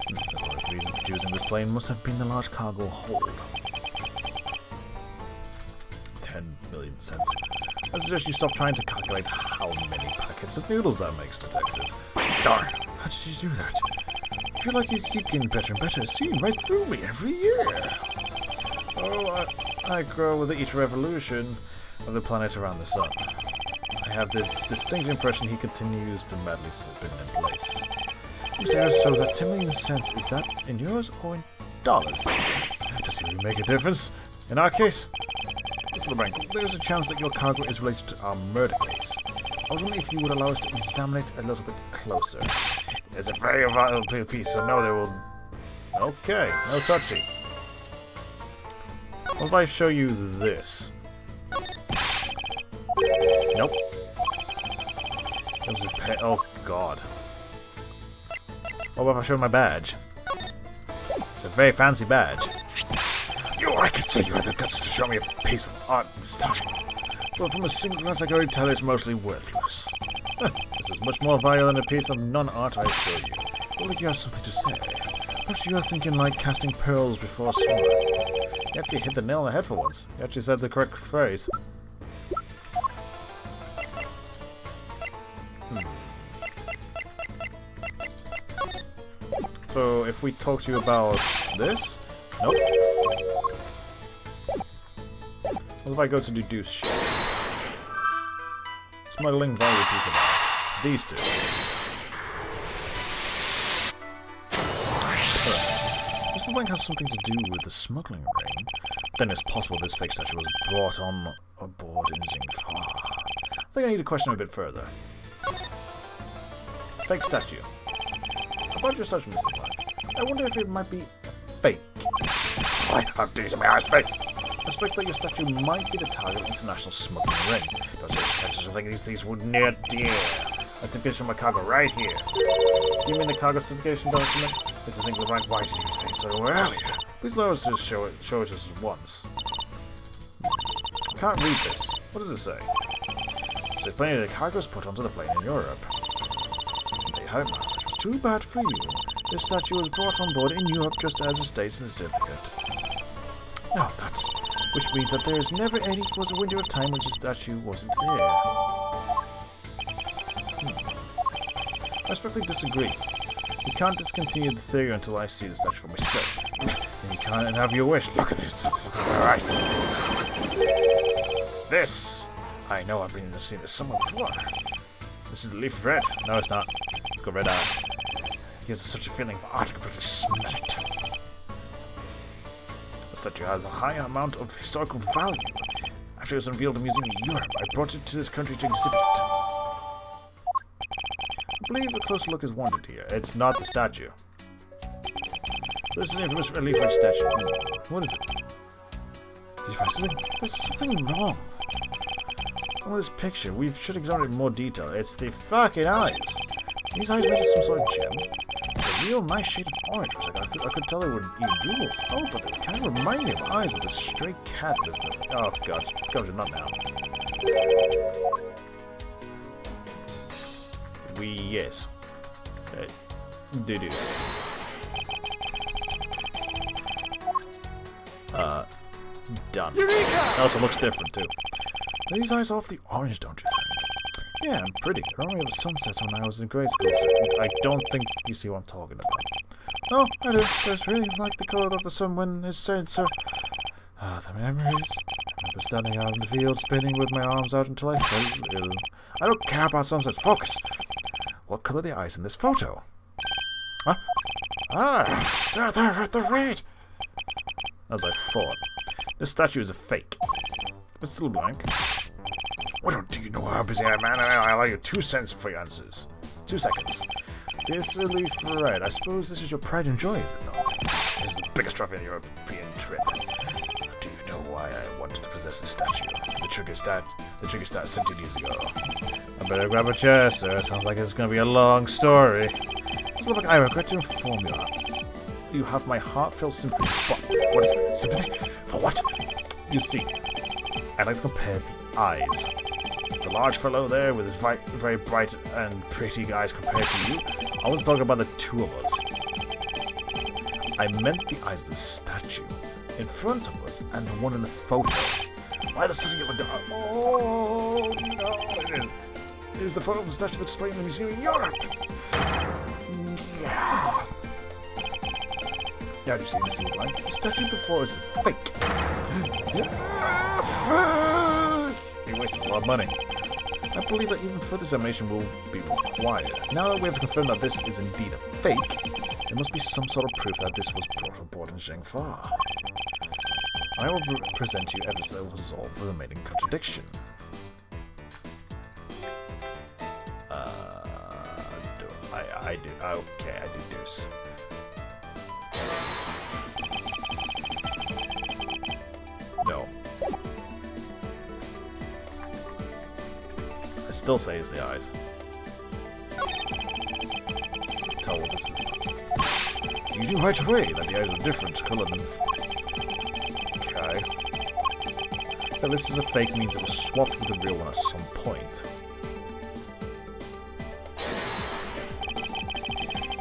Speaker 1: The reason for choosing this plane must have been the large cargo hold. 10 million cents. I suggest you stop trying to calculate how many packets of noodles that makes, Detective.
Speaker 3: Darn.
Speaker 1: How did you do that? I feel like you keep getting better and better at seeing right through me every year. Oh, I grow with each revolution of the planet around the sun. I have the distinct impression he continues to madly spin in place. So that 10 million cents, is that in euros or in dollars? Does it really make a difference? In our case, Mr. LeBlanc, there's a chance that your cargo is related to our murder case. I was wondering if you would allow us to examine it a little bit closer.
Speaker 3: It's a very valuable piece, so no, there will...
Speaker 1: Okay, no touchy. What if I show you this? Nope. Oh god. What if I show my badge? It's a very fancy badge.
Speaker 3: I could say you had the guts to show me a piece of art and stuff.
Speaker 1: But from a single glance I can already tell it's mostly worthless. This is much more valuable than a piece of non-art I assure you. I think you have something to say. Perhaps you are thinking like casting pearls before swine. You actually hit the nail on the head for once. You actually said the correct phrase. So, if we talk to you about this? Nope. What if I go to deduce shit? Smuggling value piece of art. These two. Mr. LeBlanc has something to do with the smuggling ring. Then it's possible this fake statue was brought on aboard in Zingfar. I think I need to question a bit further. Fake statue. About your statue, Mr. LeBlanc. I wonder if it might be fake.
Speaker 3: I have these in my eyes, fake.
Speaker 1: I suspect that your statue might be the target of the international smuggling ring.
Speaker 3: Don't say suspects. I think these things would near dear.
Speaker 1: I certification of my cargo right here. You mean the cargo certification document?
Speaker 3: This is England, right? Why did you say so earlier?
Speaker 1: Please allow us to show it to us once. I can't read this. What does it say? It says plenty of the cargo's put onto the plane in Europe. They have it, Miles. Too bad for you. This statue was brought on board in Europe just as it states in the certificate. Now that's... which means that there is never any was a window of time when the statue wasn't there. I respectfully disagree. You can't discontinue the theory until I see the statue for myself. And you can't have your wish.
Speaker 3: Look at this. Look at my eyes.
Speaker 1: This! I know I've seen this somewhere before. This is the leaf red. No, it's not. It's got red eye. It gives us such a feeling of art, I can practically smell it. The statue has a high amount of historical value. After it was unveiled in a museum in Europe, I brought it to this country to exhibit it. I believe a closer look is wanted here. It's not the statue. So this is an infamous leaf red statue. What is it? Did you find something? There's something wrong. On this picture, we should examine it in more detail. It's the fucking eyes. These eyes made of some sort of gem. It's a real nice shade of orange, which I could tell they were even jewels. Oh, but they kind of remind me of eyes of the stray cat, doesn't it? Oh, God. God, not now. yes. Deduce. Done. It also looks different, too. These eyes are awfully orange, don't you think? Yeah, I'm pretty. I remember the sunsets when I was in grade school, so I don't think you see what I'm talking about. Oh, I do. But it's really like the colour of the sun when it's set, so... Ah, the memories. I remember standing out in the field, spinning with my arms out until I fell ill. I don't care about sunsets. Focus! What colour are the eyes in this photo? Huh? Ah! They're red! As I thought. This statue is a fake. It's still blank.
Speaker 3: What do you know how busy I am, man? I'll allow you 2 cents for your answers. 2 seconds.
Speaker 1: This leaf red. I suppose this is your pride and joy, is it not?
Speaker 3: This is the biggest trophy on your European trip. Do you know why I wanted to possess this statue? The trigger started 17 years ago.
Speaker 1: I better grab a chair, sir. Sounds like it's going to be a long story. Look, I regret to inform you. You have my heartfelt sympathy, but...
Speaker 3: What is it? Sympathy? For what?
Speaker 1: You see, I'd like to compare the eyes. The large fellow there with his very bright and pretty eyes compared to you. I was talking about the two of us. I meant the eyes of the statue in front of us and the one in the photo.
Speaker 3: Why the city of the... Oh, no.
Speaker 1: It is the photo of the statue that's displayed in the museum in Europe.
Speaker 3: Yeah.
Speaker 1: Now, do you see this thing blank? The statue before is fake.
Speaker 3: Fuck!
Speaker 1: You wasted a lot of money. I believe that even further examination will be required. Now that we have confirmed that this is indeed a fake, there must be some sort of proof that this was brought aboard in Zhengfa. I will present you evidence that will resolve the remaining contradiction. I do. Okay, I deduce. No. I still say it's the eyes. Tell what this is. You knew right away that the eyes are different colour than... Okay. That this is a fake means it was swapped with the real one at some point.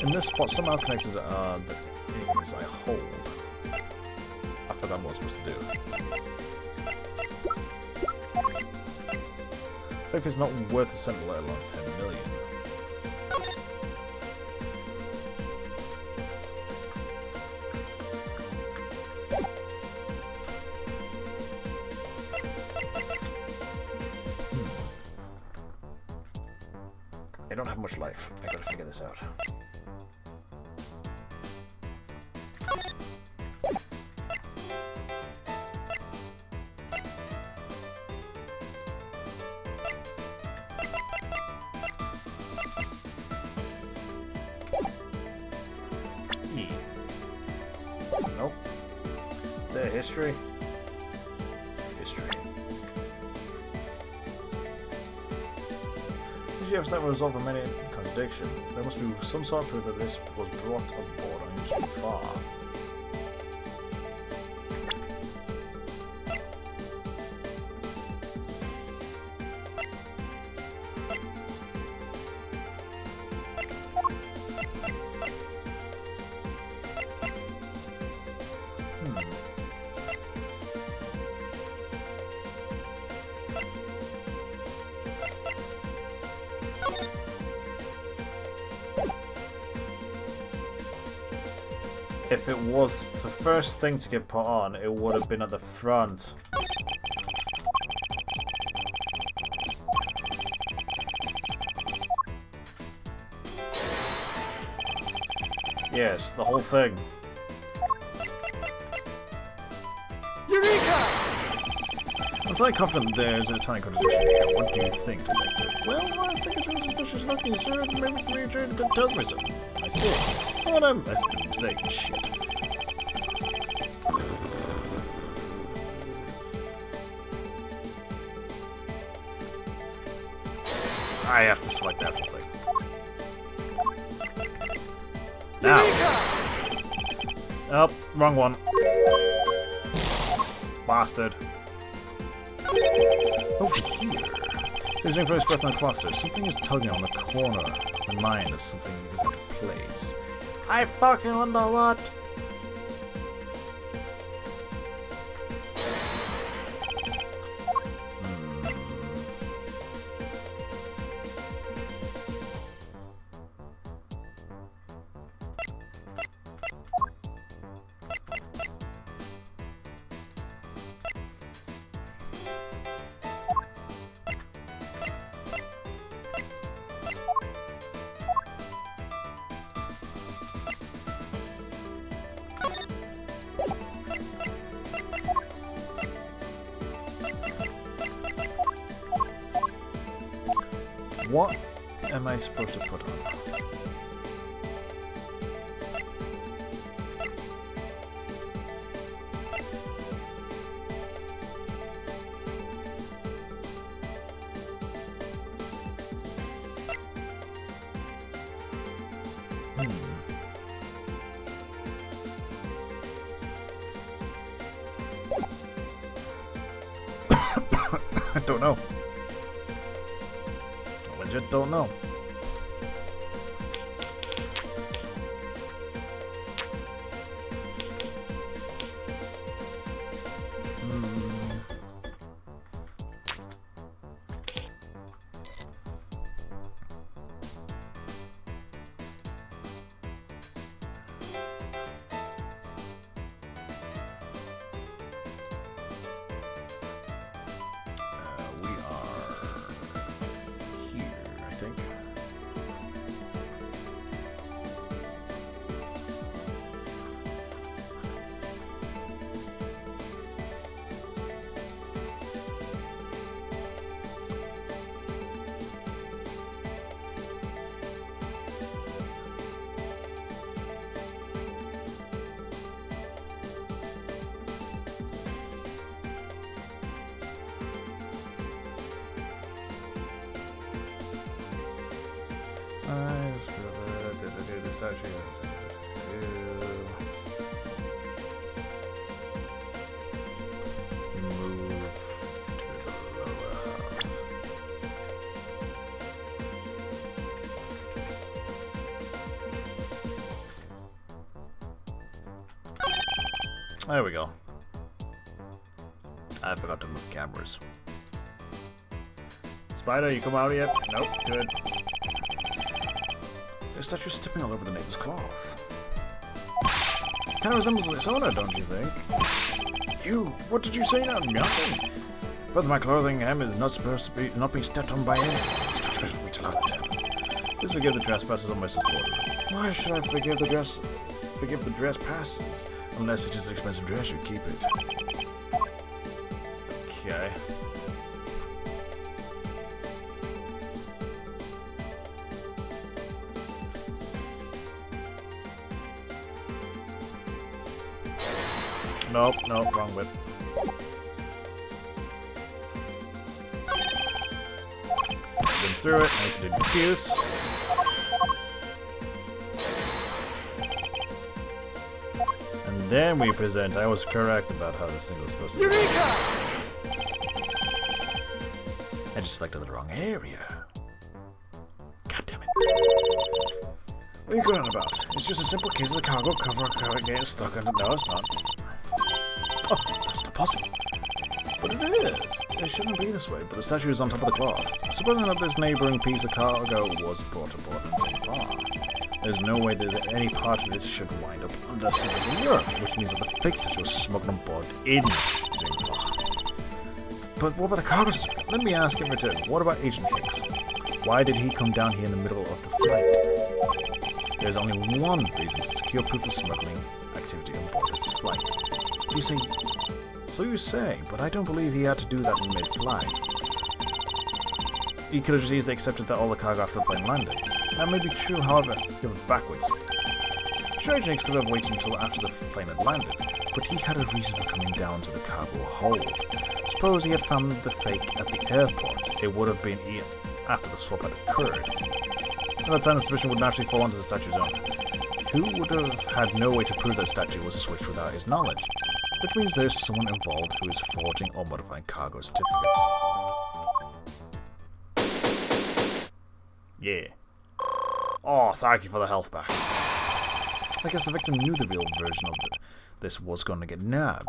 Speaker 1: In this spot, somehow connected the images I hold. I forgot what I was supposed to do. Fake is not worth a cent, let alone 10 million. I don't have much life. I gotta figure this out. Nope. Is there history? History. Did you ever start with a result of many contradiction? There must be some sort of proof that this was brought aboard on using far. If it was the first thing to get put on, it would have been at the front. Yes, the whole thing.
Speaker 2: Eureka!
Speaker 1: I'm totally confident there's a tiny contradiction here. What do you think, Detective? Well, I think it's really suspicious looking, sir. Maybe the return that tells me something. I see it. What a mistake. Shit. I have to select that whole thing. Now. Oh, wrong one. Bastard. Over here. Searching for expressed on the cluster. Something is tugging on the corner. The mind as something is out of place. I fucking wonder what. What am I supposed to put on? I don't know. Legit don't know. We are here, I think. There we go. I forgot to move cameras. Spider, you come out yet? Nope, good. The statue stepping all over the neighbor's cloth. Kind of resembles its owner, don't you think? You! What did you say now? Nothing! Further, my clothing hem is not supposed to not be stepped on by anyone. It's too expensive for me to allow it. Please forgive the trespasses on my support. Why should I forgive the dress passes? Unless it is an expensive dress, you keep it. Okay. Nope, nope, wrong whip. Been through it, I need to do deduce. And then we present. I was correct about how this thing was supposed to be.
Speaker 2: Eureka!
Speaker 1: I just selected the wrong area. God damn it. What are you going on about? It's just a simple case of the cargo cover getting stuck under. No, it's not. Oh, that's not possible. But it is. It shouldn't be this way, but the statue is on top of the cloth. Supposing that this neighboring piece of cargo was brought aboard and far. There's no way there's any part of it should wind up under something in Europe, which means that the fake statue was smuggled on board in Jingfar. But what about the cargo certificate? Let me ask in return, what about Agent Hicks? Why did he come down here in the middle of the flight? There's only one reason to secure proof of smuggling activity on board this flight. So you say, but I don't believe he had to do that in mid-flight. He could have just easily accepted that all the cargo after the plane landed. That may be true, however, you have it backwards. Sure, Jinx could have waited until after the plane had landed, but he had a reason for coming down to the cargo hold. Suppose he had found the fake at the airport, it would have been after the swap had occurred. At that time, the suspicion would naturally fall onto the statue's owner, who would have had no way to prove that statue was switched without his knowledge. Which means there's someone involved who is forging or modifying cargo certificates. Yeah. Oh, thank you for the health back. I guess the victim knew the real version of this was going to get nabbed.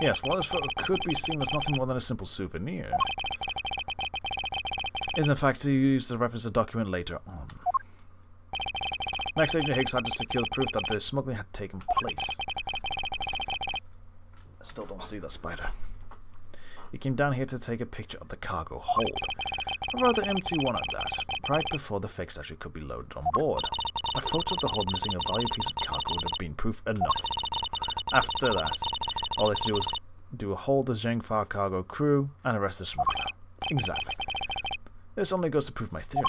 Speaker 1: Yes, while this photo could be seen as nothing more than a simple souvenir, is in fact to use the reference to document later on. Next, Agent Higgs had to secure proof that the smuggling had taken place. I still don't see the spider. He came down here to take a picture of the cargo hold. A rather empty one at that, right before the fake statue could be loaded on board. A photo of the hold missing a valuable piece of cargo would have been proof enough. After that, all they had to do was hold the Zhengfa cargo crew and arrest the smuggler. Exactly. This only goes to prove my theory.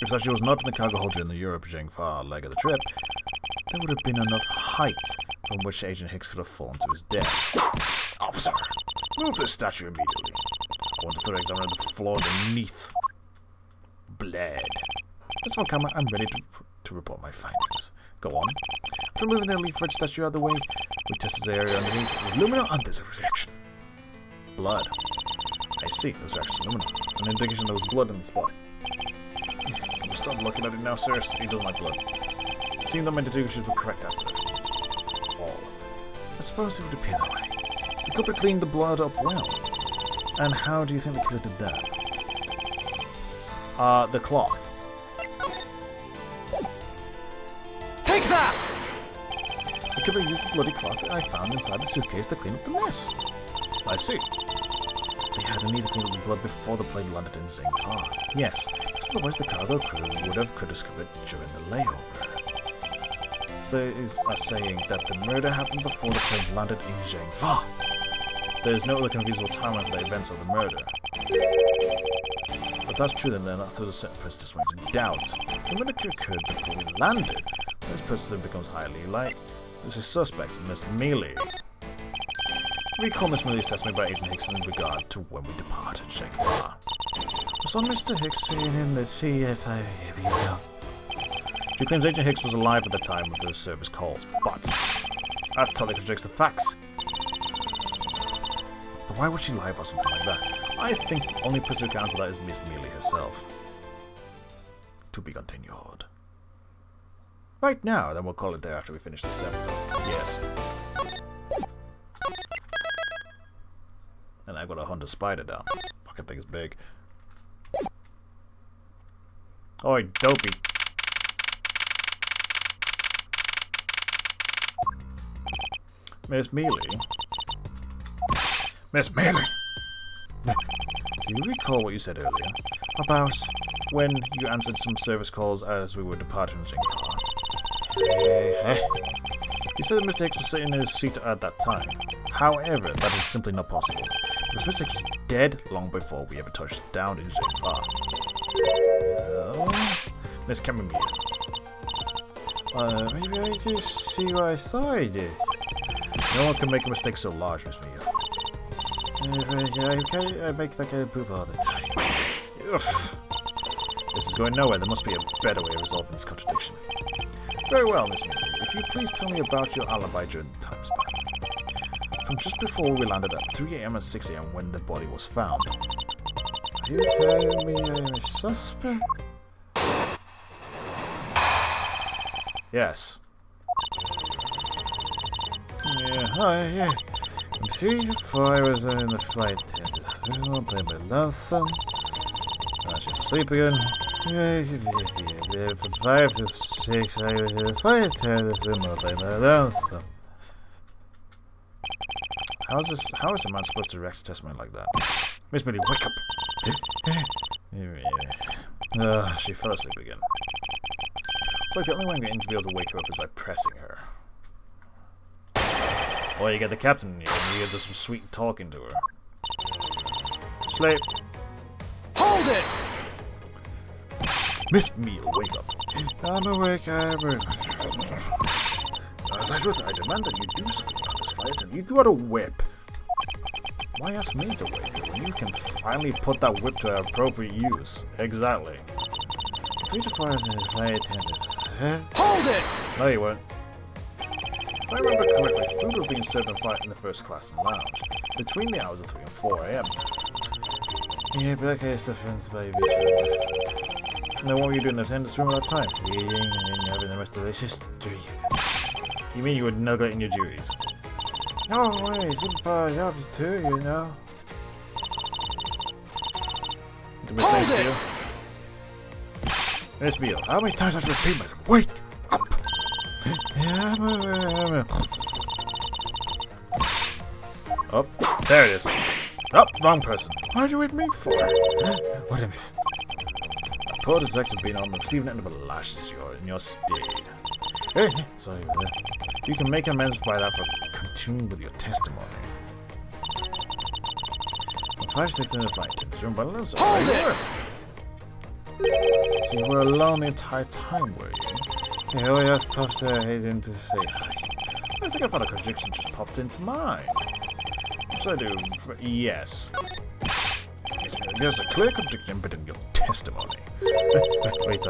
Speaker 1: If the statue was not in the cargo hold during the Europe-Zhengfa leg of the trip, there would have been enough height from which Agent Higgs could have fallen to his death. Officer, move this statue immediately. I want to thoroughly examine the floor beneath. Blood. That's my camera. I'm ready to report my findings. Go on. After moving the leaf-red statue out of the way, we tested the area underneath with lumina and there's a reaction. Blood. I see. There's actually lumina. An indication there was blood in the spot. We'll stop looking at it now, sir. He doesn't like blood. It seemed that my deductions were correct after all. I suppose it would appear that way. The culprit cleaned the blood up well. And how do you think the killer did that? The cloth.
Speaker 2: Take that!
Speaker 1: The killer used the bloody cloth that I found inside the suitcase to clean up the mess. I see. They had a need to clean up the blood before the plane landed in Zhengfa. Yes, because otherwise the cargo crew could have discovered it during the layover. So is saying that the murder happened before the plane landed in Zhengfa. There is no other conceivable timeline for the events of the murder. If that's true, then they're not through the certain process to doubt. The murder occurred before we landed. This person becomes highly like this is suspect, Miss Mealy. Recall Miss Mealy's testimony by Agent Higgs in regard to when we departed Zhengfa. I saw Mr. Higgs saying in the CFI. She claims Agent Higgs was alive at the time of the service calls, but that totally contradicts the facts. But why would she lie about something like that? I think the only person who can answer that is Miss Mealy herself. To be continued. Right now, then we'll call it there after we finish this episode. Yes. And I've got to hunt a spider down. Fucking thing is big. Oi, dopey. Miss Mealy. Miss Mealy! Do you recall what you said earlier? About when you answered some service calls as we were departing Zhengfa? You said that Mr. Higgs was sitting in his seat at that time. However, that is simply not possible. Because Mr. Higgs was dead long before we ever touched down in Zhengfa. Miss Cameron. Maybe I just see what I thought I did. No one can make a mistake so large, Miss Mia. I make that kind of poop all the time. Oof. This is going nowhere. There must be a better way of resolving this contradiction. Very well, Miss Mia. If you please tell me about your alibi during the time span. From just before we landed at 3 AM and 6 AM when the body was found. Are you telling me I'm a suspect? Yes. Yeah. From 3 to 4 I was in the flight 10 to 3, playing my love thumb. She's asleep again. From 5 to 6 I was in the flight 10 to 3, playing my love thumb. How is a man supposed to react to testimony like that? Miss Millie, wake up! She fell asleep again. It's like the only way I'm going to be able to wake her up is by pressing her. Or you get the captain in here and you get some sweet talking to her. Sleep.
Speaker 2: Hold it!
Speaker 1: Miss Meal, wake up. I'm awake, As I demand that you do something about this fight, and you got a whip. Why ask me to wake her when you can finally put that whip to appropriate use? Exactly. 3 to 4 hours in the flight,
Speaker 2: Hold it!
Speaker 1: No, you weren't. If I remember correctly, food was being served in the first class and lounge between the hours of 3 and 4 AM. Yeah, but that case defense, baby. Now, what were you doing in the attendance room at that time? Eating and then having the most delicious drink. You mean you were neglecting your duties? No way, it's in part of jobs too, you know.
Speaker 2: Hold it!
Speaker 1: Miss Beale, how many times have I repeat myself? Wake up! Yeah, Oh, there it is. Oh, wrong person. What did you with me for? What did I miss? Poor detective being on the receiving end of a lash is in your stead. Hey, sorry about that. You can make amends by that for continuing with your testimony. 5-6 in the flight room, but it
Speaker 2: Hold it!
Speaker 1: So you were alone the entire time, were you? Yeah, all you popped head in to say hi. I think I found a contradiction just popped into mine. What should I do? Yes. There's a clear contradiction but in your testimony. Wait,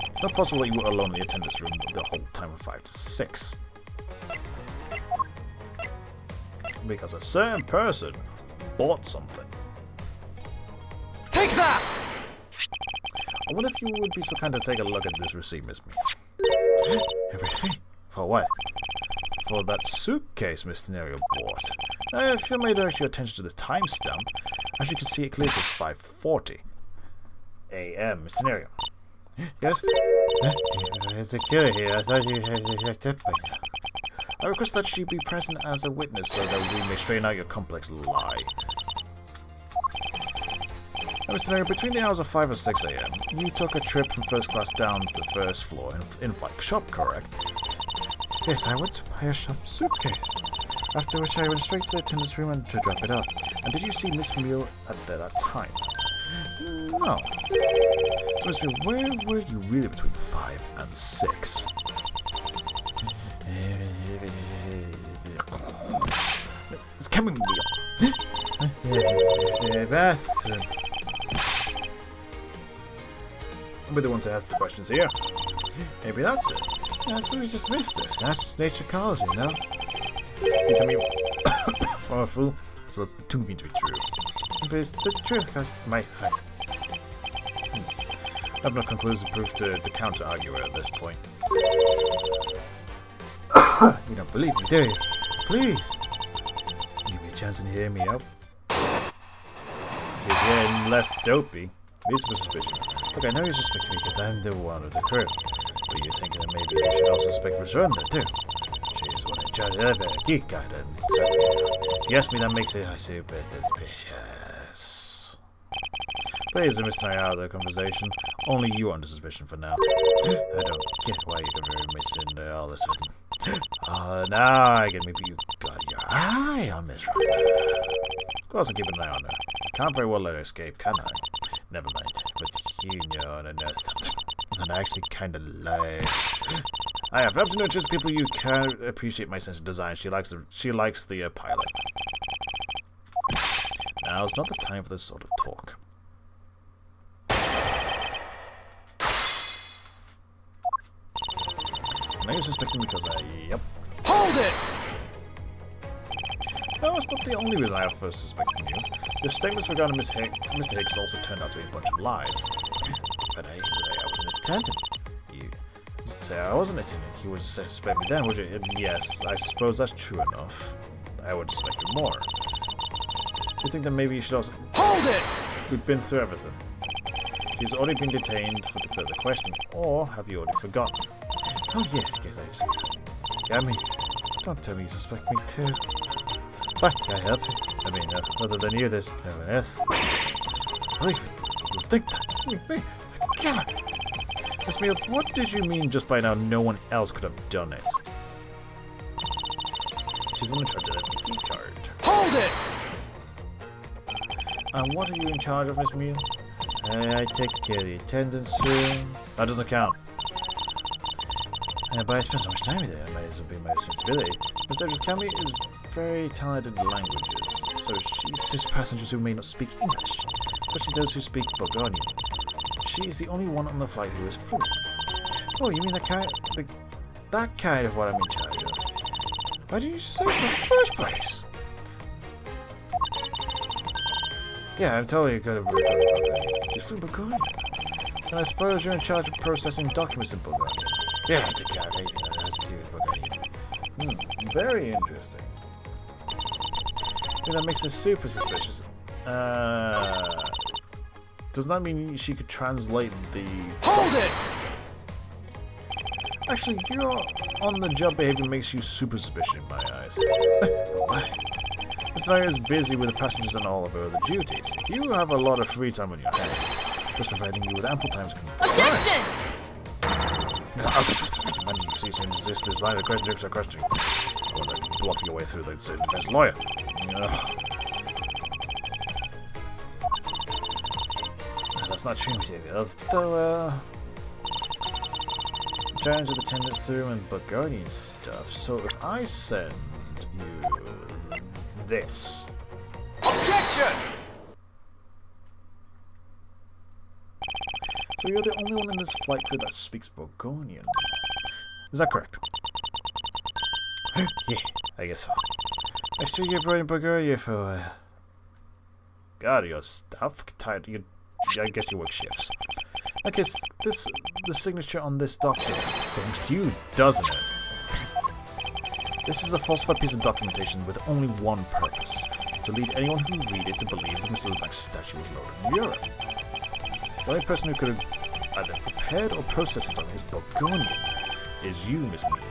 Speaker 1: it's not possible that you were alone in the attendance room the whole time of 5 to 6. Because a certain person bought something.
Speaker 2: Take that!
Speaker 1: I wonder if you would be so kind to take a look at this receipt, Miss Me. Everything? For what? For that suitcase Mr. Nerio bought. If you may direct your attention to the timestamp, as you can see, it clearly says 5:40 a.m. Mr. Nerio. Yes? It's a killer here. I thought you had hooked up by now. I request that she be present as a witness so that we may straighten out your complex lie. Now, Mr. Nerio, between the hours of 5 and 6 a.m., you took a trip from first class down to the first floor in-flight shop, correct? Yes, I went to buy a shop suitcase. After which I went straight to the attendance room and to drop it off. And did you see Miss Meal at that time? No. So Miss Meal, where were you really between 5 and 6? It's coming, Meal. The bathroom. We're the ones to ask the questions here. Maybe that's it. That's what we just missed it. That's nature calls, you know? You tell me for a fool, so the too mean to be true. But it's the truth, because it's my height. I have no conclusive proof to counter-argue at this point. You don't believe me, do you? Please! Give me a chance and hear me out. He's getting less dopey. Reasonable suspicion. Look, I know you suspect me because I'm the one of the crew. But you're thinking that maybe you should also suspect Miss Ronda, too. She's one in charge of the geek garden. So, if you ask me, that makes it, I say, a bit suspicious. Please, Mr. Nye, out of the conversation. Only you are under suspicion for now. I don't get why you're very missing all of a sudden. Now I get maybe you got your eye on Miss Ronda. Of course I'm keeping an eye on her. Can't very well let her escape, can I? Never mind. But you know, and I know something. And I actually kind of lie. I have absolutely no interest in people you can appreciate my sense of design. She likes the pilot. Now's not the time for this sort of talk. Now you're suspecting because yep.
Speaker 2: Hold it!
Speaker 1: No, it's not the only reason I have first suspecting you. Your statements regarding Mr. Hicks also turned out to be a bunch of lies. But I say I was an attendant. You say I wasn't an attendant. You would suspect me then, would you? Yes, I suppose that's true enough. I would suspect you more. You think that maybe you should also...
Speaker 2: Hold it!
Speaker 1: We've been through everything. She's already been detained for the further questioning, or have you already forgotten? Oh yeah, I guess I just... Get me. Don't tell me you suspect me too. Sorry, can I help you? I mean, other than you, there's no one else. Believe it. You think that? Me? I cannot. Miss Meal, what did you mean just by now no one else could have done it? She's the one in charge of that key card.
Speaker 2: Hold it!
Speaker 1: And what are you in charge of, Miss Meal? I take care of the attendance room. That doesn't count. But I spend so much time there, it might as well be my responsibility. Miss Edgeworth County is very talented in languages, so she assists passengers who may not speak English, especially those who speak Burgundian. She is the only one on the flight who is fluent. Oh, you mean that kind of what I'm in charge of? Why didn't you say so in the first place? Yeah, I'm totally good at Bulgaria. You're from Bulgaria? And I suppose you're in charge of processing documents in Bulgaria.
Speaker 3: Yeah, I take care of anything that has to do with Bulgaria.
Speaker 1: Very interesting. Yeah, that makes us super suspicious. Does that mean she could translate the...
Speaker 2: Hold it!
Speaker 1: Actually, your on-the-job behavior makes you super suspicious in my eyes.
Speaker 3: What?
Speaker 1: This night is busy with the passengers and all of her other duties. You have a lot of free time on your hands, thus providing you with ample time to complete.
Speaker 4: Objection!
Speaker 3: I was just recommending you cease to insist this line of questioning. I want to bluff your way through the defense lawyer.
Speaker 1: That's not true, though, trying to attend it through and Bulgarian stuff, so if I send you this...
Speaker 2: Objection!
Speaker 1: So you're the only one in this flight crew that speaks Bulgarian. Is that correct?
Speaker 3: Yeah, I guess so.
Speaker 1: I still get brought in Bulgaria for... God, you're stuff tired. I guess you work shifts. I guess the signature on this document belongs to you, doesn't it? This is a falsified piece of documentation with only one purpose: to lead anyone who read it to believe that Mr. Luback's statue was loaded in Europe. The only person who could have either prepared or processed it on his Bulgarian is you, Miss Mead.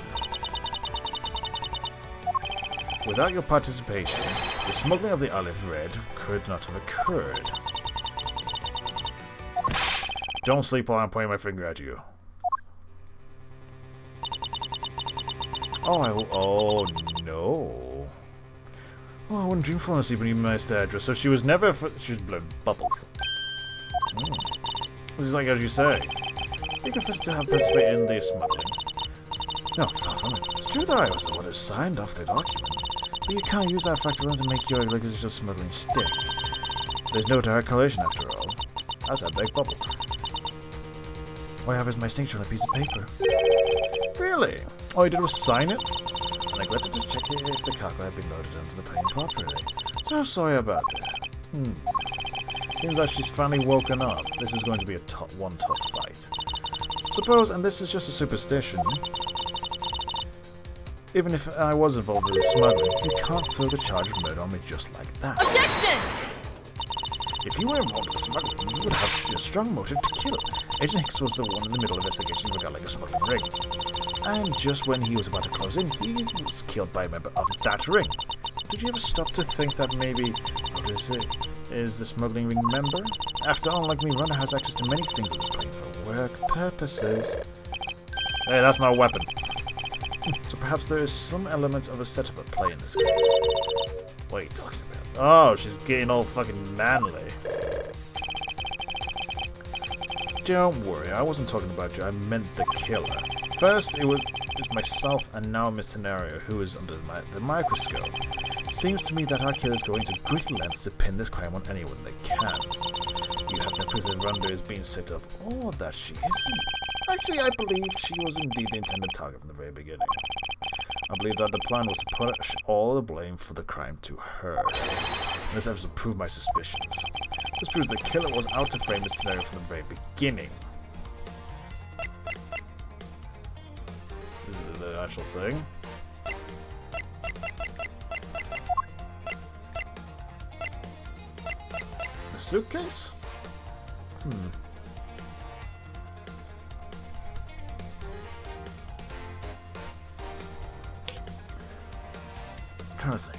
Speaker 1: Without your participation, the smuggling of the olive red could not have occurred. Don't sleep while I'm pointing my finger at you. Oh no. Oh, I wouldn't dream for her sleeping even my address, so she was never she was blowing bubbles. This is like as you say. You confess to have participated in the smuggling. No, far from it. It's true that I was the one who signed off the document, but you can't use that fact alone to make your allegation of smuggling stick. There's no direct correlation after all. That's a big bubble. All I have is my signature on a piece of paper. Really? All you did was sign it? I neglected to check if the cargo had been loaded onto the plane properly. So sorry about that. Seems like she's finally woken up. This is going to be a one tough fight. Suppose, and this is just a superstition, even if I was involved with the smuggling, you can't throw the charge of murder on me just like that.
Speaker 4: Objection!
Speaker 1: If you were involved with the smuggling, you would have a strong motive to kill. Agent Hicks was the one in the middle of investigation regarding a smuggling ring. And just when he was about to close in, he was killed by a member of that ring. Did you ever stop to think that maybe, what is the smuggling ring member? After all, like me, Runner has access to many things on this plane for work purposes. Hey, that's not a weapon. So perhaps there is some element of a setup at play in this case. What are you talking about? Oh, she's getting all fucking manly. Don't worry, I wasn't talking about you, I meant the killer. First, it was myself, and now Miss Tenario, who is under the microscope. Seems to me that our killer is going to great lengths to pin this crime on anyone they can. You have no proof that Runda is being set up, or that she isn't. Actually, I believe she was indeed the intended target from the very beginning. I believe that the plan was to push all the blame for the crime to her. And this helps to prove my suspicions. This proves the killer was out to frame this scenario from the very beginning. This is the actual thing. The suitcase? I'm trying to think.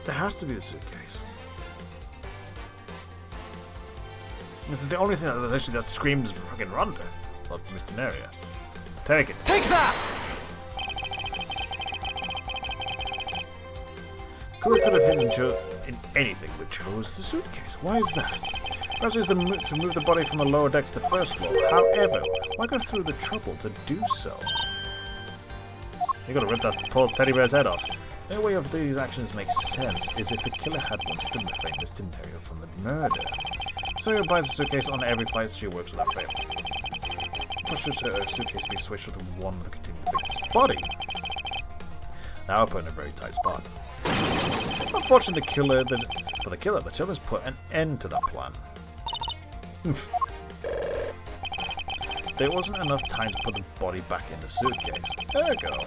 Speaker 1: There has to be the suitcase. This is the only thing that screams fucking Rhonda. Well, Miss Tenaria. Take it.
Speaker 2: Take that!
Speaker 1: Killer could have hidden in anything, but chose the suitcase. Why is that? Perhaps it's to move the body from the lower deck to the first floor. However, why go through the trouble to do so? You gotta rip that poor teddy bear's head off. The only way of these actions makes sense is if the killer had wanted to refrain this scenario from the murder. So he buys a suitcase on every flight she works without fail. Pushes her suitcase being switched with the one that contained the victim's body. Now I put in a very tight spot. Unfortunately, the Germans put an end to that plan. There wasn't enough time to put the body back in the suitcase. Ergo,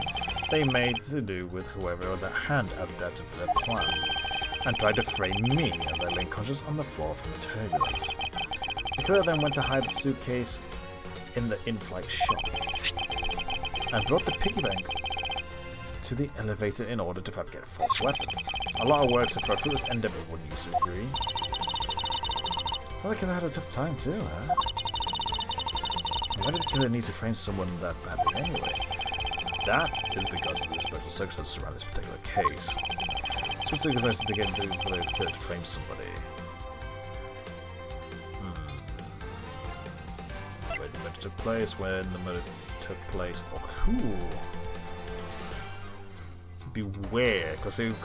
Speaker 1: they made to do with whoever was at hand adapted to their plan, and tried to frame me as I lay unconscious on the floor from the turbulence. The killer then went to hide the suitcase in the in-flight shop, and brought the piggy bank to the elevator in order to fabricate a false weapon. A lot of work, so for a fruitless endeavor, wouldn't you agree? Sounds like the killer had a tough time too, huh? Why did the killer need to frame someone that badly anyway? That is because of the special circumstances surrounding this particular case. It's circumstances to get into for the killer to frame somebody. When the murder took place, oh cool. Beware, because it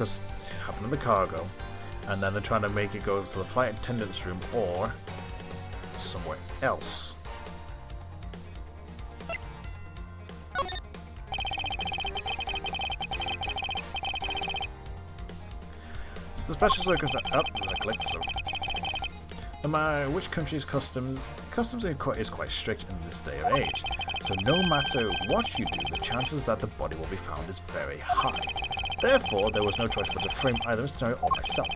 Speaker 1: happened in the cargo, and then they're trying to make it go to the flight attendant's room or somewhere else. It's the special circumstance. Oh, I clicked so. No matter which country's customs is quite strict in this day and age. So no matter what you do, the chances that the body will be found is very high. Therefore, there was no choice but to frame either Mr. or myself.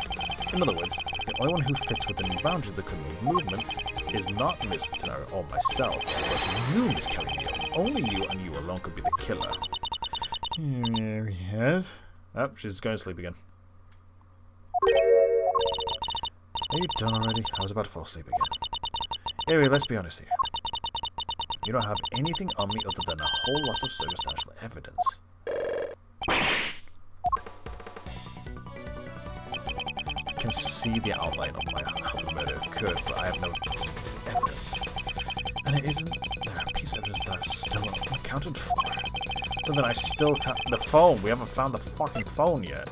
Speaker 1: In other words, the only one who fits within the boundaries of the criminal movements is not Mr. or myself, but you, Miss Kelly. Only you and you alone could be the killer. Yes. Oh, she's going to sleep again. Are you done already? I was about to fall asleep again. Anyway, let's be honest here. You don't have anything on me other than a whole lot of circumstantial evidence. I can see the outline of how the murder occurred, but I have no evidence. And it isn't there a piece of evidence that is still unaccounted for. So then I still can't... The phone! We haven't found the fucking phone yet.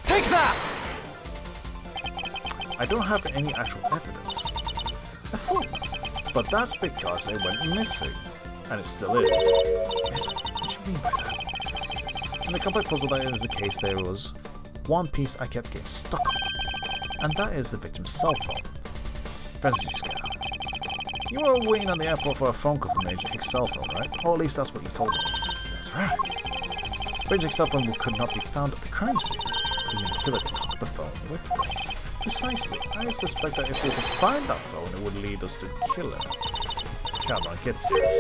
Speaker 2: Take that!
Speaker 1: I don't have any actual evidence. I thought, but that's because they went missing, and it still is. Yes, what do you mean by that? In the complex puzzle that is the case, there was one piece I kept getting stuck on, and that is the victim's cell phone. Fancy scanner. You were waiting on the airport for a phone call from Agent Hick's cell phone, right? Or at least that's what you told me. That's right. Agent Hick's cell phone could not be found at the crime scene. The killer took the phone with them. Precisely. I suspect that if we were to find that phone, it would lead us to the killer. Come on, get serious.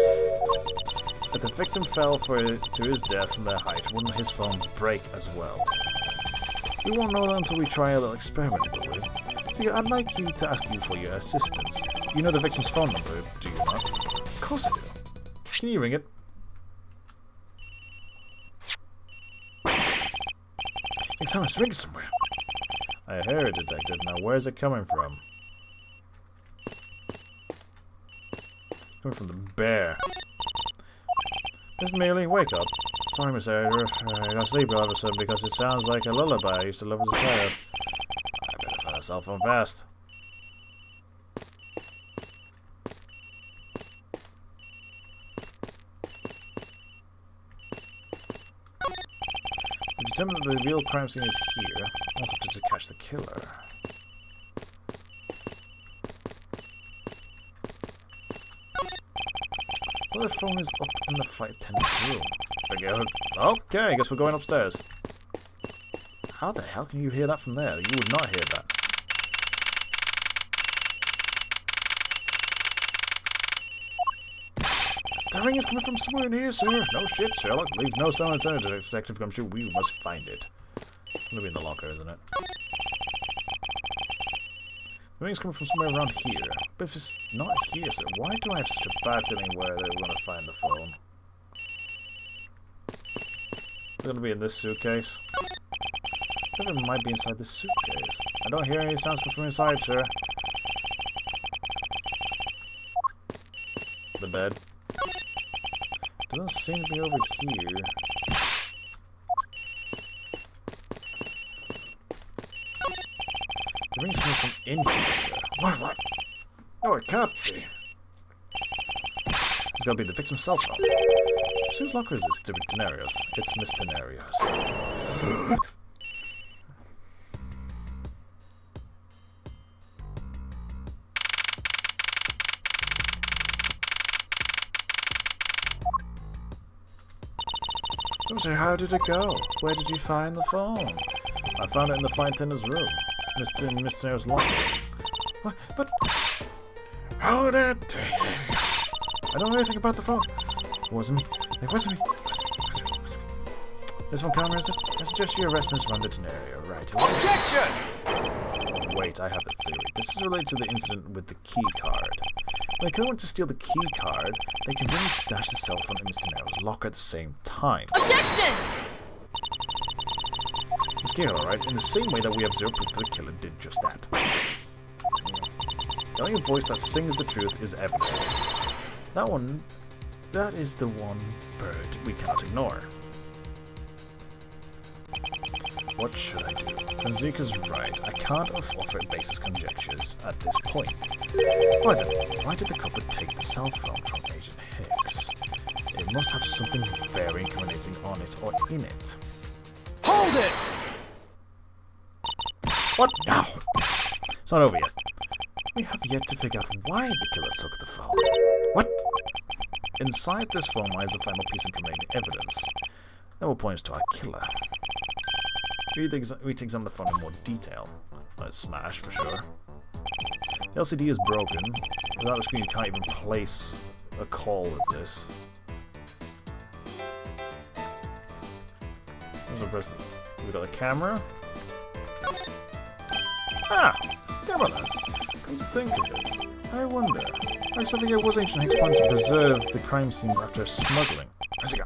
Speaker 1: If the victim fell to his death from their height, wouldn't his phone break as well? We won't know that until we try a little experiment, will we? See, I'd like you to ask you for your assistance. You know the victim's phone number, do you not? Of course I do. Can you ring it? It's someone's ringing somewhere. I heard it, Detective. Now, where's it coming from? Coming from the bear. Miss Mealy, wake up. Sorry, Miss Edgeworth. I got sleep all of a sudden because it sounds like a lullaby I used to love as a child. I better find that cell phone fast. We determined that the real crime scene is here. Also to catch the killer. Well, the phone is up in the flight attendant's room. Okay, I guess we're going upstairs. How the hell can you hear that from there? You would not hear that. The ring is coming from somewhere in here, sir. No shit, Sherlock. Leave no stone unturned. The detective comes through. We must find it. It's gonna be in the locker, isn't it? The ring's coming from somewhere around here. But if it's not here, sir, why do I have such a bad feeling where they're gonna find the phone? It's gonna be in this suitcase. Whatever might be inside this suitcase. I don't hear any sounds coming from inside, sir. The bed. Doesn't seem to be over here. The ring's coming from in here, sir.
Speaker 3: What? No, it can't be.
Speaker 1: It's gotta be the victim's cell phone. Whose locker is this? Stupid Tenarios. It's Miss Tenarios. So how did it go? Where did you find the phone? I found it in the flight attendant's room. Mr. Tenarios' locker. What? But...
Speaker 3: How did...
Speaker 1: I don't know anything about the phone. It wasn't me. It wasn't me. This phone camera, is it? I suggest you arrest Miss Rhonda Tenario, right?
Speaker 2: Objection!
Speaker 1: Wait, I have a theory. This is related to the incident with the key card. When the killer went to steal the key card, they conveniently stashed the cell phone in Miss Tenario's locker at the same time.
Speaker 4: Objection!
Speaker 1: It's clear, alright? In the same way that we have zero proof that the killer did just that. The only voice that sings the truth is evidence. That is the one bird we cannot ignore. What should I do? Franzica's right. I can't offer baseless conjectures at this point. Why then, why did the culprit take the cell phone from Agent Hicks? It must have something very incriminating on it or in it.
Speaker 2: Hold it!
Speaker 1: What now? It's not over yet. We have yet to figure out why the killer took the phone. What? Inside this phone lies the final piece of incriminating evidence. That will point us to our killer. We need to examine the phone in more detail. Let's smash for sure. The LCD is broken. Without the screen, you can't even place a call with this. We've got the camera. Ah! Camera lens. Come to think of it, I wonder. I think it was Agent Hicks' plan to preserve the crime scene after smuggling.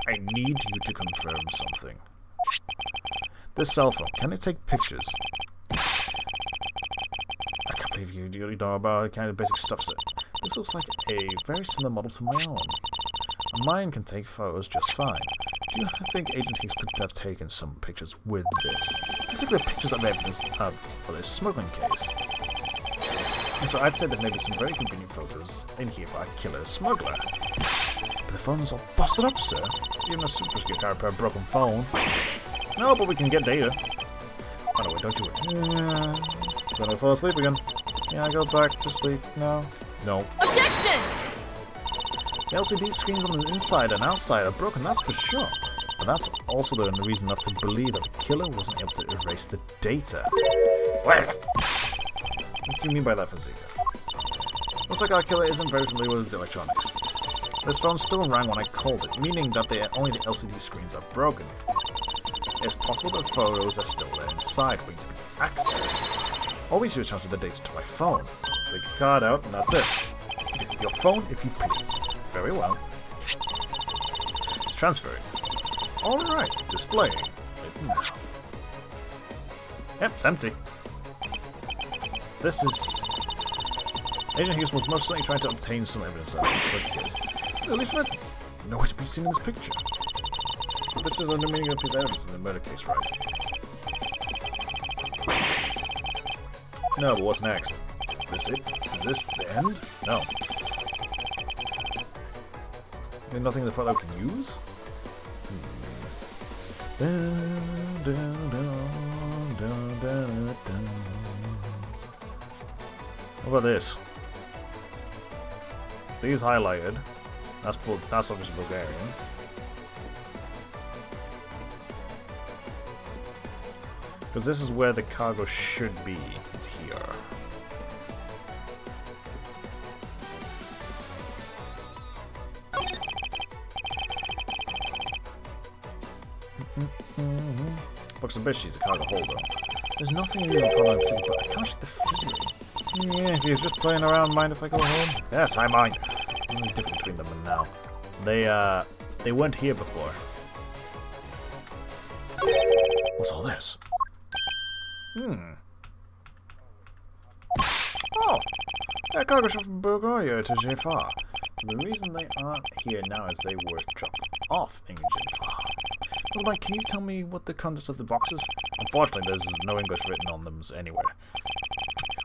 Speaker 1: I need you to confirm something. This cell phone, can it take pictures? I can't believe you know about kind of basic stuff. So this looks like a very similar model to my own. Mine can take photos just fine. Do you think Agent Hicks could have taken some pictures with this? Particularly pictures of evidence for this smuggling case. And so I'd say there may be some very convenient photos in here for our killer smuggler. But the phone's all busted up, sir. Even a super secure car per broken phone. No, but we can get data. Oh no, wait, don't do it. Gonna fall asleep again. Yeah, I go back to sleep now. No.
Speaker 4: Objection!
Speaker 1: The LCD screens on the inside and outside are broken, that's for sure. But that's also the reason enough to believe that the killer wasn't able to erase the data. What do you mean by that, Franzica? Looks like our killer isn't very familiar with electronics. This phone still rang when I called it, meaning that only the LCD screens are broken. It's possible that photos are still there inside, waiting to be accessed. All we do is transfer the data to my phone. Take your card out, and that's it. Your phone, if you please. Very well. It's transferring. Alright, displaying. Yep, it's empty. This is... Agent Hughes was most certainly trying to obtain some evidence of this case. At least nowhere to be seen in this picture. This is a meaning of his evidence in the murder case, right? No, but what's next? Is this it? Is this the end? No. There's nothing in the photo I can use? What about this? So these highlighted. That's obviously Bulgarian. Because this is where the cargo should be, is here. Box of Bishi's a cargo holder. There's nothing in the product in particular, but I can't shake the feeling. Yeah, if you're just playing around, mind if I go home? Yes, I mind. The only difference between them and now. They weren't here before. What's all this? Oh! That cargo ship from Bulgaria to Jafar. The reason they aren't here now is they were dropped off in Jafar. Well, Mike, can you tell me what the contents of the boxes? Unfortunately, there's no English written on them anywhere.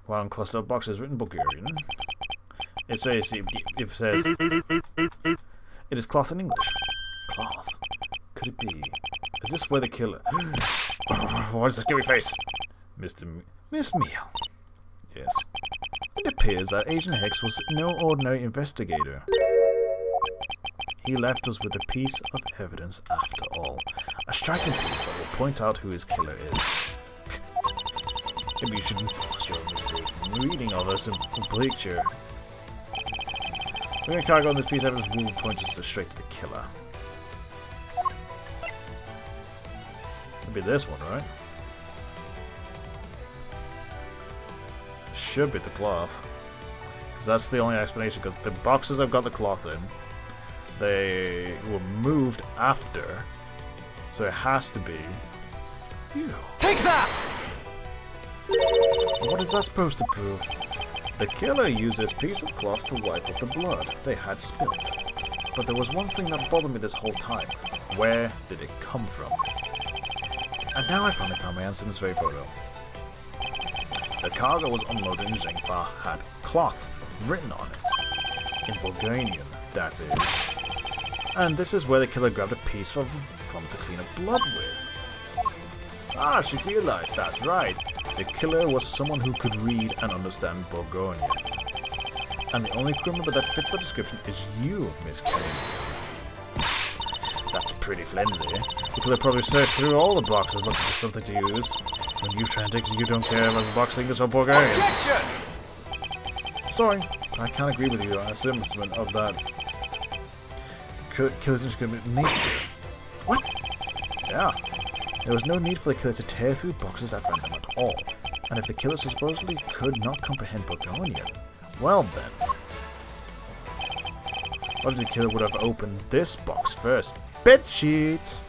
Speaker 1: While on cluster of boxes written Bulgarian, it says it is cloth in English. Cloth? Could it be? Is this where the killer? What is this scary face? Miss Mia. Yes. It appears that Agent Hicks was no ordinary investigator. He left us with a piece of evidence after all. A striking piece that will point out who his killer is. Maybe you should enforce your mistake in reading all this in picture. We're gonna cargo on this piece of evidence will point us straight to the killer. It'll be this one, right? Should be the cloth. Because that's the only explanation, because the boxes I've got the cloth in, they were moved after, so it has to be you.
Speaker 2: Take that!
Speaker 1: What is that supposed to prove? The killer used this piece of cloth to wipe up the blood they had spilt. But there was one thing that bothered me this whole time. Where did it come from? And now I finally found my answer in this very photo. The cargo was unloaded in Zhengfa had cloth written on it. In Bulgarian, that is. And this is where the killer grabbed a piece from to clean up blood with. Ah, she realized, that's right. The killer was someone who could read and understand Bulgarian. And the only crew member that fits the description is you, Miss Kelly. That's pretty flimsy. The killer probably searched through all the boxes looking for something to use. When you try and dig, you don't care about the box English or Bulgarian.
Speaker 2: Objection!
Speaker 1: Sorry, I can't agree with you on assessment of that killer's indiscriminate nature. What? Yeah. There was no need for the killer to tear through boxes at random at all. And if the killer supposedly could not comprehend Bulgarian, well then. What if the killer would have opened this box first? Bed sheets!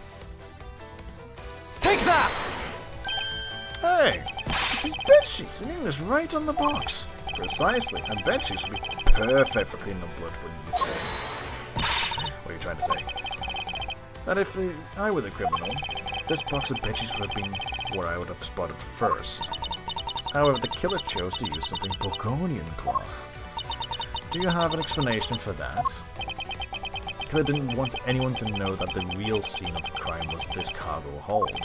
Speaker 2: Take that!
Speaker 1: Hey! It says bed sheets in English right on the box. Precisely, and bed sheets would be perfect for cleaning up blood, wouldn't you say? What are you trying to say? That if I were the criminal, this box of bed sheets would have been what I would have spotted first. However, the killer chose to use something Bulgarian cloth. Do you have an explanation for that? The killer didn't want anyone to know that the real scene of the crime was this cargo hold,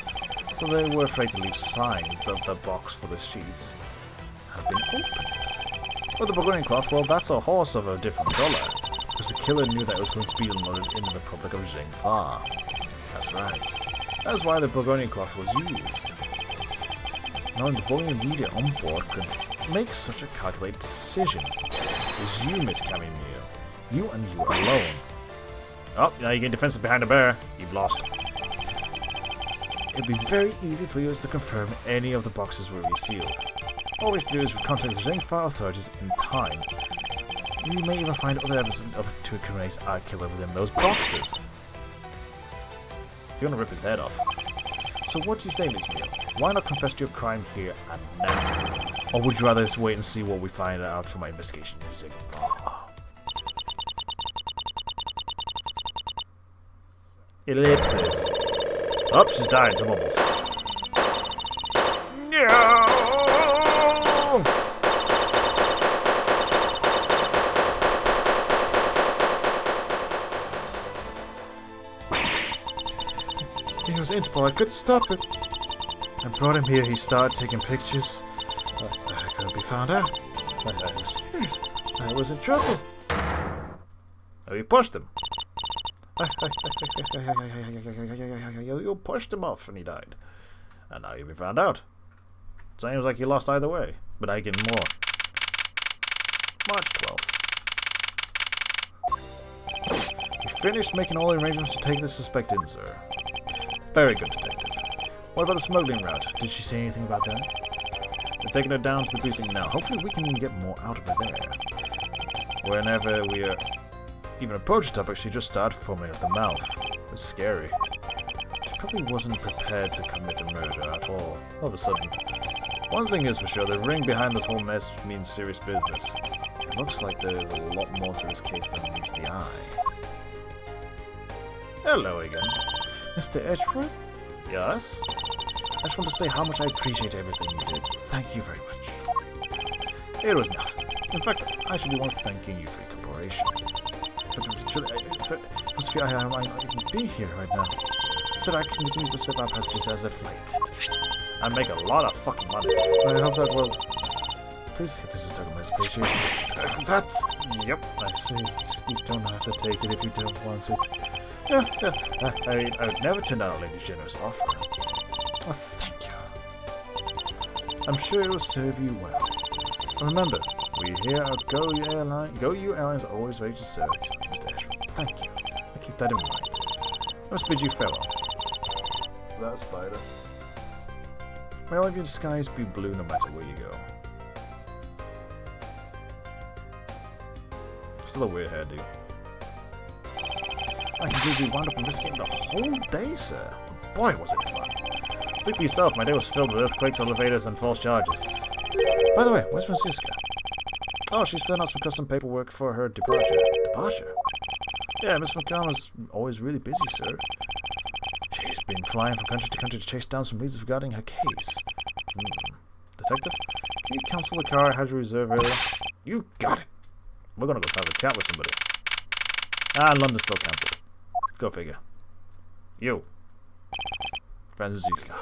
Speaker 1: so they were afraid to leave signs that the box for the sheets had been opened. With the Bulgarian cloth, well, that's a horse of a different colour, because the killer knew that it was going to be unloaded in the Republic of Zhengfa. That's right. That's why the Bulgarian cloth was used. Knowing the Bulgarian media on board could make such a calculated decision. It was you, Miss Camille. You and you alone. Oh, now you get defensive behind a bear. You've lost. It'd be very easy for you to confirm any of the boxes were resealed. All we have to do is contact the Zhengfa authorities in time. You may even find other evidence to incriminate our killer within those boxes. You're gonna rip his head off. So what do you say, Miss Meal? Why not confess to your crime here and now? Or would you rather just wait and see what we find out from my investigation in Zhengfa? Ellipsis. Oh, she's dying to bubbles. No! He was Interpol, I couldn't stop it. I brought him here, he started taking pictures. I couldn't be found out. I was scared. I was in trouble. Oh, you pushed him. You pushed him off and he died. And now you've been found out. Seems like you lost either way, but I get more. March 12th. We finished making all the arrangements to take the suspect in, sir. Very good, detective. What about the smuggling route? Did she say anything about that? We're taking her down to the precinct now. Hopefully we can get more out of her there. Whenever we even approached the topic, she just started foaming at the mouth. It was scary. She probably wasn't prepared to commit a murder at all. All of a sudden, One thing is for sure, the ring behind this whole mess means serious business. It looks like there is a lot more to this case than meets the eye. Hello again. Mr. Edgeworth? Yes? I just want to say how much I appreciate everything you did. Thank you very much. It was nothing. In fact, I should be one thanking you for your cooperation. But I might even be here right now. Instead, I can continue to slip our passages as if I intended. I make a lot of fucking money. I hope that will... Please take this as a token of my appreciation. That's... Yep, I see. You don't have to take it if you don't want it. Yeah. I would never turn down a lady's generous offer. Oh, thank you. I'm sure it will serve you well. Remember, we here at Go You Airlines are always ready to serve you, Mr. Edgeworth. Thank you. I keep that in mind. I must bid you farewell. That spider. May all of your skies be blue no matter where you go. Still a weird hairdo. I can believe we wound up risking the whole day, sir. Boy, was it fun. Think for yourself, my day was filled with earthquakes, elevators, and false charges. By the way, where's Francisca? Oh, she's filling out some custom paperwork for her departure. Departure? Yeah, Miss McConnell's always really busy, sir. She's been flying from country to country to chase down some leads regarding her case. Detective, can you cancel the car I had you reserve earlier? You got it. We're gonna go have a chat with somebody. Ah, London's still cancelled. Go figure. You. Francisca.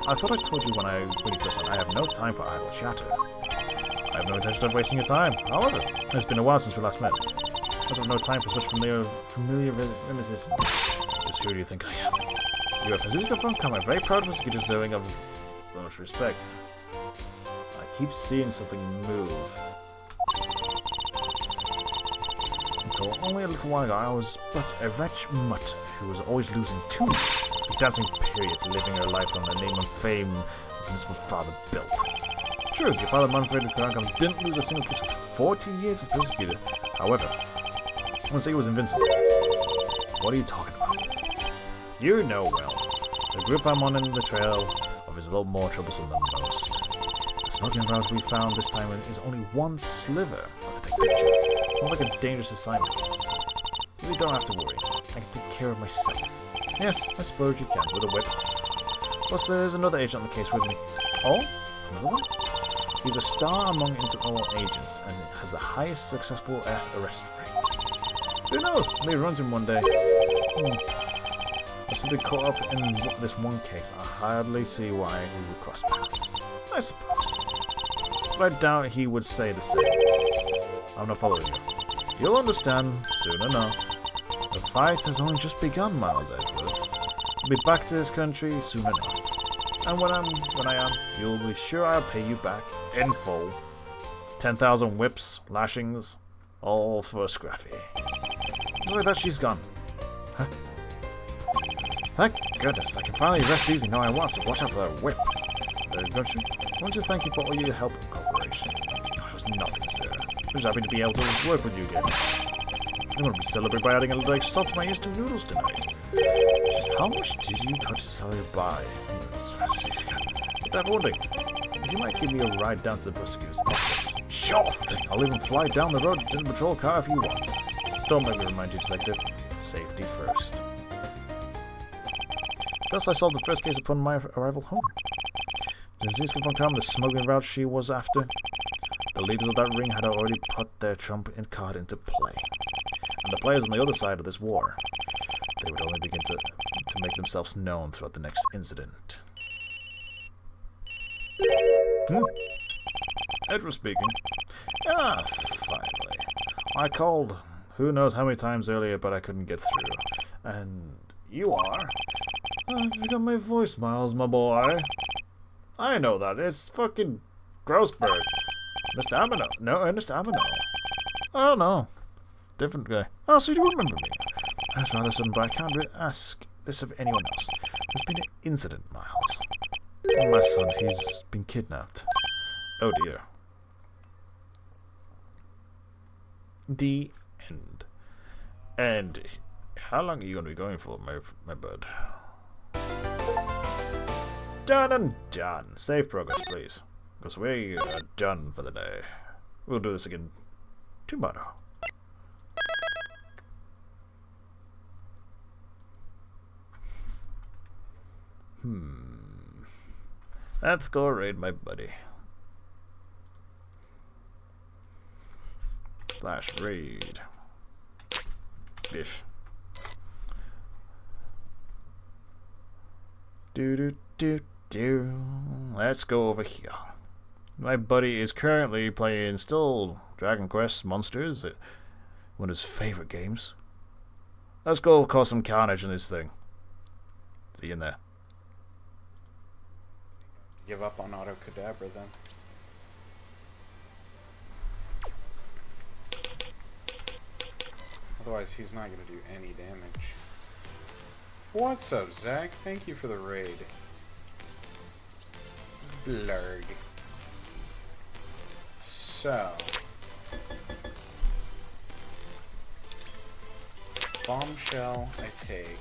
Speaker 1: I thought I told you when you first said I have no time for idle chatter. I have no intention of wasting your time. However, it's been a while since we last met. I have no time for such familiar reminiscences. Just who do you think I am? You are Francisca von Kammer, very proud of you, deserving of much respect. I keep seeing something move. Until only a little while ago, I was but a wretch mutt who was always losing too. A dazzling period, living her life on the name and fame of his father built. True, your father Manfred Krankham didn't lose a single case for 40 years as persecutor. However, I want to say he was invincible. What are you talking about? You know well. The group I'm on in the trail of is a little more troublesome than most. The smoking route we found this time is only one sliver of the big picture. Sounds like a dangerous assignment. You don't have to worry. I can take care of myself. Yes, I suppose you can, with a whip. Plus, there's another agent on the case with me. Oh? Another one? He's a star among Interpol agents and has the highest successful arrest rate. Who knows? Maybe runs him one day. I simply caught up in this one case. I hardly see why we would cross paths. I suppose. But I doubt he would say the same. I'm not following you. You'll understand soon enough. The fight has only just begun, Miles Edgeworth. I'll be back to this country soon enough. And when I am, you'll be sure I'll pay you back in full. 10,000 whips, lashings, all for Scruffy. Look like that, she's gone. Huh? Thank goodness, I can finally rest easy now I want to watch out for that whip. Don't you? I want to thank you for all your help and cooperation. Oh, it was nothing, sir. I'm just happy to be able to work with you again. I'm going to be celebrated by adding a little extra salt to my instant noodles tonight. Just how much did you cut to celebrate by? But I'm wondering, if you might give me a ride down to the prosecutor's office. Sure thing! I'll even fly down the road to the patrol car if you want. Don't let me remind you, Detective. Safety first. Thus I solved the first case upon my arrival home. Francisca von Kamm, the smuggling route she was after. The leaders of that ring had already put their trump card into play. And the players on the other side of this war, they would only begin to make themselves known throughout the next incident. Edward speaking. Ah, finally. I called who knows how many times earlier, but I couldn't get through. And you are? I've got my voice, Miles, my boy. I know that. It's fucking Grossberg. Mr. Amino. No, Ernest Amino. I don't know. Different guy. Oh, so you do remember me. That's rather sudden, but I can't really ask this of anyone else. There's been an incident, Miles. Oh, my son, he's been kidnapped. Oh dear. The end. And how long are you going to be going for, my bud? Done and done. Save progress, please. Because we are done for the day. We'll do this again tomorrow. Let's go raid my buddy. Slash raid. Biff. Do. Let's go over here. My buddy is currently playing still Dragon Quest Monsters, one of his favorite games. Let's go cause some carnage in this thing. See you in there.
Speaker 4: Give up on Auto Cadabra then. Otherwise, he's not going to do any damage. What's up, Zach? Thank you for the raid. Blurg. So. Bombshell, I take.